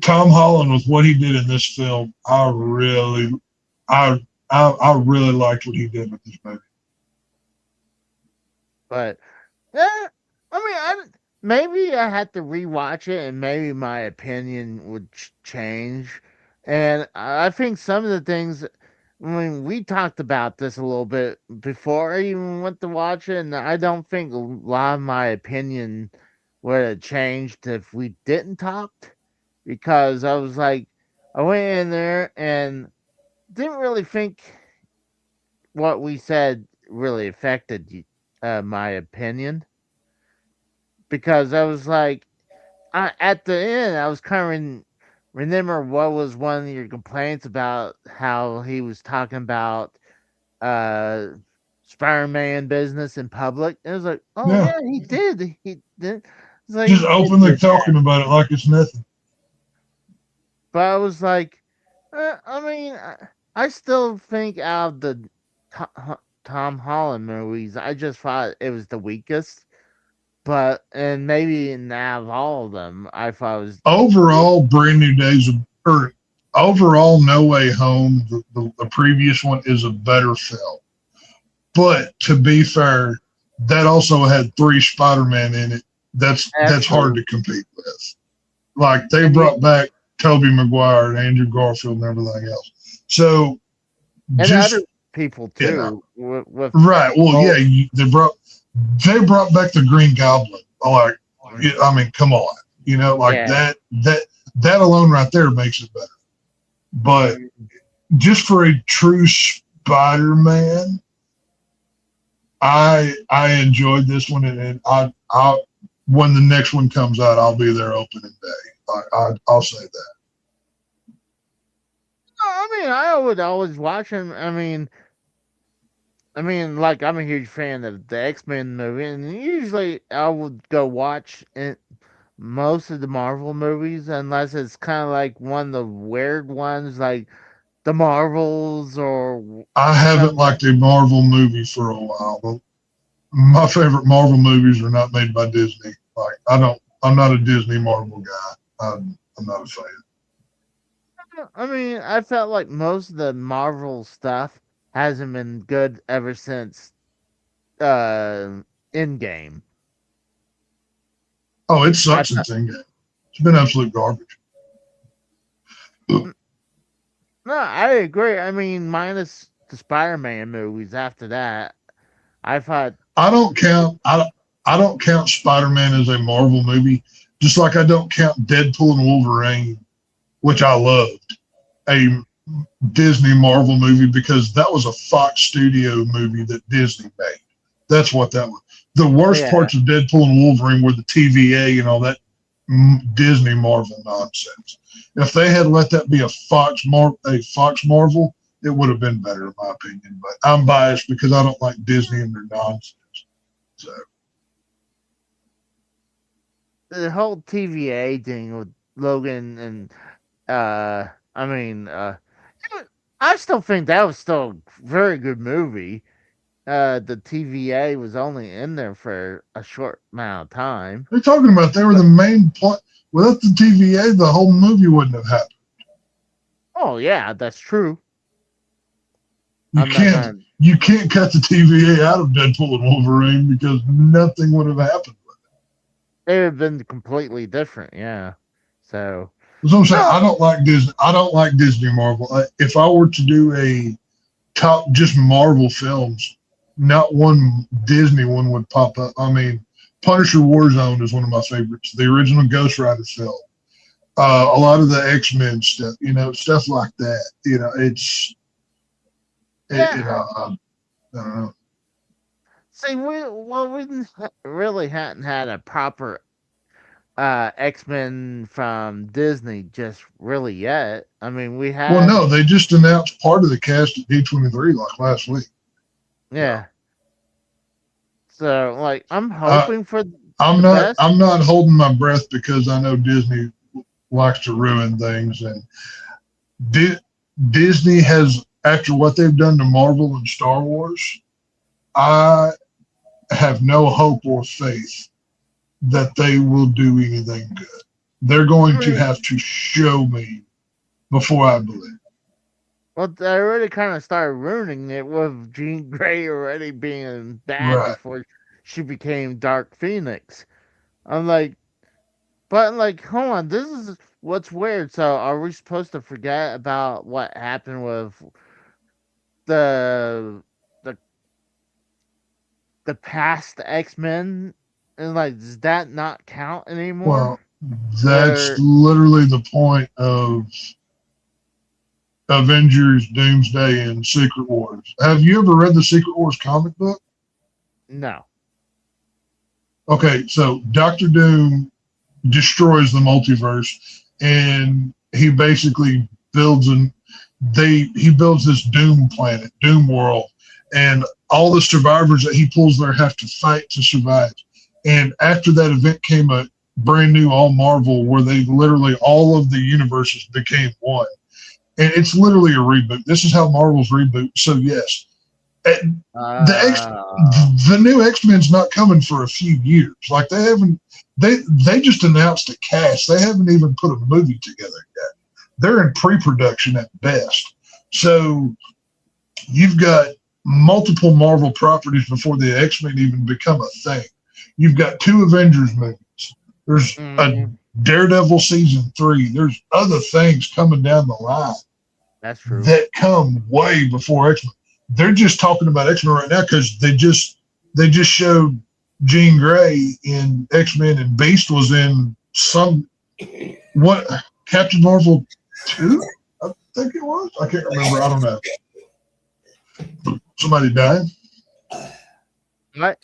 Tom Holland, with what he did in this film, I really liked what he did with this movie. but yeah, I mean, maybe I had to rewatch it, and maybe my opinion would change. And I think some of the things. I mean, we talked about this a little bit before I even went to watch it, and I don't think a lot of my opinion would have changed if we didn't talk, because I was like, I went in there and didn't really think what we said really affected my opinion, because I was like, at the end, I was kind of remember what was one of your complaints about how he was talking about uh Spider-Man business in public. And it was like, oh Yeah. yeah, he did. He did. It's like Just he did openly do that. talking about it like it's nothing. But I was like, I mean, I still think out of the Tom Holland movies, I just thought it was the weakest. But and maybe out of all of them, I thought it was Overall, Brand New Days, or overall, No Way Home, the previous one is a better film. But to be fair, that also had 3 Spider-Man in it. That's hard to compete with. Like they brought back Tobey Maguire and Andrew Garfield and everything else. So and just other people too. you know, with right. Well, yeah, they brought back the Green Goblin. Like, I mean, come on, you know, like Yeah. that alone right there makes it better. But just for a true Spider-Man, I enjoyed this one, and I when the next one comes out, I'll be there opening day. I'll say that. I mean, I would always watch him. I mean, like I'm a huge fan of the X-Men movie, and usually I would go watch most of the Marvel movies, unless it's kind of like one of the weird ones, like the Marvels or I haven't something. liked a Marvel movie for a while. But my favorite Marvel movies are not made by Disney. Like I'm not a Disney Marvel guy. I'm not a fan. I mean, I felt like most of the Marvel stuff hasn't been good ever since Endgame. Oh, it sucks since Endgame. It's been absolute garbage. No, I agree. I mean, minus the Spider-Man movies. After that, I thought I don't count Spider-Man as a Marvel movie, just like I don't count Deadpool and Wolverine, which I loved, a Disney Marvel movie, because that was a Fox Studio movie that Disney made. That's what that was. The worst Yeah. parts of Deadpool and Wolverine were the TVA and all that Disney Marvel nonsense. If they had let that be a Fox Marvel, it would have been better in my opinion. But I'm biased because I don't like Disney and their nonsense. So the whole TVA thing with Logan and I mean, I still think that was still a very good movie. The TVA was only in there for a short amount of time. they're talking about they were the main plot. Without the TVA, the whole movie wouldn't have happened. Oh yeah, that's true. You I'm not can't gonna- you can't cut the TVA out of Deadpool and Wolverine because nothing would have happened. They would have been completely different, yeah. So That's what I'm saying. No. I don't like Disney. I don't like Disney Marvel. If I were to do a top just Marvel films, not one Disney one would pop up. I mean, Punisher Warzone is one of my favorites. The original Ghost Rider film. A lot of the X-Men stuff, you know, stuff like that. You know, Yeah. you know, I don't know. see, we really hadn't had a proper X-Men from Disney just really yet. I mean, we had Well, no, they just announced part of the cast at D23 like last week. yeah. So like, I'm hoping for I'm the not. best. I'm not holding my breath because I know Disney likes to ruin things, and Disney has, after what they've done to Marvel and Star Wars, I have no hope or faith that they will do anything good. They're going to have to show me before I believe. Well, they already kind of started ruining it with Jean Grey already being bad Right. before she became Dark Phoenix. I'm like, but like, hold on, this is what's weird. So, are we supposed to forget about what happened with the the past X-Men? And like, does that not count anymore? Well, that's Where- literally the point of Avengers, Doomsday, and Secret Wars. Have you ever read the Secret Wars comic book? No. Okay, so Doctor Doom destroys the multiverse, and he basically builds he builds this Doom planet, Doom world, and all the survivors that he pulls there have to fight to survive. And after that event came a brand new all Marvel where they literally all of the universes became one. And it's literally a reboot. This is how Marvel's reboot. So yes, the new X-Men's not coming for a few years. Like they just announced a cast. They haven't even put a movie together yet. They're in pre-production at best. So you've got multiple Marvel properties before the X-Men even become a thing. You've got 2 Avengers movies. There's a Daredevil season 3. There's other things coming down the line. That's true. That come way before X-Men. They're just talking about X-Men right now because they just showed Jean Grey in X-Men, and Beast was in Captain Marvel 2? I think it was. I can't remember. I don't know. Somebody died? What?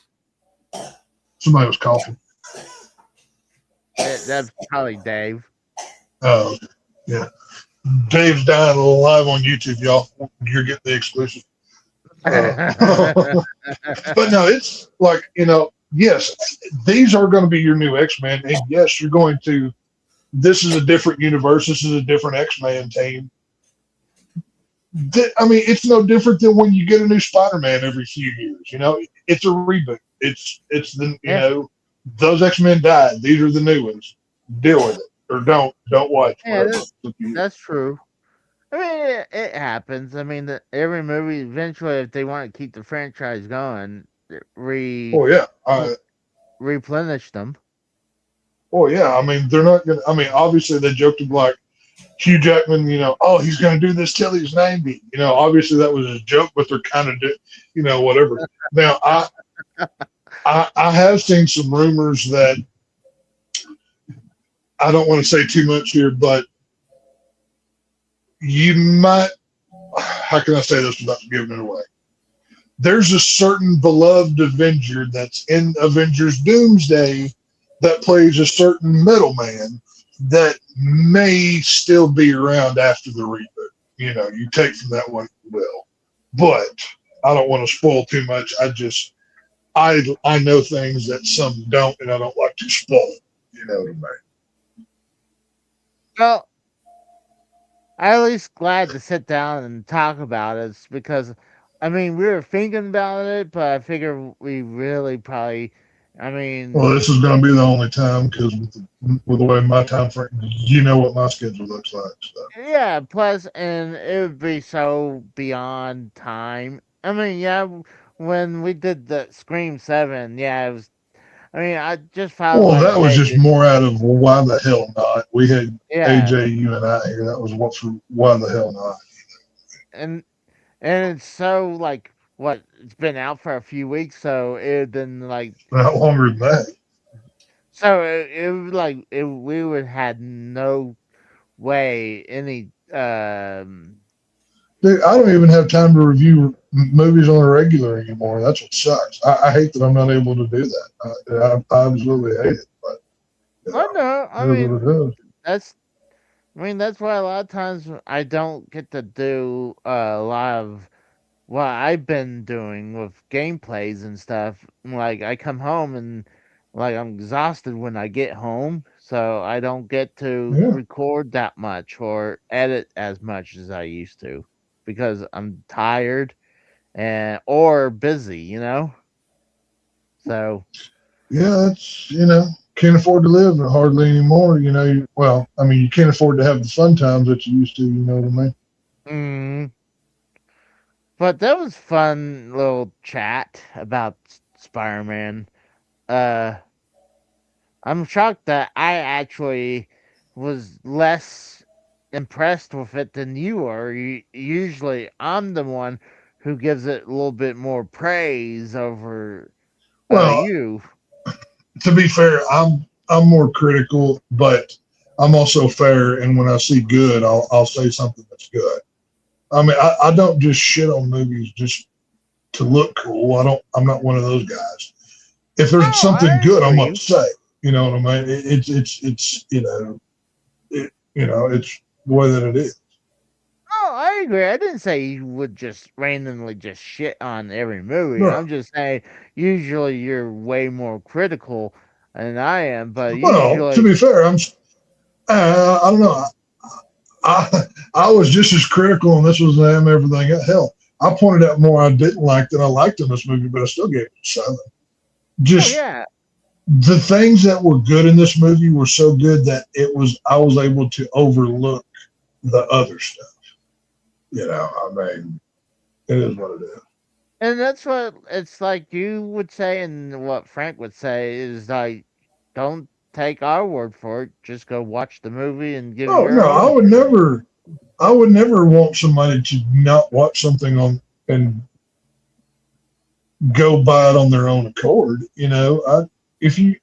Somebody was coughing. That's probably Dave. Oh, yeah. Dave's dying live on YouTube, y'all. You're getting the exclusive. But no, it's like, yes, these are going to be your new X-Men. And yes, this is a different universe. This is a different X-Men team. It's no different than when you get a new Spider-Man every few years. It's a reboot. Those X-Men died. These are the new ones. Deal with it or don't watch. Yeah, that's true. It happens. Every movie eventually, if they want to keep the franchise going, replenish them. Oh yeah, they're not gonna. Obviously they joked like Hugh Jackman. He's gonna do this till his name be. Obviously that was a joke, but they're kind of, whatever. Now I have seen some rumors that I don't want to say too much here, but you might. How can I say this without giving it away? There's a certain beloved Avenger that's in Avengers Doomsday that plays a certain Metal Man that may still be around after the reboot. You take from that what you will. But I don't want to spoil too much. I know things that some don't, and I don't like to spoil. You know what I mean? Well, I'm at least glad to sit down and talk about it because, we were thinking about it, but I figure we really probably, Well, this is going to be the only time because with the way my time frame, what my schedule looks like. So. Yeah, plus, and it would be so beyond time. When we did the Scream 7, it was. I just found. Well, that was just more out of why the hell not? We had AJ, you and I here. That was why the hell not? And it's so it's been out for a few weeks, so it been not longer than that. So it was we would had no way any. Dude, I don't even have time to review movies on a regular anymore. That's what sucks. I hate that I'm not able to do that. I absolutely hate it. But I know. That's why a lot of times I don't get to do a lot of what I've been doing with gameplays and stuff. I come home and I'm exhausted when I get home, so I don't get to record that much or edit as much as I used to. Because I'm tired or busy, So it's can't afford to live hardly anymore. You can't afford to have the fun times that you used to. You know what I mean? But that was fun little chat about Spider-Man. I'm shocked that I actually was less impressed with it than you are. Usually I'm the one who gives it a little bit more praise over you. To be fair, I'm more critical, but I'm also fair, and when I see good, I'll say something that's good. I mean, I don't just shit on movies just to look cool. I'm not one of those guys. If No, there's something I good, I'm agree. gonna say. You know what I mean? It's it's the way that it is. No, I agree. I didn't say you would just randomly just shit on every movie. No. I'm just saying usually you're way more critical than I am, but Well, to usually be fair, I don't know. I was just as critical, and this was damn everything. Hell, I pointed out more I didn't like than I liked in this movie, but I still gave it a 7. oh Just yeah. the things that were good in this movie were so good that I was able to overlook the other stuff. You know, I mean, it is what it is. And that's what it's like you would say and what Frank would say is like don't take our word for it. Just go watch the movie and give Oh your no, own. I would never want somebody to not watch something on and go buy it on their own accord. You know, if you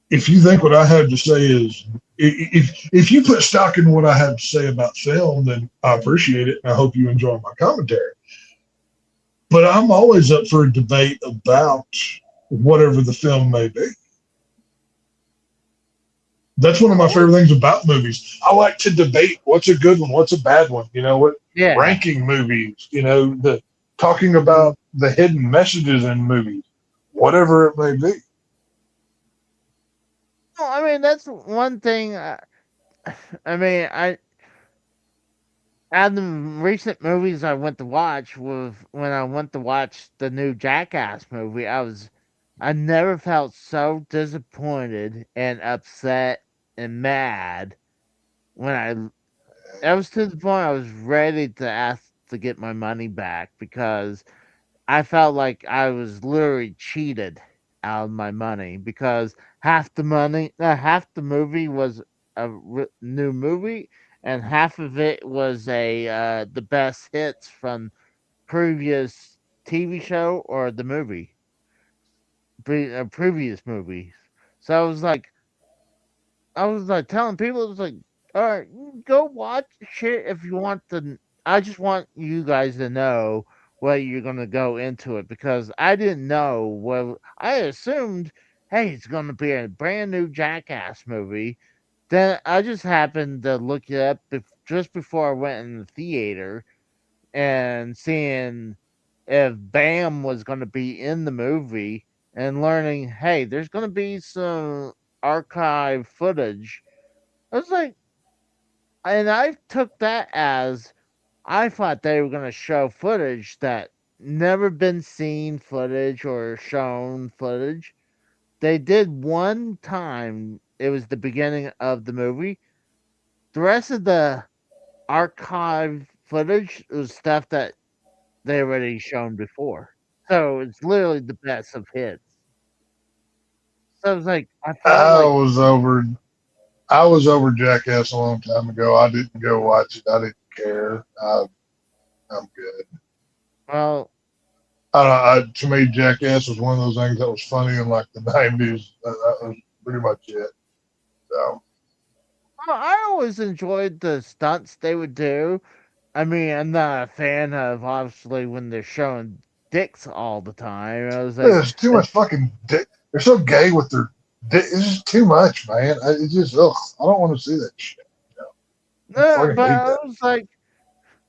if you think what I have to say is if you put stock in what I have to say about film, then I appreciate it and I hope you enjoy my commentary. But I'm always up for a debate about whatever the film may be. That's one of my favorite things about movies. I like to debate what's a good one, what's a bad one. You know, what Yeah. ranking movies. You know, the talking about the hidden messages in movies, whatever it may be. Well, I mean that's one thing. I mean, out of the recent movies I went to watch was when I went to watch the new Jackass movie. I never felt so disappointed and upset and mad when I was to the point I was ready to ask to get my money back because I felt like I was literally cheated out of my money because half the movie was a new movie, and half of it was the best hits from previous TV show or the movie, previous movies. So I was like telling people, it was like, all right, go watch shit if you want to. I just want you guys to know what you're gonna go into it because I didn't know. Well, I assumed, hey, it's gonna be a brand new Jackass movie. Then I just happened to look it up just before I went in the theater and seeing if Bam was gonna be in the movie and learning, hey, there's gonna be some archive footage. I was like, and I took that as I thought they were going to show footage that never been seen footage or shown footage. They did one time. It was the beginning of the movie. The rest of the archive footage was stuff that they already shown before. So it's literally the best of hits. So I was like, I felt I like, was over I was over Jackass a long time ago. I didn't go watch it. I didn't care. I'm good. well, To me, Jackass was one of those things that was funny in like the '90s. That was pretty much it. So I always enjoyed the stunts they would do. I mean, I'm not a fan of obviously when they're showing dicks all the time. I was like, there's too much fucking dick. They're so gay with their dick. It's just too much, man. It's just ugh. I don't want to see that shit. I no, fucking but hate I that. was like,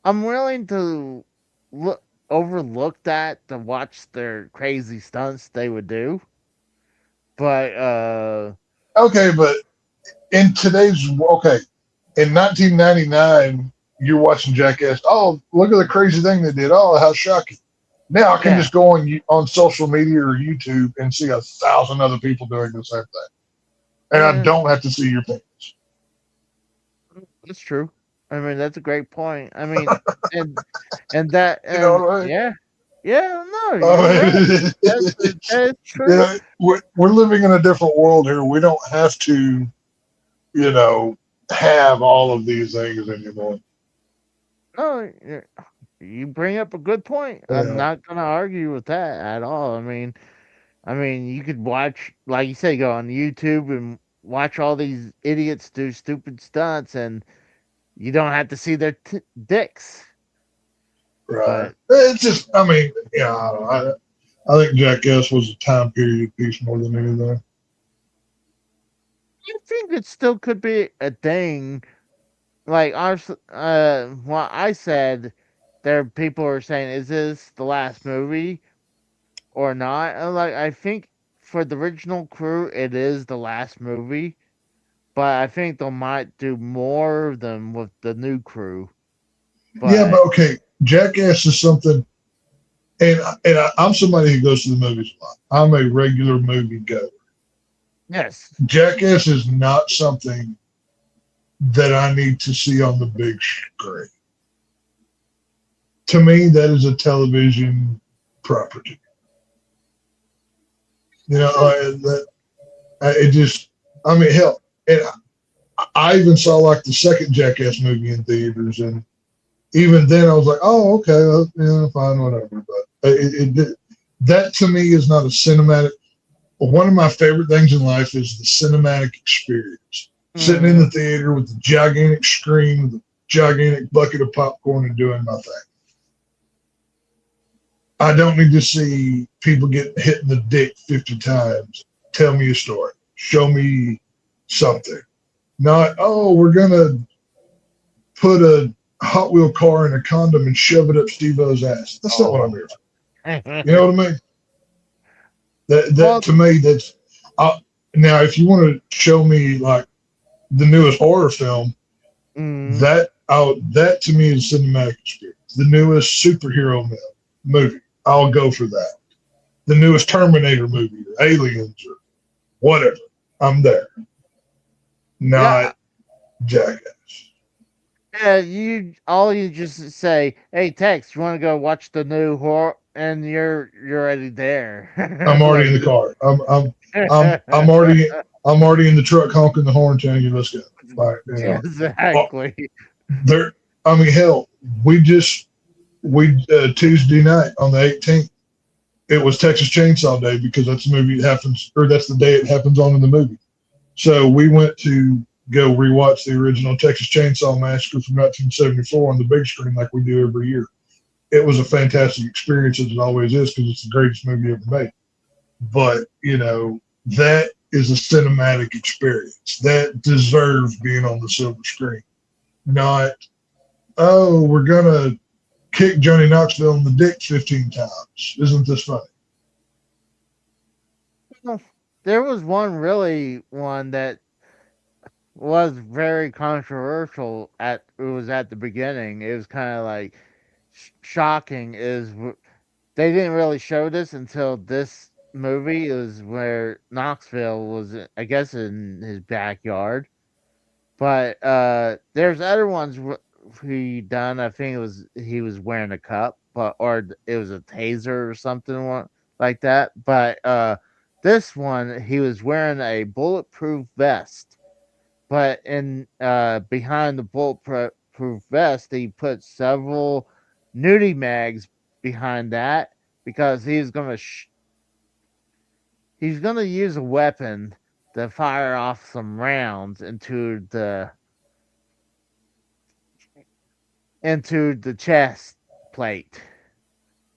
I'm willing to overlook that to watch their crazy stunts they would do. But Okay, but in today's in 1999, you're watching Jackass. Oh, look at the crazy thing they did. Oh, how shocking! Now I can yeah, just go on social media or YouTube and see 1,000 other people doing the same thing, and I yeah, don't have to see your penis. that's true. I mean, that's a great point. I mean, and You know what I mean? yeah, yeah, no, you're I right. mean, That's true. we're living in a different world here. We don't have to, you know, have all of these things anymore. No, you bring up a good point. I'm Yeah. not gonna argue with that at all. I mean, you could watch, like you say, go on YouTube and watch all these idiots do stupid stunts, and you don't have to see their dicks. Right. It's just, I mean, yeah, I think Jackass was a time period piece more than anything. I think it still could be a thing. Like, what I said, there people were saying, is this the last movie or not? And like, I think for the original crew, it is the last movie, but I think they might do more of them with the new crew. Yeah, but okay, Jackass is something, and I'm somebody who goes to the movies a lot. I'm a regular movie goer. Yes. Jackass is not something that I need to see on the big screen. To me, that is a television property. You know, it just, I mean, hell, and I even saw like the second Jackass movie in theaters, and even then I was like, oh, okay, yeah, fine, whatever. But that to me is not a cinematic. One of my favorite things in life is the cinematic experience. Sitting in the theater with the gigantic screen, with a gigantic bucket of popcorn and doing my thing. I don't need to see people get hit in the dick 50 times. Tell me a story. Show me something. Not, oh, we're going to put a Hot Wheel car in a condom and shove it up Steve-O's ass. That's not what I'm here for. You know what I mean? That to me, that's now if you want to show me like the newest horror film, that to me is cinematic experience. The newest superhero movie, I'll go for that. The newest Terminator movie or Aliens or whatever, I'm there. Not Jackass. Yeah, you just say, "Hey, Tex, you want to go watch the new horror?" And you're already there. I'm already in the car. I'm already in the truck honking the horn, telling you let's go. Like, you know, exactly. There. I mean, hell, we Tuesday night on the 18th, it was Texas Chainsaw Day because that's the movie it happens, or that's the day it happens on in the movie. So we went to go rewatch the original Texas Chainsaw Massacre from 1974 on the big screen like we do every year. It was a fantastic experience, as it always is, because it's the greatest movie ever made. But, you know, that is a cinematic experience. That deserves being on the silver screen. Not, oh, we're going to kick Johnny Knoxville in the dick 15 times. Isn't this funny? There was one that was very controversial it was at the beginning. It was kind of like shocking is they didn't really show this until this movie. It was where Knoxville was, I guess, in his backyard. But there's other ones he done. I think he was wearing a cup, or it was a taser or something like that. But this one, he was wearing a bulletproof vest. But behind the bulletproof vest, he put several nudie mags behind that because he's gonna use a weapon to fire off some rounds into the chest plate.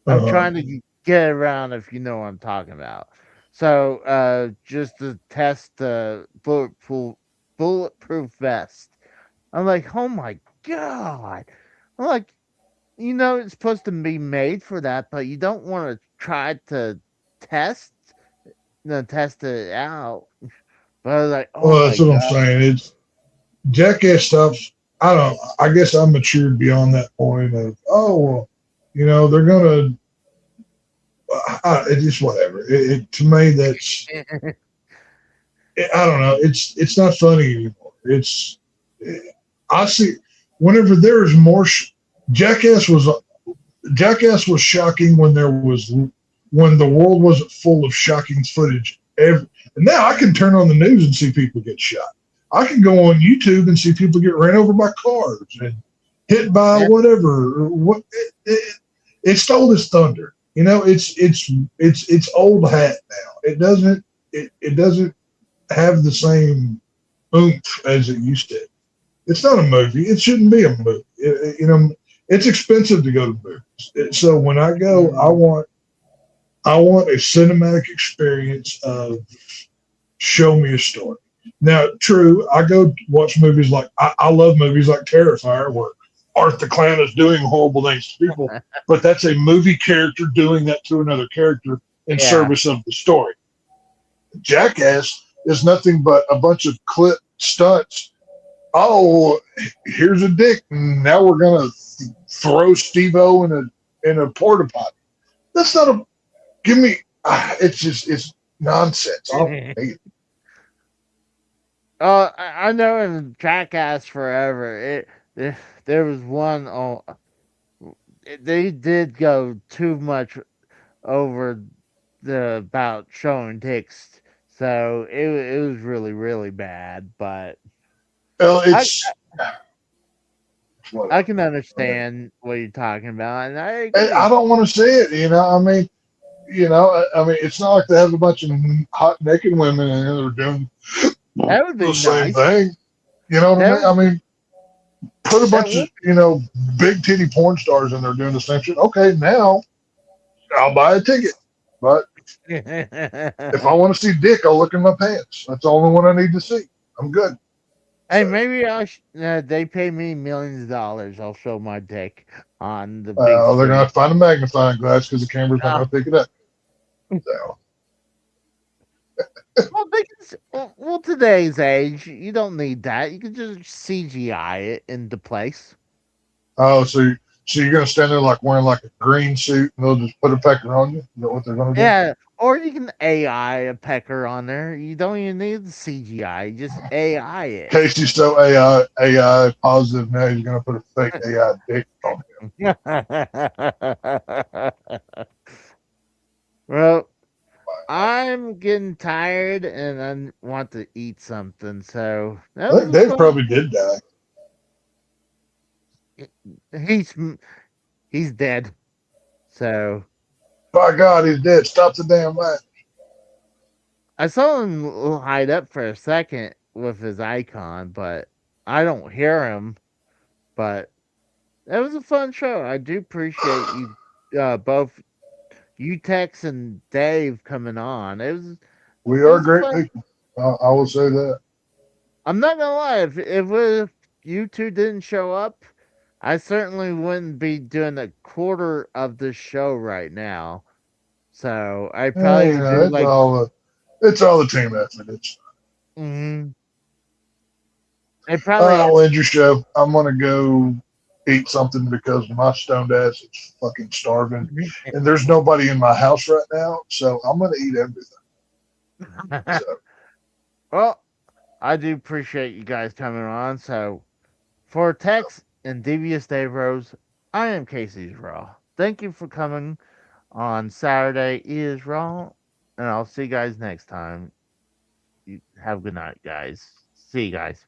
I'm trying to get around if you know what I'm talking about. So just to test the bulletproof vest. I'm like, oh my god. I'm like, you know, it's supposed to be made for that, but you don't want to try to test it out. But I was like, oh, well, that's what I'm saying. It's Jackass stuff's, I guess I'm matured beyond that point of, oh, well, you know, they're going to, it's just whatever. To me, that's, I don't know. It's not funny anymore. I see, whenever there is more, Jackass was shocking when the world wasn't full of shocking footage. And now I can turn on the news and see people get shot. I can go on YouTube and see people get ran over by cars and hit by whatever. It stole its thunder. You know, it's old hat now. It doesn't have the same oomph as it used to. It's not a movie. It shouldn't be a movie. It's expensive to go to movies. So when I go, I want a cinematic experience of show me a story. Now, true, I go watch movies like I love movies like Terrifier, where Art the Clown is doing horrible things to people, but that's a movie character doing that to another character in service of the story. Jackass is nothing but a bunch of clip stunts. Oh, here's a dick. Now we're gonna throw Steve-O in a porta potty. That's not a give me. It's nonsense. I don't hate it. I know in Jackass Forever, there was one. They did go too much over about showing dicks, so it was really really bad. But Well, it's. I can understand what you're talking about, and I agree. I don't want to see it. I mean, it's not like they have a bunch of hot naked women in there doing That would be the same nice. thing. You know what I mean? I mean, put a bunch of big titty porn stars in there doing the same shit. Okay, now I'll buy a ticket. But if I want to see dick, I'll look in my pants. That's the only one I need to see. I'm good. Hey, maybe they pay me millions of dollars. I'll show my dick on the big. They're screen. gonna have to find a magnifying glass because the camera's not gonna pick it up. So. Well, today's age, you don't need that. You can just CGI it into place. Oh, so you're gonna stand there like wearing like a green suit, and they'll just put a pecker on you? Is that what they're gonna do? Yeah, or you can AI a pecker on there. You don't even need the CGI. You just AI it. Casey's so AI positive now. He's gonna put a fake AI dick on him. Well, I'm getting tired and I want to eat something. So I think Dave probably did die. He's dead. So By God, he's dead. Stop the damn match. I saw him light up for a second with his icon, but I don't hear him. But it was a fun show. I do appreciate you both, you Tex and Dave, coming on. We are great people. I will say that. I'm not gonna lie. If you two didn't show up, I certainly wouldn't be doing a quarter of the show right now. So I probably would do it's all the team effort. It's. I probably. All right, I'll end your show. I'm gonna go eat something because my stoned ass is fucking starving, and there's nobody in my house right now, so I'm gonna eat everything. So. Well, I do appreciate you guys coming on. So, for Tex and Devious Dave Rose, I am Casey's Raw. Thank you for coming on Saturday is Raw, and I'll see you guys next time. You have a good night, guys. See you guys.